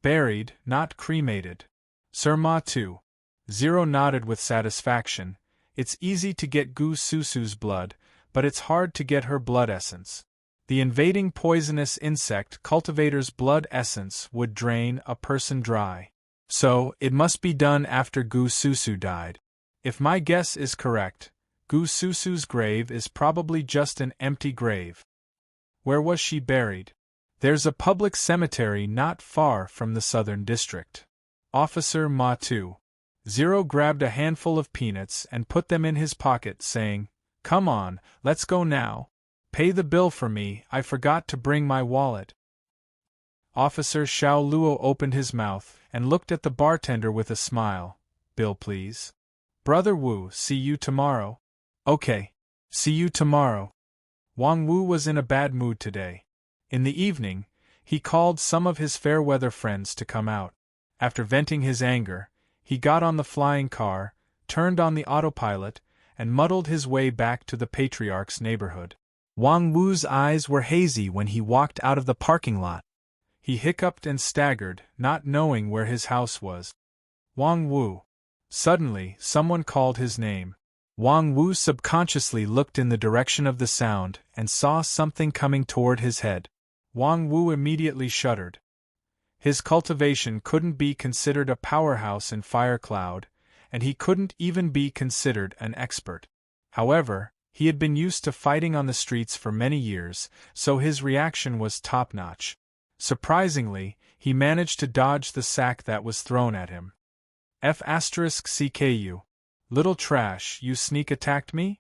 Buried, not cremated. Sir Ma 2.0 nodded with satisfaction. It's easy to get Gu Susu's blood, but it's hard to get her blood essence. The invading poisonous insect cultivator's blood essence would drain a person dry. So, it must be done after Gu Susu died. If my guess is correct, Gu Susu's grave is probably just an empty grave. Where was she buried? There's a public cemetery not far from the southern district. Officer Ma 2.0 grabbed a handful of peanuts and put them in his pocket, saying, "Come on, let's go now. Pay the bill for me, I forgot to bring my wallet." Officer Xiao Luo opened his mouth and looked at the bartender with a smile. "Bill, please." "Brother Wu, see you tomorrow." "Okay. See you tomorrow." Wang Wu was in a bad mood today. In the evening, he called some of his fair-weather friends to come out. After venting his anger, he got on the flying car, turned on the autopilot, and muddled his way back to the patriarch's neighborhood. Wang Wu's eyes were hazy when he walked out of the parking lot. He hiccuped and staggered, not knowing where his house was. Wang Wu. Suddenly, someone called his name. Wang Wu subconsciously looked in the direction of the sound and saw something coming toward his head. Wang Wu immediately shuddered. His cultivation couldn't be considered a powerhouse in Fire Cloud, and he couldn't even be considered an expert. However, he had been used to fighting on the streets for many years, so his reaction was top-notch. Surprisingly, he managed to dodge the sack that was thrown at him. F*CKU. Little trash, you sneak attacked me?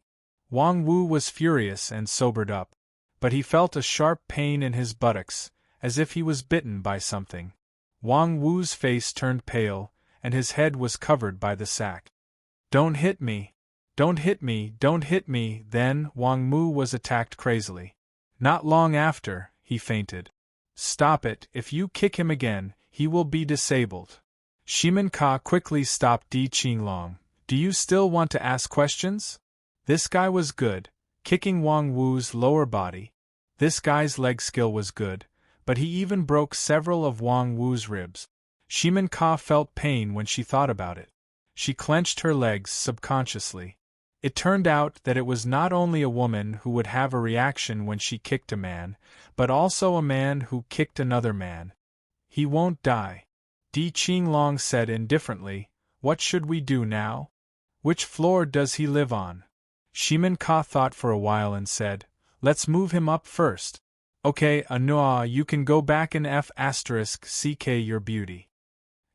Wang Wu was furious and sobered up. But he felt a sharp pain in his buttocks, as if he was bitten by something. Wang Wu's face turned pale, and his head was covered by the sack. Don't hit me! Don't hit me! Don't hit me! Then Wang Mu was attacked crazily. Not long after, he fainted. Stop it, if you kick him again, he will be disabled. Shimin Ka quickly stopped Di Qinglong. Do you still want to ask questions? This guy was good, kicking Wang Wu's lower body. This guy's leg skill was good, but he even broke several of Wang Wu's ribs. Shimin Ka felt pain when she thought about it. She clenched her legs subconsciously. It turned out that it was not only a woman who would have a reaction when she kicked a man, but also a man who kicked another man. He won't die. Di Qinglong said indifferently, What should we do now? Which floor does he live on? Shimin Ka thought for a while and said, Let's move him up first. Okay, Anua, you can go back in F***ck your beauty.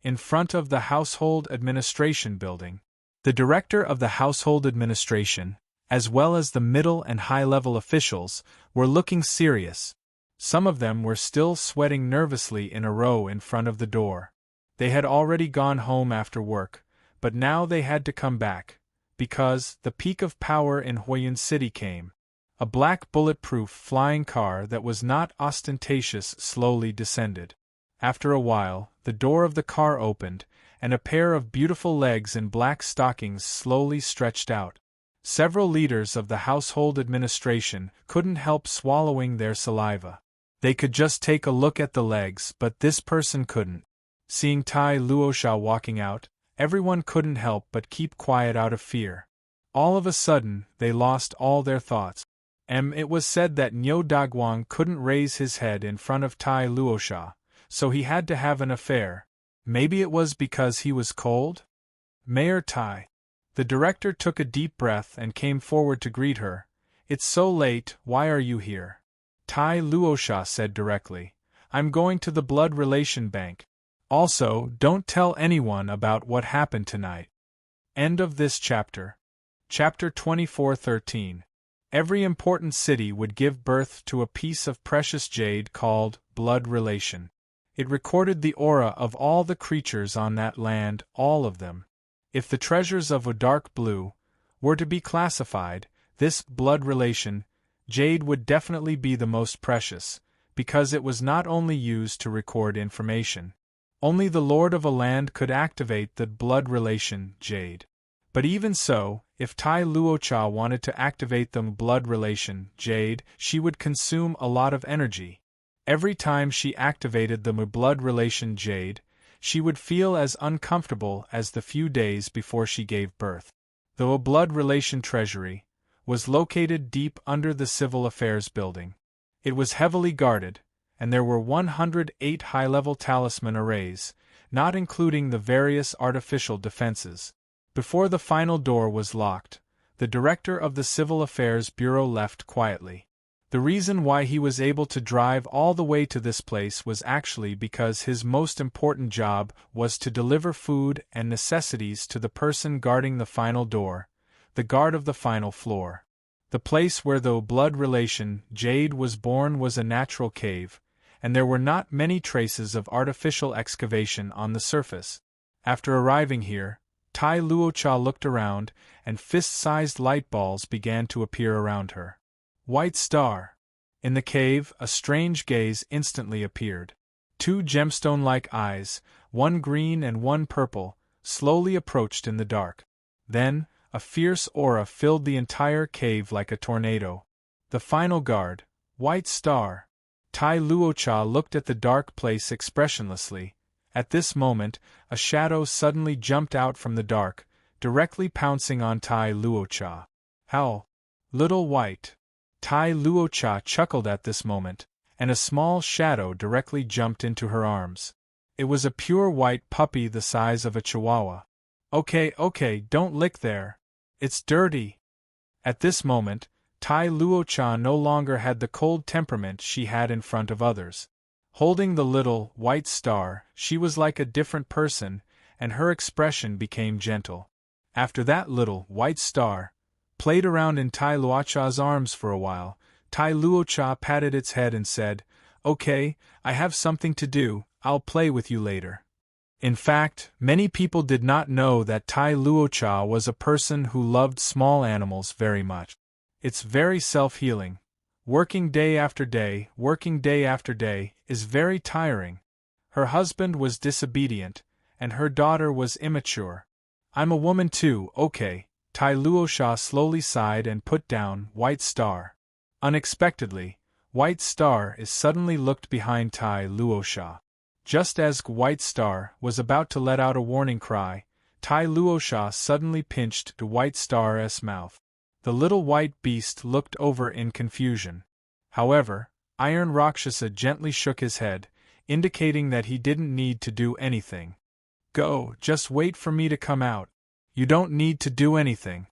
In front of the Household Administration building, the director of the Household Administration, as well as the middle and high-level officials, were looking serious. Some of them were still sweating nervously in a row in front of the door. They had already gone home after work, but now they had to come back, because the peak of power in Huiyun City came. A black bulletproof flying car that was not ostentatious slowly descended. After a while, the door of the car opened, and a pair of beautiful legs in black stockings slowly stretched out. Several leaders of the household administration couldn't help swallowing their saliva. They could just take a look at the legs, but this person couldn't. Seeing Tai Luosha walking out, everyone couldn't help but keep quiet out of fear. All of a sudden, they lost all their thoughts. It was said that Niu Daguang couldn't raise his head in front of Tai Luosha, so he had to have an affair. Maybe it was because he was cold? Mayor Tai. The director took a deep breath and came forward to greet her. It's so late, why are you here? Tai Luosha said directly, I'm going to the blood relation bank. Also, don't tell anyone about what happened tonight. End of this chapter. Chapter 24:13. Every important city would give birth to a piece of precious jade called blood relation. It recorded the aura of all the creatures on that land, all of them. If the treasures of a dark blue were to be classified, this blood relation jade would definitely be the most precious, because it was not only used to record information. Only the lord of a land could activate the blood relation jade. But even so, if Tai Luocha wanted to activate the blood relation jade, she would consume a lot of energy. Every time she activated the blood relation jade, she would feel as uncomfortable as the few days before she gave birth. Though a blood relation treasury was located deep under the Civil Affairs building, it was heavily guarded, and there were 108 high-level talisman arrays, not including the various artificial defenses. Before the final door was locked, the director of the Civil Affairs Bureau left quietly. The reason why he was able to drive all the way to this place was actually because his most important job was to deliver food and necessities to the person guarding the final door, the guard of the final floor. The place where the blood relation jade was born was a natural cave, and there were not many traces of artificial excavation on the surface. After arriving here, Tai Luocha looked around, and fist-sized light balls began to appear around her. White star. In the cave, a strange gaze instantly appeared. Two gemstone-like eyes, one green and one purple, slowly approached in the dark. Then, a fierce aura filled the entire cave like a tornado. The final guard, White Star. Tai Luocha looked at the dark place expressionlessly. At this moment, a shadow suddenly jumped out from the dark, directly pouncing on Tai Luocha. How? Little White. Tai Luocha chuckled at this moment, and a small shadow directly jumped into her arms. It was a pure white puppy the size of a chihuahua. Okay, don't lick there. It's dirty. At this moment, Tai Luocha no longer had the cold temperament she had in front of others. Holding the little, white star, she was like a different person, and her expression became gentle. After that little, white star played around in Tai Luocha's arms for a while, Tai Luocha patted its head and said, Okay, I have something to do, I'll play with you later. In fact, many people did not know that Tai Luocha was a person who loved small animals very much. It's very self-healing. Working day after day, is very tiring. Her husband was disobedient, and her daughter was immature. I'm a woman too, okay. Tai Luocha slowly sighed and put down White Star. Unexpectedly, White Star is suddenly looked behind Tai Luocha. Just as White Star was about to let out a warning cry, Tai Luocha suddenly pinched the White Star's mouth. The little white beast looked over in confusion. However, Iron Rakshasa gently shook his head, indicating that he didn't need to do anything. Go, just wait for me to come out. You don't need to do anything.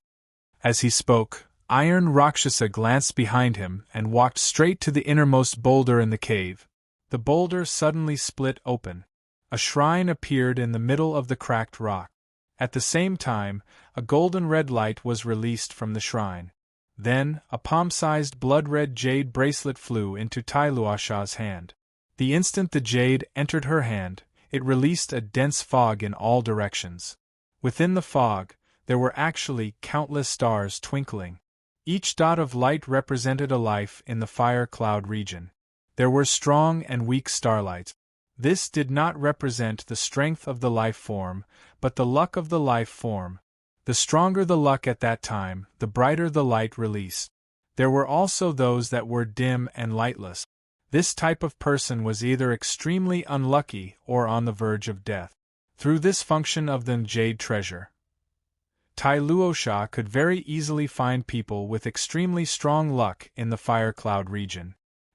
As he spoke, Iron Rakshasa glanced behind him and walked straight to the innermost boulder in the cave. The boulder suddenly split open. A shrine appeared in the middle of the cracked rock. At the same time, a golden red light was released from the shrine. Then, a palm-sized blood-red jade bracelet flew into Tai Luocha's hand. The instant the jade entered her hand, it released a dense fog in all directions. Within the fog, there were actually countless stars twinkling. Each dot of light represented a life in the fire cloud region. There were strong and weak starlights. This did not represent the strength of the life form, but the luck of the life form. The stronger the luck at that time, the brighter the light released. There were also those that were dim and lightless. This type of person was either extremely unlucky or on the verge of death. Through this function of the jade treasure, Tai Luocha could very easily find people with extremely strong luck in the fire cloud region.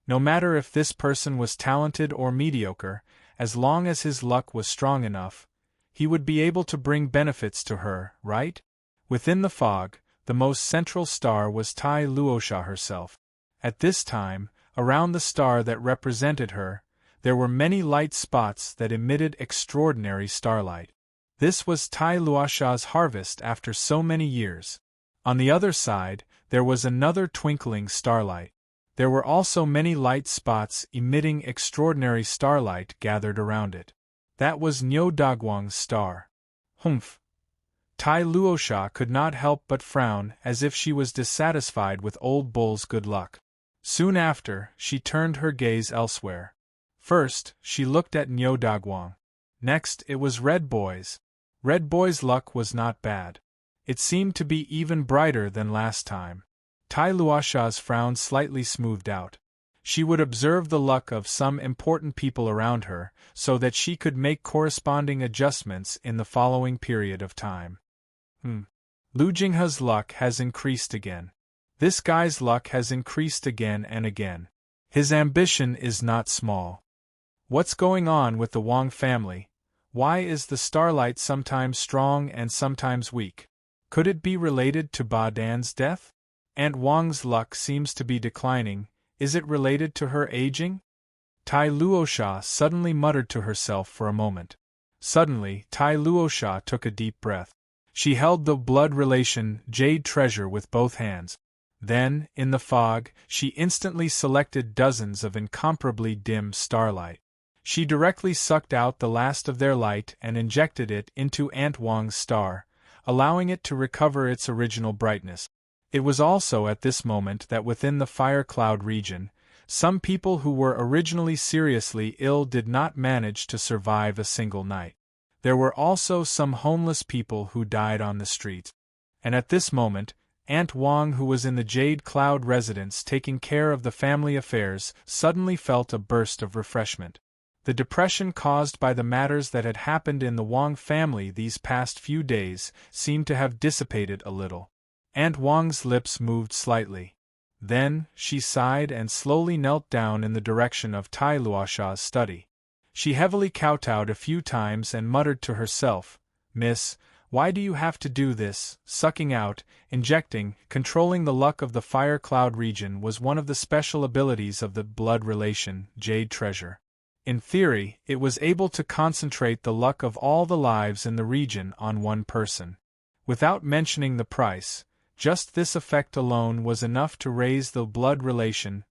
No matter if this person was talented or mediocre, as long as his luck was strong enough, he would be able to bring benefits to her, right? Within the fog, the most central star was Tai Luocha herself. At this time, around the star that represented her, there were many light spots that emitted extraordinary starlight. This was Tai Luocha's harvest after so many years. On the other side, there was another twinkling starlight. There were also many light spots emitting extraordinary starlight gathered around it. That was Nyo Dagwang's star. Humph! Tai Luocha could not help but frown as if she was dissatisfied with Old Bull's good luck. Soon after, she turned her gaze elsewhere. First, she looked at Nyo Dagwang. Next, it was Red Boy's. Red Boy's luck was not bad. It seemed to be even brighter than last time. Tai Luocha's frown slightly smoothed out. She would observe the luck of some important people around her, so that she could make corresponding adjustments in the following period of time. Lu Jinghe's luck has increased again. This guy's luck has increased again and again. His ambition is not small. What's going on with the Wang family? Why is the starlight sometimes strong and sometimes weak? Could it be related to Ba Dan's death? Aunt Wang's luck seems to be declining. Is it related to her aging? Tai Luocha suddenly muttered to herself for a moment. Suddenly, Tai Luocha took a deep breath. She held the blood relation jade treasure with both hands. Then, in the fog, she instantly selected dozens of incomparably dim starlight. She directly sucked out the last of their light and injected it into Aunt Wang's star, allowing it to recover its original brightness. It was also at this moment that within the fire cloud region, some people who were originally seriously ill did not manage to survive a single night. There were also some homeless people who died on the street. And at this moment, Aunt Wang, who was in the Jade Cloud residence taking care of the family affairs, suddenly felt a burst of refreshment. The depression caused by the matters that had happened in the Wang family these past few days seemed to have dissipated a little. Aunt Wang's lips moved slightly. Then, she sighed and slowly knelt down in the direction of Tai Luocha's study. She heavily kowtowed a few times and muttered to herself, "Miss, why do you have to do this?" Sucking out, injecting, controlling the luck of the fire cloud region was one of the special abilities of the blood relation jade treasure. In theory, it was able to concentrate the luck of all the lives in the region on one person. Without mentioning the price, just this effect alone was enough to raise the blood relation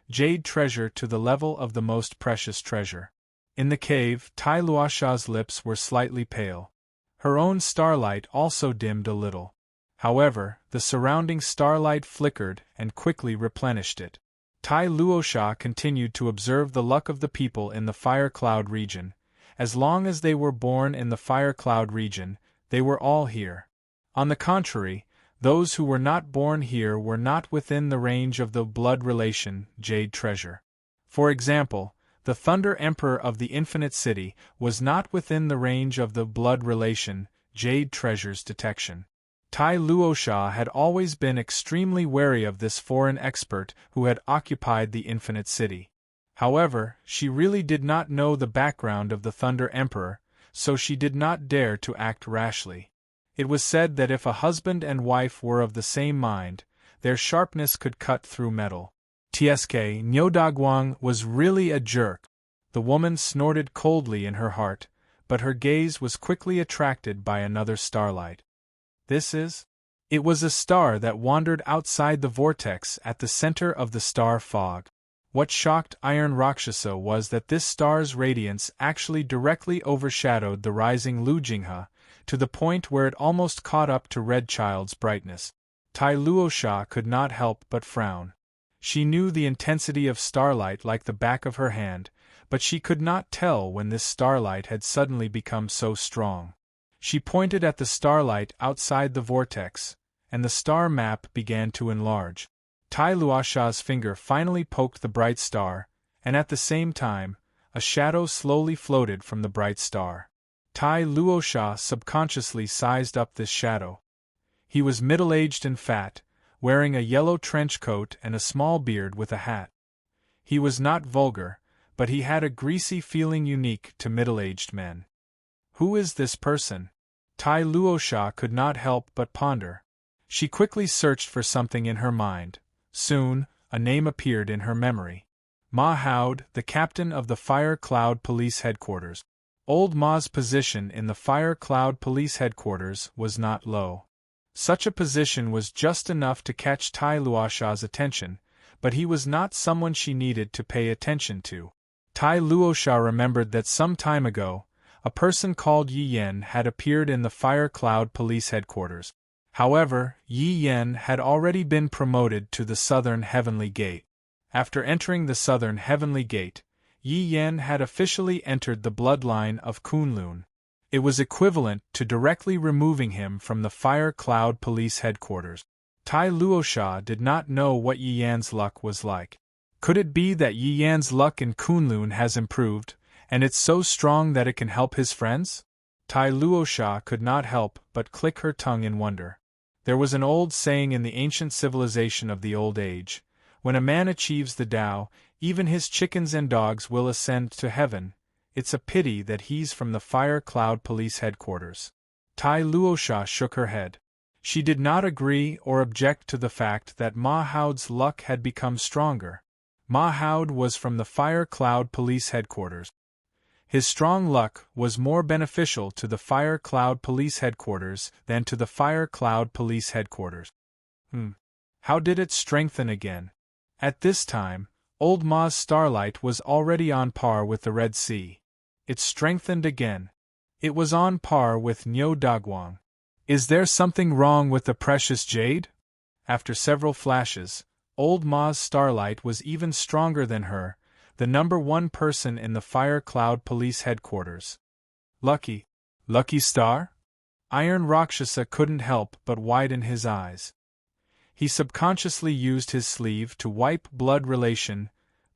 jade treasure to the level of the most precious treasure. In the cave, Tai Luosha's lips were slightly pale. Her own starlight also dimmed a little. However, the surrounding starlight flickered and quickly replenished it. Tai Luosha continued to observe the luck of the people in the fire cloud region. As long as they were born in the fire cloud region, they were all here. On the contrary, those who were not born here were not within the range of the blood relation, Jade Treasure. For example, the Thunder Emperor of the Infinite City was not within the range of the blood relation, Jade Treasure's detection. Tai Luosha had always been extremely wary of this foreign expert who had occupied the Infinite City. However, she really did not know the background of the Thunder Emperor, so she did not dare to act rashly. It was said that if a husband and wife were of the same mind, their sharpness could cut through metal. Tsk Nyodagwang was really a jerk. The woman snorted coldly in her heart, but her gaze was quickly attracted by another starlight. This is? It was a star that wandered outside the vortex at the center of the star fog. What shocked Iron Rakshasa was that this star's radiance actually directly overshadowed the rising Lujingha, to the point where it almost caught up to Red Child's brightness. Tai Luosha could not help but frown. She knew the intensity of starlight like the back of her hand, but she could not tell when this starlight had suddenly become so strong. She pointed at the starlight outside the vortex, and the star map began to enlarge. Tai Luosha's finger finally poked the bright star, and at the same time, a shadow slowly floated from the bright star. Tai Luosha subconsciously sized up this shadow. He was middle-aged and fat, wearing a yellow trench coat and a small beard with a hat. He was not vulgar, but he had a greasy feeling unique to middle-aged men. Who is this person? Tai Luosha could not help but ponder. She quickly searched for something in her mind. Soon, a name appeared in her memory. Ma Haud, the captain of the Fire Cloud Police Headquarters. Old Ma's position in the Fire Cloud Police Headquarters was not low. Such a position was just enough to catch Tai Luosha's attention, but he was not someone she needed to pay attention to. Tai Luosha remembered that some time ago, a person called Yi Yen had appeared in the Fire Cloud Police Headquarters. However, Yi Yen had already been promoted to the Southern Heavenly Gate. After entering the Southern Heavenly Gate, Yi Yen had officially entered the bloodline of Kunlun. It was equivalent to directly removing him from the Fire Cloud Police Headquarters. Tai Luosha did not know what Yi Yan's luck was like. Could it be that Yi Yan's luck in Kunlun has improved, and it's so strong that it can help his friends? Tai Luosha could not help but click her tongue in wonder. There was an old saying in the ancient civilization of the Old Age, when a man achieves the Tao, even his chickens and dogs will ascend to heaven. It's a pity that he's from the Fire Cloud Police Headquarters. Tai Luosha shook her head. She did not agree or object to the fact that Ma Haud's luck had become stronger. Ma Haud was from the Fire Cloud Police Headquarters. His strong luck was more beneficial to the Fire Cloud Police Headquarters than to the Fire Cloud Police Headquarters. How did it strengthen again? At this time, Old Ma's starlight was already on par with the Red Sea. It strengthened again. It was on par with Nyo Dagwang. Is there something wrong with the precious jade? After several flashes, Old Ma's starlight was even stronger than her, the number one person in the Fire Cloud Police Headquarters. Lucky star? Iron Rakshasa couldn't help but widen his eyes. He subconsciously used his sleeve to wipe blood relation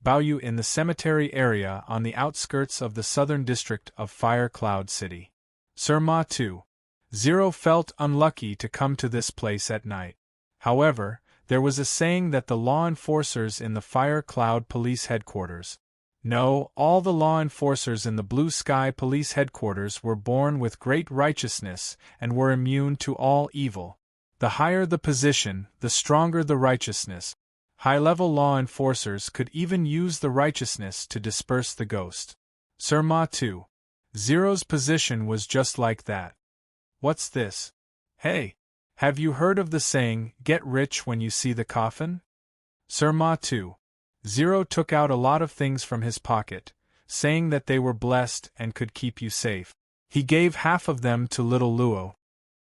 Baoyu in the cemetery area on the outskirts of the southern district of Fire Cloud City. Sir Ma 2.0 felt unlucky to come to this place at night. However, there was a saying that the law enforcers in the Fire Cloud Police Headquarters, no, all the law enforcers in the Blue Sky Police Headquarters were born with great righteousness and were immune to all evil. The higher the position, the stronger the righteousness. High-level law enforcers could even use the righteousness to disperse the ghost. Sir Ma 2.0's position was just like that. What's this? Hey! Have you heard of the saying, get rich when you see the coffin? Sir Ma 2.0 took out a lot of things from his pocket, saying that they were blessed and could keep you safe. He gave half of them to little Luo.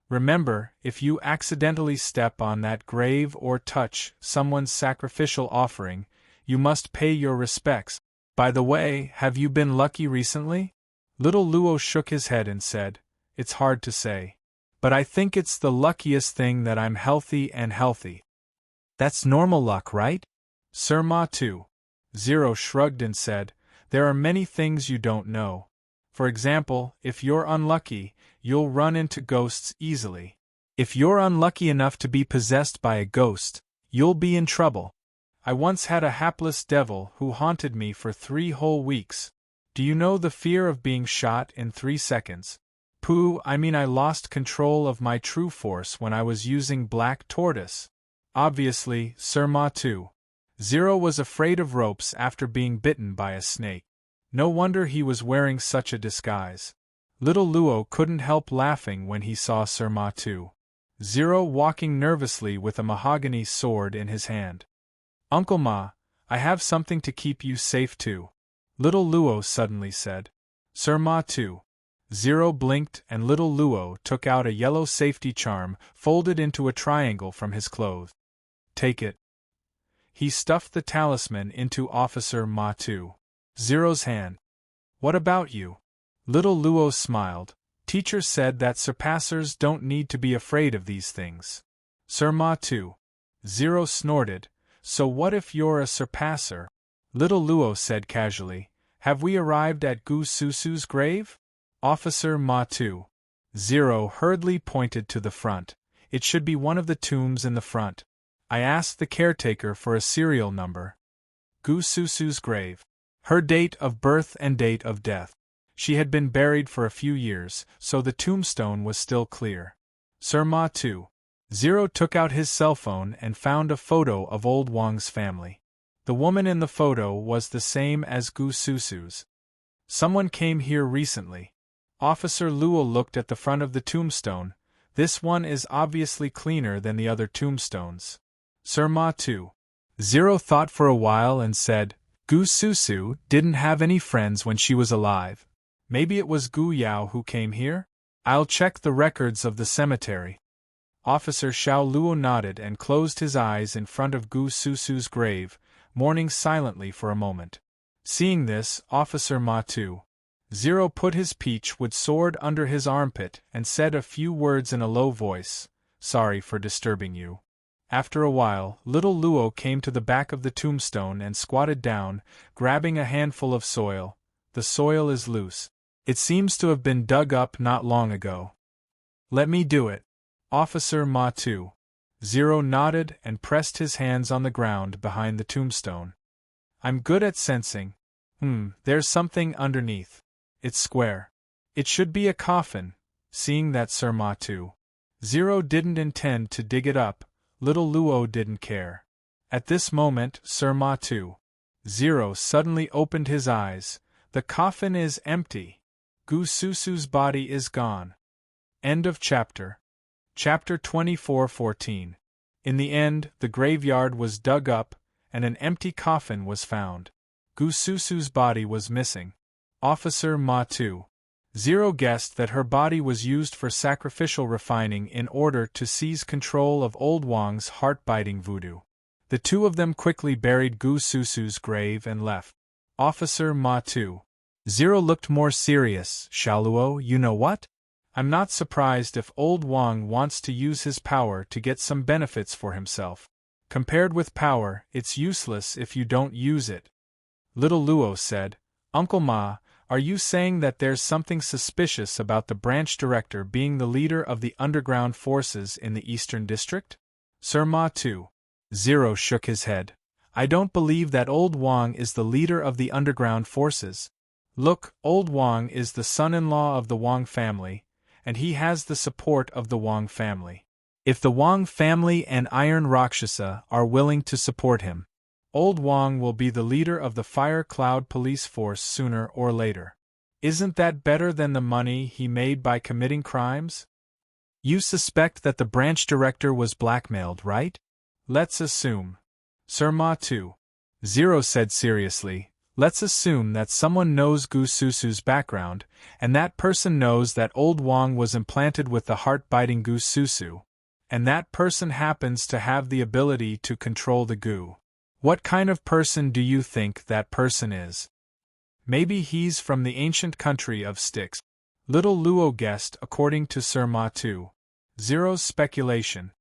Remember, if you accidentally step on that grave or touch someone's sacrificial offering, you must pay your respects. By the way, have you been lucky recently? Little Luo shook his head and said, It's hard to say. But I think it's the luckiest thing that I'm healthy and healthy. That's normal luck, right? Sir Ma too. Zero shrugged and said, There are many things you don't know. For example, if you're unlucky, you'll run into ghosts easily. If you're unlucky enough to be possessed by a ghost, you'll be in trouble. I once had a hapless devil who haunted me for 3 whole weeks. Do you know the fear of being shot in 3 seconds? Pooh, I mean I lost control of my true force when I was using Black Tortoise. Obviously, Sir Ma too. Zero was afraid of ropes after being bitten by a snake. No wonder he was wearing such a disguise. Little Luo couldn't help laughing when he saw Sir Ma too. Zero walking nervously with a mahogany sword in his hand. Uncle Ma, I have something to keep you safe too. Little Luo suddenly said. Sir Ma too. Zero blinked and little Luo took out a yellow safety charm folded into a triangle from his clothes. Take it. He stuffed the talisman into Officer Ma too. Zero's hand. What about you? Little Luo smiled. Teacher said that surpassers don't need to be afraid of these things. Sir Ma too. Zero snorted. So what if you're a surpasser? Little Luo said casually. Have we arrived at Gu Susu's grave? Officer Ma too. Zero hurriedly pointed to the front. It should be one of the tombs in the front. I asked the caretaker for a serial number. Gu Susu's grave. Her date of birth and date of death. She had been buried for a few years, so the tombstone was still clear. Sir Ma too. Zero took out his cell phone and found a photo of old Wang's family. The woman in the photo was the same as Gu Susu's. Someone came here recently. Officer Luo looked at the front of the tombstone. This one is obviously cleaner than the other tombstones. Sir Ma too. Zero thought for a while and said, Gu Susu didn't have any friends when she was alive. Maybe it was Gu Yao who came here? I'll check the records of the cemetery. Officer Xiao Luo nodded and closed his eyes in front of Gu Susu's grave, mourning silently for a moment. Seeing this, Officer Ma too. Zero put his peach-wood sword under his armpit and said a few words in a low voice. Sorry for disturbing you. After a while, little Luo came to the back of the tombstone and squatted down, grabbing a handful of soil. The soil is loose. It seems to have been dug up not long ago. Let me do it. Officer Ma too. Zero nodded and pressed his hands on the ground behind the tombstone. I'm good at sensing. There's something underneath. It's square. It should be a coffin. Seeing that Sir Ma too. Zero didn't intend to dig it up. Little Luo didn't care. At this moment, Sir Ma too. Zero suddenly opened his eyes. The coffin is empty. Gu Susu's body is gone. End of chapter. Chapter 24:14. In the end, the graveyard was dug up, and an empty coffin was found. Gu Susu's body was missing. Officer Ma too. Zero guessed that her body was used for sacrificial refining in order to seize control of old Wang's heart-biting voodoo. The two of them quickly buried Gu Susu's grave and left. Officer Ma too. Zero looked more serious. Xiaoluo, you know what? I'm not surprised if old Wang wants to use his power to get some benefits for himself. Compared with power, it's useless if you don't use it. Little Luo said, Uncle Ma, are you saying that there's something suspicious about the branch director being the leader of the underground forces in the Eastern District? Sir Ma too. Zero shook his head. I don't believe that old Wang is the leader of the underground forces. Look, old Wang is the son-in-law of the Wang family, and he has the support of the Wang family. If the Wang family and Iron Rakshasa are willing to support him, old Wang will be the leader of the Fire Cloud police force sooner or later. Isn't that better than the money he made by committing crimes? You suspect that the branch director was blackmailed, right? Let's assume. Sir Ma too. Zero said seriously, Let's assume that someone knows Gu Susu's background, and that person knows that old Wang was implanted with the heart-biting Gu Susu, and that person happens to have the ability to control the Gu. What kind of person do you think that person is? Maybe he's from the ancient country of Styx. Little Luo guessed according to Sir Ma Tu. Zero's speculation.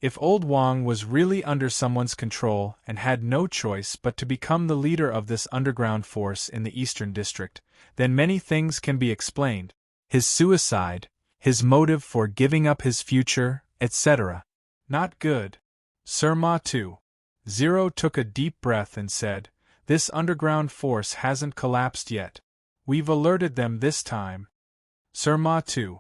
If old Wang was really under someone's control and had no choice but to become the leader of this underground force in the Eastern District, then many things can be explained. His suicide, his motive for giving up his future, etc. Not good. Sir Ma Tu. Zero took a deep breath and said, "This underground force hasn't collapsed yet. We've alerted them this time." Sir Ma Tu.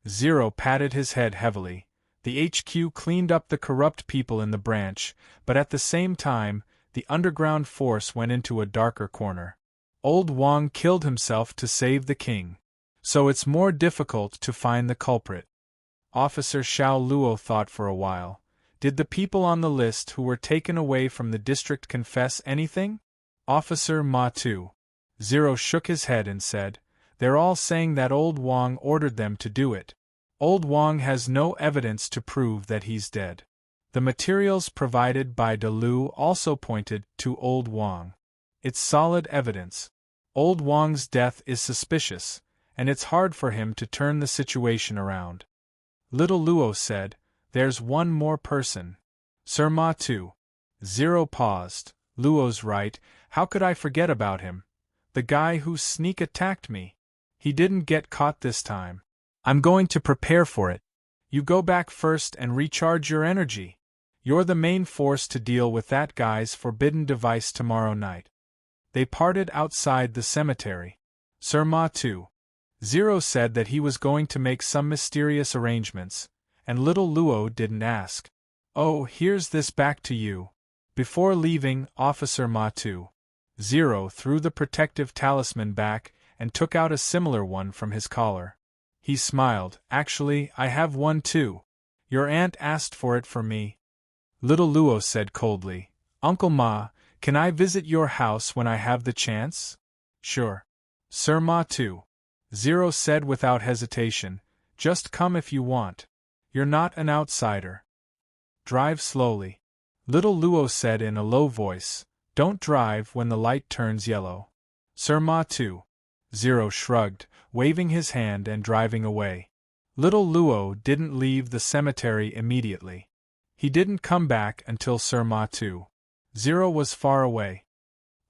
Zero patted his head heavily. The HQ cleaned up the corrupt people in the branch, but at the same time, the underground force went into a darker corner. Old Wang killed himself to save the king. So it's more difficult to find the culprit. Officer Xiao Luo thought for a while. Did the people on the list who were taken away from the district confess anything? Officer Ma Tu. Zero shook his head and said, "They're all saying that old Wang ordered them to do it. Old Wang has no evidence to prove that he's dead." The materials provided by De Lu also pointed to old Wang. It's solid evidence. Old Wang's death is suspicious, and it's hard for him to turn the situation around. Little Luo said, "There's one more person." Sir Ma Tu. Zero paused. "Luo's right, how could I forget about him? The guy who sneak attacked me. He didn't get caught this time. I'm going to prepare for it. You go back first and recharge your energy. You're the main force to deal with that guy's forbidden device tomorrow night." They parted outside the cemetery. Sir Ma Tu. Zero said that he was going to make some mysterious arrangements, and little Luo didn't ask. "Oh, here's this back to you." Before leaving, Officer Ma Tu. Zero threw the protective talisman back and took out a similar one from his collar. He smiled. "Actually, I have one too. Your aunt asked for it for me." Little Luo said coldly, "Uncle Ma, can I visit your house when I have the chance?" "Sure." Sir Ma Tu. Zero said without hesitation, "Just come if you want. You're not an outsider. Drive slowly." Little Luo said in a low voice, "Don't drive when the light turns yellow." Sir Ma Tu. Zero shrugged, waving his hand and driving away. Little Luo didn't leave the cemetery immediately. He didn't come back until Sir Ma Tu. Zero was far away.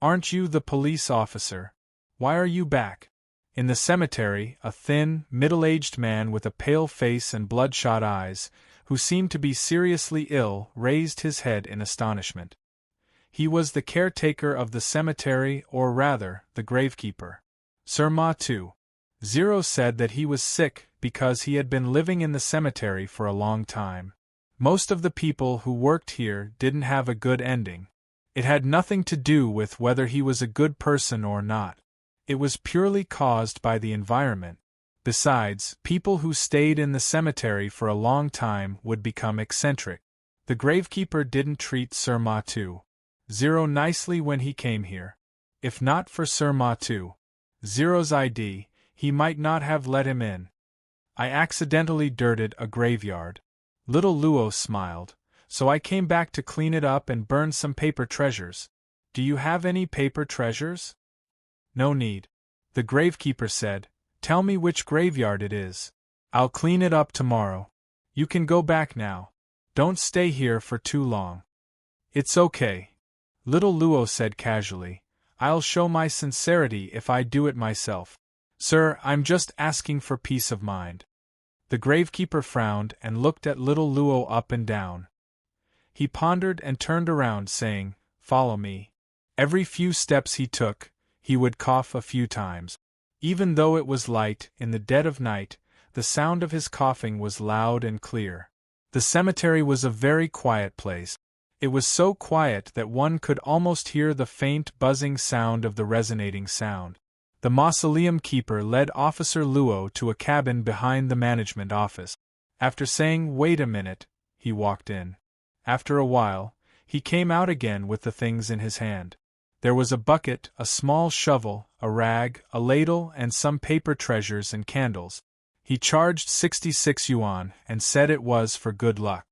"Aren't you the police officer? Why are you back?" In the cemetery, a thin, middle-aged man with a pale face and bloodshot eyes, who seemed to be seriously ill, raised his head in astonishment. He was the caretaker of the cemetery, or rather, the gravekeeper. Sir Ma Tu. Zero said that he was sick because he had been living in the cemetery for a long time. Most of the people who worked here didn't have a good ending. It had nothing to do with whether he was a good person or not. It was purely caused by the environment. Besides, people who stayed in the cemetery for a long time would become eccentric. The gravekeeper didn't treat Sir Ma Tu. Zero nicely when he came here. If not for Sir Ma Tu. Zero's ID, he might not have let him in. "I accidentally dirted a graveyard." Little Luo smiled, "So I came back to clean it up and burn some paper treasures. Do you have any paper treasures?" "No need." The gravekeeper said, "Tell me which graveyard it is. I'll clean it up tomorrow. You can go back now. Don't stay here for too long." "It's okay." Little Luo said casually, "I'll show my sincerity if I do it myself. Sir, I'm just asking for peace of mind." The gravekeeper frowned and looked at little Luo up and down. He pondered and turned around saying, "Follow me." Every few steps he took, he would cough a few times. Even though it was light, in the dead of night, the sound of his coughing was loud and clear. The cemetery was a very quiet place. It was so quiet that one could almost hear the faint buzzing sound of the resonating sound. The mausoleum keeper led Officer Luo to a cabin behind the management office. After saying, "Wait a minute," he walked in. After a while, he came out again with the things in his hand. There was a bucket, a small shovel, a rag, a ladle, and some paper treasures and candles. He charged 66 yuan and said it was for good luck.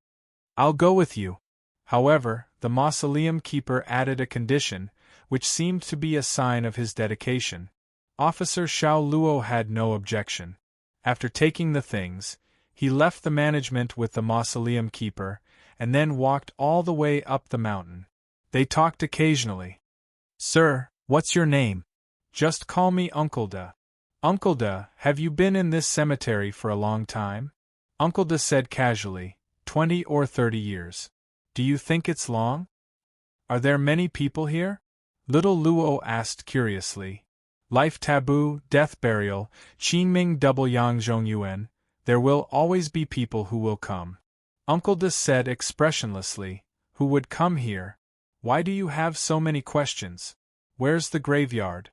I'll go with you. However, the mausoleum keeper added a condition, which seemed to be a sign of his dedication. Officer Xiao Luo had no objection. After taking the things, he left the management with the mausoleum keeper, and then walked all the way up the mountain. They talked occasionally. Sir, what's your name? Just call me Uncle De. Uncle De, have you been in this cemetery for a long time? Uncle De said casually, 20 or 30 years. Do you think it's long? Are there many people here? Little Luo asked curiously. Life taboo, death burial, Qingming double yang zhongyuan, there will always be people who will come. Uncle De said expressionlessly, who would come here? Why do you have so many questions? Where's the graveyard?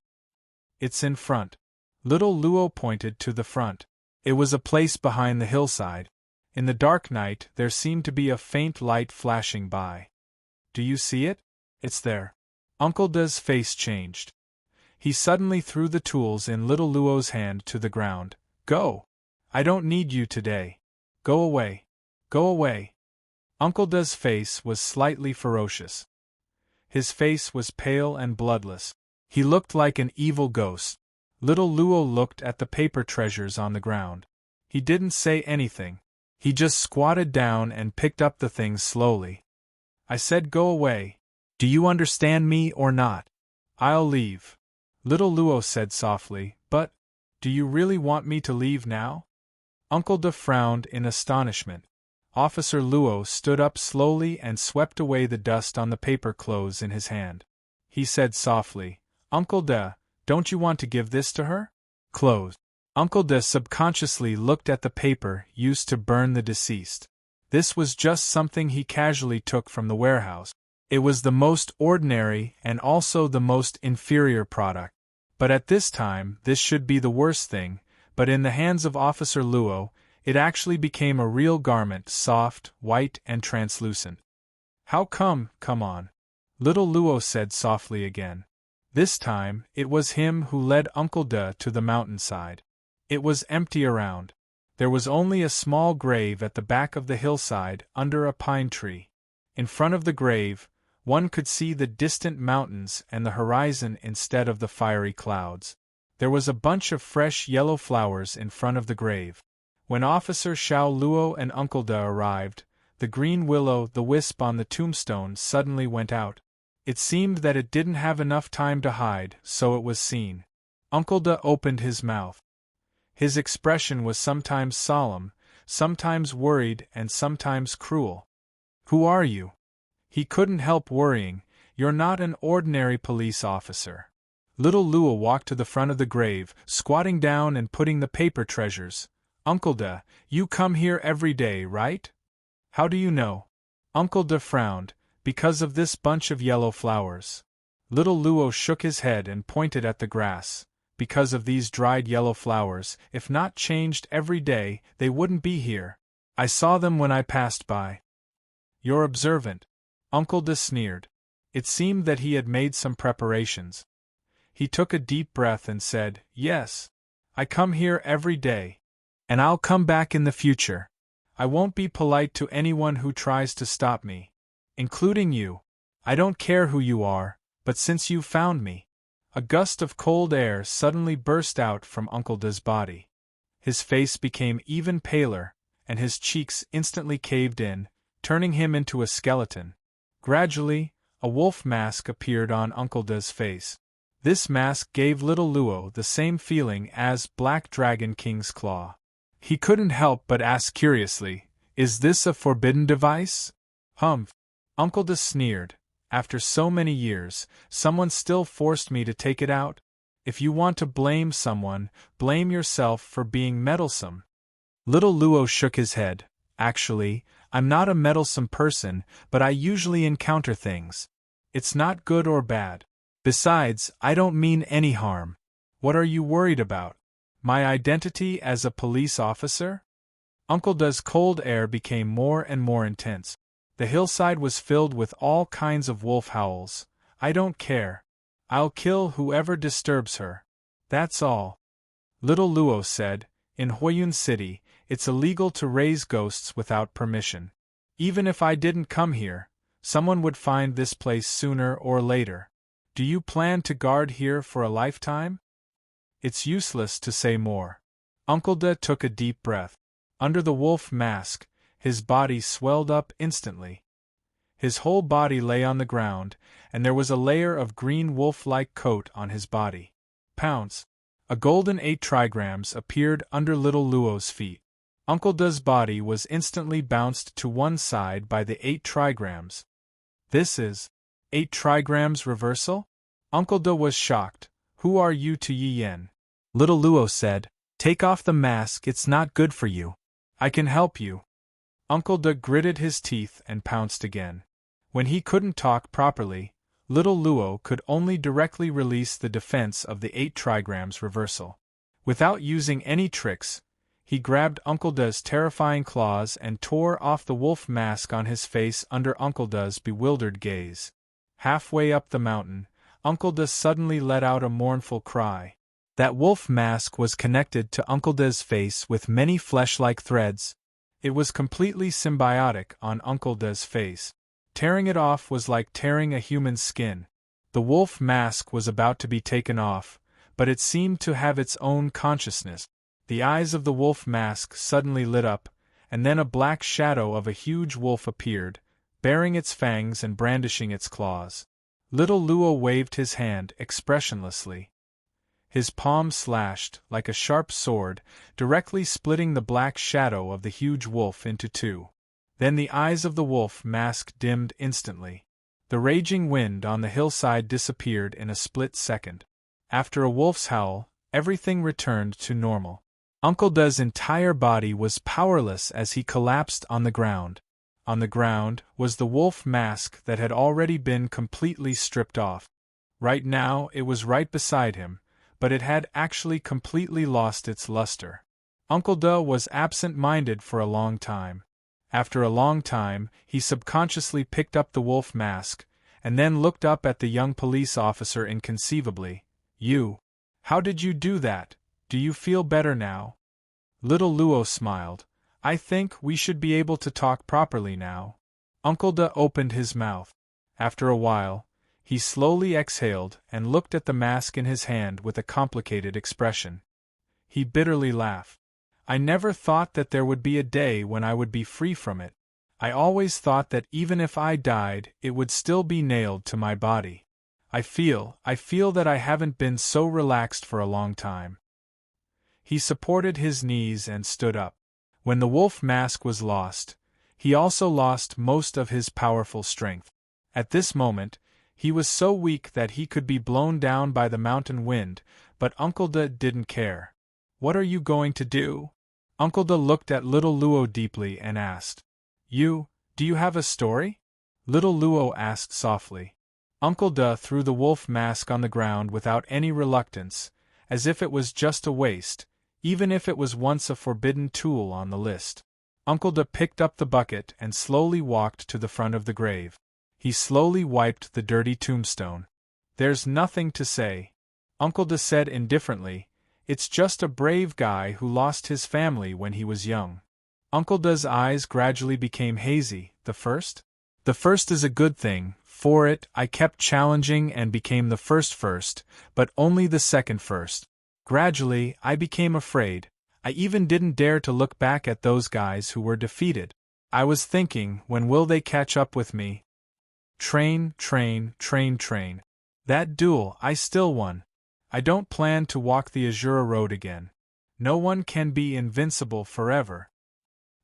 It's in front. Little Luo pointed to the front. It was a place behind the hillside. In the dark night there seemed to be a faint light flashing by. Do you see it? It's there. Uncle De's face changed. He suddenly threw the tools in Little Luo's hand to the ground. Go! I don't need you today. Go away. Go away. Uncle De's face was slightly ferocious. His face was pale and bloodless. He looked like an evil ghost. Little Luo looked at the paper treasures on the ground. He didn't say anything. He just squatted down and picked up the things slowly. I said go away. Do you understand me or not? I'll leave. Little Luo said softly, but, do you really want me to leave now? Uncle De frowned in astonishment. Officer Luo stood up slowly and swept away the dust on the paper clothes in his hand. He said softly, Uncle De, don't you want to give this to her? Clothes. Uncle De subconsciously looked at the paper used to burn the deceased. This was just something he casually took from the warehouse. It was the most ordinary and also the most inferior product. But at this time, this should be the worst thing, but in the hands of Officer Luo, it actually became a real garment, soft, white, and translucent. How come, come on? Little Luo said softly again. This time, it was him who led Uncle De to the mountainside. It was empty around. There was only a small grave at the back of the hillside under a pine tree. In front of the grave, one could see the distant mountains and the horizon instead of the fiery clouds. There was a bunch of fresh yellow flowers in front of the grave. When Officer Xiao Luo and Uncle De arrived, the green will-o'-the-wisp on the tombstone suddenly went out. It seemed that it didn't have enough time to hide, so it was seen. Uncle De opened his mouth. His expression was sometimes solemn, sometimes worried, and sometimes cruel. Who are you? He couldn't help worrying. You're not an ordinary police officer. Little Luo walked to the front of the grave, squatting down and putting the paper treasures. Uncle De, you come here every day, right? How do you know? Uncle De frowned. Because of this bunch of yellow flowers. Little Luo shook his head and pointed at the grass. Because of these dried yellow flowers, if not changed every day, they wouldn't be here. I saw them when I passed by. You're observant. Uncle De sneered. It seemed that he had made some preparations. He took a deep breath and said, Yes. I come here every day. And I'll come back in the future. I won't be polite to anyone who tries to stop me. Including you. I don't care who you are, but since you found me. A gust of cold air suddenly burst out from Uncle De's body. His face became even paler, and his cheeks instantly caved in, turning him into a skeleton. Gradually, a wolf mask appeared on Uncle De's face. This mask gave Little Luo the same feeling as Black Dragon King's claw. He couldn't help but ask curiously, Is this a forbidden device? Humph. Uncle De sneered. After so many years, someone still forced me to take it out? If you want to blame someone, blame yourself for being meddlesome. Little Luo shook his head. Actually, I'm not a meddlesome person, but I usually encounter things. It's not good or bad. Besides, I don't mean any harm. What are you worried about? My identity as a police officer? Uncle De's cold air became more and more intense. The hillside was filled with all kinds of wolf howls. I don't care. I'll kill whoever disturbs her. That's all. Little Luo said, in Huiyun City, it's illegal to raise ghosts without permission. Even if I didn't come here, someone would find this place sooner or later. Do you plan to guard here for a lifetime? It's useless to say more. Uncle De took a deep breath. Under the wolf mask, his body swelled up instantly. His whole body lay on the ground, and there was a layer of green wolf-like coat on his body. Pounce! A golden 8 trigrams appeared under little Luo's feet. Uncle De's body was instantly bounced to one side by the 8 trigrams. This is 8 trigrams reversal? Uncle De was shocked. Who are you to Yi Yen? Little Luo said, take off the mask, it's not good for you. I can help you. Uncle De gritted his teeth and pounced again. When he couldn't talk properly, little Luo could only directly release the defense of the 8 trigrams reversal. Without using any tricks, he grabbed Uncle De's terrifying claws and tore off the wolf mask on his face under Uncle De's bewildered gaze. Halfway up the mountain, Uncle De suddenly let out a mournful cry. That wolf mask was connected to Uncle De's face with many flesh-like threads. It was completely symbiotic on Uncle De's face. Tearing it off was like tearing a human's skin. The wolf mask was about to be taken off, but it seemed to have its own consciousness. The eyes of the wolf mask suddenly lit up, and then a black shadow of a huge wolf appeared, baring its fangs and brandishing its claws. Little Luo waved his hand expressionlessly. His palm slashed, like a sharp sword, directly splitting the black shadow of the huge wolf into two. Then the eyes of the wolf mask dimmed instantly. The raging wind on the hillside disappeared in a split second. After a wolf's howl, everything returned to normal. Uncle De's entire body was powerless as he collapsed on the ground. On the ground was the wolf mask that had already been completely stripped off. Right now it was right beside him, but it had actually completely lost its luster. Uncle De was absent-minded for a long time. After a long time, he subconsciously picked up the wolf mask, and then looked up at the young police officer inconceivably. You? How did you do that? Do you feel better now? Little Luo smiled. I think we should be able to talk properly now. Uncle De opened his mouth. After a while, he slowly exhaled and looked at the mask in his hand with a complicated expression. He bitterly laughed. I never thought that there would be a day when I would be free from it. I always thought that even if I died, it would still be nailed to my body. I feel that I haven't been so relaxed for a long time. He supported his knees and stood up. When the wolf mask was lost, he also lost most of his powerful strength. At this moment, he was so weak that he could be blown down by the mountain wind, but Uncle De didn't care. What are you going to do? Uncle De looked at little Luo deeply and asked. Do you have a story? Little Luo asked softly. Uncle De threw the wolf mask on the ground without any reluctance, as if it was just a waste, even if it was once a forbidden tool on the list. Uncle De picked up the bucket and slowly walked to the front of the grave. He slowly wiped the dirty tombstone. There's nothing to say, Uncle De said indifferently. It's just a brave guy who lost his family when he was young. Uncle De's eyes gradually became hazy. The first? The first is a good thing. For it, I kept challenging and became the first, but only the second first. Gradually, I became afraid. I even didn't dare to look back at those guys who were defeated. I was thinking, when will they catch up with me? Train. That duel, I still won. I don't plan to walk the Azura Road again. No one can be invincible forever.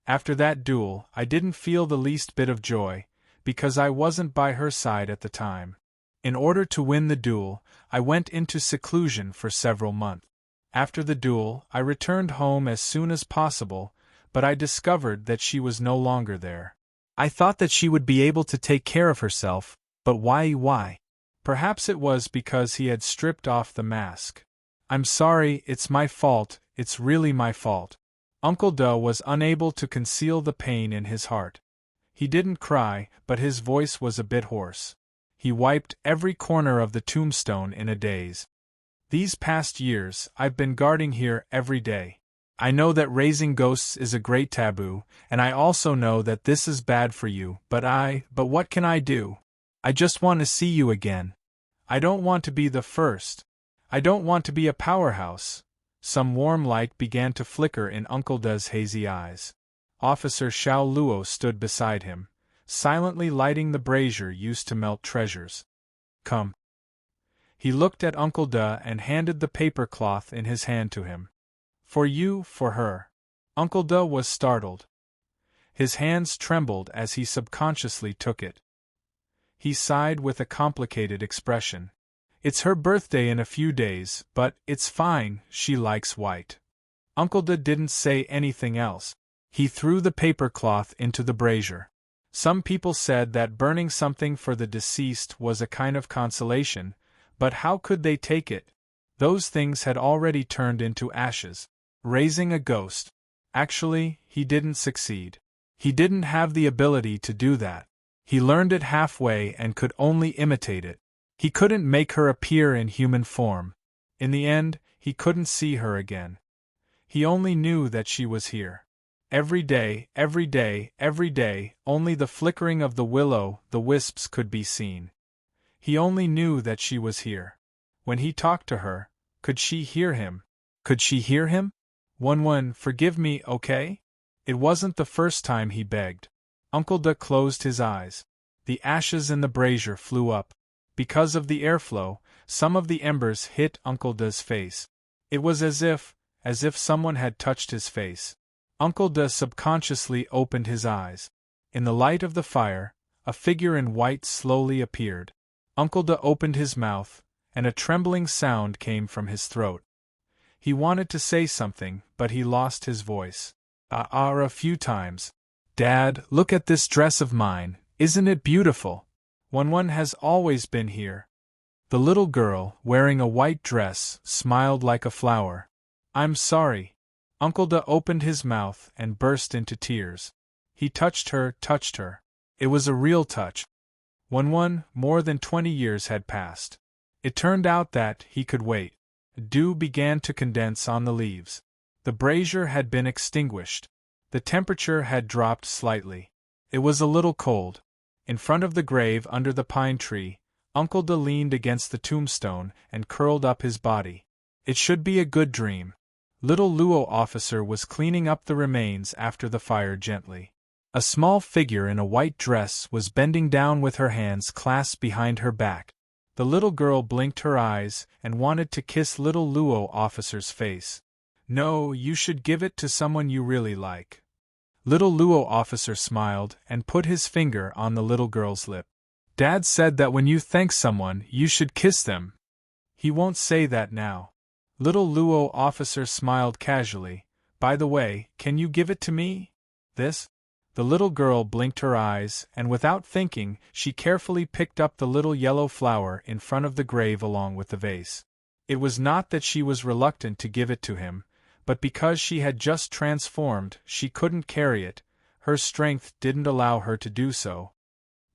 After that duel, I didn't feel the least bit of joy, because I wasn't by her side at the time. In order to win the duel, I went into seclusion for several months. After the duel, I returned home as soon as possible, but I discovered that she was no longer there. I thought that she would be able to take care of herself, but why? Perhaps it was because he had stripped off the mask. I'm sorry, it's my fault, it's really my fault. Uncle De was unable to conceal the pain in his heart. He didn't cry, but his voice was a bit hoarse. He wiped every corner of the tombstone in a daze. These past years, I've been guarding here every day. I know that raising ghosts is a great taboo, and I also know that this is bad for you, but what can I do? I just want to see you again. I don't want to be the first. I don't want to be a powerhouse. Some warm light began to flicker in Uncle De's hazy eyes. Officer Xiao Luo stood beside him, silently lighting the brazier used to melt treasures. Come. He looked at Uncle De and handed the paper cloth in his hand to him. For you, for her. Uncle De was startled. His hands trembled as he subconsciously took it. He sighed with a complicated expression. It's her birthday in a few days, but it's fine, she likes white. Uncle De didn't say anything else. He threw the paper cloth into the brazier. Some people said that burning something for the deceased was a kind of consolation, but how could they take it? Those things had already turned into ashes. Raising a ghost. Actually, he didn't succeed. He didn't have the ability to do that. He learned it halfway and could only imitate it. He couldn't make her appear in human form. In the end, he couldn't see her again. He only knew that she was here. Every day, only the flickering of the will-o'-the-wisps could be seen. He only knew that she was here. When he talked to her, could she hear him? Could she hear him? One, forgive me, okay? It wasn't the first time he begged. Uncle De closed his eyes. The ashes in the brazier flew up. Because of the airflow, some of the embers hit Uncle De's face. It was as if someone had touched his face. Uncle De subconsciously opened his eyes. In the light of the fire, a figure in white slowly appeared. Uncle De opened his mouth, and a trembling sound came from his throat. He wanted to say something, but he lost his voice. A few times. Dad, look at this dress of mine, isn't it beautiful? One has always been here. The little girl, wearing a white dress, smiled like a flower. I'm sorry. Uncle De opened his mouth and burst into tears. He touched her. It was a real touch. More than 20 years had passed. It turned out that he could wait. Dew began to condense on the leaves. The brazier had been extinguished. The temperature had dropped slightly. It was a little cold. In front of the grave under the pine tree, Uncle De leaned against the tombstone and curled up his body. It should be a good dream. Little Luo officer was cleaning up the remains after the fire gently. A small figure in a white dress was bending down with her hands clasped behind her back. The little girl blinked her eyes and wanted to kiss little Luo officer's face. No, you should give it to someone you really like. Little Luo officer smiled and put his finger on the little girl's lip. Dad said that when you thank someone, you should kiss them. He won't say that now. Little Luo officer smiled casually. By the way, can you give it to me? This? The little girl blinked her eyes, and without thinking, she carefully picked up the little yellow flower in front of the grave along with the vase. It was not that she was reluctant to give it to him, but because she had just transformed, she couldn't carry it. Her strength didn't allow her to do so.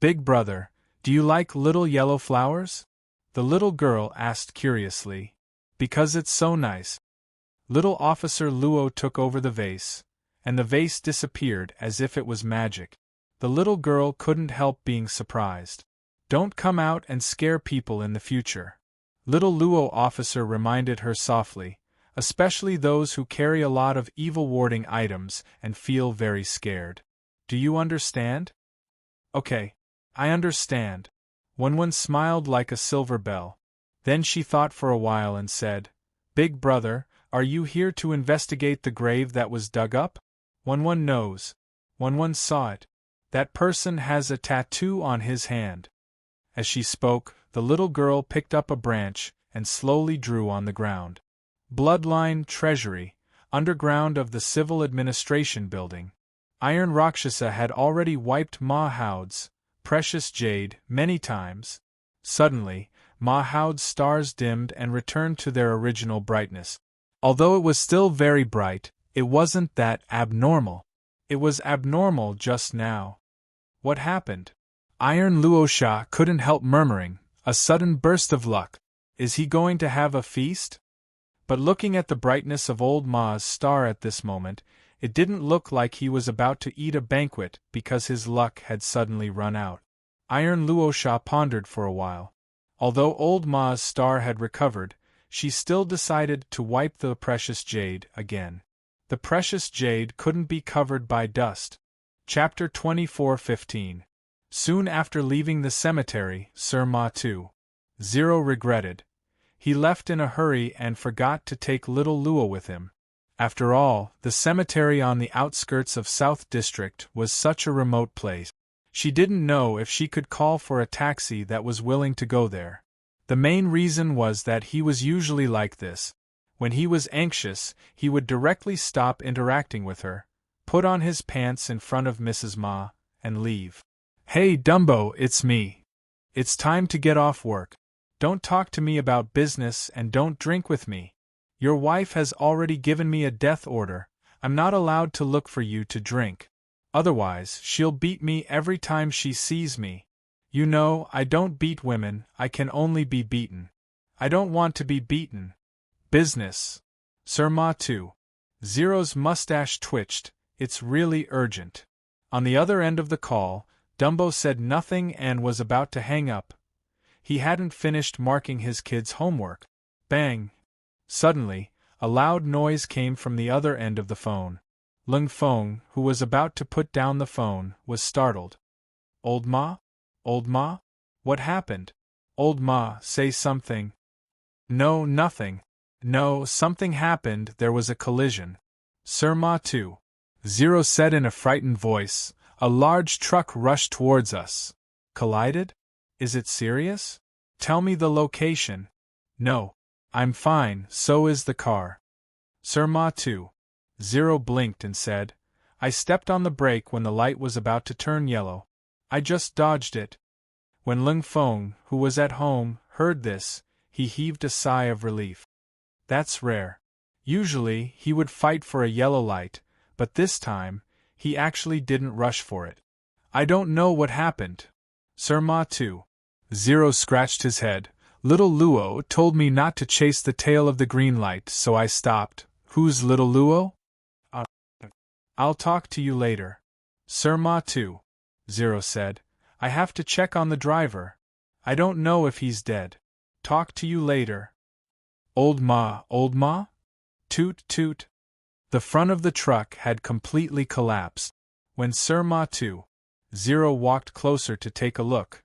Big brother, do you like little yellow flowers? The little girl asked curiously. Because it's so nice. Little Officer Luo took over the vase, and the vase disappeared as if it was magic. The little girl couldn't help being surprised. Don't come out and scare people in the future. Little Luo officer reminded her softly, especially those who carry a lot of evil-warding items and feel very scared. Do you understand? Okay, I understand. One smiled like a silver bell. Then she thought for a while and said, Big brother, are you here to investigate the grave that was dug up? One knows. One saw it. That person has a tattoo on his hand. As she spoke, the little girl picked up a branch and slowly drew on the ground. Bloodline Treasury, underground of the Civil Administration Building. Iron Rakshasa had already wiped Mahoud's precious jade many times. Suddenly, Mahoud's stars dimmed and returned to their original brightness. Although it was still very bright, it wasn't that abnormal. It was abnormal just now. What happened? Iron Luosha couldn't help murmuring, a sudden burst of luck. Is he going to have a feast? But looking at the brightness of old Ma's star at this moment, it didn't look like he was about to eat a banquet because his luck had suddenly run out. Iron Luosha pondered for a while. Although old Ma's star had recovered, she still decided to wipe the precious jade again. The precious jade couldn't be covered by dust. Chapter 24:15. Soon after leaving the cemetery, Sir Ma 2.0 regretted. He left in a hurry and forgot to take little Luo with him. After all, the cemetery on the outskirts of South District was such a remote place. She didn't know if she could call for a taxi that was willing to go there. The main reason was that he was usually like this. When he was anxious, he would directly stop interacting with her, put on his pants in front of Mrs. Ma, and leave. Hey Dumbo, it's me. It's time to get off work. Don't talk to me about business and don't drink with me. Your wife has already given me a death order. I'm not allowed to look for you to drink. Otherwise, she'll beat me every time she sees me. You know, I don't beat women, I can only be beaten. I don't want to be beaten. Business. Sir Ma 2.0's mustache twitched. It's really urgent. On the other end of the call, Dumbo said nothing and was about to hang up. He hadn't finished marking his kids' homework. Bang! Suddenly, a loud noise came from the other end of the phone. Lung Feng, who was about to put down the phone, was startled. Old Ma? Old Ma? What happened? Old Ma, say something. No, nothing. No, something happened, there was a collision. Sir Ma 2.0 said in a frightened voice. A large truck rushed towards us. Collided? Is it serious? Tell me the location. No. I'm fine, so is the car. Sir Ma 2.0 blinked and said, I stepped on the brake when the light was about to turn yellow. I just dodged it. When Lung Feng, who was at home, heard this, he heaved a sigh of relief. That's rare. Usually, he would fight for a yellow light, but this time, he actually didn't rush for it. I don't know what happened. Sir Ma 2.0 scratched his head. Little Luo told me not to chase the tail of the green light, so I stopped. Who's little Luo? I'll talk to you later. Sir Ma 2.0 said. I have to check on the driver. I don't know if he's dead. Talk to you later. Old Ma, Old Ma? Toot toot. The front of the truck had completely collapsed. When Sir Ma 2.0 walked closer to take a look,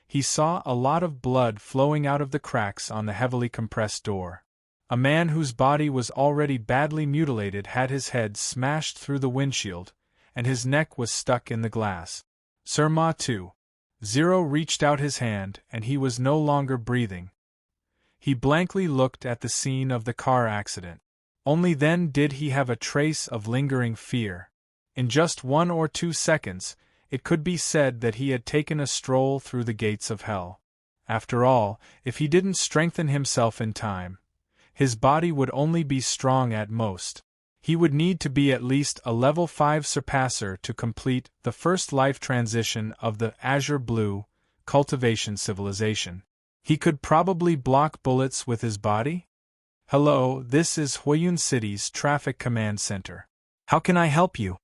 he saw a lot of blood flowing out of the cracks on the heavily compressed door. A man whose body was already badly mutilated had his head smashed through the windshield, and his neck was stuck in the glass. Sir Ma 2.0 reached out his hand, and he was no longer breathing. He blankly looked at the scene of the car accident. Only then did he have a trace of lingering fear. In just 1 or 2 seconds, it could be said that he had taken a stroll through the gates of hell. After all, if he didn't strengthen himself in time, his body would only be strong at most. He would need to be at least a level 5 surpasser to complete the first life transition of the Azure Blue cultivation civilization. He could probably block bullets with his body? Hello, this is Huiyun City's Traffic Command Center. How can I help you?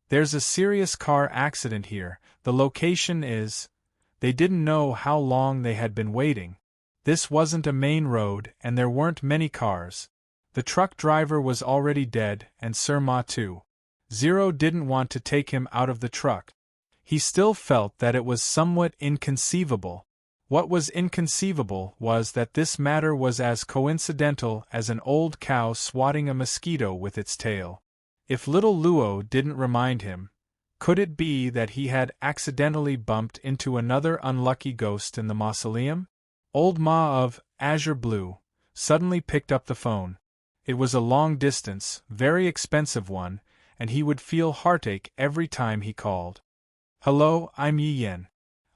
There's a serious car accident here. The location is... They didn't know how long they had been waiting. This wasn't a main road and there weren't many cars. The truck driver was already dead and Sir Ma 2.0 didn't want to take him out of the truck. He still felt that it was somewhat inconceivable. What was inconceivable was that this matter was as coincidental as an old cow swatting a mosquito with its tail. If little Luo didn't remind him, could it be that he had accidentally bumped into another unlucky ghost in the mausoleum? Old Ma of Azure Blue suddenly picked up the phone. It was a long distance, very expensive one, and he would feel heartache every time he called. Hello, I'm Yi Yen.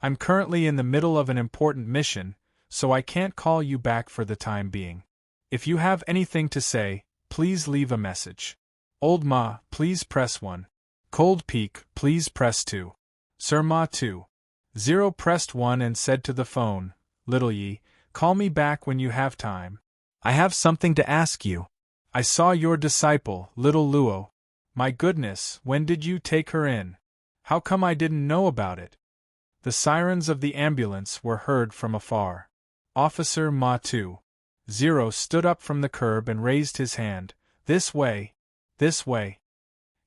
I'm currently in the middle of an important mission, so I can't call you back for the time being. If you have anything to say, please leave a message. Old Ma, please press 1. Cold Peak, please press 2. Sir Ma 2.0 Zero pressed 1 and said to the phone, "Little Yi, call me back when you have time. I have something to ask you. I saw your disciple, little Luo. My goodness, when did you take her in? How come I didn't know about it?" The sirens of the ambulance were heard from afar. Officer Ma 2. Zero stood up from the curb and raised his hand. "This way. This way."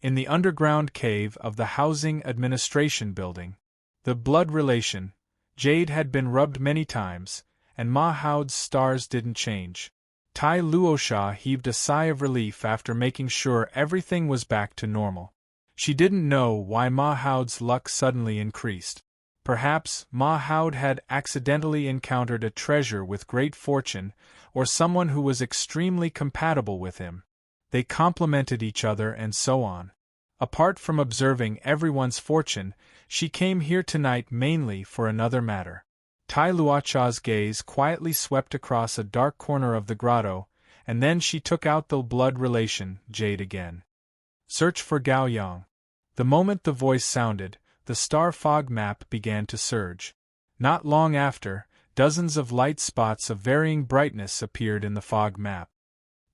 In the underground cave of the Housing Administration Building, the blood relation, Jade had been rubbed many times, and Ma Hao's stars didn't change. Tai Luosha heaved a sigh of relief after making sure everything was back to normal. She didn't know why Ma Hao's luck suddenly increased. Perhaps Ma Hao had accidentally encountered a treasure with great fortune, or someone who was extremely compatible with him. They complemented each other and so on. Apart from observing everyone's fortune, she came here tonight mainly for another matter. Tai Luocha's gaze quietly swept across a dark corner of the grotto, and then she took out the blood relation, Jade again. "Search for Gao Yang." The moment the voice sounded, the star fog map began to surge. Not long after, dozens of light spots of varying brightness appeared in the fog map.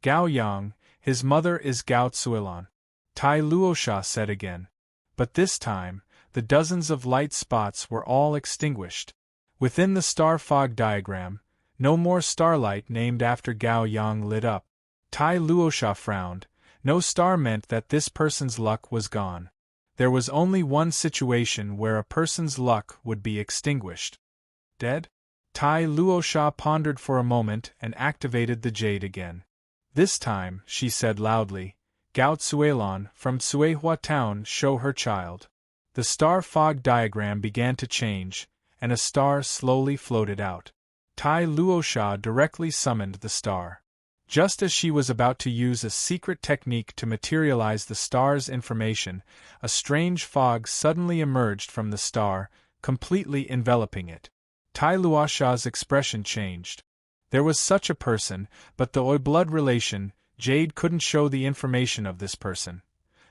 "Gao Yang, his mother is Gao Tsuilan," Tai Luosha said again. But this time, the dozens of light spots were all extinguished. Within the star fog diagram, no more starlight named after Gao Yang lit up. Tai Luosha frowned. No star meant that this person's luck was gone. There was only one situation where a person's luck would be extinguished. Dead? Tai Luosha pondered for a moment and activated the jade again. "This time," she said loudly, "Gao Tsuelan from Tsuehua Town show her child." The star fog diagram began to change, and a star slowly floated out. Tai Luosha directly summoned the star. Just as she was about to use a secret technique to materialize the star's information, a strange fog suddenly emerged from the star, completely enveloping it. Tai Luosha's expression changed. There was such a person, but the blood relation, Jade couldn't show the information of this person.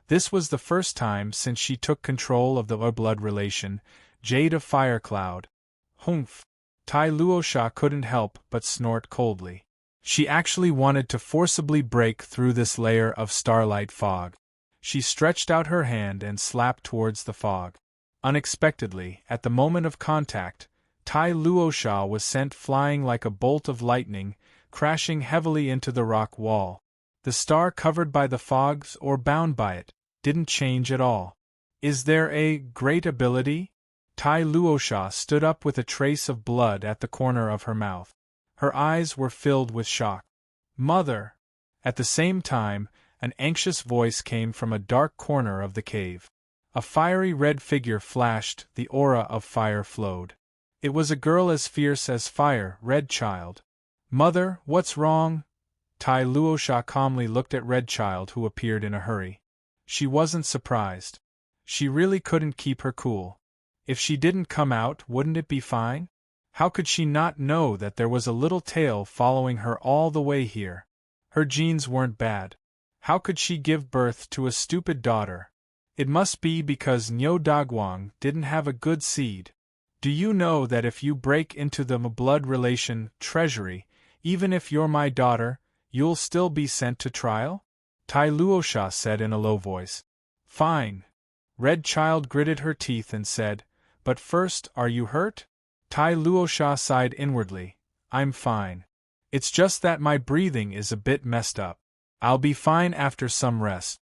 This was the first time since she took control of the blood relation, Jade of Fire Cloud. Humph! Tai Luosha couldn't help but snort coldly. She actually wanted to forcibly break through this layer of starlight fog. She stretched out her hand and slapped towards the fog. Unexpectedly, at the moment of contact, Tai Luosha was sent flying like a bolt of lightning, crashing heavily into the rock wall. The star covered by the fogs or bound by it didn't change at all. "Is there a great ability?" Tai Luosha stood up with a trace of blood at the corner of her mouth. Her eyes were filled with shock. "Mother!" At the same time, an anxious voice came from a dark corner of the cave. A fiery red figure flashed, the aura of fire flowed. It was a girl as fierce as fire, Red Child. "Mother, what's wrong?" Tai Luosha calmly looked at Red Child, who appeared in a hurry. She wasn't surprised. She really couldn't keep her cool. If she didn't come out, wouldn't it be fine? How could she not know that there was a little tail following her all the way here? Her genes weren't bad. How could she give birth to a stupid daughter? It must be because Nyo Dagwang didn't have a good seed. Do you know that if you break into the blood relation treasury, even if you're my daughter, you'll still be sent to trial? Tai Luosha said in a low voice. "Fine." Red Child gritted her teeth and said, "But first, are you hurt?" Tai Luosha sighed inwardly. "I'm fine. It's just that my breathing is a bit messed up. I'll be fine after some rest."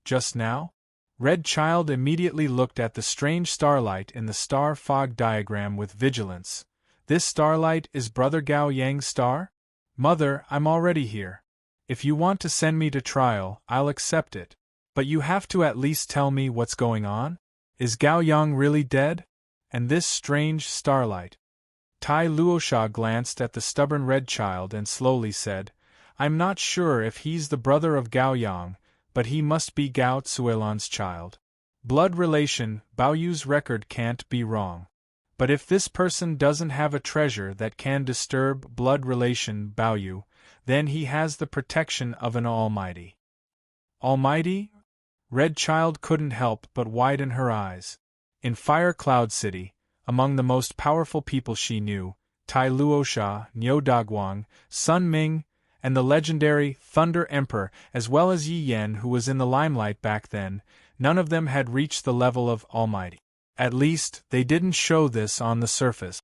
"Just now?" Red Child immediately looked at the strange starlight in the star fog diagram with vigilance. "This starlight is Brother Gao Yang's star?" "Mother, I'm already here. If you want to send me to trial, I'll accept it. But you have to at least tell me what's going on. Is Gao Yang really dead? And this strange starlight?" Tai Luosha glanced at the stubborn Red Child and slowly said, "I'm not sure if he's the brother of Gao Yang, but he must be Gao Tsuelan's child. Blood relation, Baoyu's record can't be wrong. But if this person doesn't have a treasure that can disturb blood relation Baoyu, then he has the protection of an almighty." "Almighty?" Red Child couldn't help but widen her eyes. In Fire Cloud City, among the most powerful people she knew, Tai Luosha, Niu Dagwang, Sun Ming, and the legendary Thunder Emperor, as well as Yi Yan, who was in the limelight back then, none of them had reached the level of Almighty. At least, they didn't show this on the surface.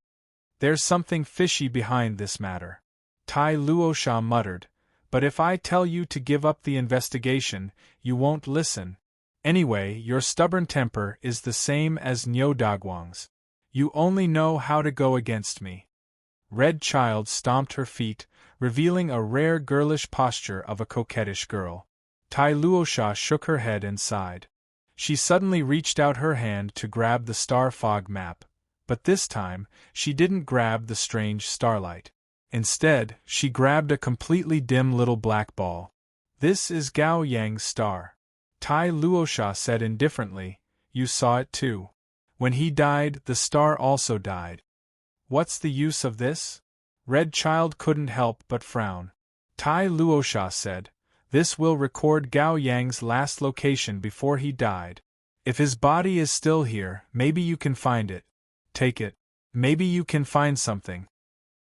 There's something fishy behind this matter, Tai Luosha muttered, but if I tell you to give up the investigation, you won't listen. Anyway, your stubborn temper is the same as Niu Dagwang's. You only know how to go against me. Red Child stomped her feet, revealing a rare girlish posture of a coquettish girl. Tai Luosha shook her head and sighed. She suddenly reached out her hand to grab the star fog map, but this time, she didn't grab the strange starlight. Instead, she grabbed a completely dim little black ball. This is Gao Yang's star. Tai Luosha said indifferently, you saw it too. When he died, the star also died. What's the use of this? Red Child couldn't help but frown. Tai Luosha said, this will record Gao Yang's last location before he died. If his body is still here, maybe you can find it. Take it. Maybe you can find something.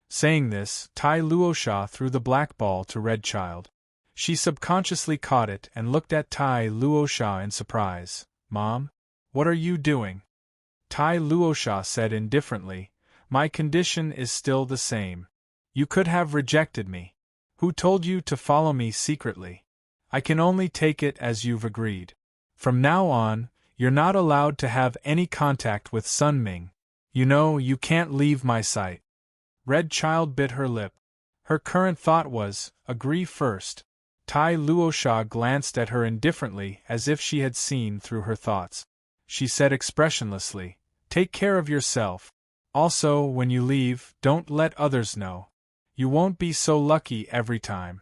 Saying this, Tai Luosha threw the black ball to Red Child. She subconsciously caught it and looked at Tai Luosha in surprise. Mom? What are you doing? Tai Luosha said indifferently, my condition is still the same. You could have rejected me. Who told you to follow me secretly? I can only take it as you've agreed. From now on, you're not allowed to have any contact with Sun Ming. You know, you can't leave my sight. Red Child bit her lip. Her current thought was, agree first. Tai Luosha glanced at her indifferently as if she had seen through her thoughts. She said expressionlessly, take care of yourself. Also, when you leave, don't let others know. You won't be so lucky every time.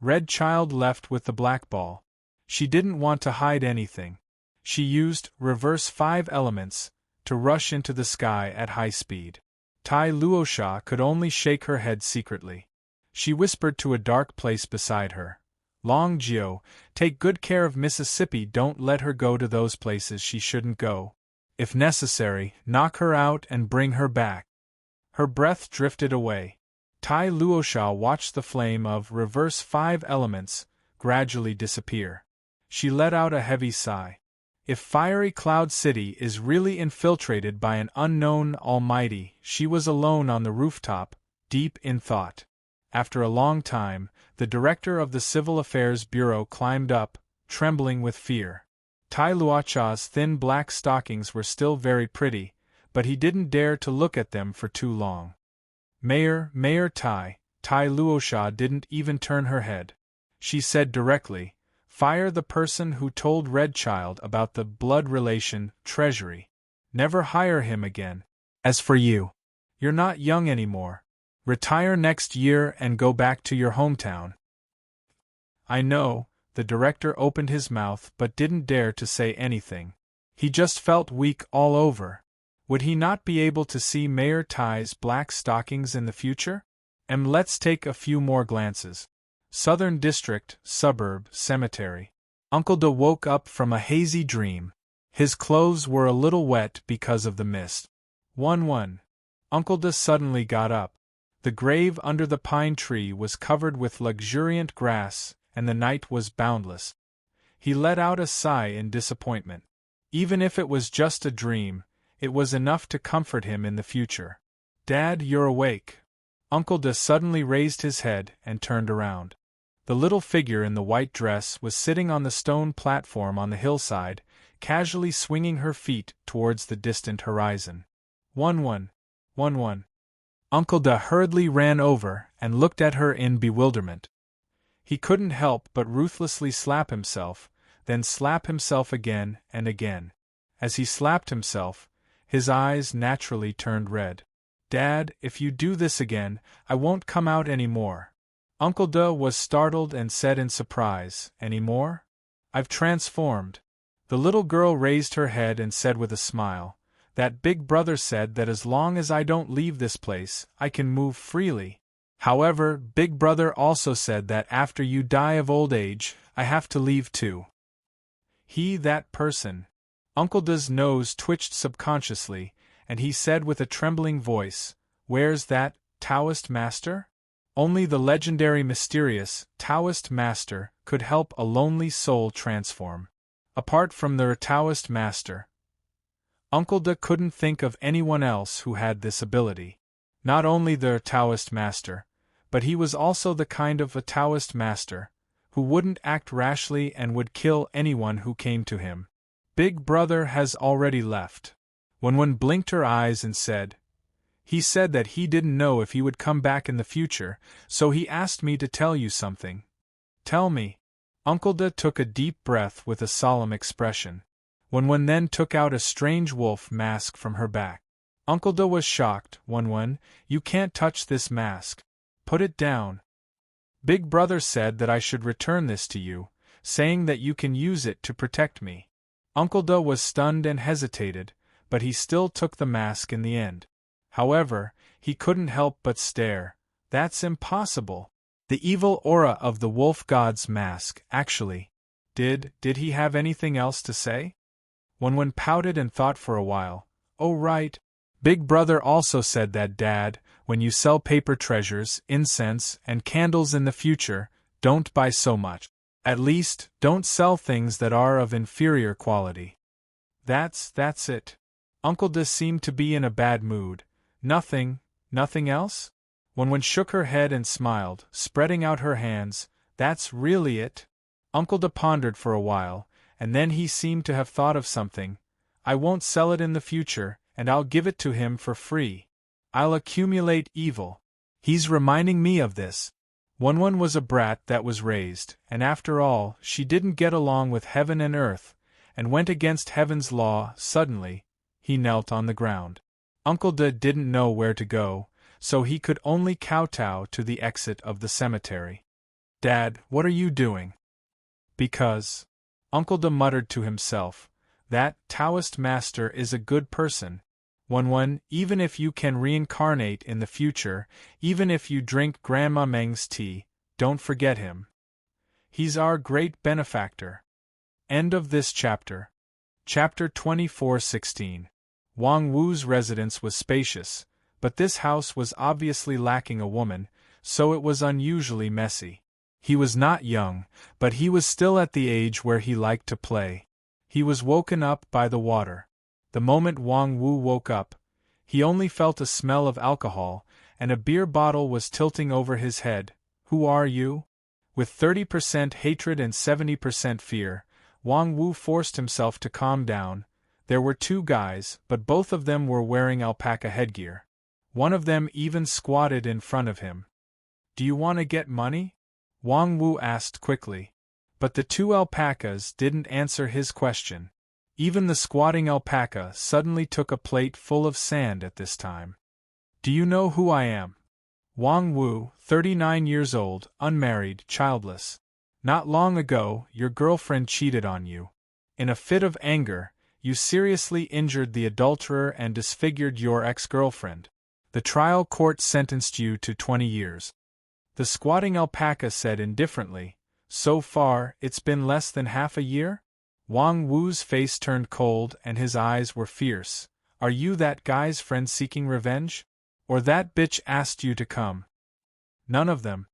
Red Child left with the black ball. She didn't want to hide anything. She used reverse 5 elements to rush into the sky at high speed. Tai Luosha could only shake her head secretly. She whispered to a dark place beside her. Long Jiu, take good care of Mississippi, don't let her go to those places she shouldn't go. If necessary, knock her out and bring her back. Her breath drifted away. Tai Luosha watched the flame of reverse 5 elements gradually disappear. She let out a heavy sigh. If Fiery Cloud City is really infiltrated by an unknown almighty, she was alone on the rooftop, deep in thought. After a long time, the director of the Civil Affairs Bureau climbed up, trembling with fear. Tai Luosha's thin black stockings were still very pretty, but he didn't dare to look at them for too long. Mayor Tai Luosha didn't even turn her head. She said directly, fire the person who told Red Child about the blood relation treasury. Never hire him again. As for you, you're not young anymore. Retire next year and go back to your hometown. I know, the director opened his mouth but didn't dare to say anything. He just felt weak all over. Would he not be able to see Mayor Tai's black stockings in the future? Let's take a few more glances. Southern District, Suburb, Cemetery. Uncle Da woke up from a hazy dream. His clothes were a little wet because of the mist. 1-1. Uncle Da suddenly got up. The grave under the pine tree was covered with luxuriant grass, and the night was boundless. He let out a sigh in disappointment. Even if it was just a dream, it was enough to comfort him in the future. Dad, you're awake. Uncle Da suddenly raised his head and turned around. The little figure in the white dress was sitting on the stone platform on the hillside, casually swinging her feet towards the distant horizon. 1-1. 1-1. Uncle Da hurriedly ran over and looked at her in bewilderment. He couldn't help but ruthlessly slap himself, then slap himself again and again. As he slapped himself, his eyes naturally turned red. Dad, if you do this again, I won't come out anymore. Uncle Da was startled and said in surprise, any more? I've transformed. The little girl raised her head and said with a smile, that Big Brother said that as long as I don't leave this place, I can move freely. However, Big Brother also said that after you die of old age, I have to leave too. That person. Uncle Da's nose twitched subconsciously, and he said with a trembling voice, "Where's that Taoist master?" Only the legendary mysterious Taoist master could help a lonely soul transform. Apart from the Taoist master, Uncle De couldn't think of anyone else who had this ability. Not only the Taoist master, but he was also the kind of a Taoist master who wouldn't act rashly and would kill anyone who came to him. Big Brother has already left. Wen blinked her eyes and said, "He said that he didn't know if he would come back in the future, so he asked me to tell you something." "Tell me." Uncle De took a deep breath with a solemn expression. Wen then took out a strange wolf mask from her back. Uncle De was shocked. "Wen, you can't touch this mask. Put it down. Big Brother said that I should return this to you, saying that you can use it to protect me." Uncle De was stunned and hesitated, but he still took the mask in the end. However, he couldn't help but stare. "That's impossible." The evil aura of the wolf god's mask, actually. Did he have anything else to say? Wen pouted and thought for a while. "Oh right. Big Brother also said that, Dad, when you sell paper treasures, incense, and candles in the future, don't buy so much. At least, don't sell things that are of inferior quality." That's it. Uncle De seemed to be in a bad mood. Nothing else? Wen shook her head and smiled, spreading out her hands. "That's really it?" Uncle De pondered for a while, and then he seemed to have thought of something. "I won't sell it in the future, and I'll give it to him for free. I'll accumulate evil. He's reminding me of this. Wen was a brat that was raised, and after all, she didn't get along with heaven and earth, and went against heaven's law." Suddenly, he knelt on the ground. Uncle De didn't know where to go, so he could only kowtow to the exit of the cemetery. "Dad, what are you doing?" "Because," Uncle De muttered to himself, "that Taoist master is a good person. Wen, even if you can reincarnate in the future, even if you drink Grandma Meng's tea, don't forget him. He's our great benefactor." End of this chapter. Chapter 24:16. Wang Wu's residence was spacious, but this house was obviously lacking a woman, so it was unusually messy. He was not young, but he was still at the age where he liked to play. He was woken up by the water. The moment Wang Wu woke up, he only felt a smell of alcohol, and a beer bottle was tilting over his head. "Who are you?" With 30% hatred and 70% fear, Wang Wu forced himself to calm down. There were two guys, but both of them were wearing alpaca headgear. One of them even squatted in front of him. "Do you want to get money?" Wang Wu asked quickly. But the two alpacas didn't answer his question. Even the squatting alpaca suddenly took a plate full of sand at this time. "Do you know who I am?" Wang Wu, 39 years old, unmarried, childless. "Not long ago, your girlfriend cheated on you. In a fit of anger, you seriously injured the adulterer and disfigured your ex-girlfriend. The trial court sentenced you to 20 years. The squatting alpaca said indifferently, "So far, it's been less than half a year?" Wang Wu's face turned cold and his eyes were fierce. "Are you that guy's friend seeking revenge? Or that bitch asked you to come?" "None of them."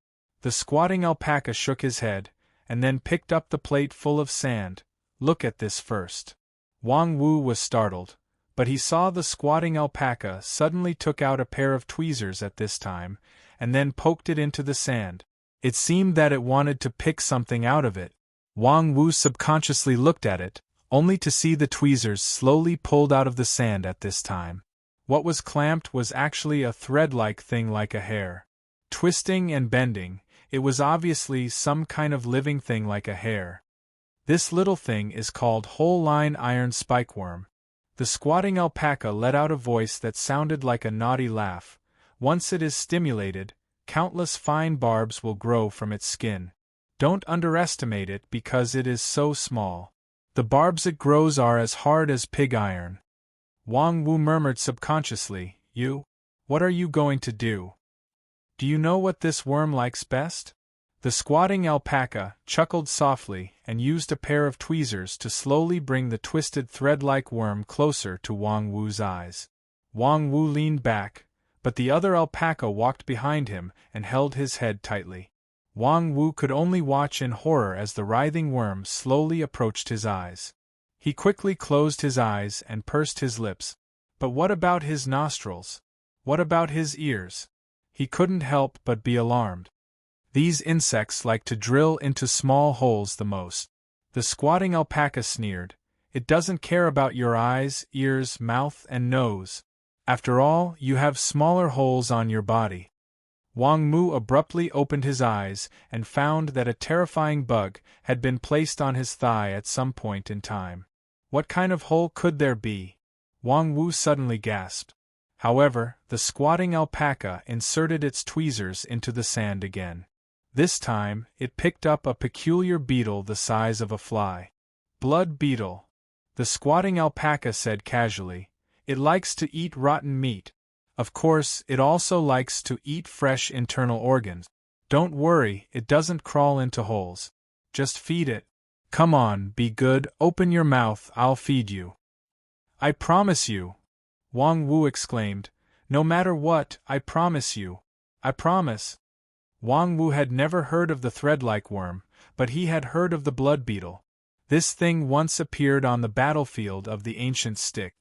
The squatting alpaca shook his head, and then picked up the plate full of sand. "Look at this first." Wang Wu was startled, but he saw the squatting alpaca suddenly took out a pair of tweezers at this time, and then poked it into the sand. It seemed that it wanted to pick something out of it. Wang Wu subconsciously looked at it, only to see the tweezers slowly pulled out of the sand at this time. What was clamped was actually a thread-like thing like a hair. Twisting and bending, it was obviously some kind of living thing like a hair. This little thing is called whole-line iron spikeworm. The squatting alpaca let out a voice that sounded like a naughty laugh. Once it is stimulated, countless fine barbs will grow from its skin. Don't underestimate it because it is so small. The barbs it grows are as hard as pig iron. Wang Wu murmured subconsciously, "You? What are you going to do? Do you know what this worm likes best?" The squatting alpaca chuckled softly and used a pair of tweezers to slowly bring the twisted thread-like worm closer to Wang Wu's eyes. Wang Wu leaned back, but the other alpaca walked behind him and held his head tightly. Wang Wu could only watch in horror as the writhing worm slowly approached his eyes. He quickly closed his eyes and pursed his lips. But what about his nostrils? What about his ears? He couldn't help but be alarmed. These insects like to drill into small holes the most. The squatting alpaca sneered. It doesn't care about your eyes, ears, mouth, and nose. After all, you have smaller holes on your body. Wang Mu abruptly opened his eyes and found that a terrifying bug had been placed on his thigh at some point in time. What kind of hole could there be? Wang Wu suddenly gasped. However, the squatting alpaca inserted its tweezers into the sand again. This time, it picked up a peculiar beetle the size of a fly. Blood beetle. The squatting alpaca said casually. It likes to eat rotten meat. Of course, it also likes to eat fresh internal organs. Don't worry, it doesn't crawl into holes. Just feed it. Come on, be good, open your mouth, I'll feed you. I promise you. Wang Wu exclaimed. No matter what, I promise you. I promise. Wang Wu had never heard of the thread-like worm, but he had heard of the blood beetle. This thing once appeared on the battlefield of the ancient Styx.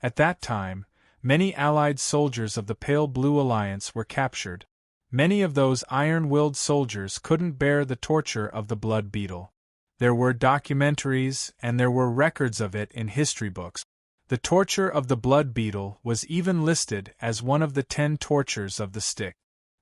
At that time, many Allied soldiers of the Pale Blue Alliance were captured. Many of those iron-willed soldiers couldn't bear the torture of the blood beetle. There were documentaries, and there were records of it in history books. The torture of the blood beetle was even listed as one of the 10 tortures of the Styx.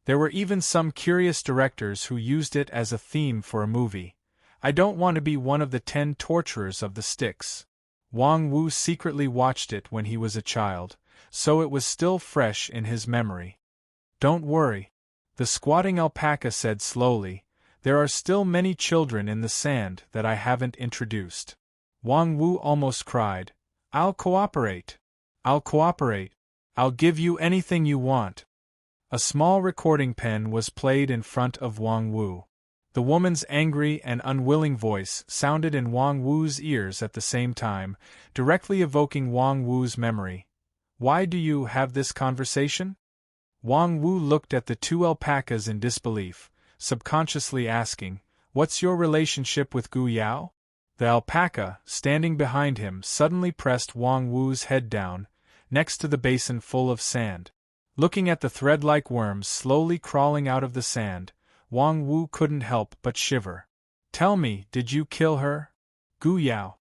There were even some curious directors who used it as a theme for a movie. I don't want to be one of the 10 torturers of the Styx. Wang Wu secretly watched it when he was a child, so it was still fresh in his memory. Don't worry. The squatting alpaca said slowly, there are still many children in the sand that I haven't introduced. Wang Wu almost cried. I'll cooperate. I'll cooperate. I'll give you anything you want. A small recording pen was played in front of Wang Wu. The woman's angry and unwilling voice sounded in Wang Wu's ears at the same time, directly evoking Wang Wu's memory. Why do you have this conversation? Wang Wu looked at the 2 alpacas in disbelief, subconsciously asking, What's your relationship with Gu Yao? The alpaca, standing behind him, suddenly pressed Wang Wu's head down, next to the basin full of sand. Looking at the thread-like worms slowly crawling out of the sand, Wang Wu couldn't help but shiver. Tell me, did you kill her? Gu Yao.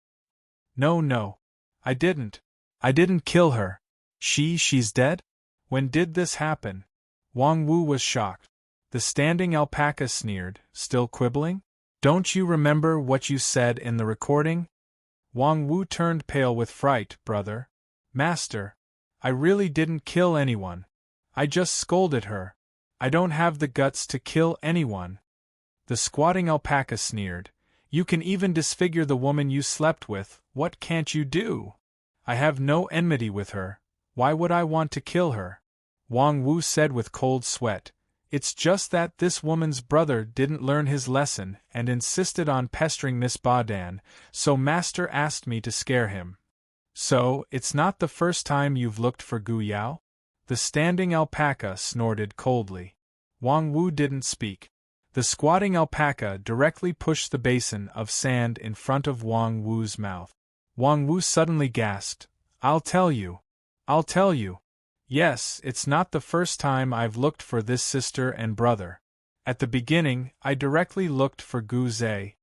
No. I didn't. I didn't kill her. She's dead? When did this happen? Wang Wu was shocked. The standing alpaca sneered, still quibbling? Don't you remember what you said in the recording? Wang Wu turned pale with fright, brother. Master, I really didn't kill anyone. I just scolded her. I don't have the guts to kill anyone. The squatting alpaca sneered. You can even disfigure the woman you slept with, what can't you do? I have no enmity with her. Why would I want to kill her? Wang Wu said with cold sweat. It's just that this woman's brother didn't learn his lesson and insisted on pestering Miss Badan, so Master asked me to scare him. So, it's not the first time you've looked for Gu Yao? The standing alpaca snorted coldly. Wang Wu didn't speak. The squatting alpaca directly pushed the basin of sand in front of Wang Wu's mouth. Wang Wu suddenly gasped. I'll tell you. I'll tell you. Yes, it's not the first time I've looked for this sister and brother. At the beginning, I directly looked for Gu Zhe.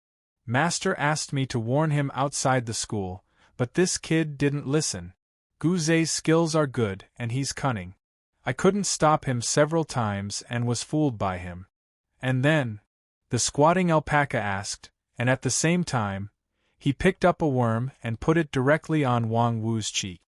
Master asked me to warn him outside the school, but this kid didn't listen. Gu Zhe's skills are good, and he's cunning. I couldn't stop him several times and was fooled by him. And then, the squatting alpaca asked, and at the same time, he picked up a worm and put it directly on Wang Wu's cheek.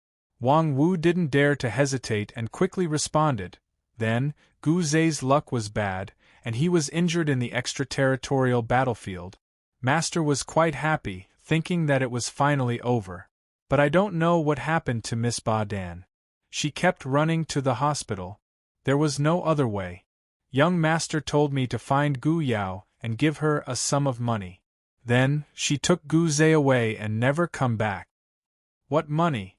Wang Wu didn't dare to hesitate and quickly responded. Then, Gu Zhe's luck was bad, and he was injured in the extraterritorial battlefield. Master was quite happy, thinking that it was finally over. But I don't know what happened to Miss Badan. She kept running to the hospital. There was no other way. Young Master told me to find Gu Yao and give her a sum of money. Then, she took Gu Zhe away and never come back. What money?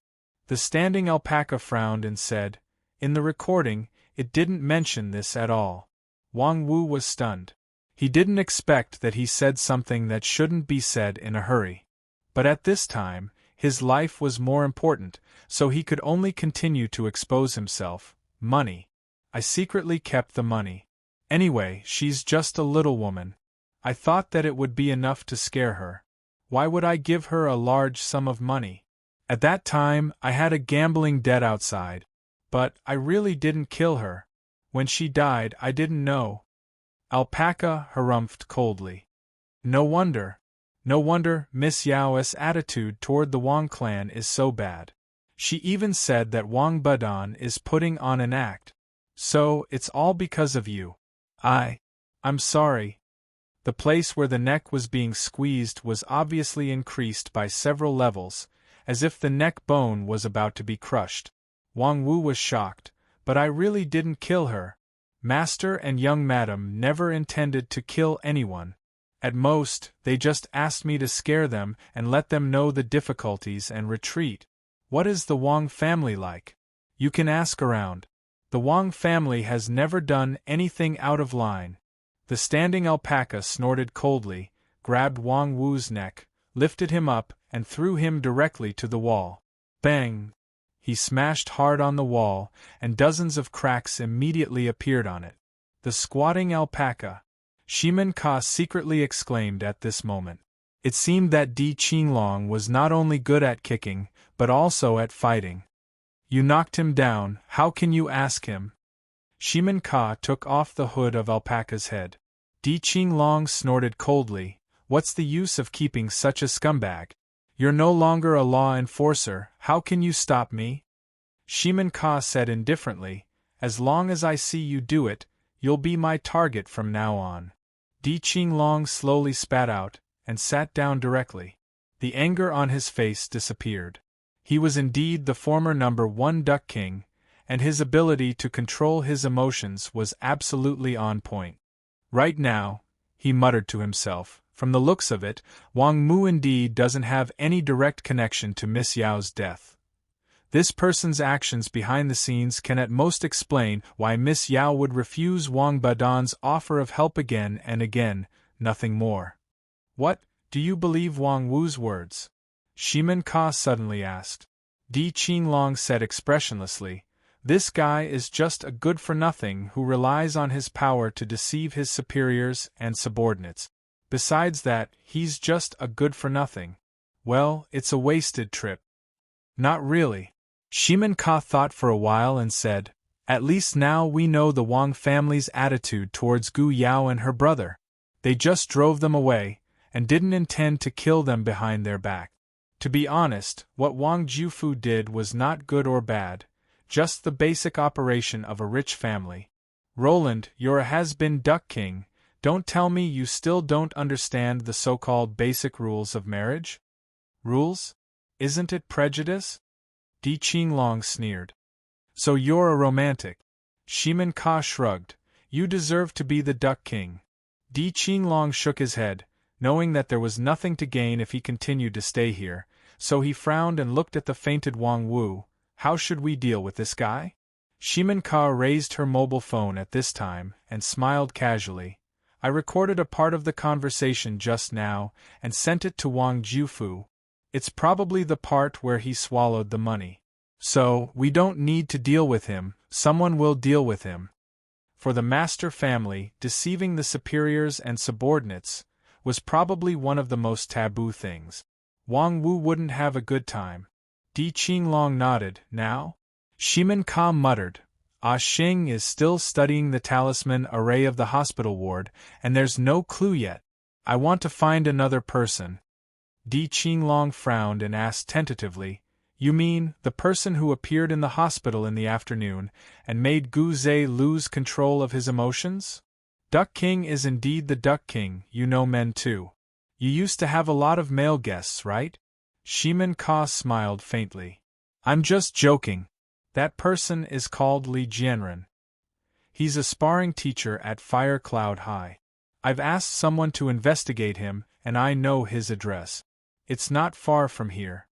The standing alpaca frowned and said, "In the recording, it didn't mention this at all." Wang Wu was stunned. He didn't expect that he said something that shouldn't be said in a hurry. But at this time, his life was more important, so he could only continue to expose himself. Money. I secretly kept the money. Anyway, she's just a little woman. I thought that it would be enough to scare her. Why would I give her a large sum of money? At that time, I had a gambling debt outside. But I really didn't kill her. When she died, I didn't know. Alpaca harumphed coldly. No wonder. No wonder Miss Yao's attitude toward the Wang clan is so bad. She even said that Wang Badan is putting on an act. So, it's all because of you. I'm sorry. The place where the neck was being squeezed was obviously increased by several levels, as if the neck bone was about to be crushed. Wang Wu was shocked, but I really didn't kill her. Master and young madam never intended to kill anyone. At most, they just asked me to scare them and let them know the difficulties and retreat. What is the Wang family like? You can ask around. The Wang family has never done anything out of line. The standing alpaca snorted coldly, grabbed Wang Wu's neck, lifted him up, and threw him directly to the wall. Bang! He smashed hard on the wall, and dozens of cracks immediately appeared on it. The squatting alpaca! Shimen Ka secretly exclaimed at this moment. It seemed that Di Qinglong was not only good at kicking, but also at fighting. You knocked him down, how can you ask him? Shimen Ka took off the hood of Alpaca's head. Di Qinglong snorted coldly, "What's the use of keeping such a scumbag? You're no longer a law enforcer, how can you stop me?" Shimen Ka said indifferently, "As long as I see you do it, you'll be my target from now on." Di Qinglong slowly spat out, and sat down directly. The anger on his face disappeared. He was indeed the former #1 Duck King, and his ability to control his emotions was absolutely on point. Right now, he muttered to himself, from the looks of it, Wang Mu indeed doesn't have any direct connection to Miss Yao's death. This person's actions behind the scenes can at most explain why Miss Yao would refuse Wang Badan's offer of help again and again, nothing more. "What, do you believe Wang Wu's words?" Shimen Ka suddenly asked. Di Qinglong said expressionlessly, "This guy is just a good-for-nothing who relies on his power to deceive his superiors and subordinates. Besides that, he's just a good-for-nothing. Well, it's a wasted trip." "Not really." Shimen Ka thought for a while and said, "At least now we know the Wang family's attitude towards Gu Yao and her brother. They just drove them away, and didn't intend to kill them behind their back. To be honest, what Wang Jufu did was not good or bad, just the basic operation of a rich family. Roland, you're a has-been Duck King, don't tell me you still don't understand the so-called basic rules of marriage?" "Rules? Isn't it prejudice?" Di Qinglong sneered. "So you're a romantic." Shimen Ka shrugged. "You deserve to be the Duck King." Di Qinglong shook his head, knowing that there was nothing to gain if he continued to stay here, so he frowned and looked at the fainted Wang Wu. "How should we deal with this guy?" Shimen Ka raised her mobile phone at this time, and smiled casually. "I recorded a part of the conversation just now, and sent it to Wang Jufu. It's probably the part where he swallowed the money. So, we don't need to deal with him, someone will deal with him." For the master family, deceiving the superiors and subordinates was probably one of the most taboo things. Wang Wu wouldn't have a good time. Di Qinglong nodded. "Now?" Shimen Ka muttered, "Ah Xing is still studying the talisman array of the hospital ward, and there's no clue yet. I want to find another person." Di Qinglong frowned and asked tentatively, "You mean, the person who appeared in the hospital in the afternoon, and made Gu Zhe lose control of his emotions? Duck King is indeed the Duck King, you know men too. You used to have a lot of male guests, right?" Shimen Ka smiled faintly. "I'm just joking. That person is called Li Jianren. He's a sparring teacher at Fire Cloud High. I've asked someone to investigate him, and I know his address. It's not far from here."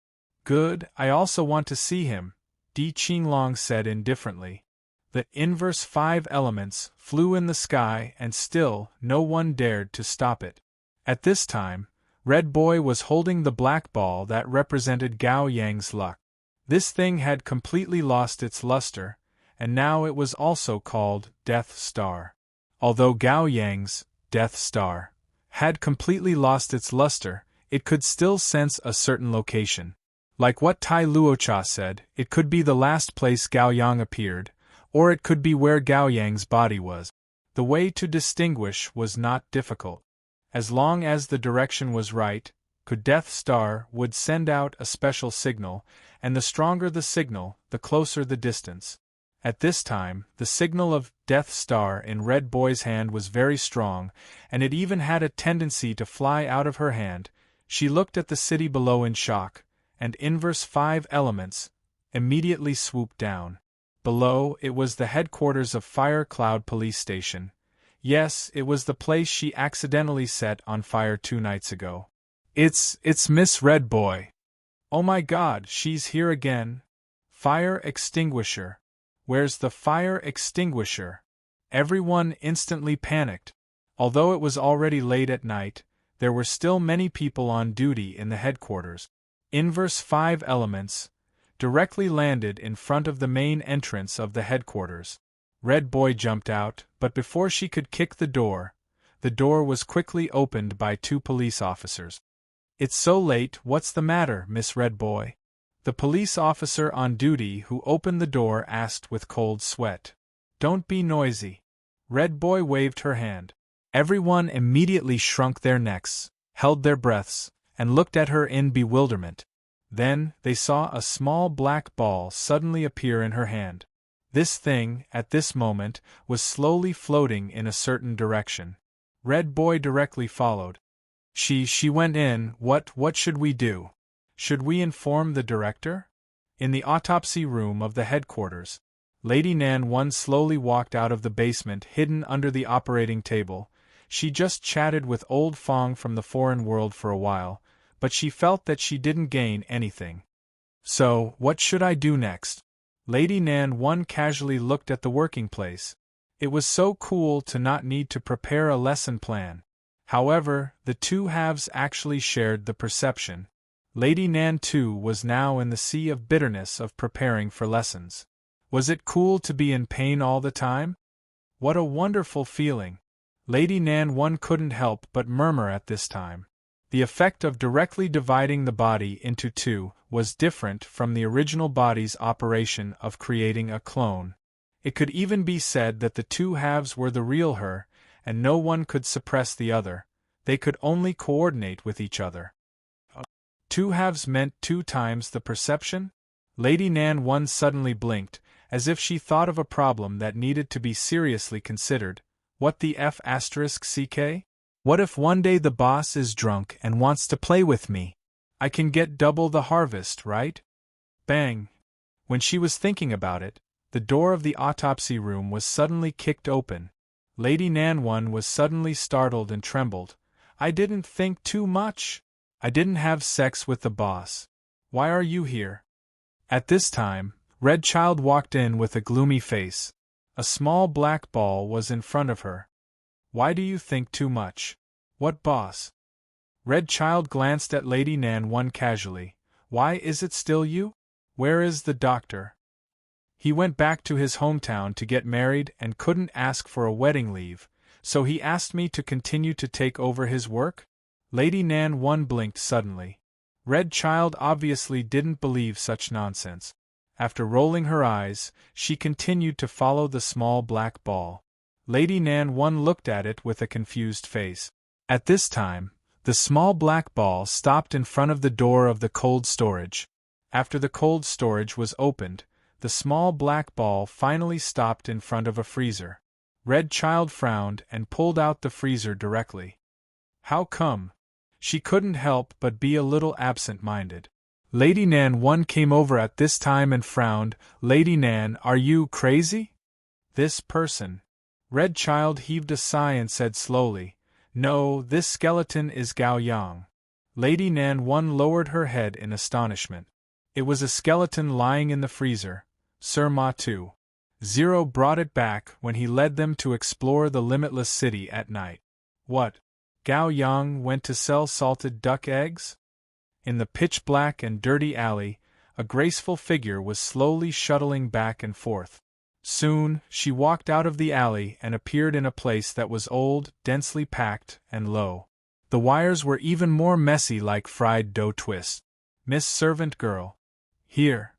Good, I also want to see him, Di Qinglong said indifferently. The inverse 5 elements flew in the sky and still no one dared to stop it. At this time, Red Boy was holding the black ball that represented Gao Yang's luck. This thing had completely lost its luster, and now it was also called Death Star. Although Gao Yang's Death Star had completely lost its luster, it could still sense a certain location. Like what Tai Luocha said, it could be the last place Gao Yang appeared, or it could be where Gao Yang's body was. The way to distinguish was not difficult. As long as the direction was right, Death Star would send out a special signal, and the stronger the signal, the closer the distance. At this time, the signal of Death Star in Red Boy's hand was very strong, and it even had a tendency to fly out of her hand. She looked at the city below in shock, and inverse 5 elements immediately swooped down. Below, it was the headquarters of Fire Cloud Police Station. Yes, it was the place she accidentally set on fire 2 nights ago. It's Miss Red Boy. Oh my God, she's here again. Fire extinguisher. Where's the fire extinguisher? Everyone instantly panicked. Although it was already late at night, there were still many people on duty in the headquarters. Inverse 5 elements directly landed in front of the main entrance of the headquarters. Red Boy jumped out, but before she could kick the door was quickly opened by 2 police officers. It's so late, what's the matter, Miss Red Boy? The police officer on duty who opened the door asked with cold sweat. Don't be noisy. Red Boy waved her hand. Everyone immediately shrunk their necks, held their breaths, and looked at her in bewilderment. Then, they saw a small black ball suddenly appear in her hand. This thing, at this moment, was slowly floating in a certain direction. Red Boy directly followed. She went in. What should we do? Should we inform the director? In the autopsy room of the headquarters, Lady Nan 1 slowly walked out of the basement hidden under the operating table. She just chatted with old Fong from the foreign world for a while, but she felt that she didn't gain anything. So, what should I do next? Lady Nan 1 casually looked at the working place. It was so cool to not need to prepare a lesson plan. However, the 2 halves actually shared the perception. Lady Nan 2 was now in the sea of bitterness of preparing for lessons. Was it cool to be in pain all the time? What a wonderful feeling! Lady Nan 1 couldn't help but murmur at this time. The effect of directly dividing the body into 2 was different from the original body's operation of creating a clone. It could even be said that the 2 halves were the real her, and no one could suppress the other. They could only coordinate with each other. 2 halves meant 2 times the perception? Lady Nan 1 suddenly blinked, as if she thought of a problem that needed to be seriously considered. What the F***CK? What if one day the boss is drunk and wants to play with me? I can get double the harvest, right? Bang! When she was thinking about it, the door of the autopsy room was suddenly kicked open. Lady Nan 1 was suddenly startled and trembled. I didn't think too much. I didn't have sex with the boss. Why are you here? At this time, Red Child walked in with a gloomy face. A small black ball was in front of her. Why do you think too much? What boss? Red Child glanced at Lady Nan 1 casually. Why is it still you? Where is the doctor? He went back to his hometown to get married and couldn't ask for a wedding leave, so he asked me to continue to take over his work? Lady Nan 1 blinked suddenly. Red Child obviously didn't believe such nonsense. After rolling her eyes, she continued to follow the small black ball. Lady Nan 1 looked at it with a confused face. At this time, the small black ball stopped in front of the door of the cold storage. After the cold storage was opened, the small black ball finally stopped in front of a freezer. Red Child frowned and pulled out the freezer directly. How come? She couldn't help but be a little absent-minded. Lady Nan 1 came over at this time and frowned. Lady Nan, are you crazy? This person. Red Child heaved a sigh and said slowly, No, this skeleton is Gao Yang. Lady Nan 1 lowered her head in astonishment. It was a skeleton lying in the freezer, Sir Ma too. Zero brought it back when he led them to explore the limitless city at night. What? Gao Yang went to sell salted duck eggs? In the pitch-black and dirty alley, a graceful figure was slowly shuttling back and forth. Soon, she walked out of the alley and appeared in a place that was old, densely packed, and low. The wires were even more messy, like fried dough twists. Miss Servant Girl. Here.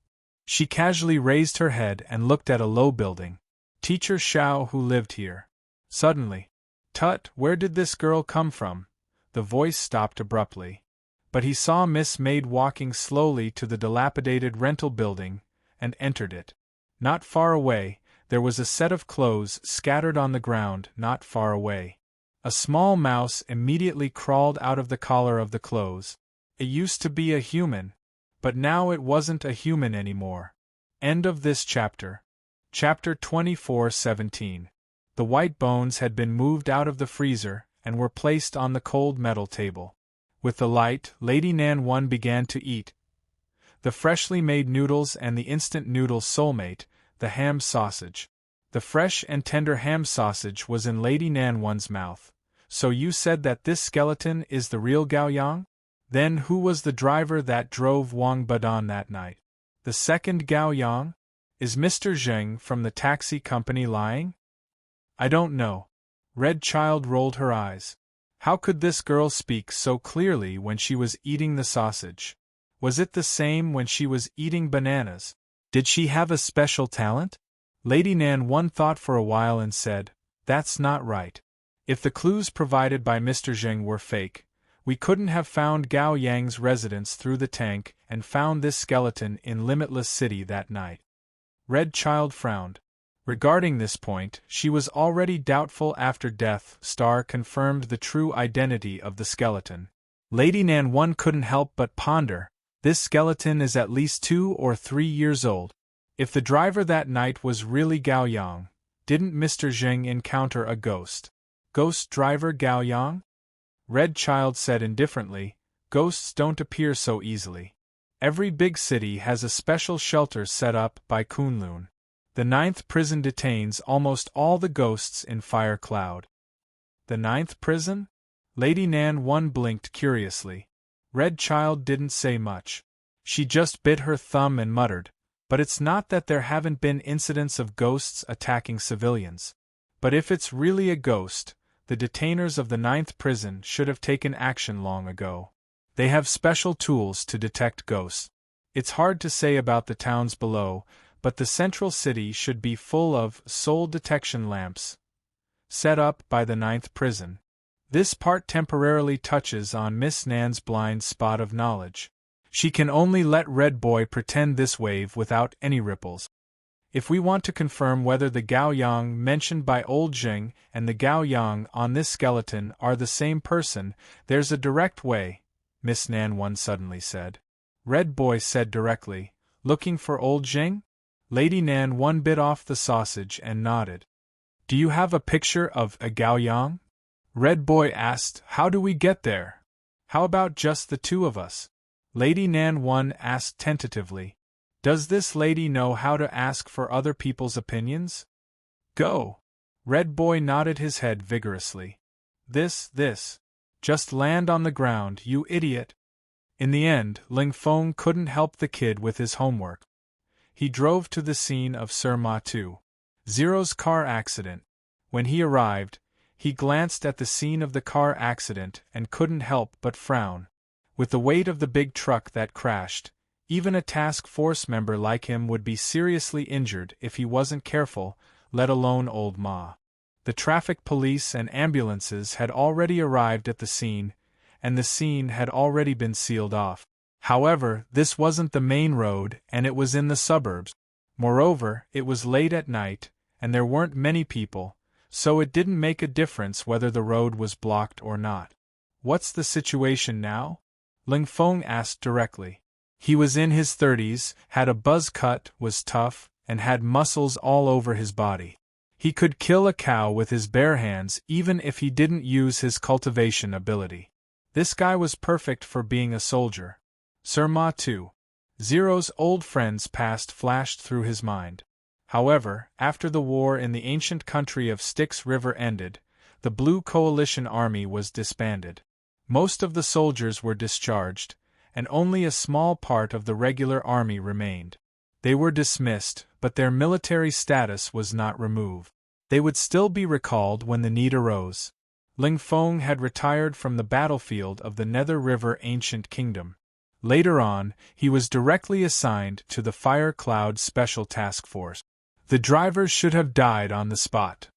She casually raised her head and looked at a low building. Teacher Xiao, who lived here. Suddenly. Tut, where did this girl come from? The voice stopped abruptly. But he saw Miss Maid walking slowly to the dilapidated rental building, and entered it. Not far away, there was a set of clothes scattered on the ground not far away. A small mouse immediately crawled out of the collar of the clothes. It used to be a human, but now it wasn't a human anymore. End of this chapter. Chapter 24:17. The white bones had been moved out of the freezer and were placed on the cold metal table. With the light, Lady Nan 1 began to eat. The freshly made noodles and the instant noodle soulmate, the ham sausage. The fresh and tender ham sausage was in Lady Nan 1's mouth. So you said that this skeleton is the real Gao Yang? Then who was the driver that drove Wang Badan that night? The second Gao Yang? Is Mr. Zheng from the taxi company lying? I don't know. Red Child rolled her eyes. How could this girl speak so clearly when she was eating the sausage? Was it the same when she was eating bananas? Did she have a special talent? Lady Nan 1 thought for a while and said, "That's not right. If the clues provided by Mr. Zheng were fake, we couldn't have found Gao Yang's residence through the tank and found this skeleton in Limitless City that night." Red Child frowned. Regarding this point, she was already doubtful after Death Star confirmed the true identity of the skeleton. Lady Nan 1 couldn't help but ponder, this skeleton is at least 2 or 3 years old. If the driver that night was really Gao Yang, didn't Mr. Zheng encounter a ghost? Ghost driver Gao Yang? Red Child said indifferently, ghosts don't appear so easily. Every big city has a special shelter set up by Kunlun. The 9th prison detains almost all the ghosts in Fire Cloud. The 9th prison? Lady Nan 1 blinked curiously. Red Child didn't say much. She just bit her thumb and muttered, "But it's not that there haven't been incidents of ghosts attacking civilians. But if it's really a ghost, the detainers of the 9th prison should have taken action long ago. They have special tools to detect ghosts. It's hard to say about the towns below, but the central city should be full of soul detection lamps set up by the 9th prison. This part temporarily touches on Miss Nan's blind spot of knowledge. She can only let Red Boy pretend this wave without any ripples. If we want to confirm whether the Gao Yang mentioned by Old Zheng and the Gao Yang on this skeleton are the same person, there's a direct way," Miss Nan 1 suddenly said. Red Boy said directly, "Looking for Old Zheng?" Lady Nan 1 bit off the sausage and nodded. "Do you have a picture of a Gao Yang?" Red Boy asked, "How do we get there? How about just the two of us?" Lady Nan 1 asked tentatively, "Does this lady know how to ask for other people's opinions?" "Go!" Red Boy nodded his head vigorously. This. Just land on the ground, you idiot." In the end, Ling Feng couldn't help the kid with his homework. He drove to the scene of Sir Ma 2's car accident. When he arrived, he glanced at the scene of the car accident and couldn't help but frown. With the weight of the big truck that crashed, even a task force member like him would be seriously injured if he wasn't careful, let alone old Ma. The traffic police and ambulances had already arrived at the scene, and the scene had already been sealed off. However, this wasn't the main road and it was in the suburbs. Moreover, it was late at night, and there weren't many people, so it didn't make a difference whether the road was blocked or not. "What's the situation now?" Ling Feng asked directly. He was in his 30s, had a buzz cut, was tough, and had muscles all over his body. He could kill a cow with his bare hands even if he didn't use his cultivation ability. This guy was perfect for being a soldier. Sir Ma 2 Zero's old friends past flashed through his mind. However, after the war in the ancient country of Styx River ended, the Blue Coalition Army was disbanded. Most of the soldiers were discharged, and only a small part of the regular army remained. They were dismissed, but their military status was not removed. They would still be recalled when the need arose. Ling Feng had retired from the battlefield of the Nether River Ancient Kingdom. Later on, he was directly assigned to the Fire Cloud Special Task Force. The drivers should have died on the spot.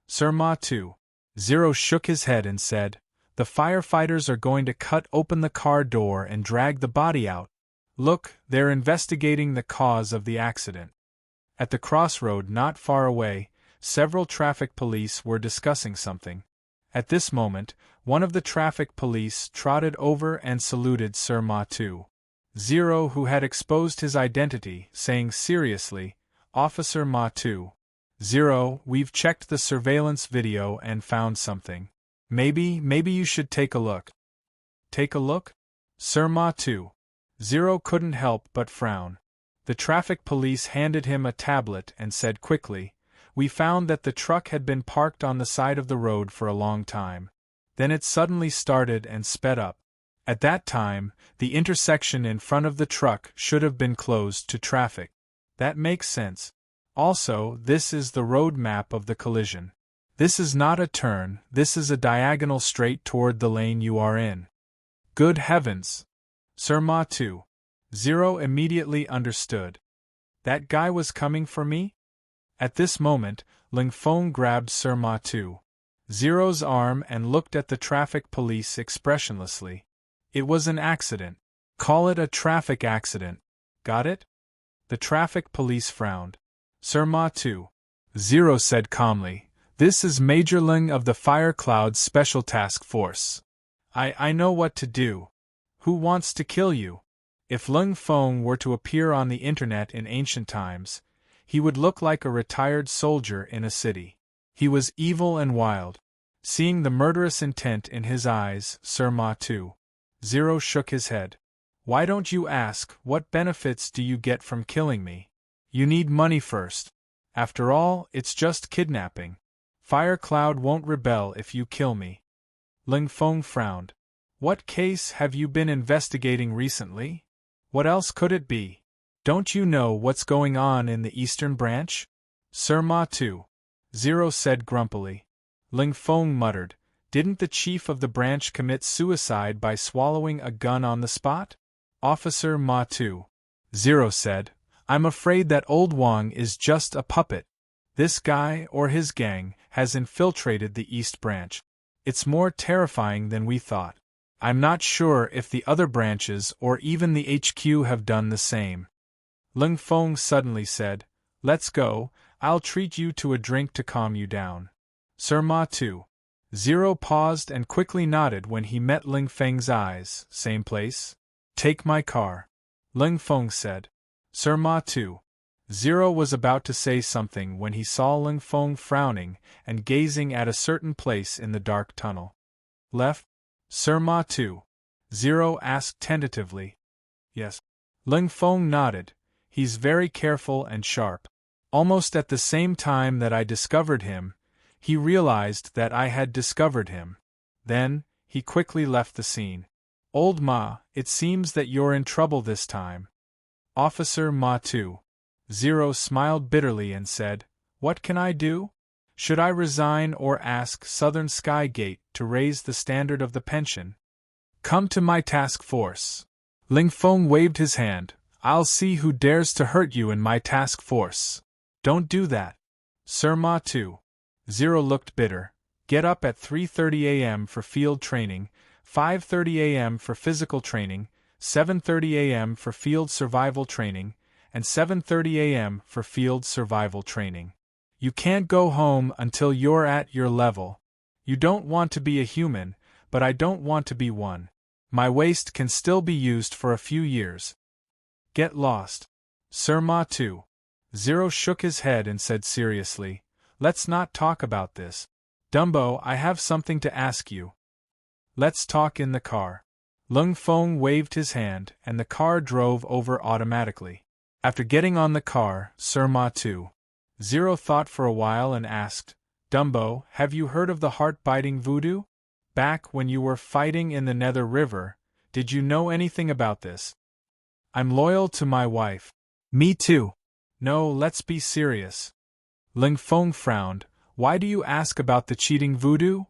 Sir Ma too. Zero shook his head and said, "The firefighters are going to cut open the car door and drag the body out. Look, they're investigating the cause of the accident." At the crossroad not far away, several traffic police were discussing something. At this moment, one of the traffic police trotted over and saluted Sir Ma too. Zero, who had exposed his identity, saying seriously, "Officer Ma too. Zero, we've checked the surveillance video and found something. Maybe you should take a look." "Take a look?" Sir Ma too. Zero couldn't help but frown. The traffic police handed him a tablet and said quickly, "We found that the truck had been parked on the side of the road for a long time. Then it suddenly started and sped up. At that time, the intersection in front of the truck should have been closed to traffic. That makes sense. Also, this is the road map of the collision. This is not a turn, this is a diagonal straight toward the lane you are in." "Good heavens!" Sir Ma too. Zero immediately understood. That guy was coming for me? At this moment, Ling Feng grabbed Sir Ma too. Zero's arm and looked at the traffic police expressionlessly. "It was an accident. Call it a traffic accident. Got it?" The traffic police frowned. Sir Ma too. Zero said calmly, "This is Major Ling of the Fire Cloud Special Task Force. I know what to do. Who wants to kill you?" If Ling Feng were to appear on the internet in ancient times, he would look like a retired soldier in a city. He was evil and wild. Seeing the murderous intent in his eyes, Sir Ma too. Zero shook his head. "Why don't you ask, what benefits do you get from killing me? You need money first. After all, it's just kidnapping. Fire Cloud won't rebel if you kill me." Ling Feng frowned. "What case have you been investigating recently? What else could it be? Don't you know what's going on in the Eastern Branch?" Sir Ma too. Zero said grumpily. Ling Feng muttered, "Didn't the chief of the branch commit suicide by swallowing a gun on the spot?" "Officer Ma too." Zero said, "I'm afraid that old Wang is just a puppet. This guy, or his gang, has infiltrated the East Branch. It's more terrifying than we thought. I'm not sure if the other branches or even the HQ have done the same." Ling Feng suddenly said, "Let's go, I'll treat you to a drink to calm you down." Sir Ma too. Zero paused and quickly nodded when he met Ling Feng's eyes. "Same place? Take my car," Ling Feng said. Sir Ma too. Zero was about to say something when he saw Ling Feng frowning and gazing at a certain place in the dark tunnel. "Left?" Sir Ma too. Zero asked tentatively. "Yes." Ling Feng nodded. "He's very careful and sharp. Almost at the same time that I discovered him, he realized that I had discovered him. Then, he quickly left the scene." "Old Ma, it seems that you're in trouble this time." Officer Ma too. Zero smiled bitterly and said, "What can I do? Should I resign or ask Southern Sky Gate to raise the standard of the pension?" "Come to my task force." Ling Feng waved his hand. "I'll see who dares to hurt you in my task force." "Don't do that." Sir Ma too. Zero looked bitter. "Get up at 3:30 a.m. for field training, 5:30 a.m. for physical training, 7:30 a.m. for field survival training, and 7:30 a.m. for field survival training. You can't go home until you're at your level. You don't want to be a human, but I don't want to be one. My waste can still be used for a few years. Get lost." Sir Ma too. Zero shook his head and said seriously, "Let's not talk about this. Dumbo, I have something to ask you." "Let's talk in the car." Lung Feng waved his hand, and the car drove over automatically. After getting on the car, Sir Ma 2.0 thought for a while and asked, Dumbo, have you heard of the heart-biting voodoo? Back when you were fighting in the Nether River, did you know anything about this? I'm loyal to my wife. Me too. No, let's be serious. Ling Feng frowned. Why do you ask about the cheating voodoo?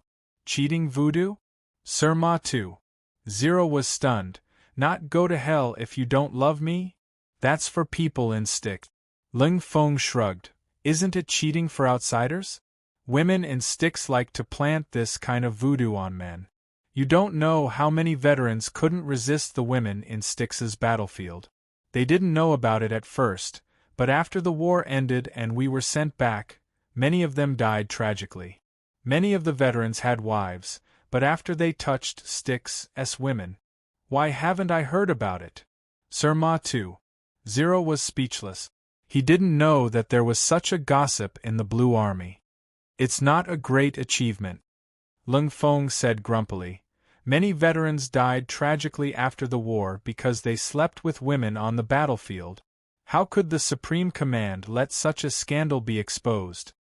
Cheating voodoo? Sir Ma 2.0 was stunned. Not go to hell if you don't love me? That's for people in sticks. Ling Feng shrugged. Isn't it cheating for outsiders? Women in sticks like to plant this kind of voodoo on men. You don't know how many veterans couldn't resist the women in Styx's battlefield. They didn't know about it at first, but after the war ended and we were sent back, many of them died tragically. Many of the veterans had wives, but after they touched Styx's women. Why haven't I heard about it? Sir Ma 2.0 was speechless. He didn't know that there was such a gossip in the Blue Army. It's not a great achievement, Lung Feng said grumpily. Many veterans died tragically after the war because they slept with women on the battlefield. How could the Supreme Command let such a scandal be exposed?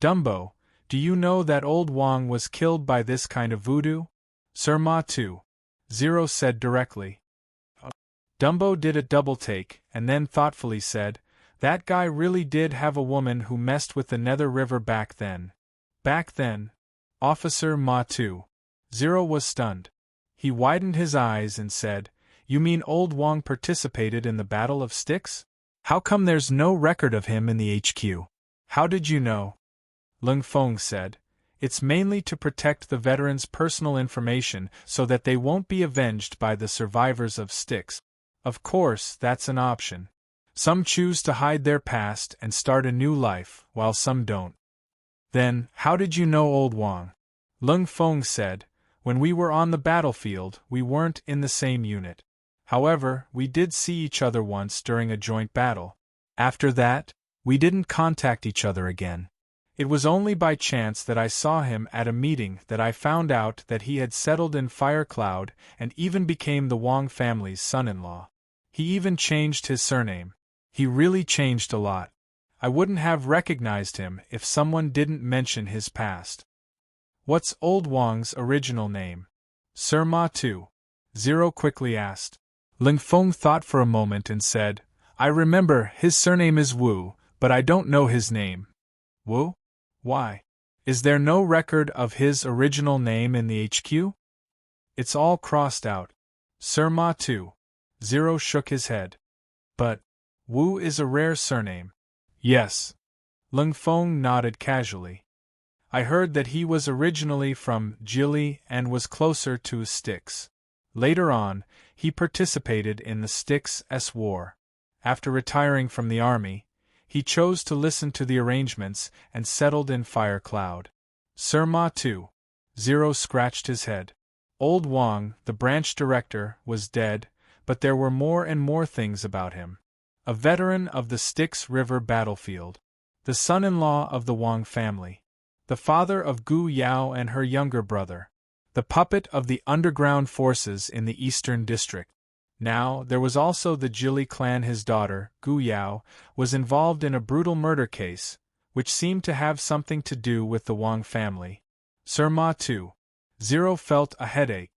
Dumbo, do you know that old Wang was killed by this kind of voodoo? Sir Ma 2.0 said directly. Dumbo did a double take and then thoughtfully said, that guy really did have a woman who messed with the Nether River back then. Back then? Officer Ma 2.0 was stunned. He widened his eyes and said, You mean old Wang participated in the Battle of Styx? How come there's no record of him in the HQ? How did you know? Lung Feng said, It's mainly to protect the veterans' personal information so that they won't be avenged by the survivors of Styx. Of course, that's an option. Some choose to hide their past and start a new life, while some don't. Then, how did you know old Wang? Lung Feng said, When we were on the battlefield, we weren't in the same unit. However, we did see each other once during a joint battle. After that, we didn't contact each other again. It was only by chance that I saw him at a meeting that I found out that he had settled in Fire Cloud and even became the Wang family's son-in-law. He even changed his surname. He really changed a lot. I wouldn't have recognized him if someone didn't mention his past. What's old Wang's original name? Sir Ma 2.0 quickly asked. Ling Feng thought for a moment and said, I remember his surname is Wu, but I don't know his name. Wu? Why? Is there no record of his original name in the HQ? It's all crossed out. Sir Ma 2.0 shook his head. But Wu is a rare surname. Yes. Lung Feng nodded casually. I heard that he was originally from Jili and was closer to Styx. Later on, he participated in the Styx War. After retiring from the army, he chose to listen to the arrangements and settled in Fire Cloud. Sir Ma 2.0 scratched his head. Old Wang, the branch director, was dead, but there were more and more things about him. A veteran of the Styx River battlefield. The son-in-law of the Wang family. The father of Gu Yao and her younger brother. The puppet of the underground forces in the Eastern District. Now, there was also the Jili clan. His daughter, Gu Yao, was involved in a brutal murder case, which seemed to have something to do with the Wang family. Sir Ma 2.0 felt a headache.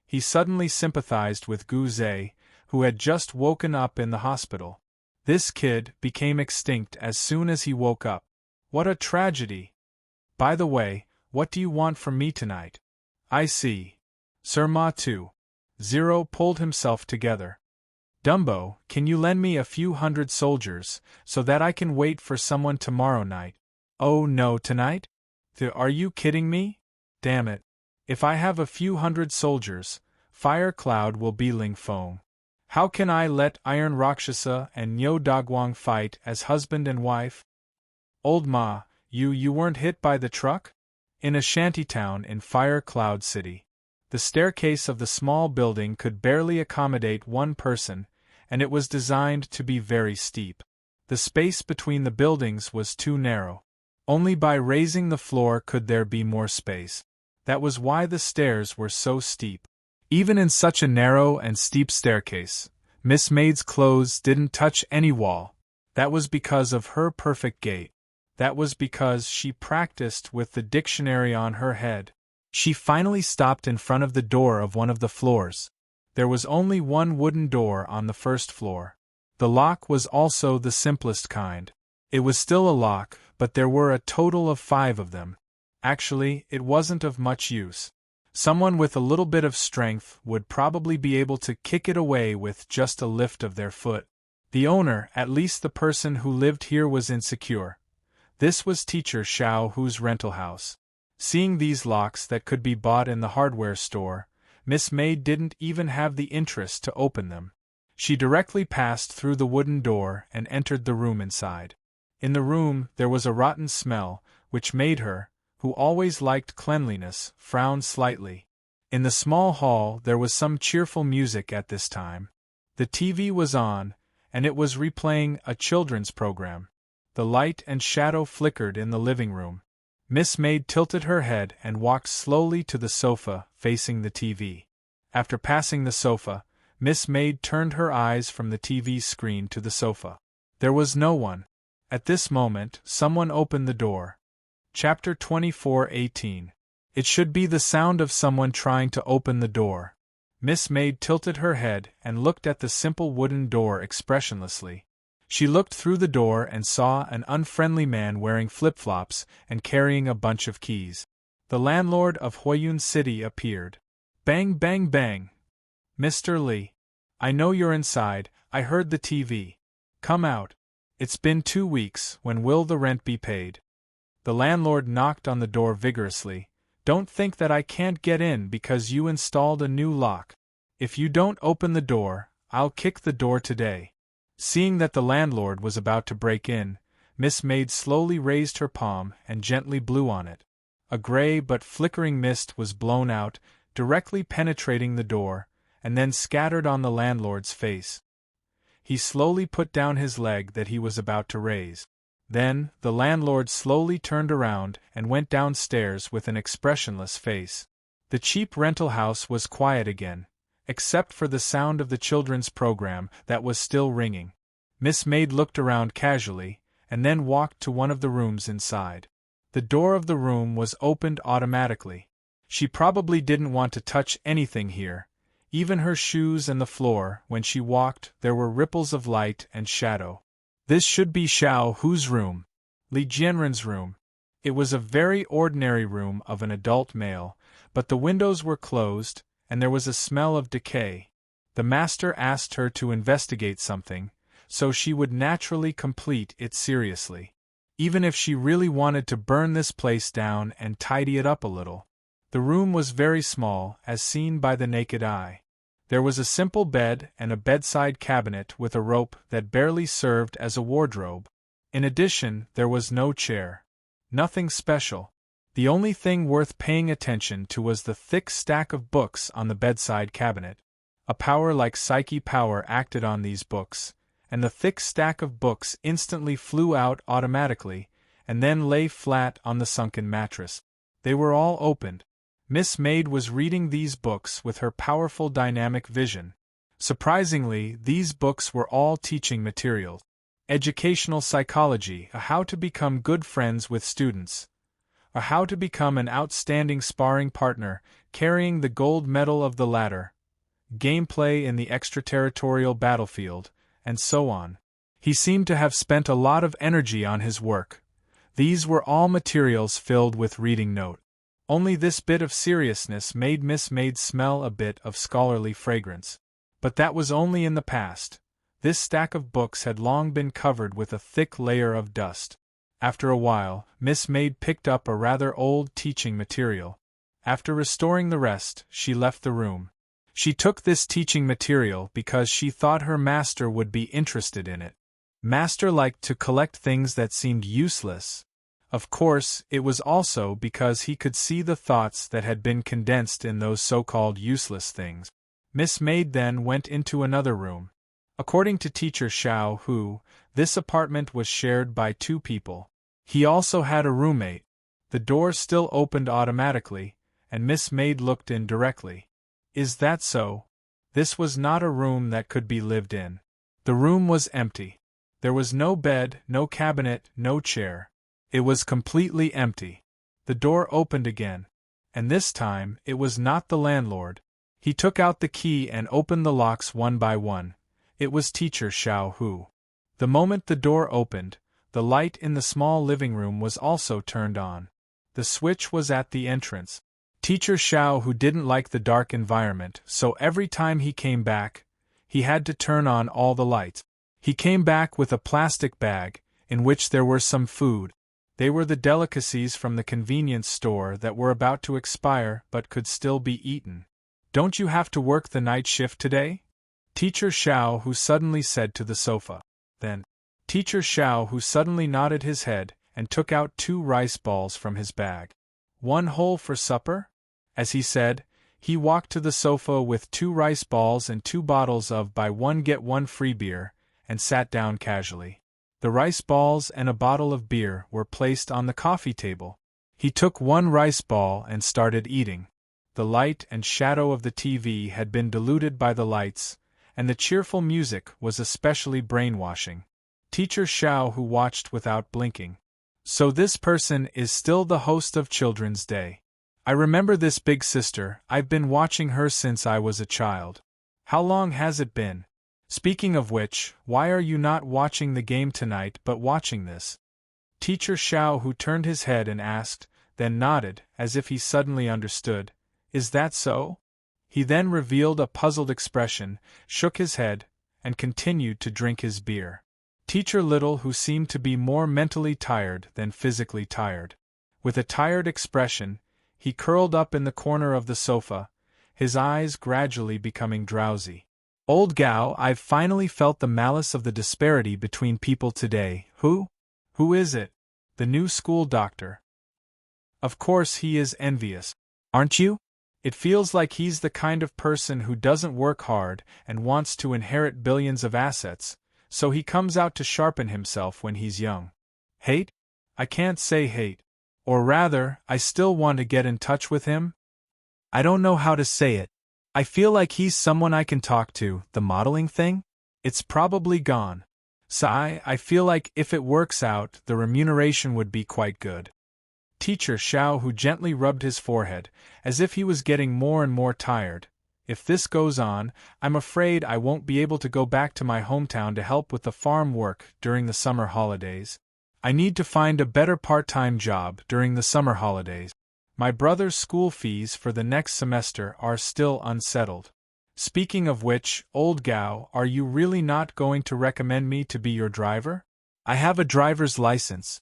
He suddenly sympathized with Gu Zhe, who had just woken up in the hospital. This kid became extinct as soon as he woke up. What a tragedy! By the way, what do you want from me tonight? I see. Sir Ma 2.0 pulled himself together. Dumbo, can you lend me a few hundred soldiers, so that I can wait for someone tomorrow night? Oh no, tonight? Are you kidding me? Damn it. If I have a few hundred soldiers, Fire Cloud will be Ling Feng. How can I let Iron Rakshasa and Nyo Dagwang fight as husband and wife? Old Ma, you weren't hit by the truck? In a shantytown in Fire Cloud City. The staircase of the small building could barely accommodate one person, and it was designed to be very steep. The space between the buildings was too narrow. Only by raising the floor could there be more space. That was why the stairs were so steep. Even in such a narrow and steep staircase, Miss Maid's clothes didn't touch any wall. That was because of her perfect gait. That was because she practiced with the dictionary on her head. She finally stopped in front of the door of one of the floors. There was only one wooden door on the first floor. The lock was also the simplest kind. It was still a lock, but there were a total of 5 of them. Actually, it wasn't of much use. Someone with a little bit of strength would probably be able to kick it away with just a lift of their foot. The owner, at least the person who lived here, was insecure. This was Teacher Xiao Hu's rental house. Seeing these locks that could be bought in the hardware store, Miss Maid didn't even have the interest to open them. She directly passed through the wooden door and entered the room inside. In the room there was a rotten smell, which made her, who always liked cleanliness, frown slightly. In the small hall there was some cheerful music at this time. The TV was on, and it was replaying a children's program. The light and shadow flickered in the living room. Miss Maid tilted her head and walked slowly to the sofa facing the TV. After passing the sofa, Miss Maid turned her eyes from the TV screen to the sofa. There was no one. At this moment, someone opened the door. Chapter 24:18. It should be the sound of someone trying to open the door. Miss Maid tilted her head and looked at the simple wooden door expressionlessly. She looked through the door and saw an unfriendly man wearing flip-flops and carrying a bunch of keys. The landlord of Huiyun City appeared. Bang, bang, bang. Mr. Li. I know you're inside, I heard the TV. Come out. It's been 2 weeks, when will the rent be paid? The landlord knocked on the door vigorously. Don't think that I can't get in because you installed a new lock. If you don't open the door, I'll kick the door today. Seeing that the landlord was about to break in, Miss Maid slowly raised her palm and gently blew on it. A gray but flickering mist was blown out, directly penetrating the door, and then scattered on the landlord's face. He slowly put down his leg that he was about to raise. Then, the landlord slowly turned around and went downstairs with an expressionless face. The cheap rental house was quiet again, except for the sound of the children's program that was still ringing. Miss Maid looked around casually, and then walked to one of the rooms inside. The door of the room was opened automatically. She probably didn't want to touch anything here. Even her shoes and the floor, when she walked, there were ripples of light and shadow. This should be Xiao Hu's room. Li Jianren's room. It was a very ordinary room of an adult male, but the windows were closed, and there was a smell of decay. The master asked her to investigate something, so she would naturally complete it seriously. Even if she really wanted to burn this place down and tidy it up a little. The room was very small, as seen by the naked eye. There was a simple bed and a bedside cabinet with a rope that barely served as a wardrobe. In addition, there was no chair. Nothing special. The only thing worth paying attention to was the thick stack of books on the bedside cabinet. A power like psyche power acted on these books, and the thick stack of books instantly flew out automatically, and then lay flat on the sunken mattress. They were all opened. Miss Maid was reading these books with her powerful dynamic vision. Surprisingly, these books were all teaching materials. Educational psychology, a how to become good friends with students, a how to become an outstanding sparring partner, carrying the gold medal of the ladder, gameplay in the extraterritorial battlefield, and so on. He seemed to have spent a lot of energy on his work. These were all materials filled with reading note. Only this bit of seriousness made Miss Maid smell a bit of scholarly fragrance. But that was only in the past. This stack of books had long been covered with a thick layer of dust. After a while, Miss Maid picked up a rather old teaching material. After restoring the rest, she left the room. She took this teaching material because she thought her master would be interested in it. Master liked to collect things that seemed useless. Of course, it was also because he could see the thoughts that had been condensed in those so-called useless things. Miss Maid then went into another room. According to Teacher Xiao Hu, this apartment was shared by 2 people. He also had a roommate. The door still opened automatically, and Miss Maid looked in directly. Is that so? This was not a room that could be lived in. The room was empty. There was no bed, no cabinet, no chair. It was completely empty. The door opened again. And this time, it was not the landlord. He took out the key and opened the locks one by one. It was Teacher Xiao Hu. The moment the door opened, the light in the small living room was also turned on. The switch was at the entrance. Teacher Xiao Hu didn't like the dark environment, so every time he came back, he had to turn on all the lights. He came back with a plastic bag, in which there were some food. They were the delicacies from the convenience store that were about to expire but could still be eaten. Don't you have to work the night shift today? Teacher Xiao Hu suddenly said to the sofa. Then, Teacher Xiao Hu suddenly nodded his head and took out 2 rice balls from his bag. 1 whole for supper? As he said, he walked to the sofa with 2 rice balls and 2 bottles of buy one get one free beer, and sat down casually. The rice balls and a bottle of beer were placed on the coffee table. He took 1 rice ball and started eating. The light and shadow of the TV had been diluted by the lights, and the cheerful music was especially brainwashing. Teacher Xiao Hu watched without blinking. So this person is still the host of Children's Day. I remember this big sister. I've been watching her since I was a child. How long has it been? Speaking of which, why are you not watching the game tonight but watching this? Teacher Xiao Hu turned his head and asked, then nodded, as if he suddenly understood. Is that so? He then revealed a puzzled expression, shook his head, and continued to drink his beer. Teacher Little, who seemed to be more mentally tired than physically tired. With a tired expression, he curled up in the corner of the sofa, his eyes gradually becoming drowsy. Old Gao, I've finally felt the malice of the disparity between people today. Who? Who is it? The new school doctor. Of course he is envious. Aren't you? It feels like he's the kind of person who doesn't work hard and wants to inherit billions of assets, so he comes out to sharpen himself when he's young. Hate? I can't say hate. Or rather, I still want to get in touch with him. I don't know how to say it. I feel like he's someone I can talk to. The modeling thing? It's probably gone. Sigh, I feel like if it works out, the remuneration would be quite good. Teacher Xiao Hu gently rubbed his forehead, as if he was getting more and more tired. If this goes on, I'm afraid I won't be able to go back to my hometown to help with the farm work during the summer holidays. I need to find a better part-time job during the summer holidays. My brother's school fees for the next semester are still unsettled. Speaking of which, old Gao, are you really not going to recommend me to be your driver? I have a driver's license.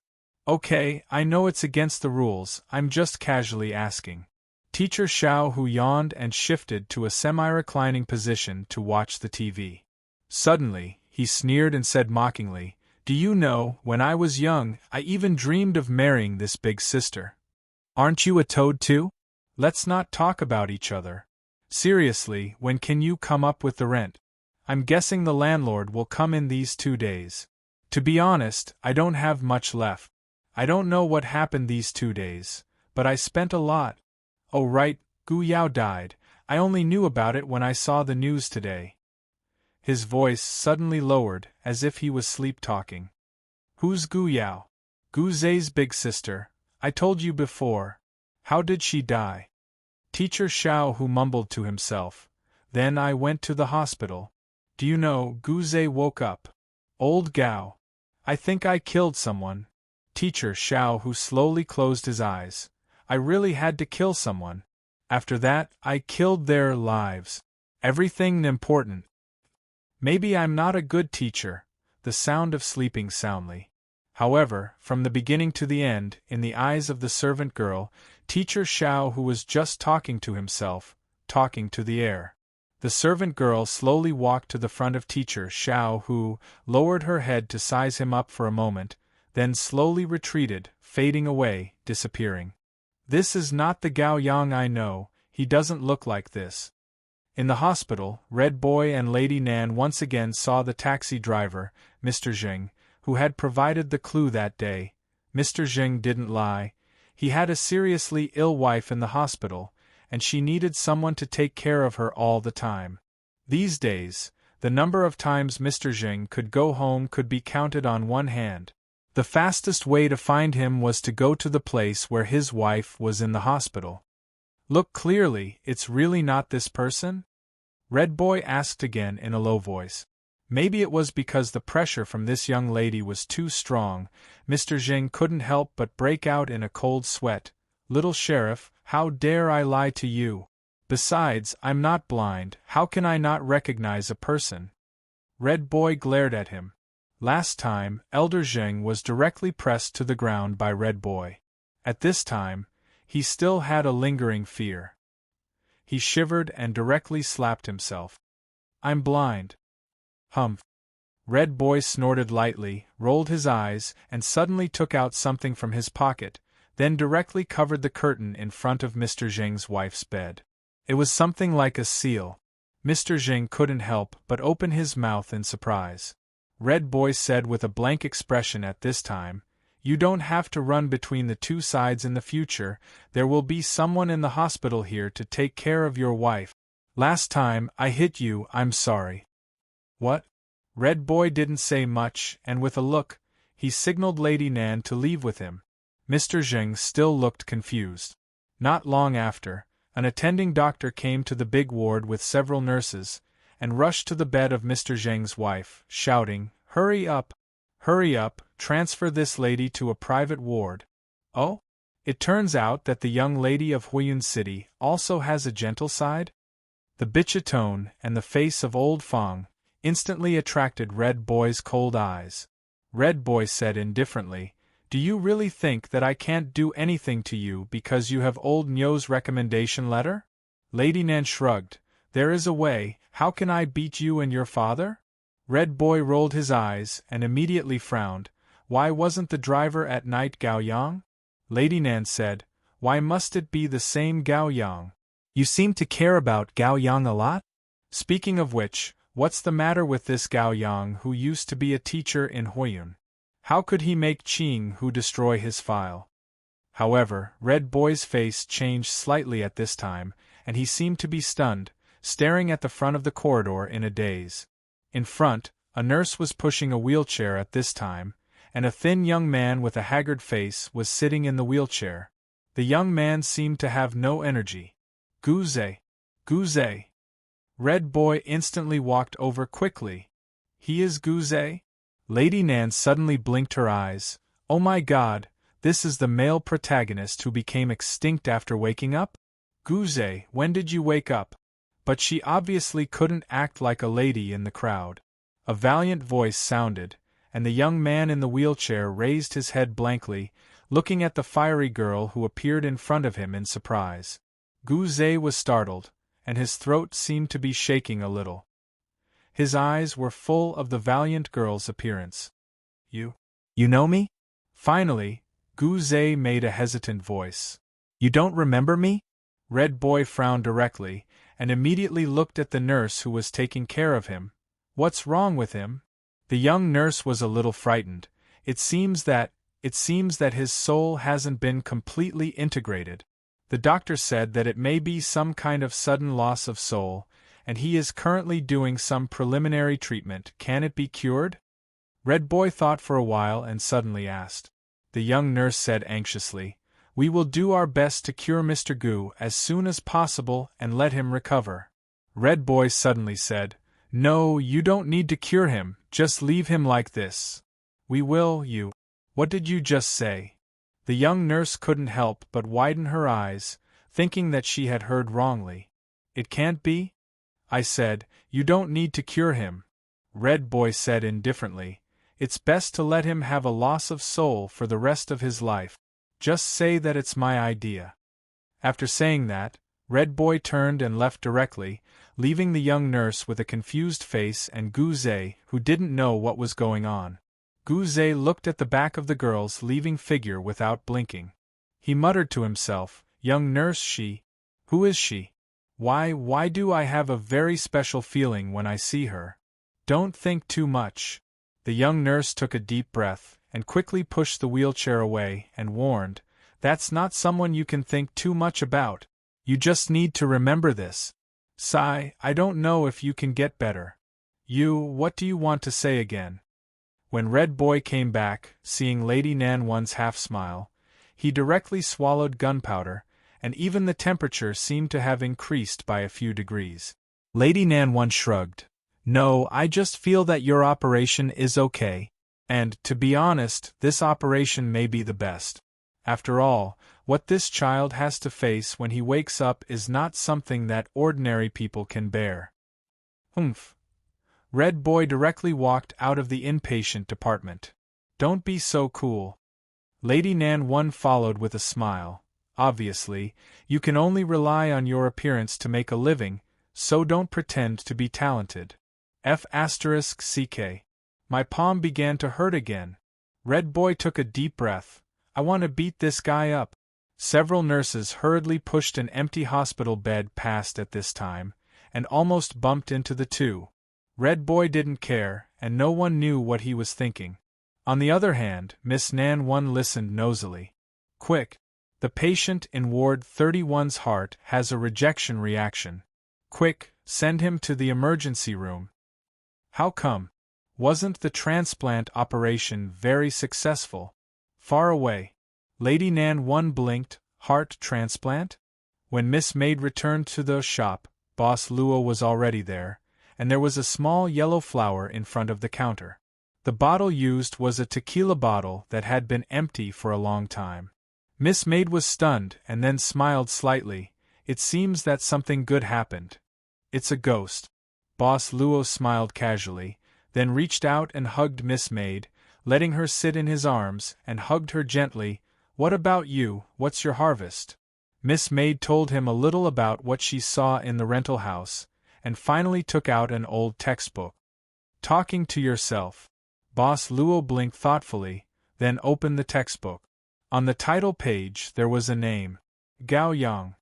Okay, I know it's against the rules, I'm just casually asking. Teacher Xiao Hu yawned and shifted to a semi-reclining position to watch the TV. Suddenly, he sneered and said mockingly, Do you know, when I was young, I even dreamed of marrying this big sister. Aren't you a toad too? Let's not talk about each other. Seriously, when can you come up with the rent? I'm guessing the landlord will come in these 2 days. To be honest, I don't have much left. I don't know what happened these 2 days, but I spent a lot. Oh right, Gu Yao died. I only knew about it when I saw the news today. His voice suddenly lowered, as if he was sleep-talking. Who's Gu Yao? Gu Zhe's big sister. I told you before. How did she die? Teacher Xiao Hu mumbled to himself. Then I went to the hospital. Do you know, Gu Zhe woke up. Old Gao. I think I killed someone. Teacher Xiao Hu slowly closed his eyes. I really had to kill someone. After that, I killed their lives. Everything important. Maybe I'm not a good teacher. The sound of sleeping soundly. However, from the beginning to the end, in the eyes of the servant girl, Teacher Xiao Hu was just talking to himself, talking to the air. The servant girl slowly walked to the front of Teacher Xiao Hu, lowered her head to size him up for a moment, then slowly retreated, fading away, disappearing. This is not the Gao Yang I know, he doesn't look like this. In the hospital, Red Boy and Lady Nan once again saw the taxi driver, Mr. Zheng, who had provided the clue that day. Mr. Zheng didn't lie. He had a seriously ill wife in the hospital, and she needed someone to take care of her all the time. These days, the number of times Mr. Zheng could go home could be counted on one hand. The fastest way to find him was to go to the place where his wife was in the hospital. "Look clearly, it's really not this person?" Red Boy asked again in a low voice. Maybe it was because the pressure from this young lady was too strong. Mr. Zheng couldn't help but break out in a cold sweat. "Little sheriff, how dare I lie to you? Besides, I'm not blind, how can I not recognize a person?" Red Boy glared at him. Last time, Elder Zheng was directly pressed to the ground by Red Boy. At this time, he still had a lingering fear. He shivered and directly slapped himself. "I'm blind." "Humph." Red Boy snorted lightly, rolled his eyes, and suddenly took out something from his pocket, then directly covered the curtain in front of Mr. Zheng's wife's bed. It was something like a seal. Mr. Zheng couldn't help but open his mouth in surprise. Red Boy said with a blank expression at this time, "You don't have to run between the two sides in the future, there will be someone in the hospital here to take care of your wife. Last time I hit you, I'm sorry." "What?" Red Boy didn't say much, and with a look, he signaled Lady Nan to leave with him. Mr. Zheng still looked confused. Not long after, an attending doctor came to the big ward with several nurses, and rushed to the bed of Mr. Zheng's wife, shouting, "Hurry up! Hurry up, transfer this lady to a private ward." "Oh? It turns out that the young lady of Huiyun City also has a gentle side?" The bitchy tone and the face of old Fang instantly attracted Red Boy's cold eyes. Red Boy said indifferently, "Do you really think that I can't do anything to you because you have old Nyo's recommendation letter?" Lady Nan shrugged. "There is a way. How can I beat you and your father?" Red Boy rolled his eyes and immediately frowned. "Why wasn't the driver at night Gao Yang?" Lady Nan said, "Why must it be the same Gao Yang? You seem to care about Gao Yang a lot? Speaking of which, what's the matter with this Gao Yang who used to be a teacher in Huiyun? How could he make Qing Hu destroy his file?" However, Red Boy's face changed slightly at this time, and he seemed to be stunned, staring at the front of the corridor in a daze. In front, a nurse was pushing a wheelchair at this time, and a thin young man with a haggard face was sitting in the wheelchair. The young man seemed to have no energy. "Guze! Guze!" Red Boy instantly walked over quickly. "He is Guze?" Lady Nan suddenly blinked her eyes. "Oh my God, this is the male protagonist who became extinct after waking up? Guze, when did you wake up?" But she obviously couldn't act like a lady in the crowd. A valiant voice sounded, and the young man in the wheelchair raised his head blankly, looking at the fiery girl who appeared in front of him in surprise. Guze was startled, and his throat seemed to be shaking a little. His eyes were full of the valiant girl's appearance. You know me?" Finally, Guze made a hesitant voice. "You don't remember me?" Red Boy frowned directly, and immediately looked at the nurse who was taking care of him. "What's wrong with him?" The young nurse was a little frightened. It seems that his soul hasn't been completely integrated. The doctor said that it may be some kind of sudden loss of soul, and he is currently doing some preliminary treatment. Can it be cured? Red Boy thought for a while and suddenly asked. The young nurse said anxiously, "We will do our best to cure Mr. Gu as soon as possible and let him recover." Red Boy suddenly said, "No, you don't need to cure him, just leave him like this." "We will, you." "What did you just say?" The young nurse couldn't help but widen her eyes, thinking that she had heard wrongly. "It can't be?" "I said, you don't need to cure him." Red Boy said indifferently, "It's best to let him have a loss of soul for the rest of his life. Just say that it's my idea." After saying that, Red Boy turned and left directly, leaving the young nurse with a confused face and Guze, who didn't know what was going on. Guze looked at the back of the girl's leaving figure without blinking. He muttered to himself, "Young nurse, who is she? Why do I have a very special feeling when I see her?" "Don't think too much." The young nurse took a deep breath, and quickly pushed the wheelchair away, and warned, "That's not someone you can think too much about. You just need to remember this. Sigh, I don't know if you can get better. What do you want to say again? When Red Boy came back, seeing Lady Nan One's half-smile, he directly swallowed gunpowder, and even the temperature seemed to have increased by a few degrees. Lady Nan One shrugged. No, I just feel that your operation is okay. And, to be honest, this operation may be the best. After all, what this child has to face when he wakes up is not something that ordinary people can bear. Humph. Red Boy directly walked out of the inpatient department. Don't be so cool. Lady Nan One followed with a smile. Obviously, you can only rely on your appearance to make a living, so don't pretend to be talented. F***ck. My palm began to hurt again. Red Boy took a deep breath. I want to beat this guy up. Several nurses hurriedly pushed an empty hospital bed past at this time, and almost bumped into the two. Red Boy didn't care, and no one knew what he was thinking. On the other hand, Miss Nan One listened nosily. Quick! The patient in Ward 31's heart has a rejection reaction. Quick, send him to the emergency room. How come? Wasn't the transplant operation very successful? Far away. Lady Nan One blinked. Heart transplant? When Miss Maid returned to the shop, Boss Luo was already there, and there was a small yellow flower in front of the counter. The bottle used was a tequila bottle that had been empty for a long time. Miss Maid was stunned and then smiled slightly. It seems that something good happened. It's a ghost. Boss Luo smiled casually, then reached out and hugged Miss Maid, letting her sit in his arms, and hugged her gently. What about you? What's your harvest? Miss Maid told him a little about what she saw in the rental house, and finally took out an old textbook. Talking to yourself. Boss Luo blinked thoughtfully, then opened the textbook. On the title page there was a name. Gao Yang.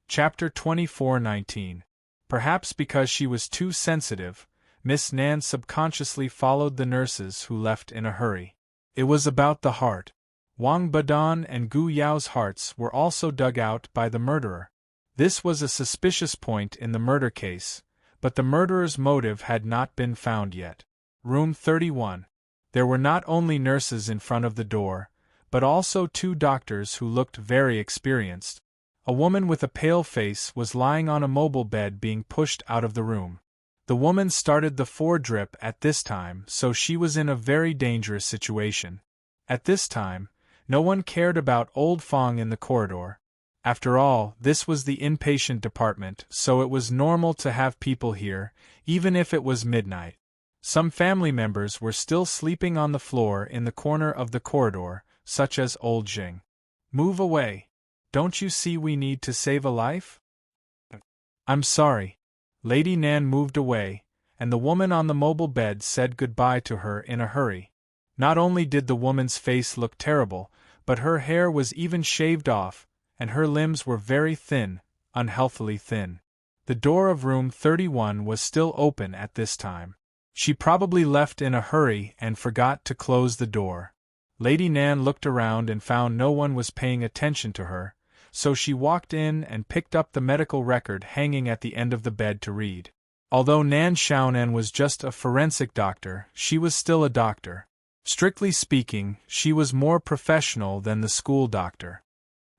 Chapter 24:19. Perhaps because she was too sensitive, Miss Nan subconsciously followed the nurses who left in a hurry. It was about the heart. Wang Badan and Gu Yao's hearts were also dug out by the murderer. This was a suspicious point in the murder case, but the murderer's motive had not been found yet. Room 31. There were not only nurses in front of the door, but also two doctors who looked very experienced. A woman with a pale face was lying on a mobile bed being pushed out of the room. The woman started the foredrip at this time, so she was in a very dangerous situation. At this time, no one cared about old Fong in the corridor. After all, this was the inpatient department, so it was normal to have people here, even if it was midnight. Some family members were still sleeping on the floor in the corner of the corridor, such as old Jing. Move away. Don't you see we need to save a life? I'm sorry. Lady Nan moved away, and the woman on the mobile bed said goodbye to her in a hurry. Not only did the woman's face look terrible, but her hair was even shaved off, and her limbs were very thin, unhealthily thin. The door of room 31 was still open at this time. She probably left in a hurry and forgot to close the door. Lady Nan looked around and found no one was paying attention to her, so she walked in and picked up the medical record hanging at the end of the bed to read. Although Nan Xiaonan was just a forensic doctor, she was still a doctor. Strictly speaking, she was more professional than the school doctor.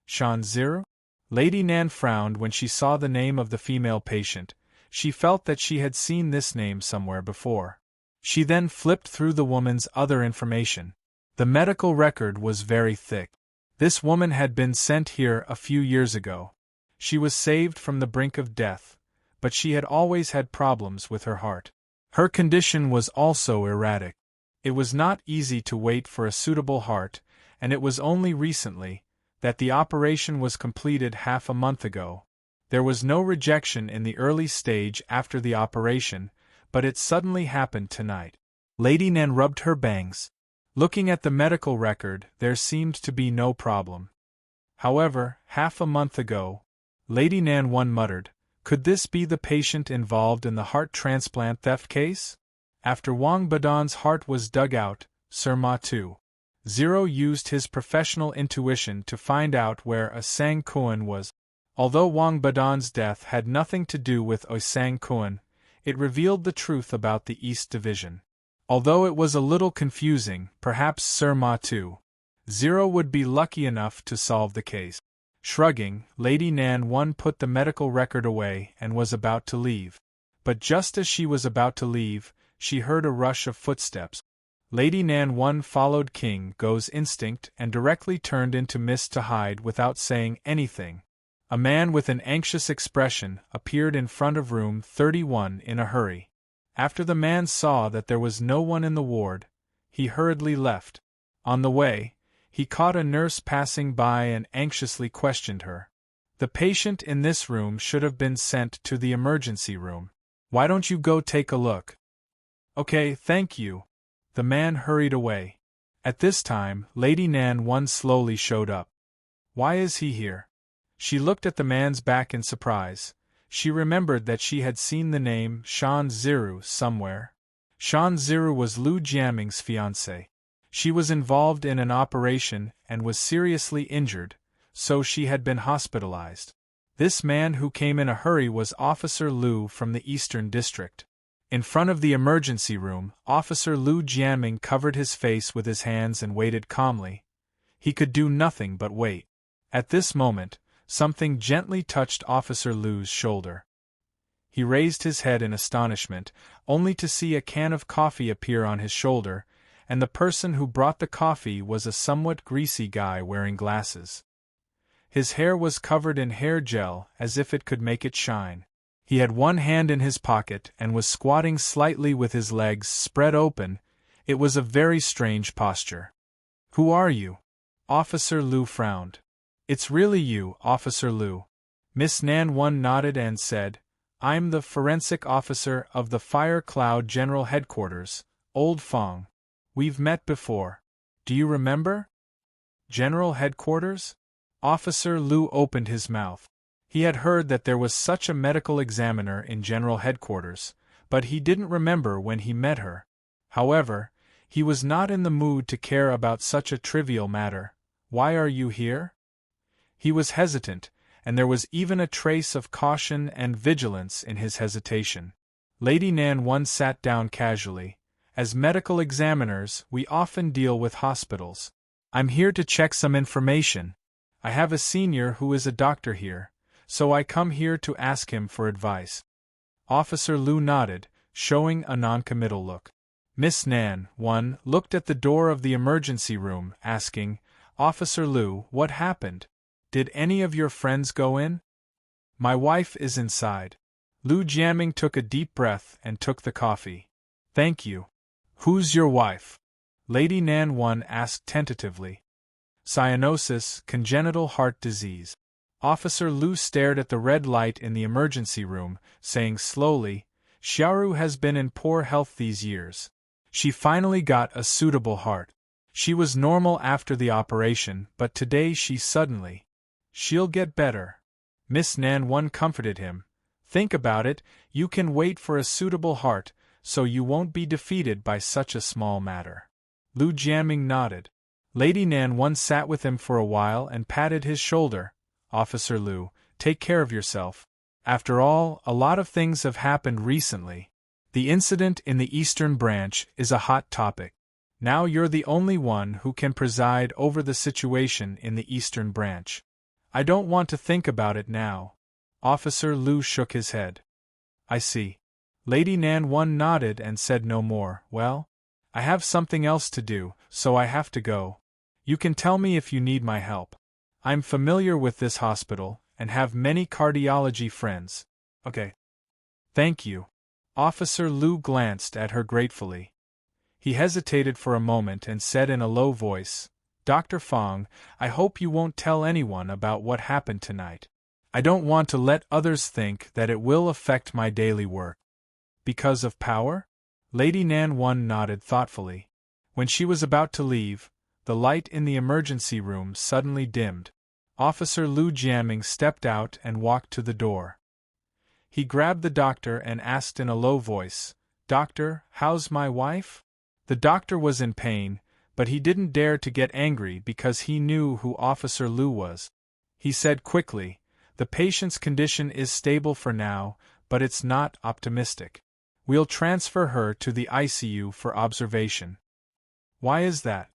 Shan Zero? Lady Nan frowned when she saw the name of the female patient. She felt that she had seen this name somewhere before. She then flipped through the woman's other information. The medical record was very thick. This woman had been sent here a few years ago. She was saved from the brink of death, but she had always had problems with her heart. Her condition was also erratic. It was not easy to wait for a suitable heart, and it was only recently that the operation was completed half a month ago. There was no rejection in the early stage after the operation, but it suddenly happened tonight. Lady Nan rubbed her bangs. Looking at the medical record, there seemed to be no problem. However, half a month ago, Lady Nan One muttered, could this be the patient involved in the heart transplant theft case? After Wang Badan's heart was dug out, Sir Ma 2.0 used his professional intuition to find out where a Sang Kuan was. Although Wang Badan's death had nothing to do with Oisang Kuan, it revealed the truth about the East Division. Although it was a little confusing, perhaps Sir Ma Tu Zero would be lucky enough to solve the case. Shrugging, Lady Nan One put the medical record away and was about to leave. But just as she was about to leave, she heard a rush of footsteps. Lady Nan One followed King Go's instinct and directly turned into mist to hide without saying anything. A man with an anxious expression appeared in front of room 31 in a hurry. After the man saw that there was no one in the ward, he hurriedly left. On the way, he caught a nurse passing by and anxiously questioned her. The patient in this room should have been sent to the emergency room. Why don't you go take a look? Okay, thank you. The man hurried away. At this time, Lady Nan One slowly showed up. Why is he here? She looked at the man's back in surprise. She remembered that she had seen the name Shan Ziru somewhere. Shan Ziru was Lu Jiaming's fiancé. She was involved in an operation and was seriously injured, so she had been hospitalized. This man who came in a hurry was Officer Lu from the Eastern District. In front of the emergency room, Officer Lu Jiaming covered his face with his hands and waited calmly. He could do nothing but wait. At this moment, something gently touched Officer Lu's shoulder. He raised his head in astonishment, only to see a can of coffee appear on his shoulder, and the person who brought the coffee was a somewhat greasy guy wearing glasses. His hair was covered in hair gel as if it could make it shine. He had one hand in his pocket and was squatting slightly with his legs spread open. It was a very strange posture. Who are you? Officer Lu frowned. It's really you, Officer Lu. Miss Nan One nodded and said, I'm the forensic officer of the Fire Cloud General Headquarters, Old Fong. We've met before. Do you remember? General Headquarters? Officer Lu opened his mouth. He had heard that there was such a medical examiner in General Headquarters, but he didn't remember when he met her. However, he was not in the mood to care about such a trivial matter. Why are you here? He was hesitant, and there was even a trace of caution and vigilance in his hesitation. Lady Nan One sat down casually. As medical examiners, we often deal with hospitals. I'm here to check some information. I have a senior who is a doctor here, so I come here to ask him for advice. Officer Lu nodded, showing a non-committal look. Miss Nan One looked at the door of the emergency room, asking, Officer Lu, what happened? Did any of your friends go in? My wife is inside. Lu Jiaming took a deep breath and took the coffee. Thank you. Who's your wife? Lady Nan One asked tentatively. Cyanosis, congenital heart disease. Officer Lu stared at the red light in the emergency room, saying slowly, Xiaoru has been in poor health these years. She finally got a suitable heart. She was normal after the operation, but today she suddenly... She'll get better. Miss Nan One comforted him. Think about it, you can wait for a suitable heart, so you won't be defeated by such a small matter. Lu Jiaming nodded. Lady Nan One sat with him for a while and patted his shoulder. Officer Lu, take care of yourself. After all, a lot of things have happened recently. The incident in the Eastern Branch is a hot topic. Now you're the only one who can preside over the situation in the Eastern Branch. I don't want to think about it now. Officer Lu shook his head. I see. Lady Nan One nodded and said no more. Well, I have something else to do, so I have to go. You can tell me if you need my help. I'm familiar with this hospital, and have many cardiology friends. Okay. Thank you. Officer Lu glanced at her gratefully. He hesitated for a moment and said in a low voice, Dr. Fong, I hope you won't tell anyone about what happened tonight. I don't want to let others think that it will affect my daily work. Because of power? Lady Nan One nodded thoughtfully. When she was about to leave, the light in the emergency room suddenly dimmed. Officer Lu Jiaming stepped out and walked to the door. He grabbed the doctor and asked in a low voice, Doctor, how's my wife? The doctor was in pain, but he didn't dare to get angry because he knew who Officer Lu was. He said quickly, The patient's condition is stable for now, but it's not optimistic. We'll transfer her to the ICU for observation. Why is that?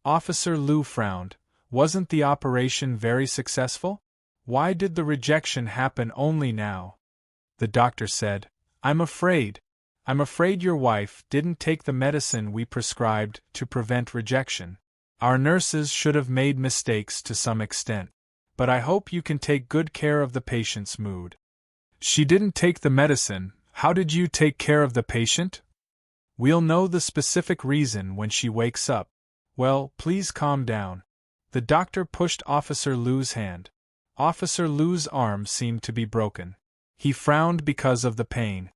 Officer Liu frowned. Wasn't the operation very successful? Why did the rejection happen only now? The doctor said, I'm afraid your wife didn't take the medicine we prescribed to prevent rejection. Our nurses should have made mistakes to some extent. But I hope you can take good care of the patient's mood. She didn't take the medicine. How did you take care of the patient? We'll know the specific reason when she wakes up. Well, please calm down. The doctor pushed Officer Liu's hand. Officer Liu's arm seemed to be broken. He frowned because of the pain.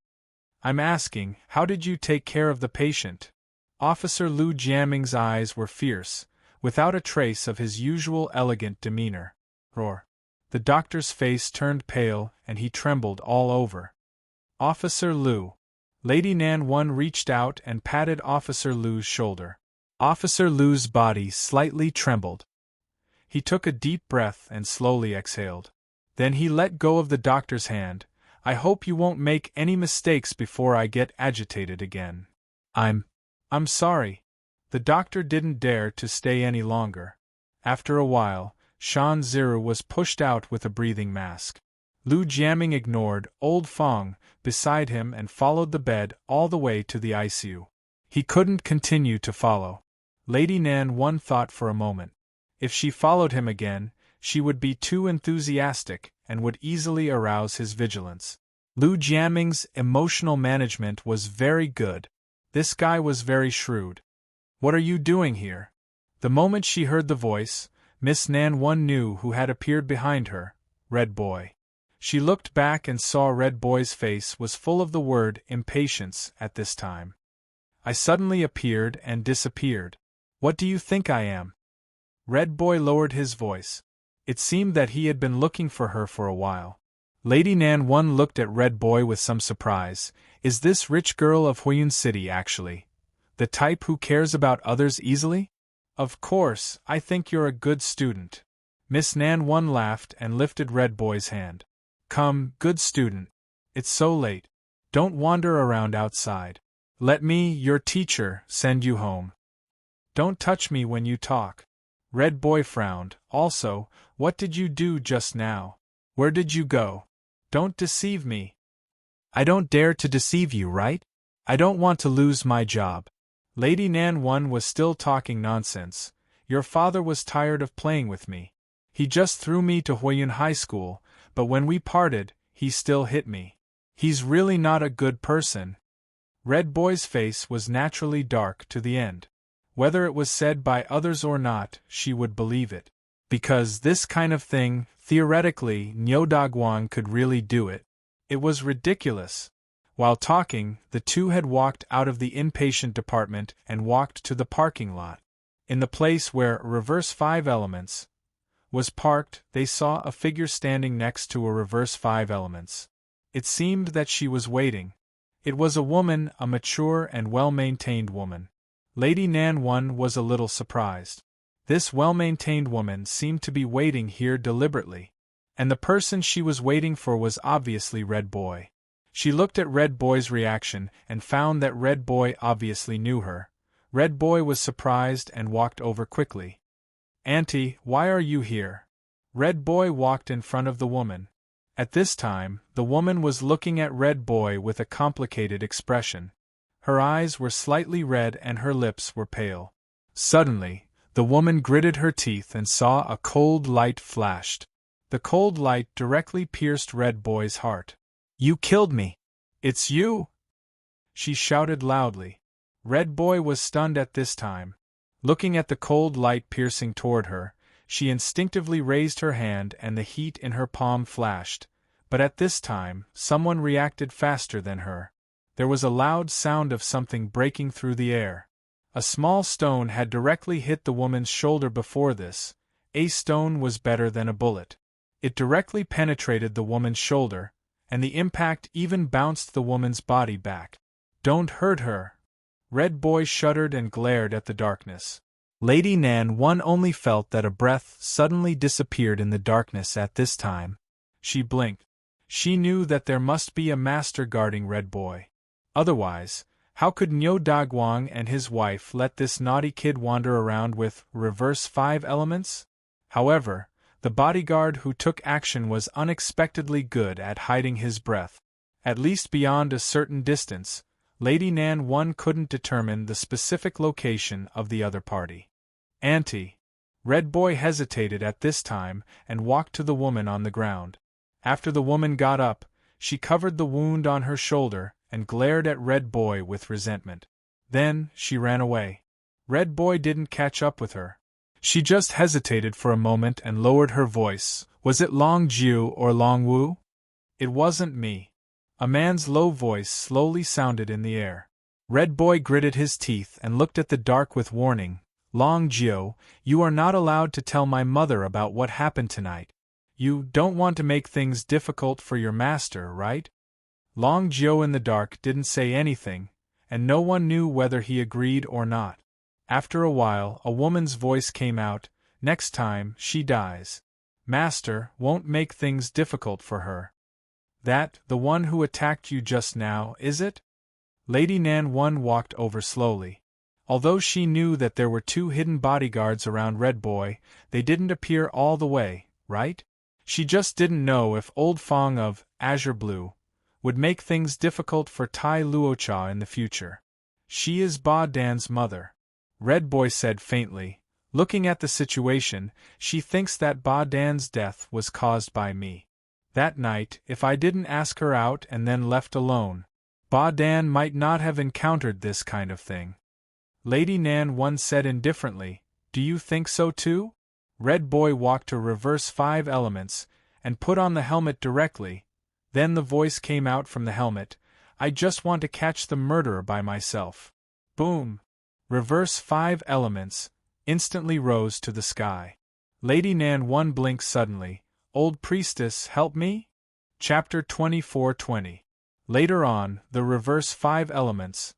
I'm asking, how did you take care of the patient? Officer Liu Jiaming's eyes were fierce, without a trace of his usual elegant demeanor. Roar. The doctor's face turned pale and he trembled all over. Officer Liu. Lady Nan One reached out and patted Officer Liu's shoulder. Officer Liu's body slightly trembled. He took a deep breath and slowly exhaled. Then he let go of the doctor's hand. I hope you won't make any mistakes before I get agitated again. I'm sorry. The doctor didn't dare to stay any longer. After a while, Shan Ziru was pushed out with a breathing mask. Liu Jiaming ignored Old Fong beside him and followed the bed all the way to the ICU. He couldn't continue to follow. Lady Nan One thought for a moment. If she followed him again, she would be too enthusiastic and would easily arouse his vigilance. Liu Jiaming's emotional management was very good. This guy was very shrewd. What are you doing here? The moment she heard the voice, Miss Nan One knew who had appeared behind her, Red Boy. She looked back and saw Red Boy's face was full of the word impatience at this time. I suddenly appeared and disappeared. What do you think I am? Red Boy lowered his voice. It seemed that he had been looking for her for a while. Lady Nan One looked at Red Boy with some surprise. Is this rich girl of Huiyun City actually the type who cares about others easily? Of course, I think you're a good student. Miss Nan One laughed and lifted Red Boy's hand. Come, good student. It's so late. Don't wander around outside. Let me, your teacher, send you home. Don't touch me when you talk. Red Boy frowned. Also, what did you do just now? Where did you go? Don't deceive me. I don't dare to deceive you, right? I don't want to lose my job. Lady Nan One was still talking nonsense. Your father was tired of playing with me. He just threw me to Huiyun High School, but when we parted, he still hit me. He's really not a good person. Red Boy's face was naturally dark to the end. Whether it was said by others or not, she would believe it. Because this kind of thing, theoretically, Niu Daguan could really do it. It was ridiculous. While talking, the two had walked out of the inpatient department and walked to the parking lot. In the place where Reverse 5 Elements was parked, they saw a figure standing next to a Reverse 5 Elements. It seemed that she was waiting. It was a woman, a mature and well-maintained woman. Lady Nan One was a little surprised. This well-maintained woman seemed to be waiting here deliberately. And the person she was waiting for was obviously Red Boy. She looked at Red Boy's reaction and found that Red Boy obviously knew her. Red Boy was surprised and walked over quickly. Auntie, why are you here? Red Boy walked in front of the woman. At this time, the woman was looking at Red Boy with a complicated expression. Her eyes were slightly red and her lips were pale. Suddenly, the woman gritted her teeth and saw a cold light flashed. The cold light directly pierced Red Boy's heart. You killed me! It's you! She shouted loudly. Red Boy was stunned at this time. Looking at the cold light piercing toward her, she instinctively raised her hand and the heat in her palm flashed. But at this time, someone reacted faster than her. There was a loud sound of something breaking through the air. A small stone had directly hit the woman's shoulder before this. A stone was better than a bullet. It directly penetrated the woman's shoulder, and the impact even bounced the woman's body back. Don't hurt her. Red Boy shuddered and glared at the darkness. Lady Nan One only felt that a breath suddenly disappeared in the darkness at this time. She blinked. She knew that there must be a master guarding Red Boy. Otherwise, how could Nyo Dagwang and his wife let this naughty kid wander around with reverse 5 elements? However, the bodyguard who took action was unexpectedly good at hiding his breath. At least beyond a certain distance, Lady Nan 1 couldn't determine the specific location of the other party. Auntie. Red Boy hesitated at this time and walked to the woman on the ground. After the woman got up, she covered the wound on her shoulder and glared at Red Boy with resentment. Then, she ran away. Red Boy didn't catch up with her. She just hesitated for a moment and lowered her voice. Was it Long Jiu or Long Wu? It wasn't me. A man's low voice slowly sounded in the air. Red Boy gritted his teeth and looked at the dark with warning. Long Jiu, you are not allowed to tell my mother about what happened tonight. You don't want to make things difficult for your master, right? Long Jiu in the dark didn't say anything, and no one knew whether he agreed or not. After a while, a woman's voice came out. Next time she dies, Master won't make things difficult for her. That, the one who attacked you just now, is it? Lady Nan 1 walked over slowly. Although she knew that there were 2 hidden bodyguards around Red Boy, they didn't appear all the way, right? She just didn't know if Old Fong of Azure Blue would make things difficult for Tai Luocha in the future. She is Ba Dan's mother. Red Boy said faintly. Looking at the situation, she thinks that Ba Dan's death was caused by me. That night, if I didn't ask her out and then left alone, Ba Dan might not have encountered this kind of thing. Lady Nan 1 said indifferently, do you think so too? Red Boy walked to reverse 5 elements, and put on the helmet directly. Then the voice came out from the helmet, I just want to catch the murderer by myself. Boom! Reverse 5 elements instantly rose to the sky. Lady Nan 1 blinked suddenly. Old priestess, help me? Chapter 24:20. Later on, the reverse 5 elements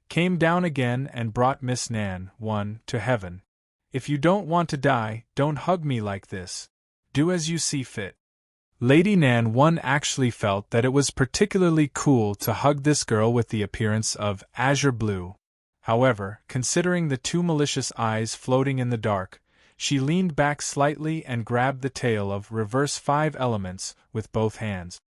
came down again and brought Miss Nan 1 to heaven. If you don't want to die, don't hug me like this. Do as you see fit. Lady Nan 1 actually felt that it was particularly cool to hug this girl with the appearance of azure blue. However, considering the 2 malicious eyes floating in the dark, she leaned back slightly and grabbed the tail of reverse 5 elements with both hands.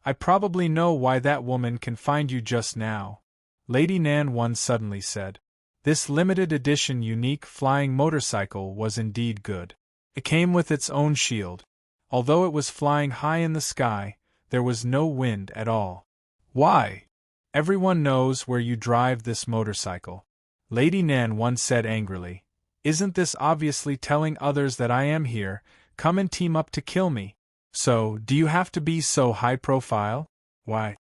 I probably know why that woman can find you just now, Lady Nan 1 suddenly said. This limited edition unique flying motorcycle was indeed good. It came with its own shield. Although it was flying high in the sky, there was no wind at all. Why? Everyone knows where you drive this motorcycle, Lady Nan 1 said angrily. Isn't this obviously telling others that I am here, come and team up to kill me? So, do you have to be so high profile? Why?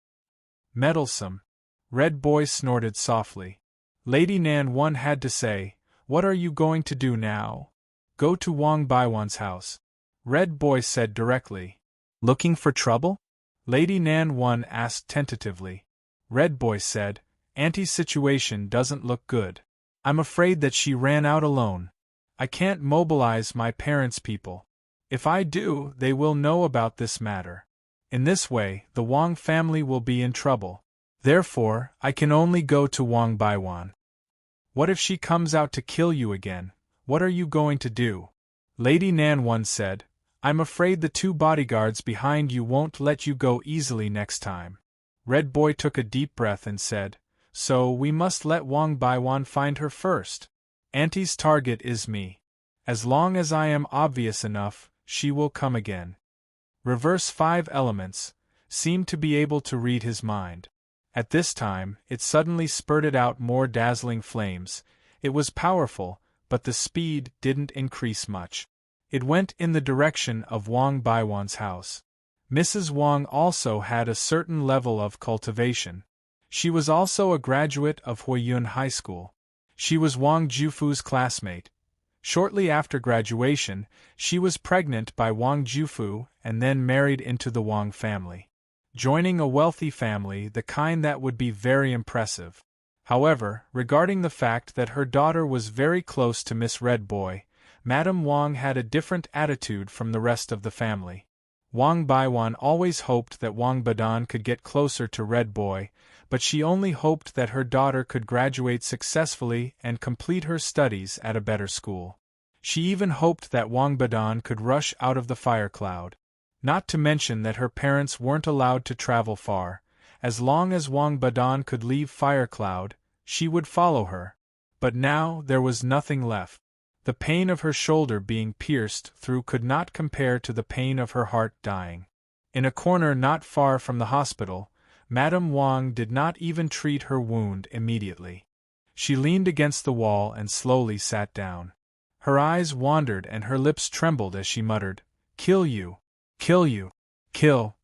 Meddlesome. Red Boy snorted softly. Lady Nan 1 had to say, what are you going to do now? Go to Wang Baiwan's house. Red Boy said directly. Looking for trouble? Lady Nan 1 asked tentatively. Red Boy said, Auntie's situation doesn't look good. I'm afraid that she ran out alone. I can't mobilize my parents' people. If I do, they will know about this matter. In this way, the Wang family will be in trouble. Therefore, I can only go to Wang Baiwan. What if she comes out to kill you again? What are you going to do? Lady Nan 1 said, I'm afraid the 2 bodyguards behind you won't let you go easily next time. Red Boy took a deep breath and said, so we must let Wang Baiwan find her first. Auntie's target is me. As long as I am obvious enough, she will come again. Reverse 5 elements seemed to be able to read his mind. At this time, it suddenly spurted out more dazzling flames. It was powerful, but the speed didn't increase much. It went in the direction of Wang Baiwan's house. Mrs. Wang also had a certain level of cultivation. She was also a graduate of Huiyun High School. She was Wang Jufu's classmate. Shortly after graduation, she was pregnant by Wang Jufu and then married into the Wang family. Joining a wealthy family, the kind that would be very impressive. However, regarding the fact that her daughter was very close to Miss Red Boy, Madame Wang had a different attitude from the rest of the family. Wang Baiwan always hoped that Wang Badan could get closer to Red Boy, but she only hoped that her daughter could graduate successfully and complete her studies at a better school. She even hoped that Wang Badan could rush out of the fire cloud. Not to mention that her parents weren't allowed to travel far. As long as Wang Badan could leave Fire Cloud, she would follow her. But now there was nothing left. The pain of her shoulder being pierced through could not compare to the pain of her heart dying. In a corner not far from the hospital, Madame Wang did not even treat her wound immediately. She leaned against the wall and slowly sat down. Her eyes wandered and her lips trembled as she muttered, "Kill you! Kill you! Kill!"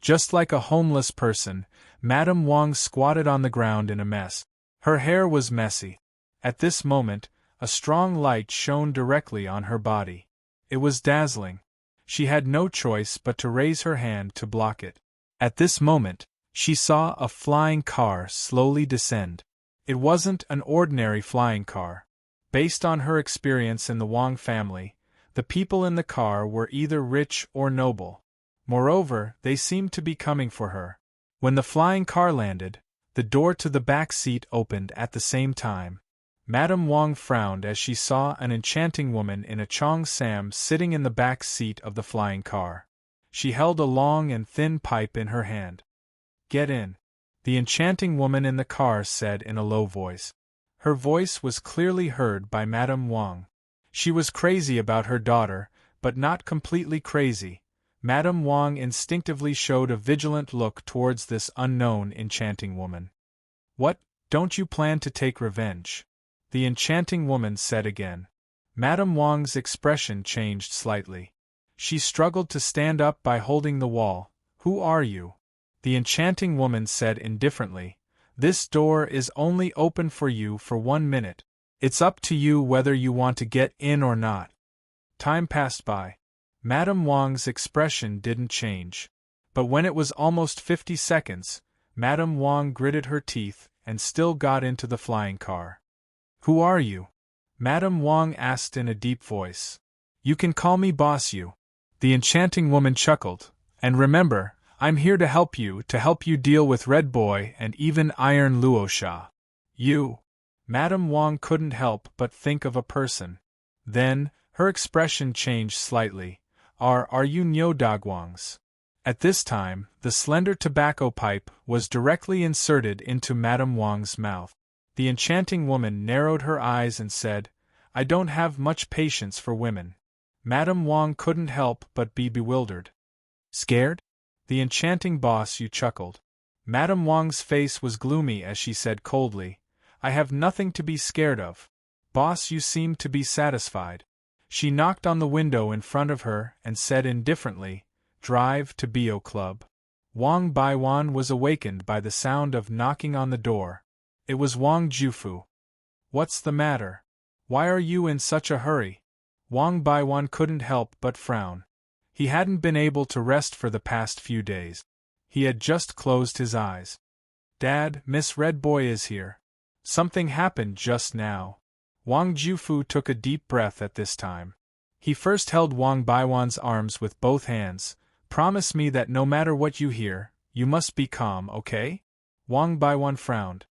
Just like a homeless person, Madame Wang squatted on the ground in a mess. Her hair was messy. At this moment, a strong light shone directly on her body. It was dazzling. She had no choice but to raise her hand to block it. At this moment, she saw a flying car slowly descend. It wasn't an ordinary flying car. Based on her experience in the Wang family, the people in the car were either rich or noble. Moreover, they seemed to be coming for her. When the flying car landed, the door to the back seat opened at the same time. Madame Wang frowned as she saw an enchanting woman in a Chong Sam sitting in the back seat of the flying car. She held a long and thin pipe in her hand. "Get in," the enchanting woman in the car said in a low voice. Her voice was clearly heard by Madame Wang. She was crazy about her daughter, but not completely crazy. Madame Wang instinctively showed a vigilant look towards this unknown enchanting woman. "What, don't you plan to take revenge?" the enchanting woman said again. Madame Wang's expression changed slightly. She struggled to stand up by holding the wall. "Who are you?" the enchanting woman said indifferently. "This door is only open for you for 1 minute. It's up to you whether you want to get in or not." Time passed by. Madame Wang's expression didn't change. But when it was almost 50 seconds, Madame Wang gritted her teeth and still got into the flying car. "Who are you?" Madame Wang asked in a deep voice. "You can call me Boss You." The enchanting woman chuckled. "And remember, I'm here to help you deal with Red Boy and even Iron Luosha." "You?" Madame Wang couldn't help but think of a person. Then, her expression changed slightly. Are you Nyo Dagwang's?" At this time, the slender tobacco pipe was directly inserted into Madame Wang's mouth. The enchanting woman narrowed her eyes and said, "I don't have much patience for women." Madame Wang couldn't help but be bewildered. "Scared?" the enchanting boss you chuckled. Madame Wang's face was gloomy as she said coldly, "I have nothing to be scared of." Boss you seemed to be satisfied. She knocked on the window in front of her and said indifferently, "Drive to Bio Club." Wang Baiwan was awakened by the sound of knocking on the door. It was Wang Jufu. "What's the matter? Why are you in such a hurry?" Wang Baiwan couldn't help but frown. He hadn't been able to rest for the past few days. He had just closed his eyes. "Dad, Miss Red Boy is here. Something happened just now." Wang Jufu took a deep breath at this time. He first held Wang Baiwan's arms with both hands. "Promise me that no matter what you hear, you must be calm, okay?" Wang Baiwan frowned.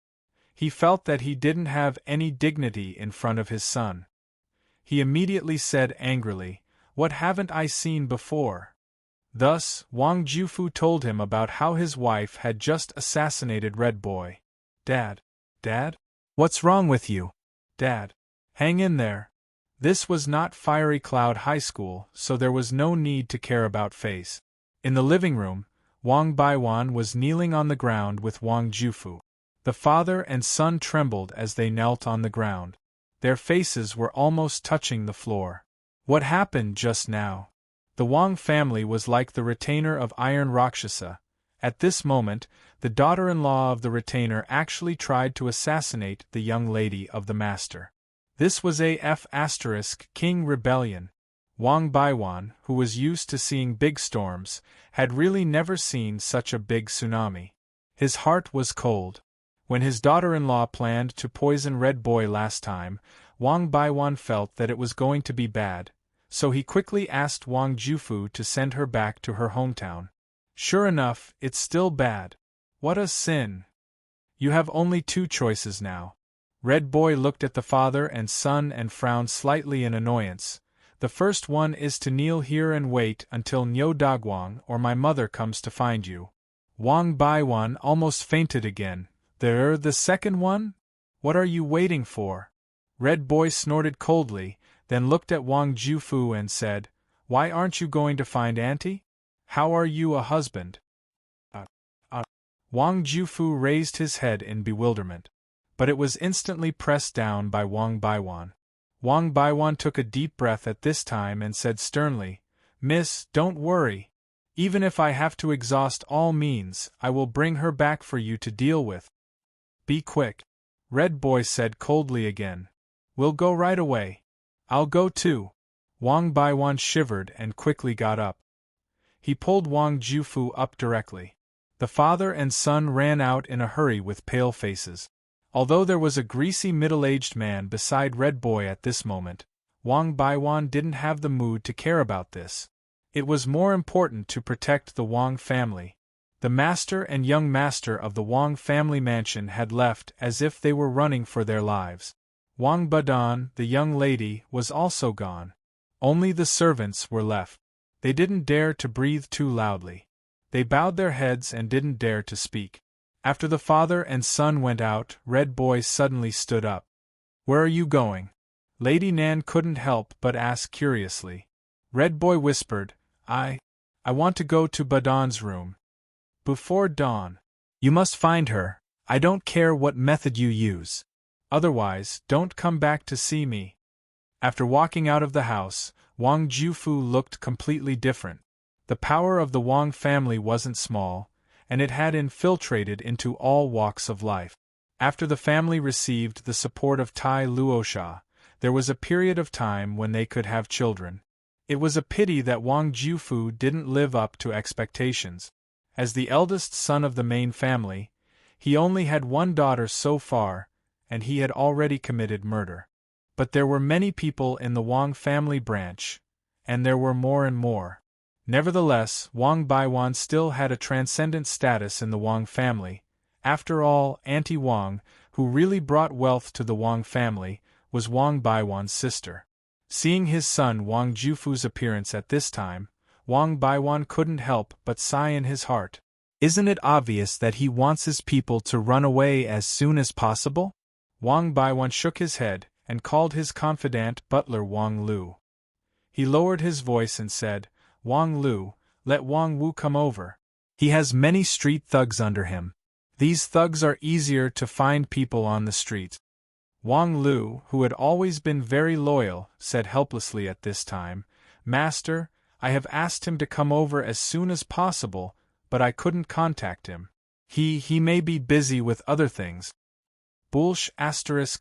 He felt that he didn't have any dignity in front of his son. He immediately said angrily, "What haven't I seen before?" Thus, Wang Jufu told him about how his wife had just assassinated Red Boy. "Dad? Dad? What's wrong with you? Dad? Hang in there." This was not Fiery Cloud High School, so there was no need to care about face. In the living room, Wang Baiwan was kneeling on the ground with Wang Jufu. The father and son trembled as they knelt on the ground. Their faces were almost touching the floor. What happened just now? The Wang family was like the retainer of Iron Rakshasa. At this moment, the daughter-in-law of the retainer actually tried to assassinate the young lady of the master. This was a King rebellion. Wang Baiwan, who was used to seeing big storms, had really never seen such a big tsunami. His heart was cold. When his daughter-in-law planned to poison Red Boy last time, Wang Baiwan felt that it was going to be bad. so he quickly asked Wang Jufu to send her back to her hometown. Sure enough, it's still bad. What a sin. You have only two choices now. Red Boy looked at the father and son and frowned slightly in annoyance. The first one is to kneel here and wait until Nyo Dagwang or my mother comes to find you. Wang Baiwan almost fainted again. The second one? What are you waiting for? Red Boy snorted coldly, then looked at Wang Jufu and said, Why aren't you going to find Auntie? How are you a husband? Wang Jufu raised his head in bewilderment. But it was instantly pressed down by Wang Baiwan. Wang Baiwan took a deep breath at this time and said sternly, Miss, don't worry. Even if I have to exhaust all means, I will bring her back for you to deal with. Be quick. Red Boy said coldly again. We'll go right away. I'll go too. Wang Baiwan shivered and quickly got up. He pulled Wang Jufu up directly. The father and son ran out in a hurry with pale faces. Although there was a greasy middle-aged man beside Red Boy at this moment, Wang Baiwan didn't have the mood to care about this. It was more important to protect the Wang family. The master and young master of the Wang family mansion had left as if they were running for their lives. Wang Badan, the young lady, was also gone. Only the servants were left. They didn't dare to breathe too loudly. They bowed their heads and didn't dare to speak. After the father and son went out, Red Boy suddenly stood up. Where are you going? Lady Nan couldn't help but ask curiously. Red Boy whispered, I want to go to Badan's room. Before dawn. You must find her. I don't care what method you use. Otherwise, don't come back to see me. After walking out of the house, Wang Jufu looked completely different. The power of the Wang family wasn't small, and it had infiltrated into all walks of life. After the family received the support of Tai Luosha, there was a period of time when they could have children. It was a pity that Wang Jufu didn't live up to expectations. As the eldest son of the main family, he only had one daughter so far, and he had already committed murder. But there were many people in the Wang family branch, and there were more and more. Nevertheless, Wang Baiwan still had a transcendent status in the Wang family. After all, Auntie Wang, who really brought wealth to the Wang family, was Wang Baiwan's sister. Seeing his son Wang Jufu's appearance at this time, Wang Baiwan couldn't help but sigh in his heart. Isn't it obvious that he wants his people to run away as soon as possible? Wang Baiwan shook his head and called his confidant butler Wang Lu. He lowered his voice and said, Wang Lu, let Wang Wu come over. He has many street thugs under him. These thugs are easier to find people on the street. Wang Lu, who had always been very loyal, said helplessly at this time, Master, I have asked him to come over as soon as possible, but I couldn't contact him. He may be busy with other things. Bulsh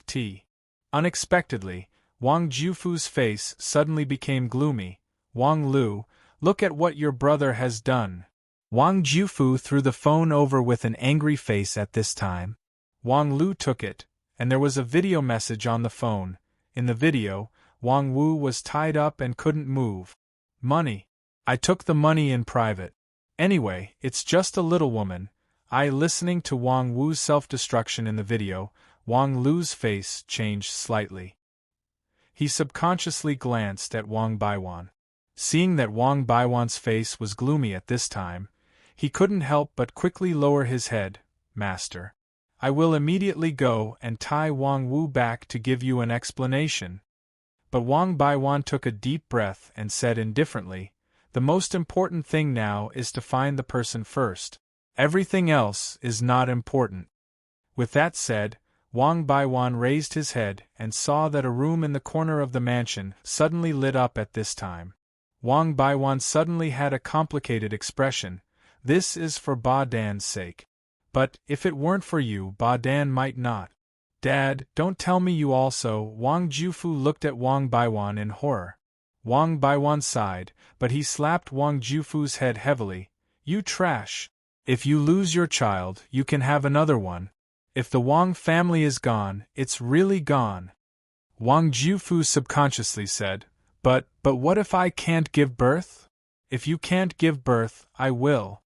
*T. Unexpectedly, Wang Jufu's face suddenly became gloomy. Wang Lu, look at what your brother has done. Wang Jufu threw the phone over with an angry face at this time. Wang Lu took it, and there was a video message on the phone. In the video, Wang Wu was tied up and couldn't move. Money. I took the money in private. Anyway, it's just a little woman. Listening to Wang Wu's self-destruction in the video, Wang Lu's face changed slightly. He subconsciously glanced at Wang Baiwan. Seeing that Wang Baiwan's face was gloomy at this time, he couldn't help but quickly lower his head. Master, I will immediately go and tie Wang Wu back to give you an explanation. But Wang Baiwan took a deep breath and said indifferently, the most important thing now is to find the person first. Everything else is not important. With that said, Wang Baiwan raised his head and saw that a room in the corner of the mansion suddenly lit up at this time. Wang Baiwan suddenly had a complicated expression. This is for Ba Dan's sake. But, if it weren't for you, Ba Dan might not. Dad, don't tell me you also. Wang Jufu looked at Wang Baiwan in horror. Wang Baiwan sighed, but he slapped Wang Jufu's head heavily. You trash. If you lose your child, you can have another one. If the Wang family is gone, it's really gone. Wang Jufu subconsciously said, But what if I can't give birth? If you can't give birth, I will.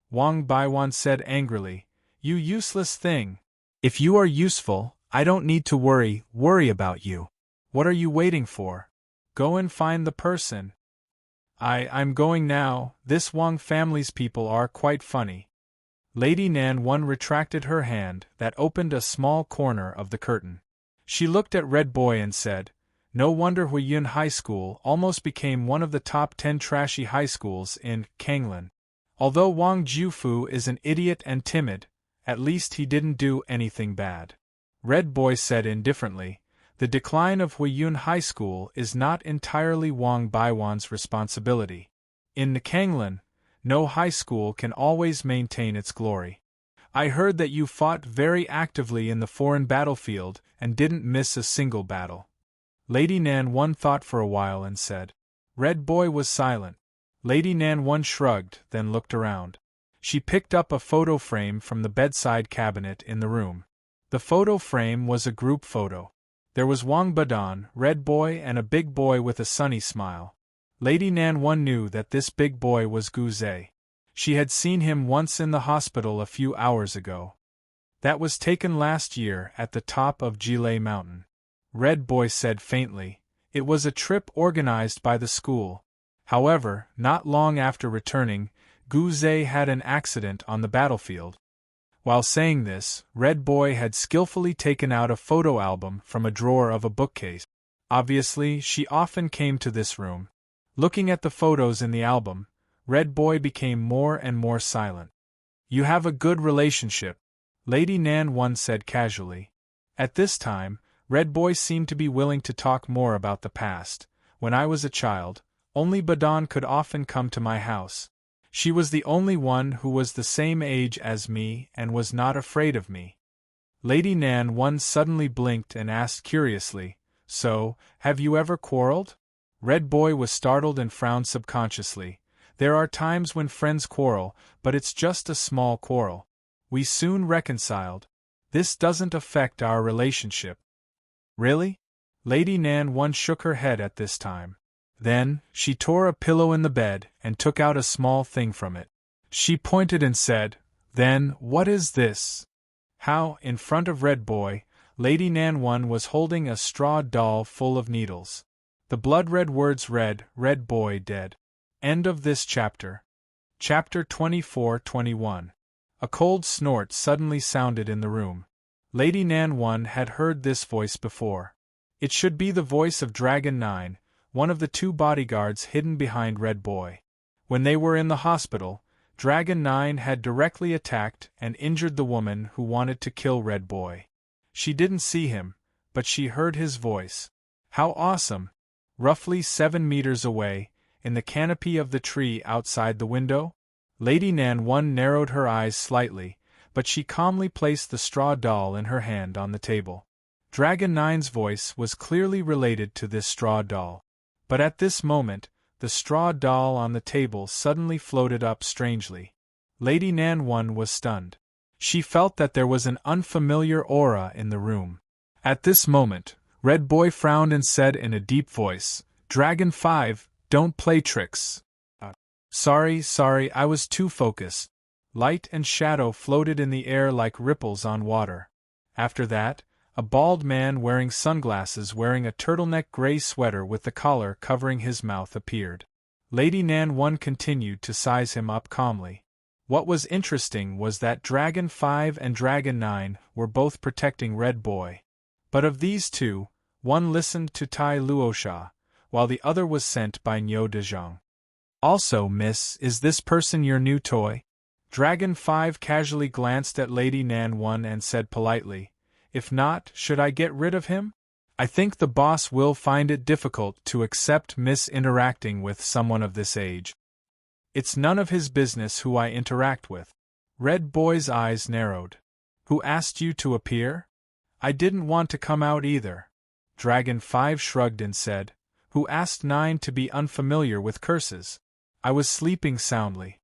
Wang Baiwan said angrily, You useless thing. If you are useful, I don't need to worry about you. What are you waiting for? Go and find the person. I'm going now. This Wang family's people are quite funny. Lady Nan One retracted her hand that opened a small corner of the curtain. She looked at Red Boy and said, No wonder Huiyun High School almost became one of the top 10 trashy high schools in Kanglan. Although Wang Jufu is an idiot and timid, at least he didn't do anything bad. Red Boy said indifferently, The decline of Huiyun High School is not entirely Wang Baiwan's responsibility. In Kanglan, no high school can always maintain its glory. I heard that you fought very actively in the foreign battlefield and didn't miss a single battle. Lady Nan One thought for a while and said. Red Boy was silent. Lady Nan One shrugged, then looked around. She picked up a photo frame from the bedside cabinet in the room. The photo frame was a group photo. There was Wang Badan, Red Boy, and a big boy with a sunny smile. Lady Nan One knew that this big boy was Gu Zhe. She had seen him once in the hospital a few hours ago. That was taken last year at the top of Jilei Mountain. Red Boy said faintly, It was a trip organized by the school. However, not long after returning, Gu Zhe had an accident on the battlefield. While saying this, Red Boy had skillfully taken out a photo album from a drawer of a bookcase. Obviously, she often came to this room. Looking at the photos in the album, Red Boy became more and more silent. You have a good relationship, Lady Nan One said casually. At this time, Red Boy seemed to be willing to talk more about the past. When I was a child, only Badan could often come to my house. She was the only one who was the same age as me and was not afraid of me. Lady Nan One suddenly blinked and asked curiously, So, have you ever quarreled? Red Boy was startled and frowned subconsciously. There are times when friends quarrel, but it's just a small quarrel. We soon reconciled. This doesn't affect our relationship. Really? Lady Nan One shook her head at this time. Then, she tore a pillow in the bed and took out a small thing from it. She pointed and said, Then, what is this? How, in front of Red Boy, Lady Nan One was holding a straw doll full of needles. The blood-red words read, Red Boy dead. End of this chapter. Chapter 24-21. A cold snort suddenly sounded in the room. Lady Nan One had heard this voice before. It should be the voice of Dragon 9, one of the two bodyguards hidden behind Red Boy. When they were in the hospital, Dragon 9 had directly attacked and injured the woman who wanted to kill Red Boy. She didn't see him, but she heard his voice. How awesome! Roughly 7 meters away, in the canopy of the tree outside the window, Lady Nan One narrowed her eyes slightly, but she calmly placed the straw doll in her hand on the table. Dragon 9's voice was clearly related to this straw doll. But at this moment, the straw doll on the table suddenly floated up strangely. Lady Nan One was stunned. She felt that there was an unfamiliar aura in the room. At this moment, Red Boy frowned and said in a deep voice, Dragon 5, don't play tricks. Sorry, I was too focused. Light and shadow floated in the air like ripples on water. After that, a bald man wearing sunglasses wearing a turtleneck gray sweater with the collar covering his mouth appeared. Lady Nan One continued to size him up calmly. What was interesting was that Dragon 5 and Dragon 9 were both protecting Red Boy. But of these two, one listened to Tai Luosha, while the other was sent by Niu Dezhang. Also, miss, is this person your new toy? Dragon 5 casually glanced at Lady Nan One and said politely, If not, should I get rid of him? I think the boss will find it difficult to accept Miss interacting with someone of this age. It's none of his business who I interact with. Red Boy's eyes narrowed. Who asked you to appear? I didn't want to come out either. Dragon 5 shrugged and said, Who asked 9 to be unfamiliar with curses? I was sleeping soundly.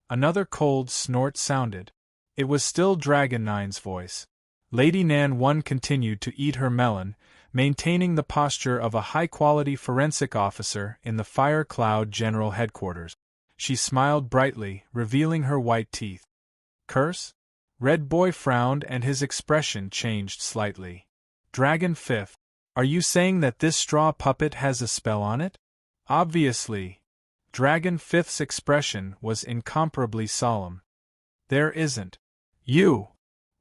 Another cold snort sounded. It was still Dragon 9's voice. Lady Nan 1 continued to eat her melon, maintaining the posture of a high-quality forensic officer in the Fire Cloud General Headquarters. She smiled brightly, revealing her white teeth. Curse? Red Boy frowned and his expression changed slightly. Dragon 5th, are you saying that this straw puppet has a spell on it? Obviously. Dragon 5th's expression was incomparably solemn. There isn't. You!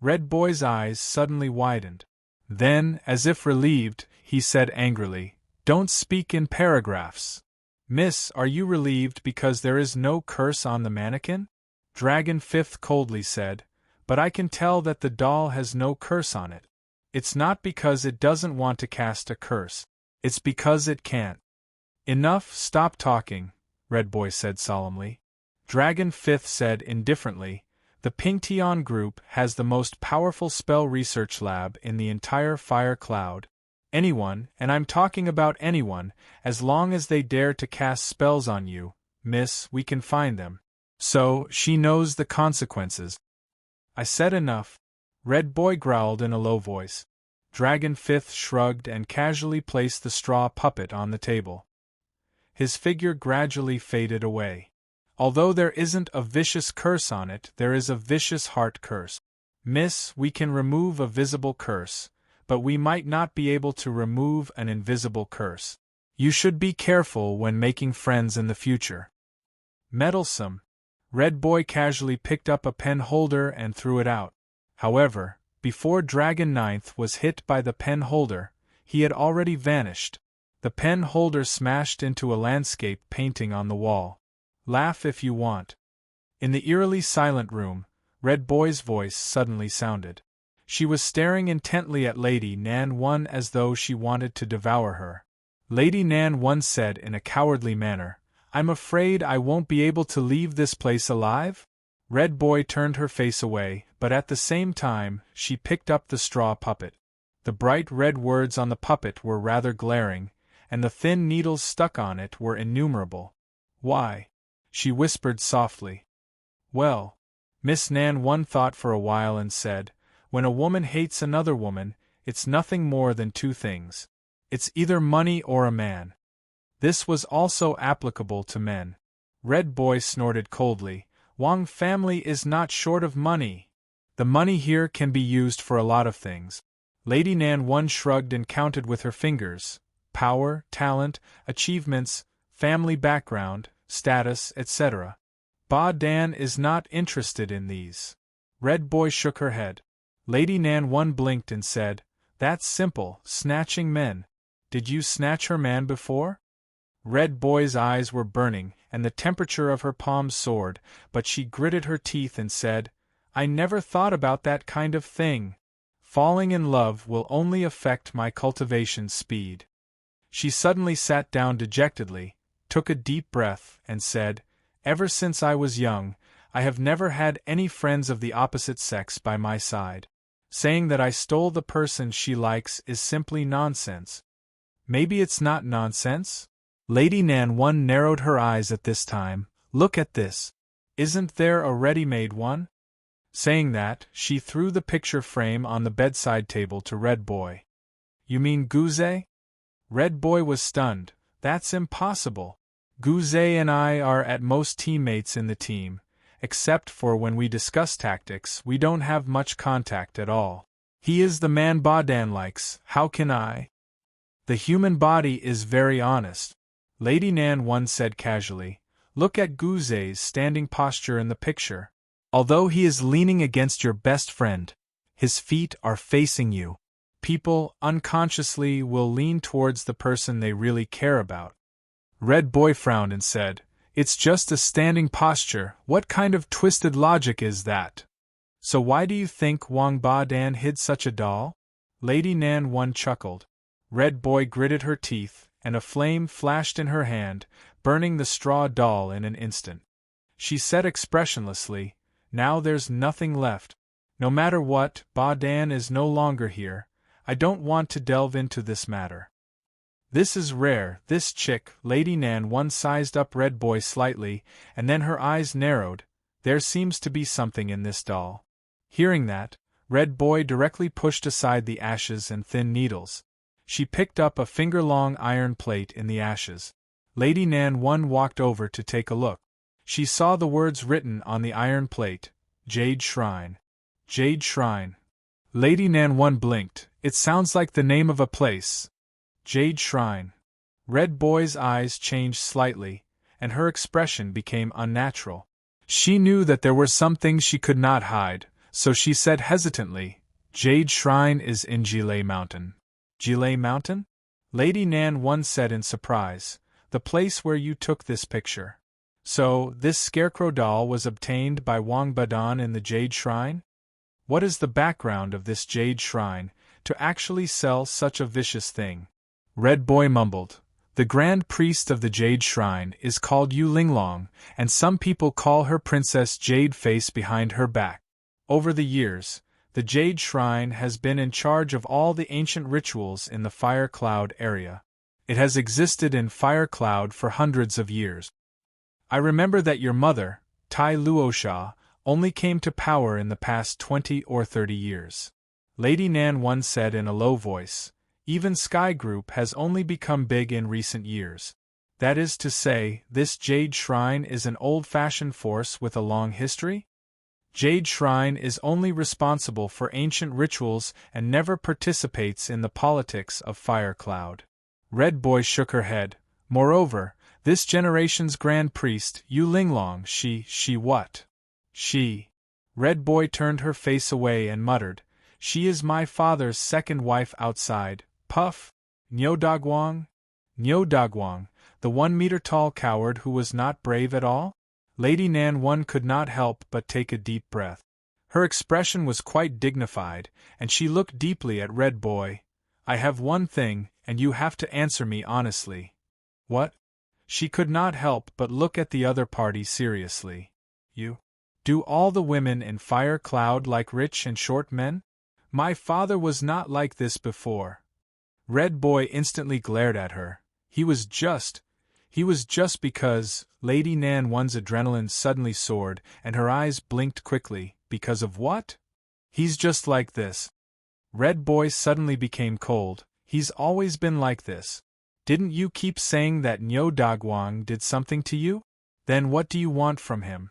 Red Boy's eyes suddenly widened. Then, as if relieved, he said angrily, Don't speak in paragraphs. Miss, are you relieved because there is no curse on the mannequin? Dragon 5th coldly said, But I can tell that the doll has no curse on it. It's not because it doesn't want to cast a curse. It's because it can't. Enough, stop talking, Red Boy said solemnly. Dragon 5th said indifferently, The Pingtion Group has the most powerful spell research lab in the entire Fire Cloud. Anyone, and I'm talking about anyone, as long as they dare to cast spells on you, miss, we can find them. So, she knows the consequences. I said enough. Red Boy growled in a low voice. Dragon 5th shrugged and casually placed the straw puppet on the table. His figure gradually faded away. Although there isn't a vicious curse on it, there is a vicious heart curse. Miss, we can remove a visible curse, but we might not be able to remove an invisible curse. You should be careful when making friends in the future. Meddlesome. Red Boy casually picked up a pen holder and threw it out. However, before Dragon 9th was hit by the pen holder, he had already vanished. The pen holder smashed into a landscape painting on the wall. Laugh if you want. In the eerily silent room, Red Boy's voice suddenly sounded. She was staring intently at Lady Nan 1 as though she wanted to devour her. Lady Nan 1 said in a cowardly manner, I'm afraid I won't be able to leave this place alive? Red Boy turned her face away, but at the same time, she picked up the straw puppet. The bright red words on the puppet were rather glaring, and the thin needles stuck on it were innumerable. Why? She whispered softly. Well, Miss Nan 1 thought for a while and said, When a woman hates another woman, it's nothing more than two things. It's either money or a man. This was also applicable to men. Red Boy snorted coldly, Wang family is not short of money. The money here can be used for a lot of things. Lady Nan 1 shrugged and counted with her fingers. Power, talent, achievements, family background, status, etc. Ba Dan is not interested in these. Red Boy shook her head. Lady Nan 1 blinked and said, That's simple, snatching men. Did you snatch her man before? Red Boy's eyes were burning, and the temperature of her palms soared, but she gritted her teeth and said, I never thought about that kind of thing. Falling in love will only affect my cultivation speed. She suddenly sat down dejectedly, took a deep breath, and said, Ever since I was young, I have never had any friends of the opposite sex by my side. Saying that I stole the person she likes is simply nonsense. Maybe it's not nonsense? Lady Nan 1 narrowed her eyes at this time. Look at this. Isn't there a ready-made one? Saying that, she threw the picture frame on the bedside table to Red Boy. You mean Guze? Red Boy was stunned. That's impossible. Guze and I are at most teammates in the team. Except for when we discuss tactics, we don't have much contact at all. He is the man Badan likes, how can I? The human body is very honest. Lady Nan 1 said casually, Look at Guze's standing posture in the picture. Although he is leaning against your best friend, his feet are facing you. People, unconsciously, will lean towards the person they really care about. Red Boy frowned and said, It's just a standing posture, what kind of twisted logic is that? So why do you think Wang Badan hid such a doll? Lady Nan 1 chuckled. Red Boy gritted her teeth, and a flame flashed in her hand, burning the straw doll in an instant. She said expressionlessly, Now there's nothing left. No matter what, Badan is no longer here. I don't want to delve into this matter. This is rare, this chick. Lady Nan 1 sized up Red Boy slightly, and then her eyes narrowed. There seems to be something in this doll. Hearing that, Red Boy directly pushed aside the ashes and thin needles. She picked up a finger-long iron plate in the ashes. Lady Nan 1 walked over to take a look. She saw the words written on the iron plate, Jade Shrine. Jade Shrine. Lady Nan 1 blinked. It sounds like the name of a place. Jade Shrine. Red Boy's eyes changed slightly, and her expression became unnatural. She knew that there were some things she could not hide, so she said hesitantly, Jade Shrine is in Gile Mountain. Gile Mountain? Lady Nan 1 said in surprise, the place where you took this picture. So, this scarecrow doll was obtained by Wang Badan in the Jade Shrine? What is the background of this Jade Shrine, to actually sell such a vicious thing? Red Boy mumbled. The Grand Priest of the Jade Shrine is called Yu Linglong, and some people call her Princess Jade Face behind her back. Over the years, the Jade Shrine has been in charge of all the ancient rituals in the Fire Cloud area. It has existed in Fire Cloud for hundreds of years. I remember that your mother, Tai Luosha, only came to power in the past 20 or 30 years. Lady Nan 1 said in a low voice, even Sky Group has only become big in recent years. That is to say, this Jade Shrine is an old-fashioned force with a long history? Jade Shrine is only responsible for ancient rituals and never participates in the politics of Fire Cloud. Red Boy shook her head. Moreover, this generation's Grand Priest, Yu Linglong, she what? She. Red Boy turned her face away and muttered, she is my father's second wife outside. Puff? Nyo Dagwang? Nyo Dagwang, the 1-meter-tall coward who was not brave at all? Lady Nan 1 could not help but take a deep breath. Her expression was quite dignified, and she looked deeply at Red Boy. I have one thing, and you have to answer me honestly. What? She could not help but look at the other party seriously. You? Do all the women in Fire Cloud like rich and short men? My father was not like this before. Red Boy instantly glared at her. He was just because. Lady Nan 1's adrenaline suddenly soared, and her eyes blinked quickly. Because of what? He's just like this. Red Boy suddenly became cold. He's always been like this. Didn't you keep saying that Nyo Dagwang did something to you? Then what do you want from him?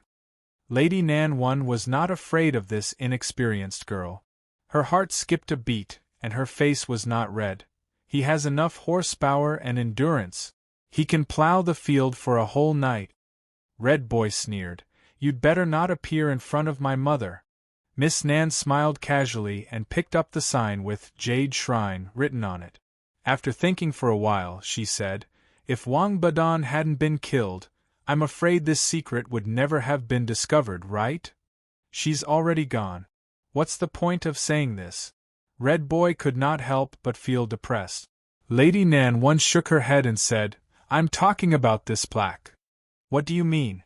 Lady Nan 1 was not afraid of this inexperienced girl. Her heart skipped a beat, and her face was not red. He has enough horsepower and endurance. He can plow the field for a whole night. Red Boy sneered. You'd better not appear in front of my mother. Miss Nan smiled casually and picked up the sign with Jade Shrine written on it. After thinking for a while, she said, if Wang Badan hadn't been killed, I'm afraid this secret would never have been discovered, right? She's already gone. What's the point of saying this? Red Boy could not help but feel depressed. Lady Nan 1 shook her head and said, I'm talking about this plaque. What do you mean?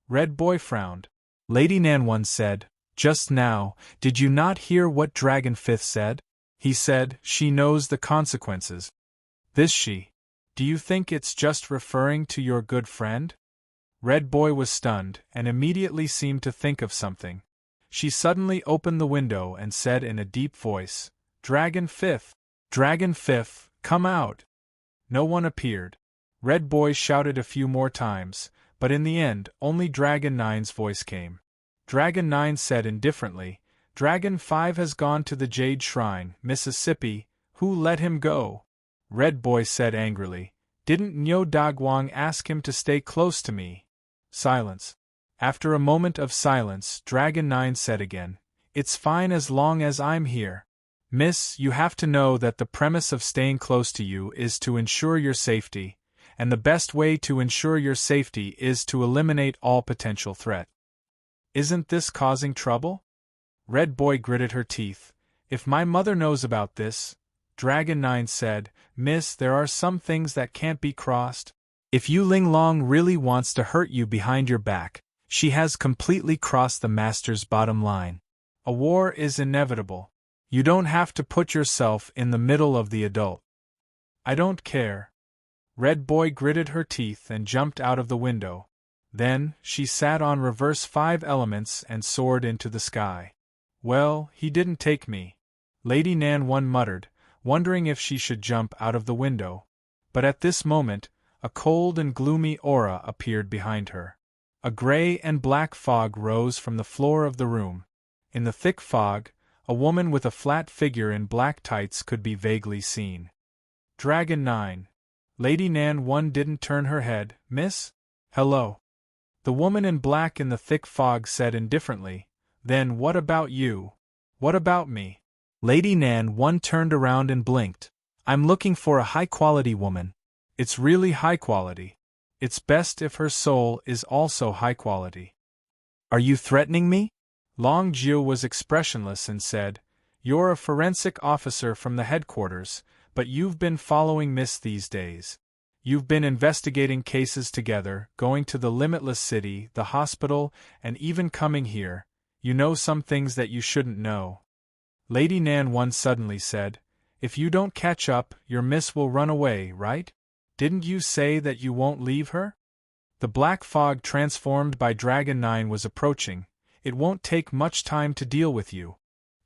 Red Boy frowned. Lady Nan 1 said, just now, did you not hear what Dragon 5th said? He said, she knows the consequences. This she. Do you think it's just referring to your good friend? Red Boy was stunned, and immediately seemed to think of something. She suddenly opened the window and said in a deep voice, Dragon 5th! Dragon 5th, come out! No one appeared. Red Boy shouted a few more times, but in the end, only Dragon 9's voice came. Dragon 9 said indifferently, Dragon 5 has gone to the Jade Shrine, Mississippi. Who let him go? Red Boy said angrily, didn't Nyo Dagwang ask him to stay close to me? Silence. After a moment of silence, Dragon 9 said again, it's fine as long as I'm here. Miss, you have to know that the premise of staying close to you is to ensure your safety, and the best way to ensure your safety is to eliminate all potential threat. Isn't this causing trouble? Red Boy gritted her teeth. If my mother knows about this, Dragon 9 said, Miss, there are some things that can't be crossed. If Yu Linglong really wants to hurt you behind your back, she has completely crossed the Master's bottom line. A war is inevitable. You don't have to put yourself in the middle of the adult. I don't care. Red Boy gritted her teeth and jumped out of the window. Then, she sat on reverse 5 elements and soared into the sky. Well, he didn't take me, Lady Nan one muttered, wondering if she should jump out of the window. But at this moment, a cold and gloomy aura appeared behind her. A grey and black fog rose from the floor of the room. In the thick fog, a woman with a flat figure in black tights could be vaguely seen. Dragon 9. Lady Nan one didn't turn her head. Miss? Hello. The woman in black in the thick fog said indifferently. Then what about you? What about me? Lady Nan one turned around and blinked. I'm looking for a high-quality woman. It's really high quality. It's best if her soul is also high quality. Are you threatening me? Long Jiu was expressionless and said, You're a forensic officer from the headquarters, but you've been following Miss these days. You've been investigating cases together, going to the Limitless City, the hospital, and even coming here. You know some things that you shouldn't know. Lady Nan one suddenly said, If you don't catch up, your miss will run away, right? Didn't you say that you won't leave her? The black fog transformed by Dragon 9 was approaching. It won't take much time to deal with you.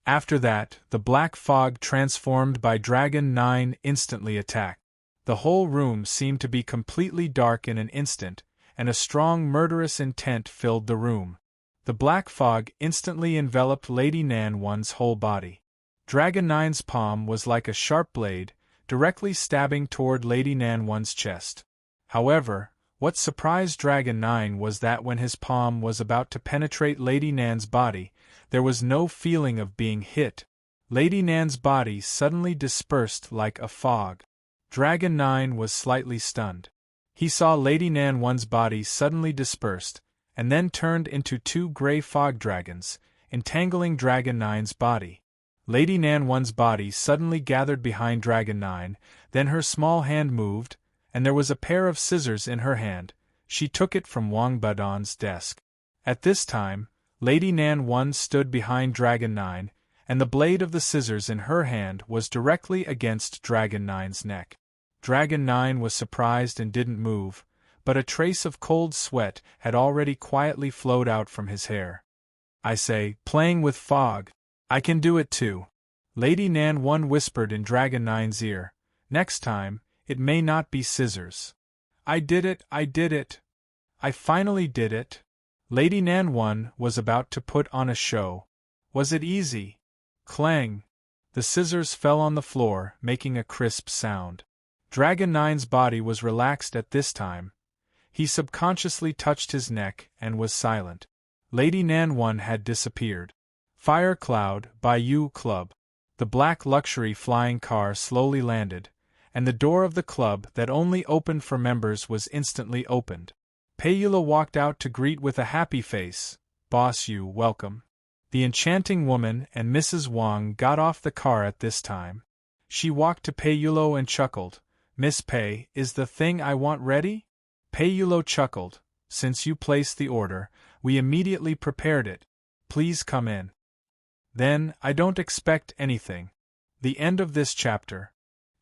After that, the black fog transformed by Dragon 9 instantly attacked. The whole room seemed to be completely dark in an instant, and a strong murderous intent filled the room. The black fog instantly enveloped Lady Nan one's whole body. Dragon 9's palm was like a sharp blade, directly stabbing toward Lady Nan one's chest. However, what surprised Dragon 9 was that when his palm was about to penetrate Lady Nan's body, there was no feeling of being hit. Lady Nan's body suddenly dispersed like a fog. Dragon 9 was slightly stunned. He saw Lady Nan one's body suddenly dispersed, and then turned into two grey fog dragons, entangling Dragon 9's body. Lady Nan one's body suddenly gathered behind Dragon 9, then her small hand moved, and there was a pair of scissors in her hand. She took it from Wang Badon's desk. At this time, Lady Nan one stood behind Dragon 9, and the blade of the scissors in her hand was directly against Dragon 9's neck. Dragon 9 was surprised and didn't move, but a trace of cold sweat had already quietly flowed out from his hair. I say, playing with fog. I can do it too. Lady Nan one whispered in Dragon 9's ear. Next time, it may not be scissors. I did it, I did it. I finally did it. Lady Nan one was about to put on a show. Was it easy? Clang! The scissors fell on the floor, making a crisp sound. Dragon 9's body was relaxed at this time. He subconsciously touched his neck and was silent. Lady Nan one had disappeared. Fire Cloud, Bayou Club. The black luxury flying car slowly landed, and the door of the club that only opened for members was instantly opened. Peiyula walked out to greet with a happy face. Boss Yu, welcome. The enchanting woman and Mrs. Wang got off the car at this time. She walked to Peiyulo and chuckled. Miss Pei, is the thing I want ready? Peiyulo chuckled. Since you placed the order, we immediately prepared it. Please come in. Then, I don't expect anything. The end of this chapter.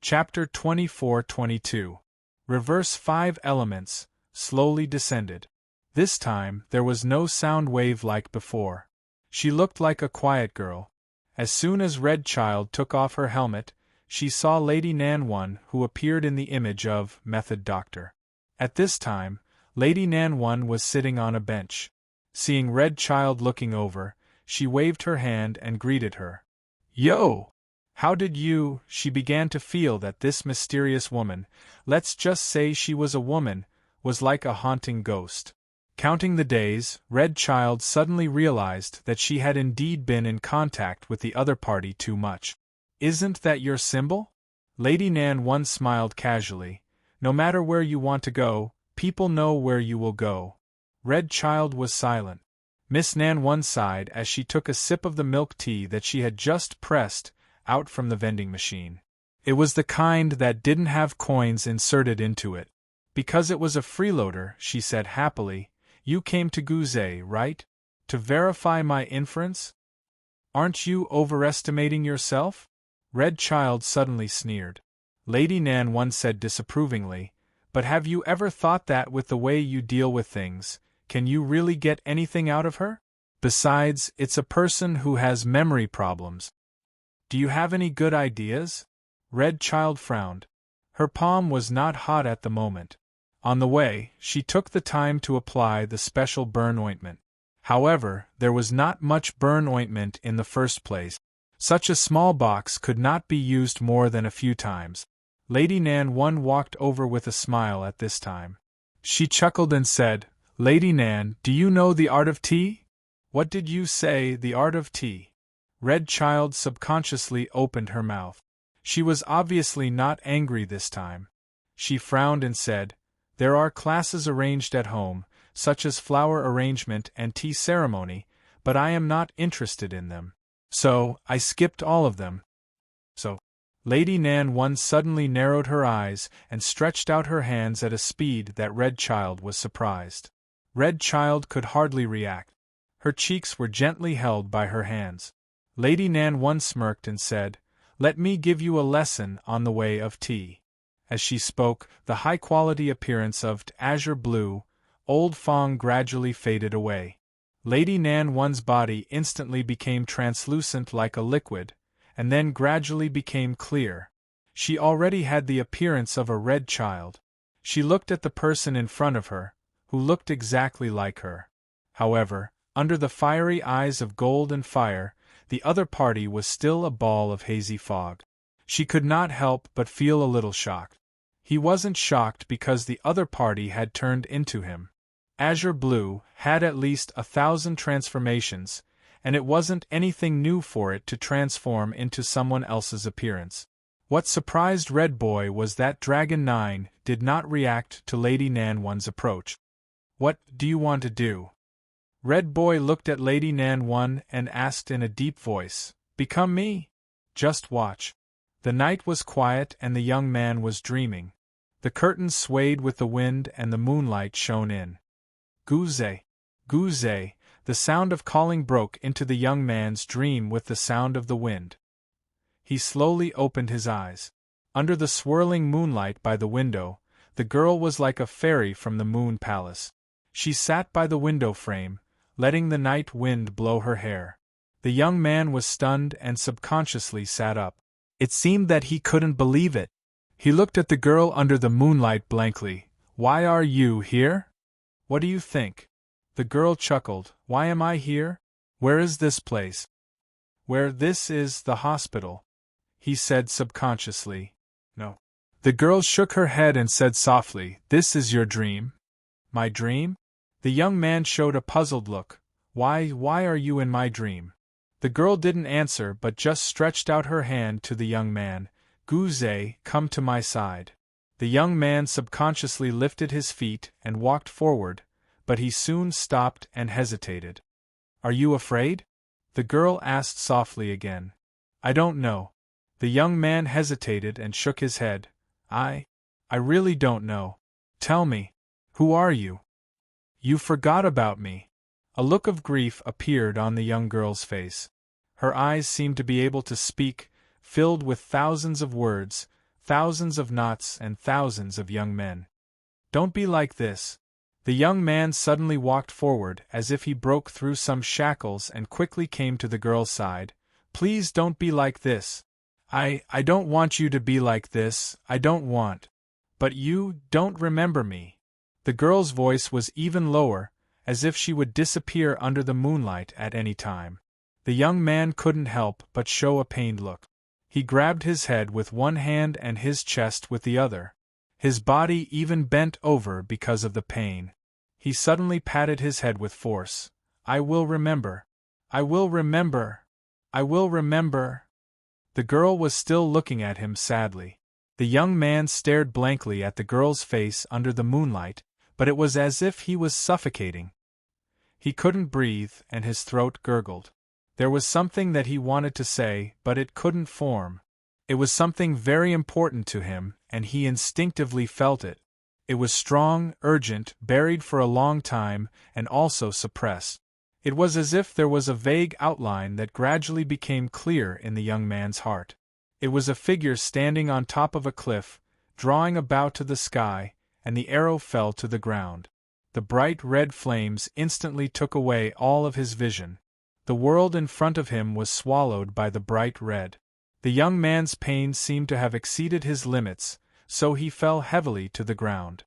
Chapter 24-22. Reverse 5 elements, slowly descended. This time, there was no sound wave like before. She looked like a quiet girl. As soon as Red Child took off her helmet, she saw Lady Nan one who appeared in the image of Method Doctor. At this time, Lady Nan one was sitting on a bench. Seeing Red Child looking over, she waved her hand and greeted her. Yo! How did you? She began to feel that this mysterious woman, let's just say she was a woman, was like a haunting ghost. Counting the days, Red Child suddenly realized that she had indeed been in contact with the other party too much. Isn't that your symbol? Lady Nan one smiled casually. No matter where you want to go, people know where you will go. Red Child was silent. Miss Nan one sighed as she took a sip of the milk tea that she had just pressed out from the vending machine. It was the kind that didn't have coins inserted into it. Because it was a freeloader, she said happily. You came to Guzay, right? To verify my inference? Aren't you overestimating yourself? Red Child suddenly sneered. Lady Nan one said disapprovingly, but have you ever thought that with the way you deal with things, can you really get anything out of her? Besides, it's a person who has memory problems. Do you have any good ideas? Red Child frowned. Her palm was not hot at the moment. On the way, she took the time to apply the special burn ointment. However, there was not much burn ointment in the first place. Such a small box could not be used more than a few times. Lady Nan 1 walked over with a smile at this time. She chuckled and said, "Lady Nan, do you know the art of tea?" "What did you say, the art of tea?" Red Child subconsciously opened her mouth. She was obviously not angry this time. She frowned and said, "There are classes arranged at home, such as flower arrangement and tea ceremony, but I am not interested in them. So, I skipped all of them." "So?" Lady Nan 1 suddenly narrowed her eyes and stretched out her hands at a speed that Red Child was surprised. Red Child could hardly react. Her cheeks were gently held by her hands. Lady Nan 1 smirked and said, "Let me give you a lesson on the way of tea." As she spoke, the high-quality appearance of azure blue, old Fong gradually faded away. Lady Nan 1's body instantly became translucent like a liquid, and then gradually became clear. She already had the appearance of a Red Child. She looked at the person in front of her, who looked exactly like her. However, under the fiery eyes of gold and fire, the other party was still a ball of hazy fog. She could not help but feel a little shocked. He wasn't shocked because the other party had turned into him. Azure Blue had at least 1,000 transformations, and it wasn't anything new for it to transform into someone else's appearance. What surprised Red Boy was that Dragon 9 did not react to Lady Nan 1's approach. "What do you want to do?" Red Boy looked at Lady Nan 1 and asked in a deep voice, "Become me? Just watch." The night was quiet and the young man was dreaming. The curtains swayed with the wind and the moonlight shone in. "Guze! Guze!" The sound of calling broke into the young man's dream with the sound of the wind. He slowly opened his eyes. Under the swirling moonlight by the window, the girl was like a fairy from the Moon Palace. She sat by the window frame, letting the night wind blow her hair. The young man was stunned and subconsciously sat up. It seemed that he couldn't believe it. He looked at the girl under the moonlight blankly. "Why are you here? What do you think?" The girl chuckled. "Why am I here? Where is this place?" "Where this is the hospital," he said subconsciously. "No." The girl shook her head and said softly, "This is your dream?" "My dream?" The young man showed a puzzled look. Why are you in my dream?" The girl didn't answer but just stretched out her hand to the young man. "Guze, come to my side." The young man subconsciously lifted his feet and walked forward, but he soon stopped and hesitated. "Are you afraid?" the girl asked softly again. "I don't know." The young man hesitated and shook his head. I really don't know. Tell me. Who are you?" "You forgot about me." A look of grief appeared on the young girl's face. Her eyes seemed to be able to speak, filled with thousands of words, thousands of knots and thousands of young men. "Don't be like this." The young man suddenly walked forward as if he broke through some shackles and quickly came to the girl's side. "Please don't be like this. I don't want you to be like this, I don't want. But you don't remember me." The girl's voice was even lower, as if she would disappear under the moonlight at any time. The young man couldn't help but show a pained look. He grabbed his head with one hand and his chest with the other. His body even bent over because of the pain. He suddenly patted his head with force. "I will remember. I will remember. I will remember." The girl was still looking at him sadly. The young man stared blankly at the girl's face under the moonlight, but it was as if he was suffocating. He couldn't breathe, and his throat gurgled. There was something that he wanted to say, but it couldn't form. It was something very important to him, and he instinctively felt it. It was strong, urgent, buried for a long time, and also suppressed. It was as if there was a vague outline that gradually became clear in the young man's heart. It was a figure standing on top of a cliff, drawing a bow to the sky, and the arrow fell to the ground. The bright red flames instantly took away all of his vision. The world in front of him was swallowed by the bright red. The young man's pain seemed to have exceeded his limits, so he fell heavily to the ground.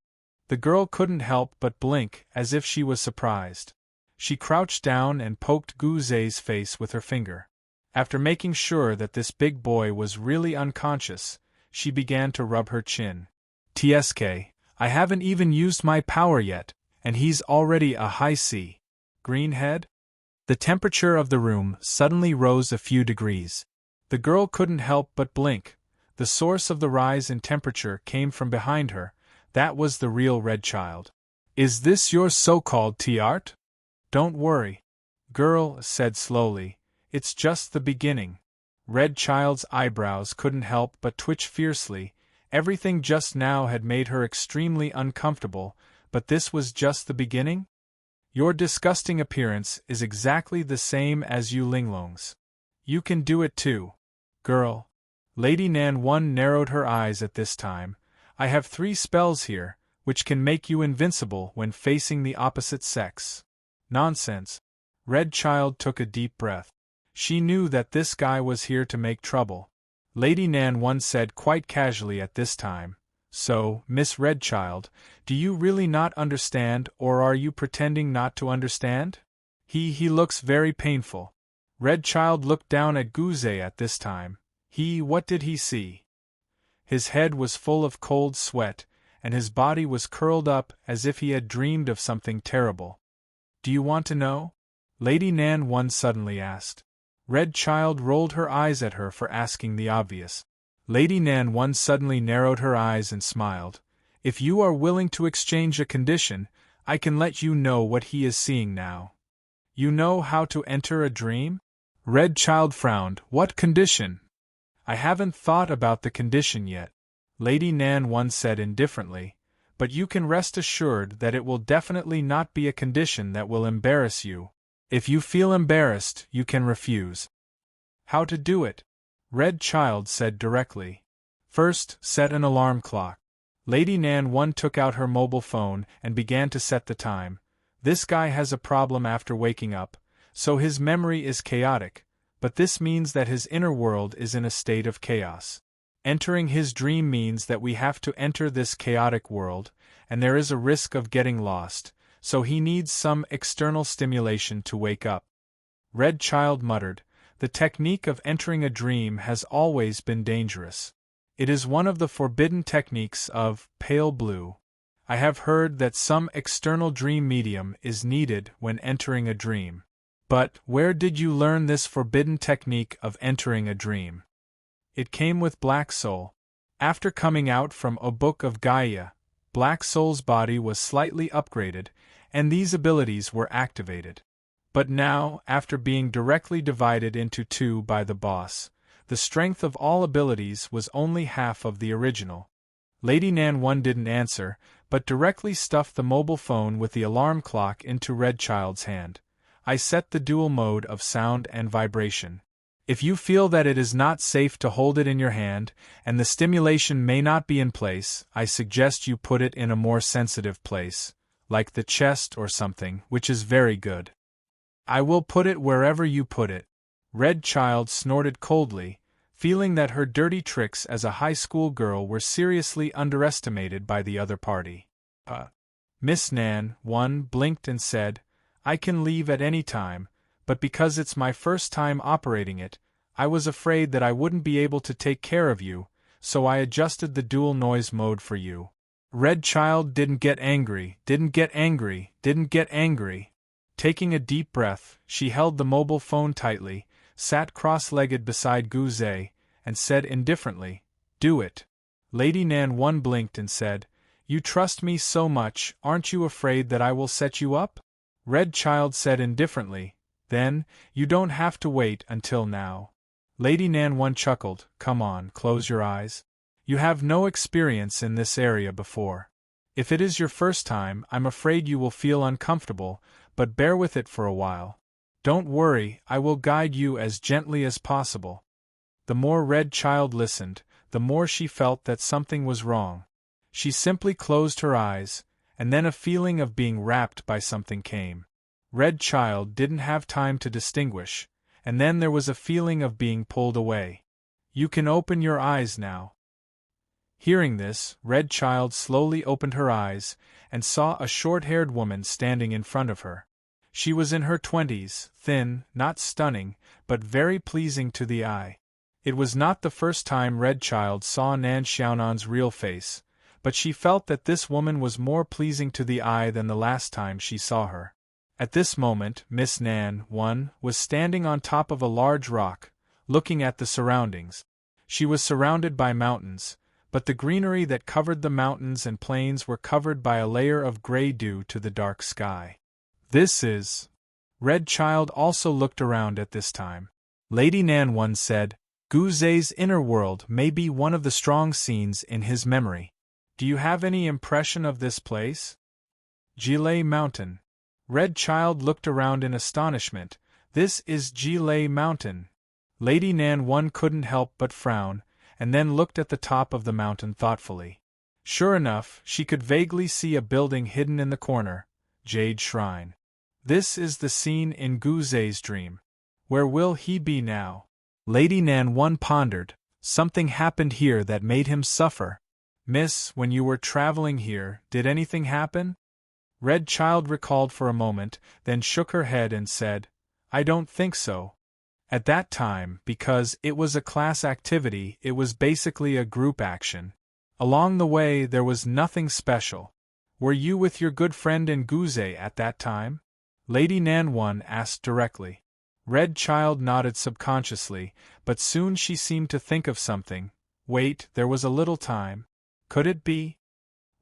The girl couldn't help but blink as if she was surprised. She crouched down and poked Gu Zei's face with her finger. After making sure that this big boy was really unconscious, she began to rub her chin. "TSK, I haven't even used my power yet, and he's already a high C. Greenhead?" The temperature of the room suddenly rose a few degrees. The girl couldn't help but blink. The source of the rise in temperature came from behind her. That was the real Red Child. "Is this your so-called T-art?" "Don't worry," girl said slowly. "It's just the beginning." Red Child's eyebrows couldn't help but twitch fiercely. Everything just now had made her extremely uncomfortable, but this was just the beginning? "Your disgusting appearance is exactly the same as Yu Linglong's. You can do it too, girl." Lady Nan 1 narrowed her eyes at this time. "I have 3 spells here, which can make you invincible when facing the opposite sex." "Nonsense." Red Child took a deep breath. She knew that this guy was here to make trouble. Lady Nan 1 said quite casually at this time, "So, Miss Red Child, do you really not understand, or are you pretending not to understand? He looks very painful." Red Child looked down at Gu Zei at this time. What did he see? His head was full of cold sweat, and his body was curled up as if he had dreamed of something terrible. "Do you want to know?" Lady Nan 1 suddenly asked. Red Child rolled her eyes at her for asking the obvious. Lady Nan 1 suddenly narrowed her eyes and smiled. "If you are willing to exchange a condition, I can let you know what he is seeing now." "You know how to enter a dream?" Red Child frowned. "What condition?" "I haven't thought about the condition yet," Lady Nan 1 said indifferently, "but you can rest assured that it will definitely not be a condition that will embarrass you. If you feel embarrassed, you can refuse." "How to do it?" Red Child said directly. "First, set an alarm clock." Lady Nan 1 took out her mobile phone and began to set the time. This guy has a problem after waking up, so his memory is chaotic, but this means that his inner world is in a state of chaos. Entering his dream means that we have to enter this chaotic world, and there is a risk of getting lost, so he needs some external stimulation to wake up. Red Child muttered, "The technique of entering a dream has always been dangerous. It is one of the forbidden techniques of pale blue. I have heard that some external dream medium is needed when entering a dream. But where did you learn this forbidden technique of entering a dream?" "It came with Black Soul. After coming out from Audiobook of Gaia, Black Soul's body was slightly upgraded, and these abilities were activated. But now, after being directly divided into 2 by the boss, the strength of all abilities was only half of the original." Lady Nan 1 didn't answer, but directly stuffed the mobile phone with the alarm clock into Red Child's hand. "I set the dual mode of sound and vibration. If you feel that it is not safe to hold it in your hand, and the stimulation may not be in place, I suggest you put it in a more sensitive place, like the chest or something, which is very good." "I will put it wherever you put it." Red Child snorted coldly, feeling that her dirty tricks as a high school girl were seriously underestimated by the other party. Miss Nan 1 blinked and said, "I can leave at any time, but because it's my first time operating it, I was afraid that I wouldn't be able to take care of you, so I adjusted the dual noise mode for you." Red Child didn't get angry. Taking a deep breath, she held the mobile phone tightly, sat cross-legged beside Gu Zei, and said indifferently, "Do it." Lady Nan 1 blinked and said, "You trust me so much, aren't you afraid that I will set you up?" Red Child said indifferently, "Then, you don't have to wait until now." Lady Nan 1 chuckled, "Come on, close your eyes. You have no experience in this area before. If it is your first time, I'm afraid you will feel uncomfortable, but bear with it for a while. Don't worry, I will guide you as gently as possible." The more Red Child listened, the more she felt that something was wrong. She simply closed her eyes, and then a feeling of being wrapped by something came. Red Child didn't have time to distinguish, and then there was a feeling of being pulled away. You can open your eyes now. Hearing this, Red Child slowly opened her eyes, and saw a short-haired woman standing in front of her. She was in her 20s, thin, not stunning, but very pleasing to the eye. It was not the first time Red Child saw Nan Xiaonan's real face, but she felt that this woman was more pleasing to the eye than the last time she saw her. At this moment, Miss Nan was standing on top of a large rock, looking at the surroundings. She was surrounded by mountains, but the greenery that covered the mountains and plains were covered by a layer of gray due to the dark sky. This is... Red Child also looked around at this time. Lady Nan said, Gu Zei's inner world may be one of the strong scenes in his memory. Do you have any impression of this place? Jilei Mountain. Red Child looked around in astonishment. This is Jilei Mountain. Lady Nan couldn't help but frown, and then looked at the top of the mountain thoughtfully. Sure enough, she could vaguely see a building hidden in the corner, Jade Shrine. This is the scene in Gu Zei's dream. Where will he be now? Lady Nan pondered. Something happened here that made him suffer. Miss, when you were traveling here, did anything happen? Red Child recalled for a moment, then shook her head and said, I don't think so. At that time, because it was a class activity, it was basically a group action. Along the way there was nothing special. Were you with your good friend in Gu Zei at that time? Lady Nan asked directly. Red Child nodded subconsciously, but soon she seemed to think of something. Wait, there was a little time. Could it be?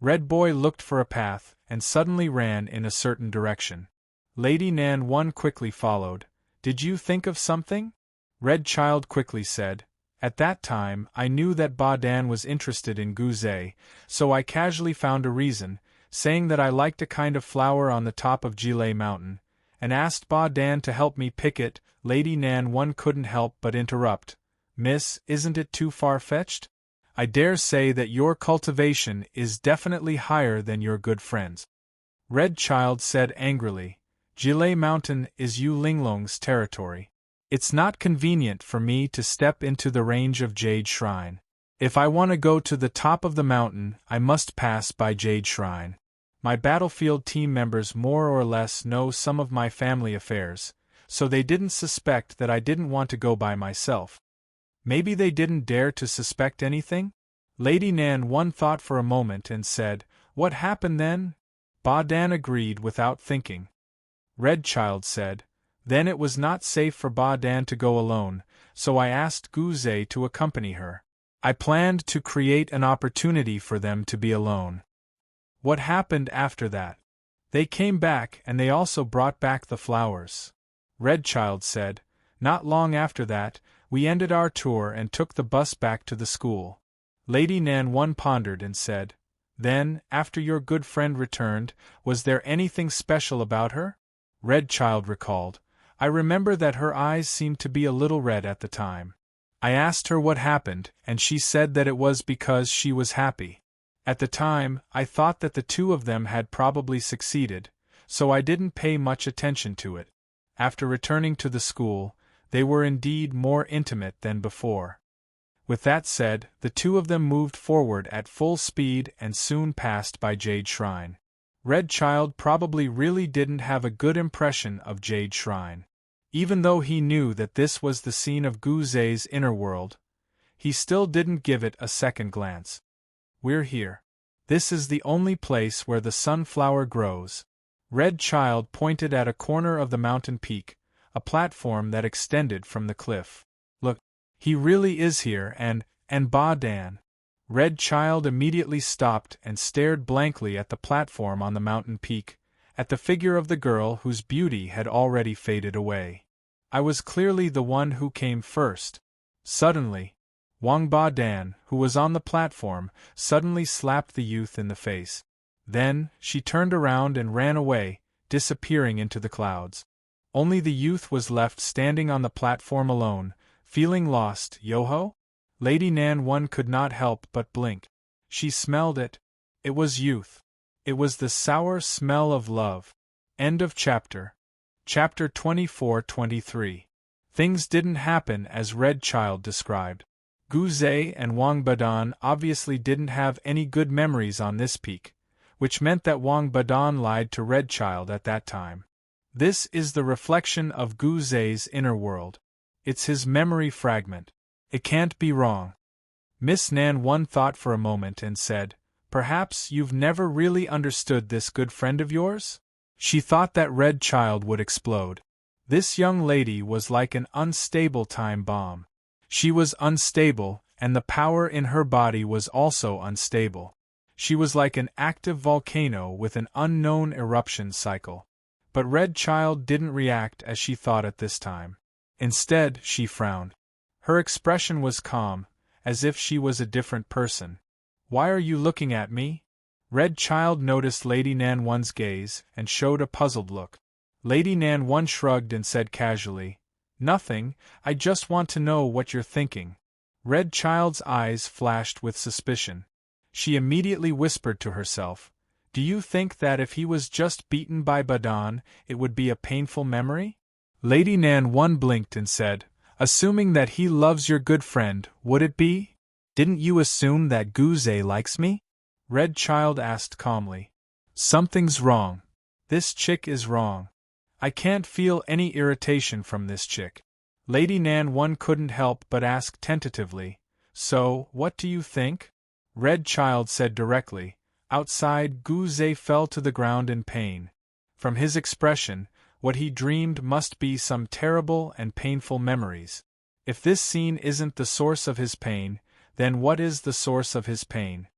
Red Boy looked for a path, and suddenly ran in a certain direction. Lady Nan quickly followed. Did you think of something? Red Child quickly said. At that time, I knew that Ba Dan was interested in Gu Zei, so I casually found a reason, saying that I liked a kind of flower on the top of Jilei Mountain, and asked Ba Dan to help me pick it. Lady Nan couldn't help but interrupt. Miss, isn't it too far-fetched? I dare say that your cultivation is definitely higher than your good friend's. Red Child said angrily, Jilei Mountain is Yu Linglong's territory. It's not convenient for me to step into the range of Jade Shrine. If I want to go to the top of the mountain, I must pass by Jade Shrine. My battlefield team members more or less know some of my family affairs, so they didn't suspect that I didn't want to go by myself. Maybe they didn't dare to suspect anything? Lady Nan thought for a moment and said, What happened then? Ba Dan agreed without thinking. Red Child said, Then it was not safe for Ba Dan to go alone, so I asked Gu Zei to accompany her. I planned to create an opportunity for them to be alone. What happened after that? They came back and they also brought back the flowers. Red Child said, Not long after that, we ended our tour and took the bus back to the school. Lady Nan pondered and said, Then, after your good friend returned, was there anything special about her? Red Child recalled, I remember that her eyes seemed to be a little red at the time. I asked her what happened, and she said that it was because she was happy. At the time, I thought that the two of them had probably succeeded, so I didn't pay much attention to it. After returning to the school, they were indeed more intimate than before. With that said, the two of them moved forward at full speed and soon passed by Jade Shrine. Red Child probably really didn't have a good impression of Jade Shrine. Even though he knew that this was the scene of Gu Zei's inner world, he still didn't give it a second glance. We're here. This is the only place where the sunflower grows. Red Child pointed at a corner of the mountain peak, a platform that extended from the cliff. Look, he really is here and Ba Dan. Red Child immediately stopped and stared blankly at the platform on the mountain peak, at the figure of the girl whose beauty had already faded away. I was clearly the one who came first. Suddenly, Wang Ba Dan, who was on the platform, suddenly slapped the youth in the face. Then, she turned around and ran away, disappearing into the clouds. Only the youth was left standing on the platform alone, feeling lost. Yo-ho? Lady Nan could not help but blink. She smelled it. It was youth. It was the sour smell of love. End of chapter. Chapter 24-23. Things didn't happen as Red Child described. Gu Zhe and Wang Badan obviously didn't have any good memories on this peak, which meant that Wang Badan lied to Red Child at that time. This is the reflection of Gu Zhe's inner world. It's his memory fragment. It can't be wrong. Miss Nan One thought for a moment and said, "Perhaps you've never really understood this good friend of yours?" She thought that Red Child would explode. This young lady was like an unstable time bomb. She was unstable, and the power in her body was also unstable. She was like an active volcano with an unknown eruption cycle. But Red Child didn't react as she thought at this time. Instead, she frowned. Her expression was calm, as if she was a different person. "Why are you looking at me?" Red Child noticed Lady Nan One's gaze and showed a puzzled look. Lady Nan One shrugged and said casually, "Nothing, I just want to know what you're thinking." Red Child's eyes flashed with suspicion. She immediately whispered to herself, "Do you think that if he was just beaten by Badan, it would be a painful memory?" Lady Nan One blinked and said, "Assuming that he loves your good friend, would it be? Didn't you assume that Gu Zhe likes me?" Red Child asked calmly. "Something's wrong. This chick is wrong. I can't feel any irritation from this chick." Lady Nan One couldn't help but ask tentatively, "So, what do you think?" Red Child said directly. Outside, Gu Zhe fell to the ground in pain. From his expression, what he dreamed must be some terrible and painful memories. If this scene isn't the source of his pain, then what is the source of his pain?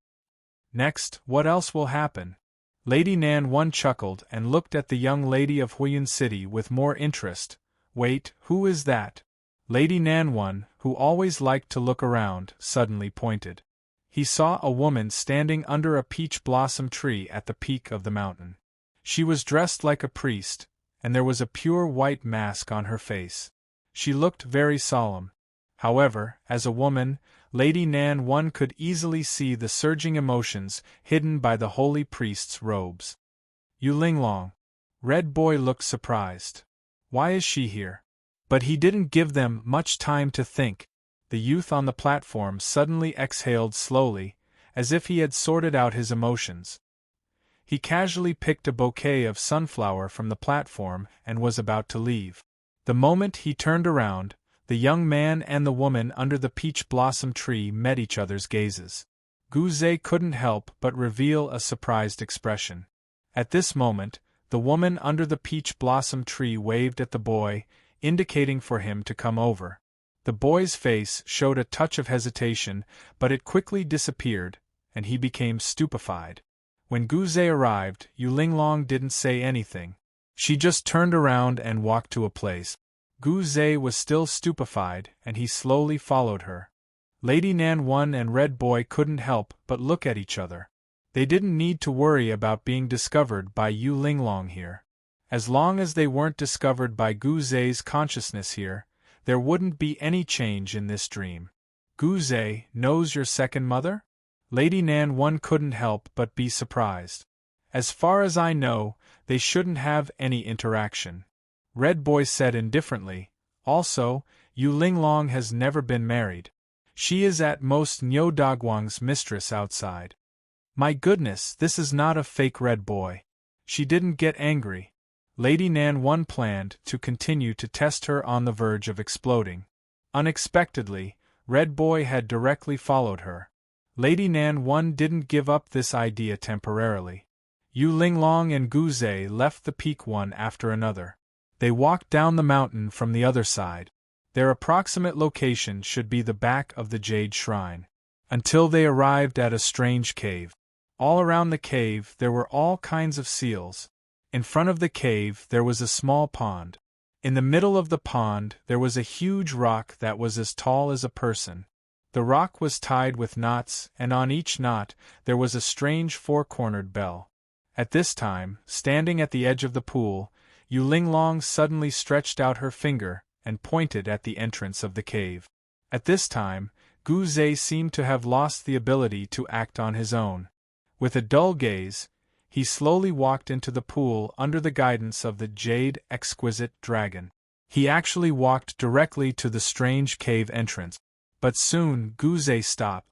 Next, what else will happen? Lady Nan One chuckled and looked at the young lady of Huiyun City with more interest. "Wait, who is that?" Lady Nan One, who always liked to look around, suddenly pointed. He saw a woman standing under a peach blossom tree at the peak of the mountain. She was dressed like a priest, and there was a pure white mask on her face. She looked very solemn. However, as a woman, Lady Nan One could easily see the surging emotions hidden by the holy priest's robes. "Yu Linglong." Red Boy looked surprised. "Why is she here?" But he didn't give them much time to think. The youth on the platform suddenly exhaled slowly, as if he had sorted out his emotions. He casually picked a bouquet of sunflower from the platform and was about to leave. The moment he turned around, the young man and the woman under the peach blossom tree met each other's gazes. Gu Zhe couldn't help but reveal a surprised expression. At this moment, the woman under the peach blossom tree waved at the boy, indicating for him to come over. The boy's face showed a touch of hesitation, but it quickly disappeared, and he became stupefied. When Gu Zhe arrived, Yu Linglong didn't say anything. She just turned around and walked to a place. Gu Zhe was still stupefied, and he slowly followed her. Lady Nan One and Red Boy couldn't help but look at each other. They didn't need to worry about being discovered by Yu Linglong here. As long as they weren't discovered by Gu Zhe's consciousness here, there wouldn't be any change in this dream. "Gu Zhe knows your second mother?" Lady Nan One couldn't help but be surprised. "As far as I know, they shouldn't have any interaction," Red Boy said indifferently. "Also, Yu Linglong has never been married. She is at most Niu Dagwang's mistress outside." "My goodness, this is not a fake Red Boy." She didn't get angry. Lady Nan One planned to continue to test her on the verge of exploding. Unexpectedly, Red Boy had directly followed her. Lady Nan One didn't give up this idea temporarily. Yu Linglong and Gu Zhe left the peak one after another. They walked down the mountain from the other side. Their approximate location should be the back of the Jade Shrine. Until they arrived at a strange cave. All around the cave there were all kinds of seals. In front of the cave there was a small pond. In the middle of the pond there was a huge rock that was as tall as a person. The rock was tied with knots, and on each knot there was a strange four-cornered bell. At this time, standing at the edge of the pool, Yu Linglong suddenly stretched out her finger and pointed at the entrance of the cave. At this time, Gu Zhe seemed to have lost the ability to act on his own. With a dull gaze, He slowly walked into the pool under the guidance of the jade exquisite dragon. He actually walked directly to the strange cave entrance. But soon Guze stopped.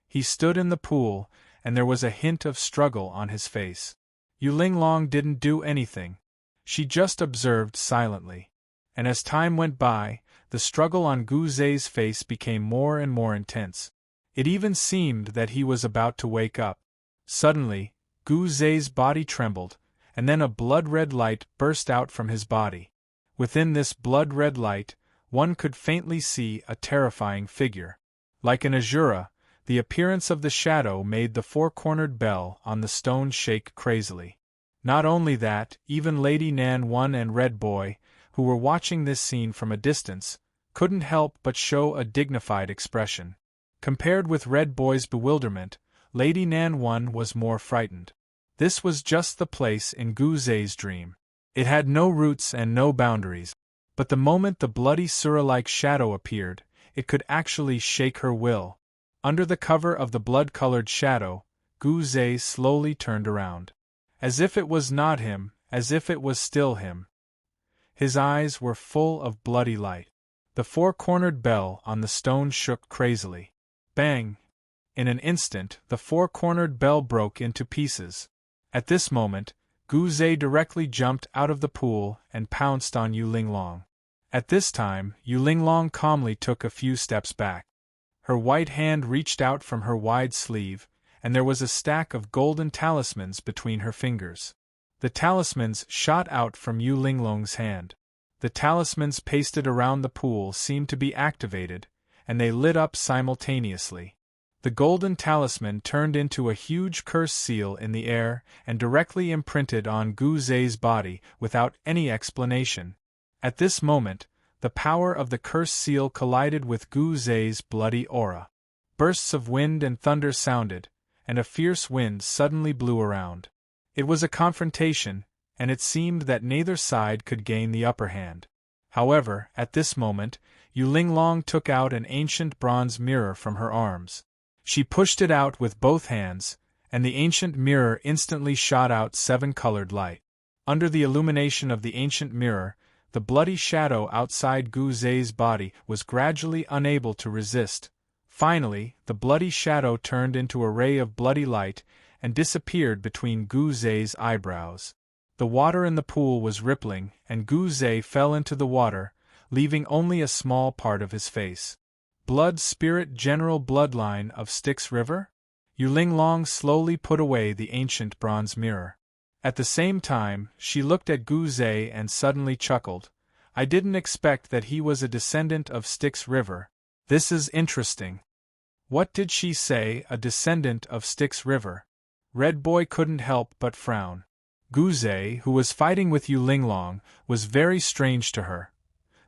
He stood in the pool, and there was a hint of struggle on his face. Yulinglong didn't do anything. She just observed silently. And as time went by, the struggle on Guze's face became more and more intense. It even seemed that he was about to wake up. Suddenly, Guze's body trembled, and then a blood-red light burst out from his body. Within this blood-red light, one could faintly see a terrifying figure. Like an Azura, the appearance of the shadow made the four-cornered bell on the stone shake crazily. Not only that, even Lady Nan 1 and Red Boy, who were watching this scene from a distance, couldn't help but show a dignified expression. Compared with Red Boy's bewilderment, Lady Nan 1 was more frightened. This was just the place in Guze's dream. It had no roots and no boundaries, but the moment the bloody Sura-like shadow appeared, it could actually shake her will. Under the cover of the blood-colored shadow, Guze slowly turned around. As if it was not him, as if it was still him. His eyes were full of bloody light. The four-cornered bell on the stone shook crazily. Bang! In an instant, the four-cornered bell broke into pieces. At this moment, Guze directly jumped out of the pool and pounced on Yulinglong. At this time, Yulinglong calmly took a few steps back. Her white hand reached out from her wide sleeve, and there was a stack of golden talismans between her fingers. The talismans shot out from Yulinglong's hand. The talismans pasted around the pool seemed to be activated, and they lit up simultaneously. The golden talisman turned into a huge curse seal in the air and directly imprinted on Guze's body without any explanation. At this moment, the power of the curse seal collided with Guze's bloody aura. Bursts of wind and thunder sounded, and a fierce wind suddenly blew around. It was a confrontation, and it seemed that neither side could gain the upper hand. However, at this moment, Yulinglong took out an ancient bronze mirror from her arms. She pushed it out with both hands, and the ancient mirror instantly shot out 7-colored light. Under the illumination of the ancient mirror, the bloody shadow outside Guze's body was gradually unable to resist. Finally, the bloody shadow turned into a ray of bloody light and disappeared between Guze's eyebrows. The water in the pool was rippling, and Guze fell into the water, leaving only a small part of his face. Blood Spirit General Bloodline of Styx River? Yulinglong slowly put away the ancient bronze mirror. At the same time, she looked at Guze and suddenly chuckled. I didn't expect that he was a descendant of Styx River. This is interesting. What did she say, a descendant of Styx River? Red Boy couldn't help but frown. Guze, who was fighting with Yulinglong, was very strange to her.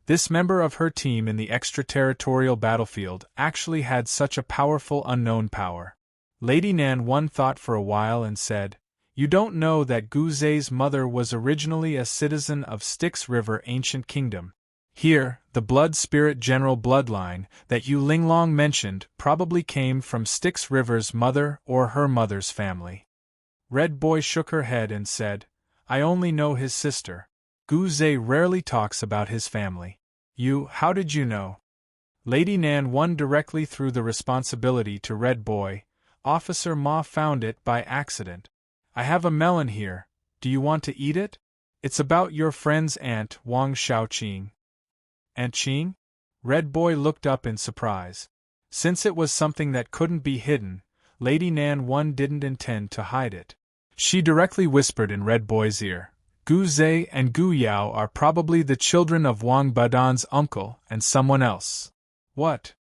This member of her team in the extraterritorial battlefield actually had such a powerful unknown power. Lady Nan 1 thought for a while and said, You don't know that Guze's mother was originally a citizen of Styx River Ancient Kingdom. Here, the Blood Spirit General bloodline that Yulinglong mentioned probably came from Styx River's mother or her mother's family. Red Boy shook her head and said, I only know his sister. Guze rarely talks about his family. How did you know? Lady Nan 1 directly threw the responsibility to Red Boy. Officer Ma found it by accident. I have a melon here. Do you want to eat it? It's about your friend's aunt, Wang Xiaoqing. Aunt Qing? Red Boy looked up in surprise. Since it was something that couldn't be hidden, Lady Nan 1 didn't intend to hide it. She directly whispered in Red Boy's ear. Guze and Gu Yao are probably the children of Wang Badan's uncle and someone else. What?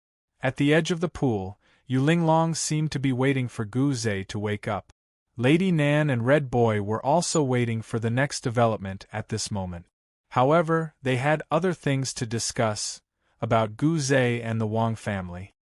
At the edge of the pool, Yulinglong seemed to be waiting for Guze to wake up. Lady Nan and Red Boy were also waiting for the next development at this moment. However, they had other things to discuss, about Guze and the Wang family.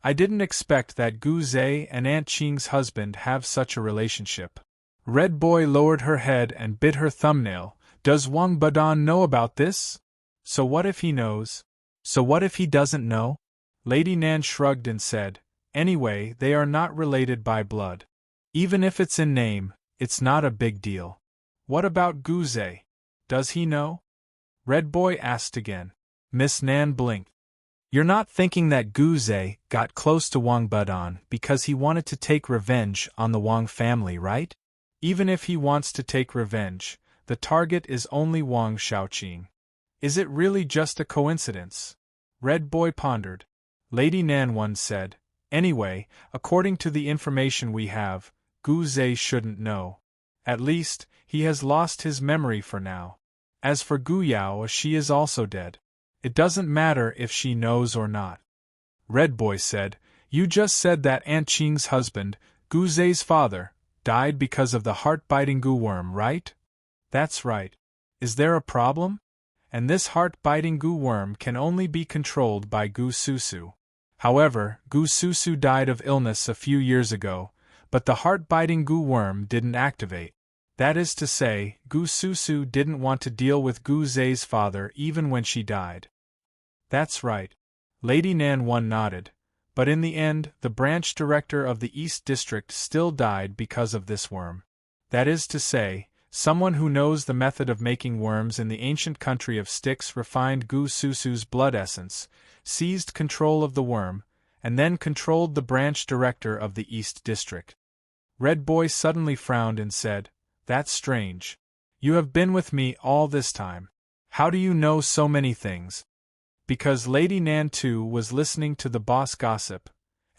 I didn't expect that Guze and Aunt Qing's husband have such a relationship. Red Boy lowered her head and bit her thumbnail. Does Wang Badan know about this? So what if he knows? So what if he doesn't know? Lady Nan shrugged and said, Anyway, they are not related by blood. Even if it's in name, It's not a big deal. What about Guze? Does he know? Red Boy asked again. Miss Nan blinked. You're not thinking that Guze got close to Wang Budon because he wanted to take revenge on the Wang family, right? Even if he wants to take revenge, the target is only Wang Shaoqing. Is it really just a coincidence? Red Boy pondered. Lady Nan once said, anyway, according to the information we have, Guze shouldn't know. At least, he has lost his memory for now. As for Gu Yao, she is also dead. It doesn't matter if she knows or not. Red Boy said, you just said that Aunt Qing's husband, Guze's father, died because of the heart-biting Gu worm, right? That's right. Is there a problem? And this heart-biting Gu worm can only be controlled by Gu Susu. However, Gu Susu died of illness a few years ago, but the heart-biting Gu worm didn't activate. That is to say, Gu Susu didn't want to deal with Gu Ze's father even when she died. That's right. Lady Nan One nodded, but in the end, the branch director of the East District still died because of this worm. That is to say, someone who knows the method of making worms in the ancient country of Styx refined Gu Susu's blood essence, seized control of the worm, and then controlled the branch director of the East District. Red Boy suddenly frowned and said, that's strange. You have been with me all this time. How do you know so many things? Because Lady Nan too was listening to the boss gossip,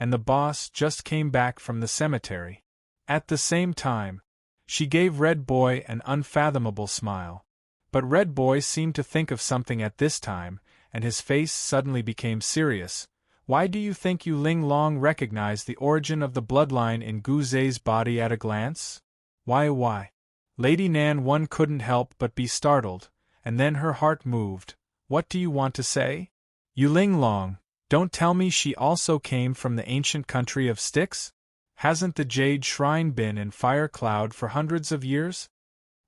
and the boss just came back from the cemetery. At the same time, she gave Red Boy an unfathomable smile. But Red Boy seemed to think of something at this time, and his face suddenly became serious. Why do you think Yu Ling Long recognized the origin of the bloodline in Gu Ze's body at a glance? Why? Lady Nan One couldn't help but be startled, and then her heart moved. What do you want to say? Yu Ling Long, don't tell me she also came from the ancient country of Styx? Hasn't the Jade Shrine been in Fire Cloud for hundreds of years?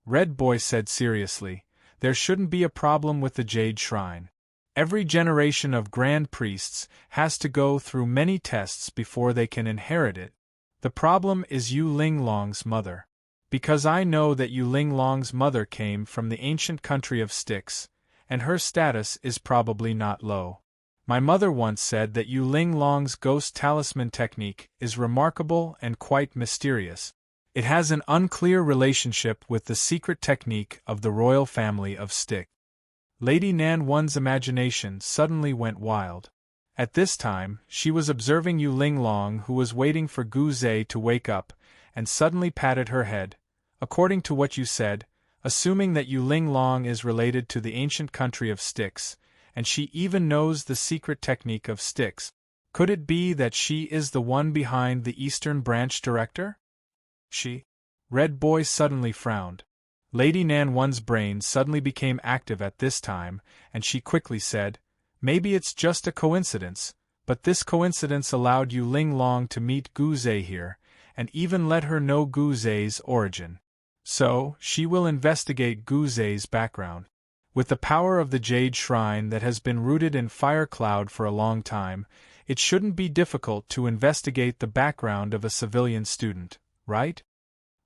Red Boy said seriously, there shouldn't be a problem with the Jade Shrine. Every generation of Grand Priests has to go through many tests before they can inherit it. The problem is Yu Ling Long's mother. Because I know that Yu Ling Long's mother came from the ancient country of Styx, and her status is probably not low. My mother once said that Yu Ling Long's ghost talisman technique is remarkable and quite mysterious. It has an unclear relationship with the secret technique of the royal family of Styx. Lady Nan One's imagination suddenly went wild. At this time, she was observing Yu Ling Long, who was waiting for Gu Ze to wake up, and suddenly patted her head. According to what you said, assuming that Yu Ling Long is related to the ancient country of Styx, and she even knows the secret technique of Styx, could it be that she is the one behind the Eastern Branch Director? She? Red Boy suddenly frowned. Lady Nan One's brain suddenly became active at this time, and she quickly said, maybe it's just a coincidence, but this coincidence allowed Yu Ling Long to meet Gu Ze here, and even let her know Gu Ze's origin. So, she will investigate Gu Ze's background. With the power of the Jade Shrine that has been rooted in Fire Cloud for a long time, it shouldn't be difficult to investigate the background of a civilian student, right?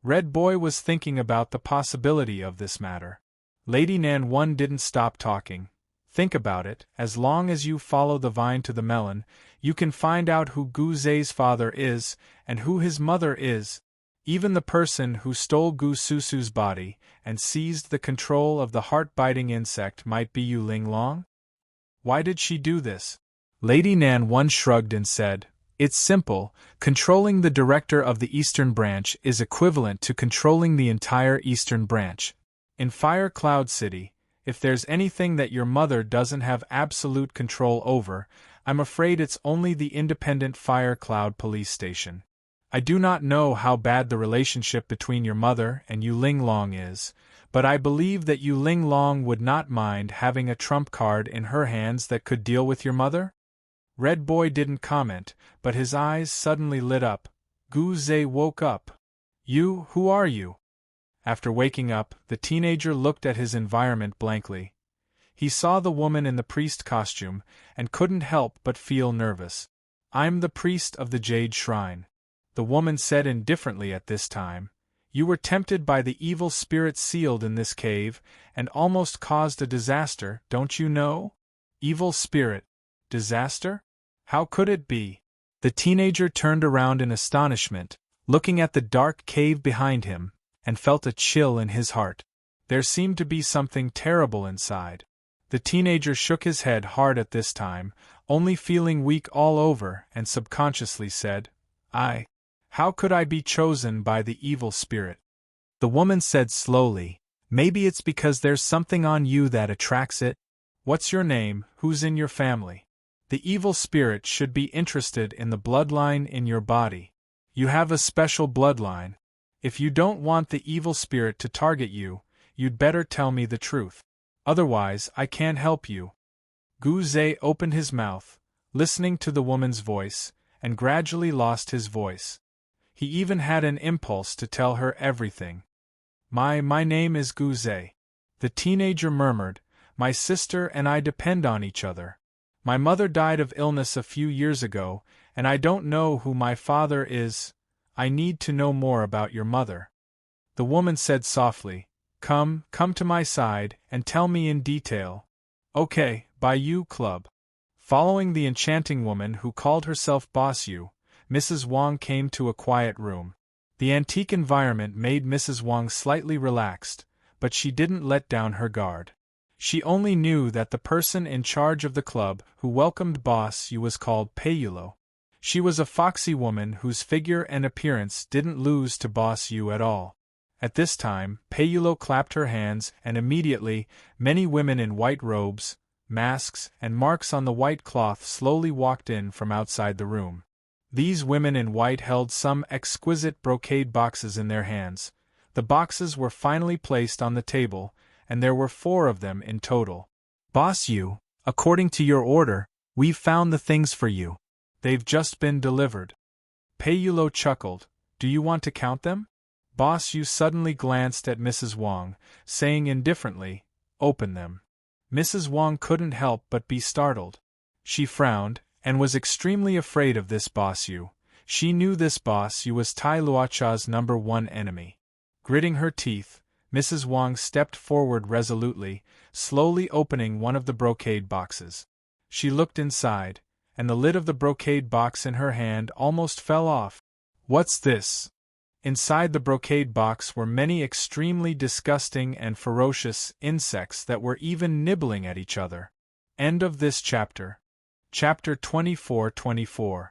Red Boy was thinking about the possibility of this matter. Lady Nan One didn't stop talking. Think about it, as long as you follow the vine to the melon, you can find out who Gu Ze's father is, and who his mother is. Even the person who stole Gu Susu's body and seized the control of the heart-biting insect might be Yu Ling Long? Why did she do this? Lady Nan One shrugged and said, it's simple, controlling the director of the Eastern Branch is equivalent to controlling the entire Eastern Branch. In Fire Cloud City, if there's anything that your mother doesn't have absolute control over, I'm afraid it's only the independent Fire Cloud police station. I do not know how bad the relationship between your mother and Yu Ling Long is, but I believe that Yu Ling Long would not mind having a trump card in her hands that could deal with your mother? Red Boy didn't comment, but his eyes suddenly lit up. Gu Ze woke up. Who are you? After waking up, the teenager looked at his environment blankly. He saw the woman in the priest costume, and couldn't help but feel nervous. I'm the priest of the Jade Shrine. The woman said indifferently at this time. You were tempted by the evil spirit sealed in this cave, and almost caused a disaster, don't you know? Evil spirit. Disaster? How could it be? The teenager turned around in astonishment, looking at the dark cave behind him, and felt a chill in his heart. There seemed to be something terrible inside. The teenager shook his head hard at this time, only feeling weak all over, and subconsciously said, How could I be chosen by the evil spirit? The woman said slowly, Maybe it's because there's something on you that attracts it. What's your name? Who's in your family? The evil spirit should be interested in the bloodline in your body. You have a special bloodline. If you don't want the evil spirit to target you, you'd better tell me the truth. Otherwise, I can't help you. Gu Zhe opened his mouth, listening to the woman's voice, and gradually lost his voice. He even had an impulse to tell her everything. My name is Gu Zhe. The teenager murmured, My sister and I depend on each other. My mother died of illness a few years ago, and I don't know who my father is. I need to know more about your mother. The woman said softly, Come to my side, and tell me in detail. Okay, by you, club. Following the enchanting woman who called herself Boss Yu, Mrs. Wang came to a quiet room. The antique environment made Mrs. Wang slightly relaxed, but she didn't let down her guard. She only knew that the person in charge of the club who welcomed Boss Yu was called Peiyulo. She was a foxy woman whose figure and appearance didn't lose to Boss Yu at all. At this time, Peiyulo clapped her hands, and immediately, many women in white robes, masks, and marks on the white cloth slowly walked in from outside the room. These women in white held some exquisite brocade boxes in their hands. The boxes were finally placed on the table, and there were 4 of them in total. Boss Yu, according to your order, we've found the things for you. They've just been delivered. Peiyulo chuckled. Do you want to count them? Boss Yu suddenly glanced at Mrs. Wang, saying indifferently, Open them. Mrs. Wang couldn't help but be startled. She frowned, and was extremely afraid of this Boss Yu. She knew this Boss Yu was Tai Luocha's #1 enemy. Gritting her teeth, Mrs. Wang stepped forward resolutely, slowly opening one of the brocade boxes. She looked inside, and the lid of the brocade box in her hand almost fell off. What's this? Inside the brocade box were many extremely disgusting and ferocious insects that were even nibbling at each other. End of this chapter. Chapter 24-24.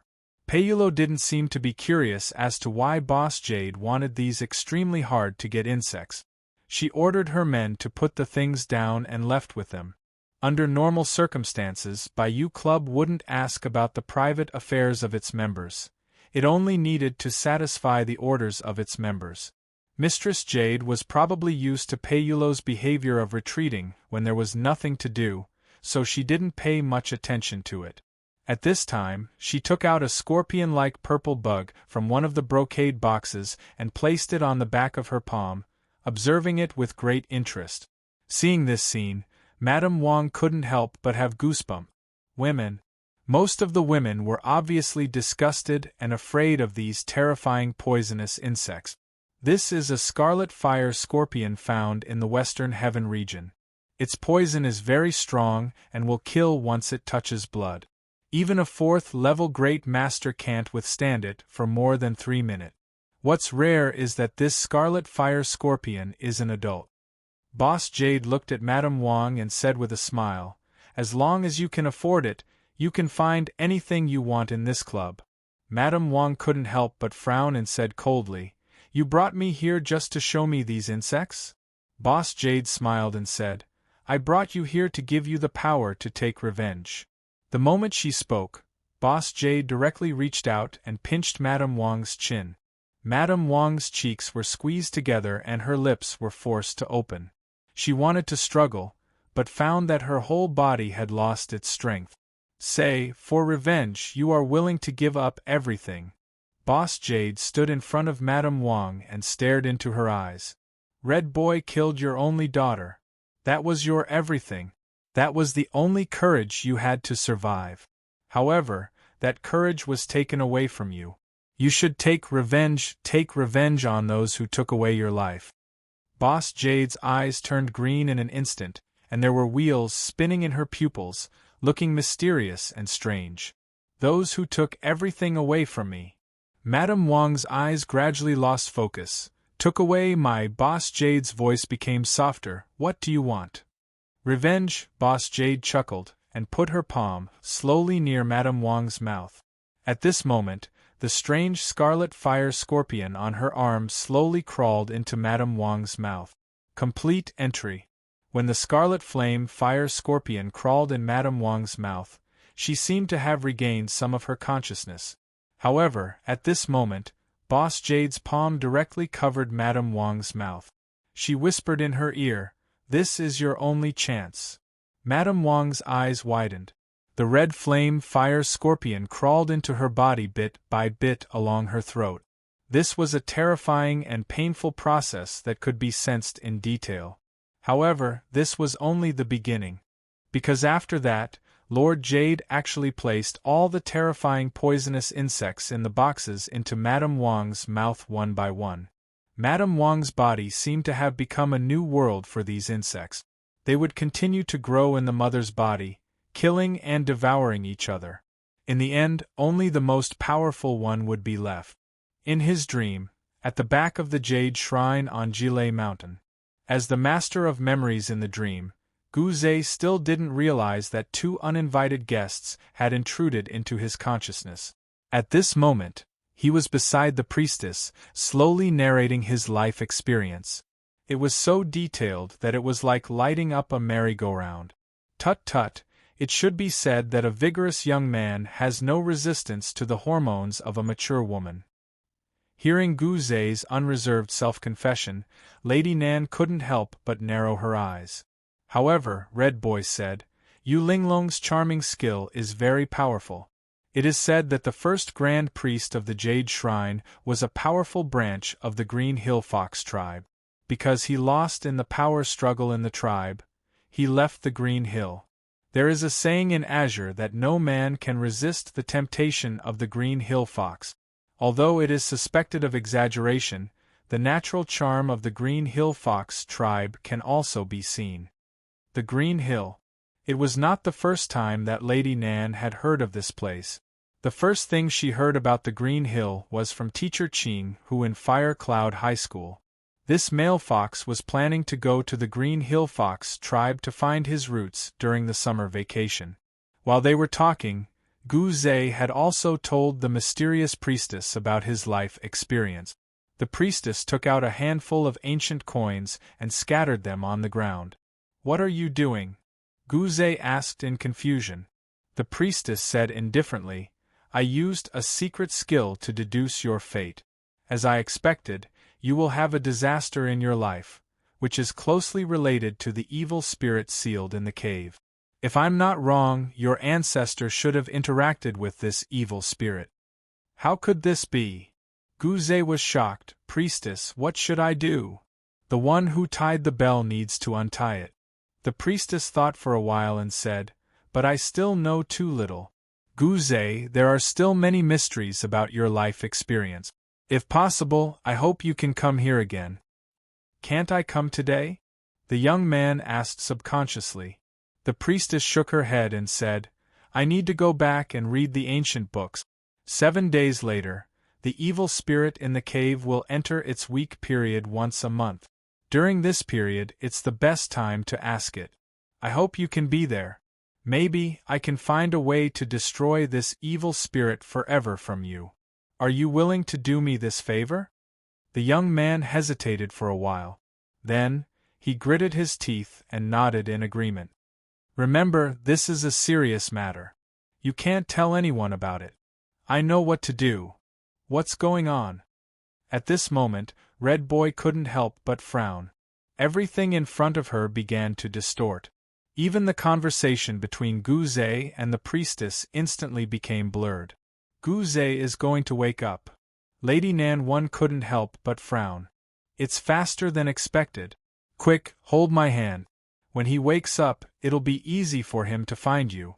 Peiyulo didn't seem to be curious as to why Boss Jade wanted these extremely hard-to-get insects. She ordered her men to put the things down and left with them. Under normal circumstances, Baiyu Club wouldn't ask about the private affairs of its members. It only needed to satisfy the orders of its members. Mistress Jade was probably used to Peiyulo's behavior of retreating when there was nothing to do, so she didn't pay much attention to it. At this time, she took out a scorpion-like purple bug from one of the brocade boxes and placed it on the back of her palm, observing it with great interest. Seeing this scene, Madame Wang couldn't help but have goosebumps. Women. Most of the women were obviously disgusted and afraid of these terrifying poisonous insects. This is a scarlet fire scorpion found in the Western Heaven region. Its poison is very strong and will kill once it touches blood. Even a 4th-level Great Master can't withstand it for more than 3 minutes. What's rare is that this scarlet fire scorpion is an adult. Boss Jade looked at Madame Wang and said with a smile, As long as you can afford it, you can find anything you want in this club. Madame Wang couldn't help but frown and said coldly, You brought me here just to show me these insects? Boss Jade smiled and said, I brought you here to give you the power to take revenge. The moment she spoke, Boss Jade directly reached out and pinched Madame Wang's chin. Madame Wang's cheeks were squeezed together and her lips were forced to open. She wanted to struggle, but found that her whole body had lost its strength. Say, for revenge you are willing to give up everything. Boss Jade stood in front of Madame Wang and stared into her eyes. Red Boy killed your only daughter. That was your everything. That was the only courage you had to survive. However, that courage was taken away from you. You should take revenge on those who took away your life. Boss Jade's eyes turned green in an instant, and there were wheels spinning in her pupils, looking mysterious and strange. Those who took everything away from me. Madame Wang's eyes gradually lost focus. Took away my Boss Jade's voice became softer. What do you want? Revenge, Boss Jade chuckled, and put her palm slowly near Madame Wang's mouth. At this moment, the strange scarlet fire scorpion on her arm slowly crawled into Madame Wang's mouth. Complete entry. When the scarlet flame fire scorpion crawled in Madame Wang's mouth, she seemed to have regained some of her consciousness. However, at this moment, Boss Jade's palm directly covered Madame Wang's mouth. She whispered in her ear, "This is your only chance." Madame Wang's eyes widened. The red flame fire scorpion crawled into her body bit by bit along her throat. This was a terrifying and painful process that could be sensed in detail. However, this was only the beginning. Because after that, Lord Jade actually placed all the terrifying poisonous insects in the boxes into Madame Wang's mouth one by one. Madame Wang's body seemed to have become a new world for these insects. They would continue to grow in the mother's body, killing and devouring each other. In the end, only the most powerful one would be left. In his dream, at the back of the Jade Shrine on Jilei Mountain. As the master of memories in the dream, Guze still didn't realize that two uninvited guests had intruded into his consciousness. At this moment, he was beside the priestess, slowly narrating his life experience. It was so detailed that it was like lighting up a merry-go-round. Tut tut, it should be said that a vigorous young man has no resistance to the hormones of a mature woman. Hearing Guze's unreserved self-confession, Lady Nan couldn't help but narrow her eyes. However, Red Boy said, Yu Linglong's charming skill is very powerful. It is said that the first Grand Priest of the Jade Shrine was a powerful branch of the Green Hill Fox tribe. Because he lost in the power struggle in the tribe, he left the Green Hill. There is a saying in Azure that no man can resist the temptation of the Green Hill Fox. Although it is suspected of exaggeration, the natural charm of the Green Hill Fox tribe can also be seen. The Green Hill. It was not the first time that Lady Nan had heard of this place. The first thing she heard about the Green Hill was from teacher Ching, who in Fire Cloud High School. This male fox was planning to go to the Green Hill Fox tribe to find his roots during the summer vacation. While they were talking, Guze had also told the mysterious priestess about his life experience. The priestess took out a handful of ancient coins and scattered them on the ground. "What are you doing?" Guze asked in confusion. The priestess said indifferently, "I used a secret skill to deduce your fate. As I expected, you will have a disaster in your life, which is closely related to the evil spirit sealed in the cave. If I'm not wrong, your ancestor should have interacted with this evil spirit." How could this be? Guze was shocked. "Priestess, what should I do? The one who tied the bell needs to untie it." The priestess thought for a while and said, "But I still know too little. Guze, there are still many mysteries about your life experience. If possible, I hope you can come here again." "Can't I come today?" the young man asked subconsciously. The priestess shook her head and said, "I need to go back and read the ancient books." 7 days later, the evil spirit in the cave will enter its week period once a month. During this period, it's the best time to ask it. I hope you can be there. Maybe I can find a way to destroy this evil spirit forever from you. Are you willing to do me this favor? The young man hesitated for a while. Then, he gritted his teeth and nodded in agreement. "Remember, this is a serious matter. You can't tell anyone about it. I know what to do." "What's going on?" At this moment, Red Boy couldn't help but frown. Everything in front of her began to distort. Even the conversation between Guze and the priestess instantly became blurred. "Guze is going to wake up." Lady Nan one couldn't help but frown. "It's faster than expected. Quick, hold my hand. When he wakes up, it'll be easy for him to find you."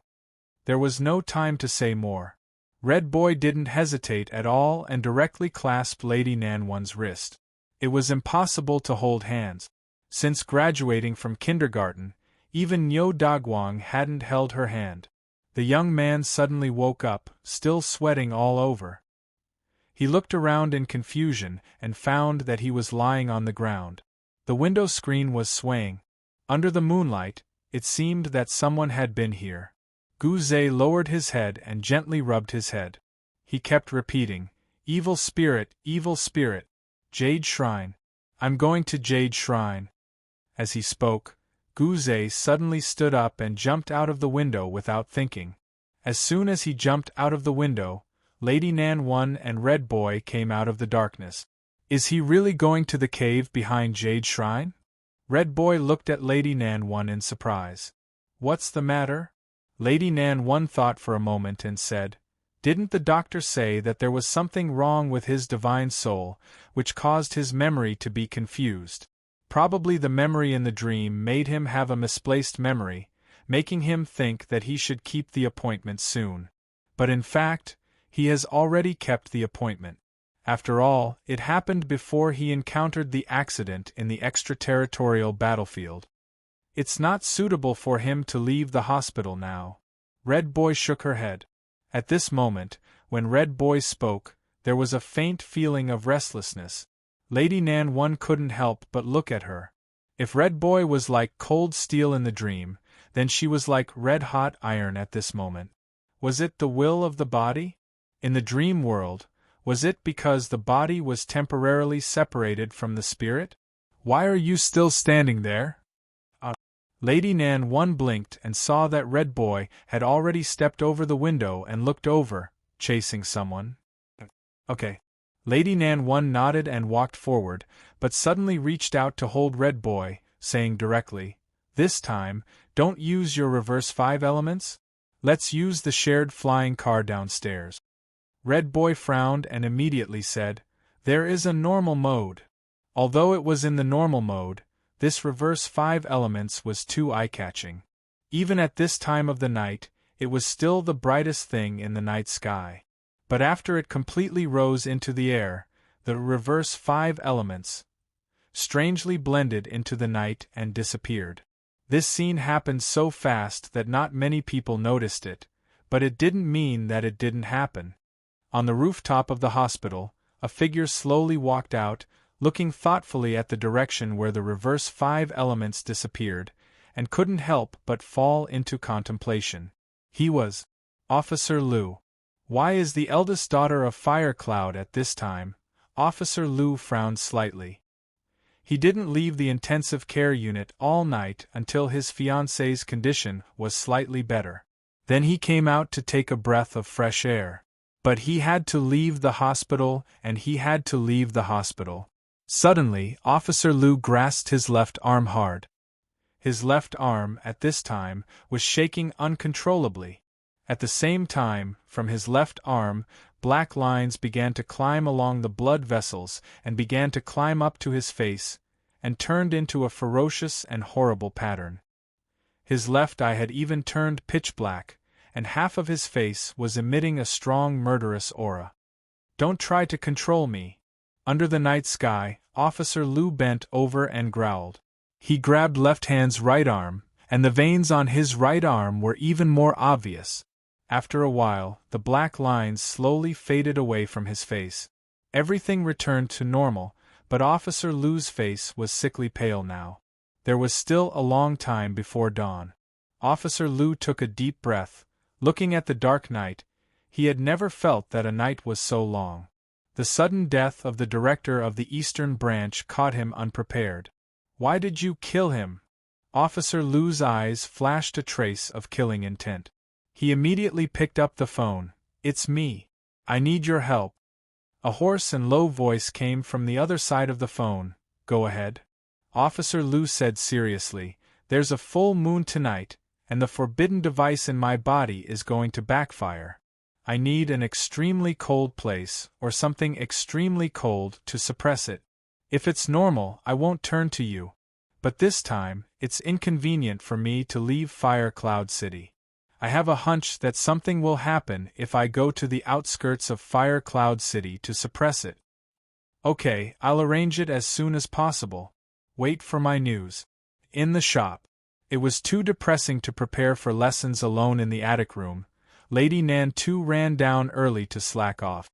There was no time to say more. Red Boy didn't hesitate at all and directly clasped Lady Nan One's wrist. It was impossible to hold hands. Since graduating from kindergarten, even Nyo Dagwang hadn't held her hand. The young man suddenly woke up, still sweating all over. He looked around in confusion and found that he was lying on the ground. The window screen was swaying. Under the moonlight, it seemed that someone had been here. Gu Zhe lowered his head and gently rubbed his head. He kept repeating, evil spirit, Jade Shrine. I'm going to Jade Shrine. As he spoke, Gu Zhe suddenly stood up and jumped out of the window without thinking. As soon as he jumped out of the window, Lady Nan One and Red Boy came out of the darkness. Is he really going to the cave behind Jade Shrine? Red Boy looked at Lady Nan One in surprise. What's the matter? Lady Nan One thought for a moment and said, didn't the doctor say that there was something wrong with his divine soul, which caused his memory to be confused? Probably the memory in the dream made him have a misplaced memory, making him think that he should keep the appointment soon. But in fact, he has already kept the appointment. After all, it happened before he encountered the accident in the extraterritorial battlefield. It's not suitable for him to leave the hospital now. Red Boy shook her head. At this moment, when Red Boy spoke, there was a faint feeling of restlessness. Lady Nan One couldn't help but look at her. If Red Boy was like cold steel in the dream, then she was like red-hot iron at this moment. Was it the will of the body? In the dream world, was it because the body was temporarily separated from the spirit? Why are you still standing there? Lady Nan One blinked and saw that Red Boy had already stepped over the window and looked over, chasing someone. Okay. Lady Nan One nodded and walked forward, but suddenly reached out to hold Red Boy, saying directly, this time, don't use your reverse 5 elements? Let's use the shared flying car downstairs. Red Boy frowned and immediately said, there is a normal mode. Although it was in the normal mode, this reverse 5 elements was too eye-catching. Even at this time of the night, it was still the brightest thing in the night sky. But after it completely rose into the air, the reverse 5 elements strangely blended into the night and disappeared. This scene happened so fast that not many people noticed it, but it didn't mean that it didn't happen. On the rooftop of the hospital, a figure slowly walked out, looking thoughtfully at the direction where the reverse 5 elements disappeared, and couldn't help but fall into contemplation. He was Officer Liu. Why is the eldest daughter of Fire Cloud at this time? Officer Liu frowned slightly. He didn't leave the intensive care unit all night until his fiancée's condition was slightly better. Then he came out to take a breath of fresh air. But he had to leave the hospital, and he had to leave the hospital. Suddenly, Officer Liu grasped his left arm hard. His left arm, at this time, was shaking uncontrollably. At the same time, from his left arm, black lines began to climb along the blood vessels and began to climb up to his face, and turned into a ferocious and horrible pattern. His left eye had even turned pitch black, and half of his face was emitting a strong murderous aura. Don't try to control me. Under the night sky, Officer Liu bent over and growled. He grabbed left hand's right arm, and the veins on his right arm were even more obvious. After a while, the black lines slowly faded away from his face. Everything returned to normal, but Officer Liu's face was sickly pale now. There was still a long time before dawn. Officer Liu took a deep breath. Looking at the dark night, he had never felt that a night was so long. The sudden death of the director of the Eastern Branch caught him unprepared. Why did you kill him? Officer Liu's eyes flashed a trace of killing intent. He immediately picked up the phone. It's me. I need your help. A hoarse and low voice came from the other side of the phone. Go ahead. Officer Liu said seriously, there's a full moon tonight, and the forbidden device in my body is going to backfire. I need an extremely cold place, or something extremely cold to suppress it. If it's normal, I won't turn to you. But this time, it's inconvenient for me to leave Fire Cloud City. I have a hunch that something will happen if I go to the outskirts of Fire Cloud City to suppress it. Okay, I'll arrange it as soon as possible. Wait for my news. In the shop. It was too depressing to prepare for lessons alone in the attic room. Lady Nan too ran down early to slack off.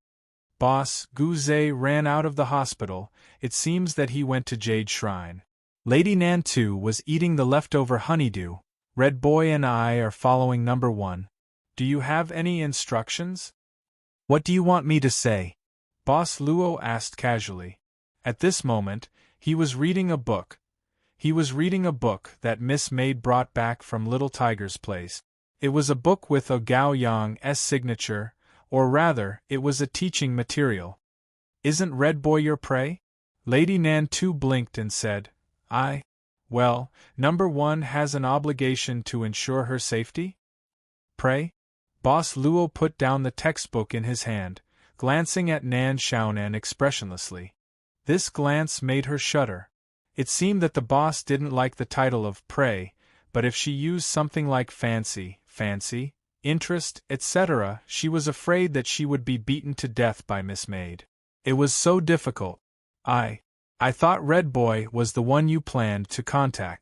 Boss Gouze ran out of the hospital. It seems that he went to Jade Shrine. Lady Nan too was eating the leftover honeydew. Red Boy and I are following number 1. Do you have any instructions? What do you want me to say? Boss Luo asked casually. At this moment, he was reading a book. He was reading a book that Miss Maid brought back from Little Tiger's place. It was a book with a Gao Yang's signature, or rather, it was a teaching material. Isn't Red Boy your prey? Lady Nan too blinked and said, Well, number 1 has an obligation to ensure her safety? Prey? Boss Luo put down the textbook in his hand, glancing at Nan Xiaonan expressionlessly. This glance made her shudder. It seemed that the boss didn't like the title of prey, but if she used something like fancy, interest, etc., she was afraid that she would be beaten to death by Miss Maid. It was so difficult. I thought Red Boy was the one you planned to contact.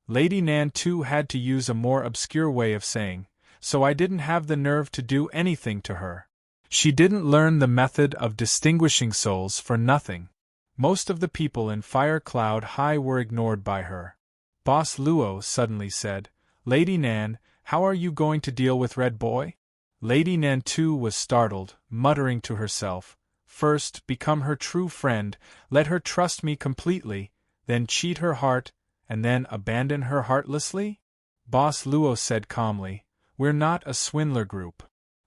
Lady Nan too had to use a more obscure way of saying, so I didn't have the nerve to do anything to her. She didn't learn the method of distinguishing souls for nothing. Most of the people in Fire Cloud High were ignored by her. Boss Luo suddenly said, Lady Nan, how are you going to deal with Red Boy? Lady Nan too was startled, muttering to herself, first, become her true friend, let her trust me completely, then cheat her heart, and then abandon her heartlessly? Boss Luo said calmly, We're not a swindler group.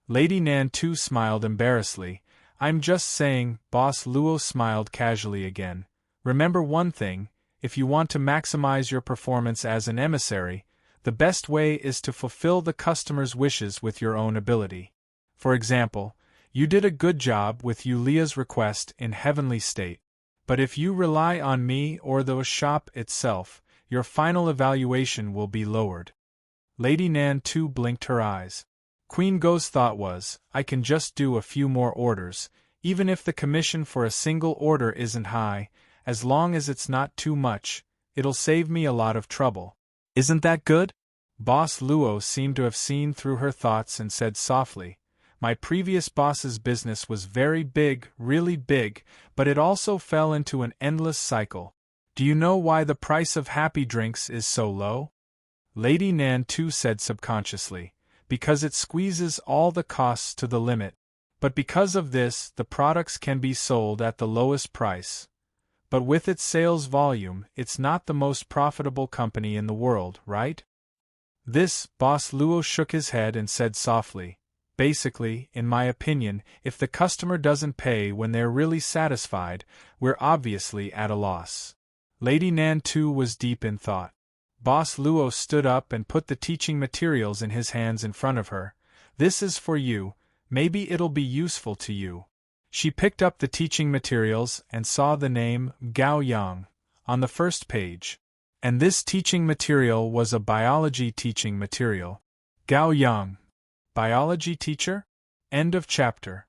Lady Nan too smiled embarrassedly. I'm just saying, Boss Luo smiled casually again. Remember one thing, if you want to maximize your performance as an emissary, the best way is to fulfill the customer's wishes with your own ability. For example, you did a good job with Yulia's request in Heavenly State, but if you rely on me or the shop itself, your final evaluation will be lowered. Lady Nan too blinked her eyes. Queen Go's thought was, I can just do a few more orders, even if the commission for a single order isn't high, as long as it's not too much, it'll save me a lot of trouble. Isn't that good? Boss Luo seemed to have seen through her thoughts and said softly, My previous boss's business was very big, really big, but it also fell into an endless cycle. Do you know why the price of happy drinks is so low? Lady Nan too said subconsciously, because it squeezes all the costs to the limit. But because of this, the products can be sold at the lowest price. But with its sales volume, it's not the most profitable company in the world, right? This, Boss Luo shook his head and said softly, Basically, in my opinion, if the customer doesn't pay when they're really satisfied, we're obviously at a loss. Lady Nan too was deep in thought. Boss Luo stood up and put the teaching materials in his hands in front of her. This is for you, maybe it'll be useful to you. She picked up the teaching materials and saw the name Gao Yang on the first page. And this teaching material was a biology teaching material. Gao Yang. Biology teacher? End of chapter.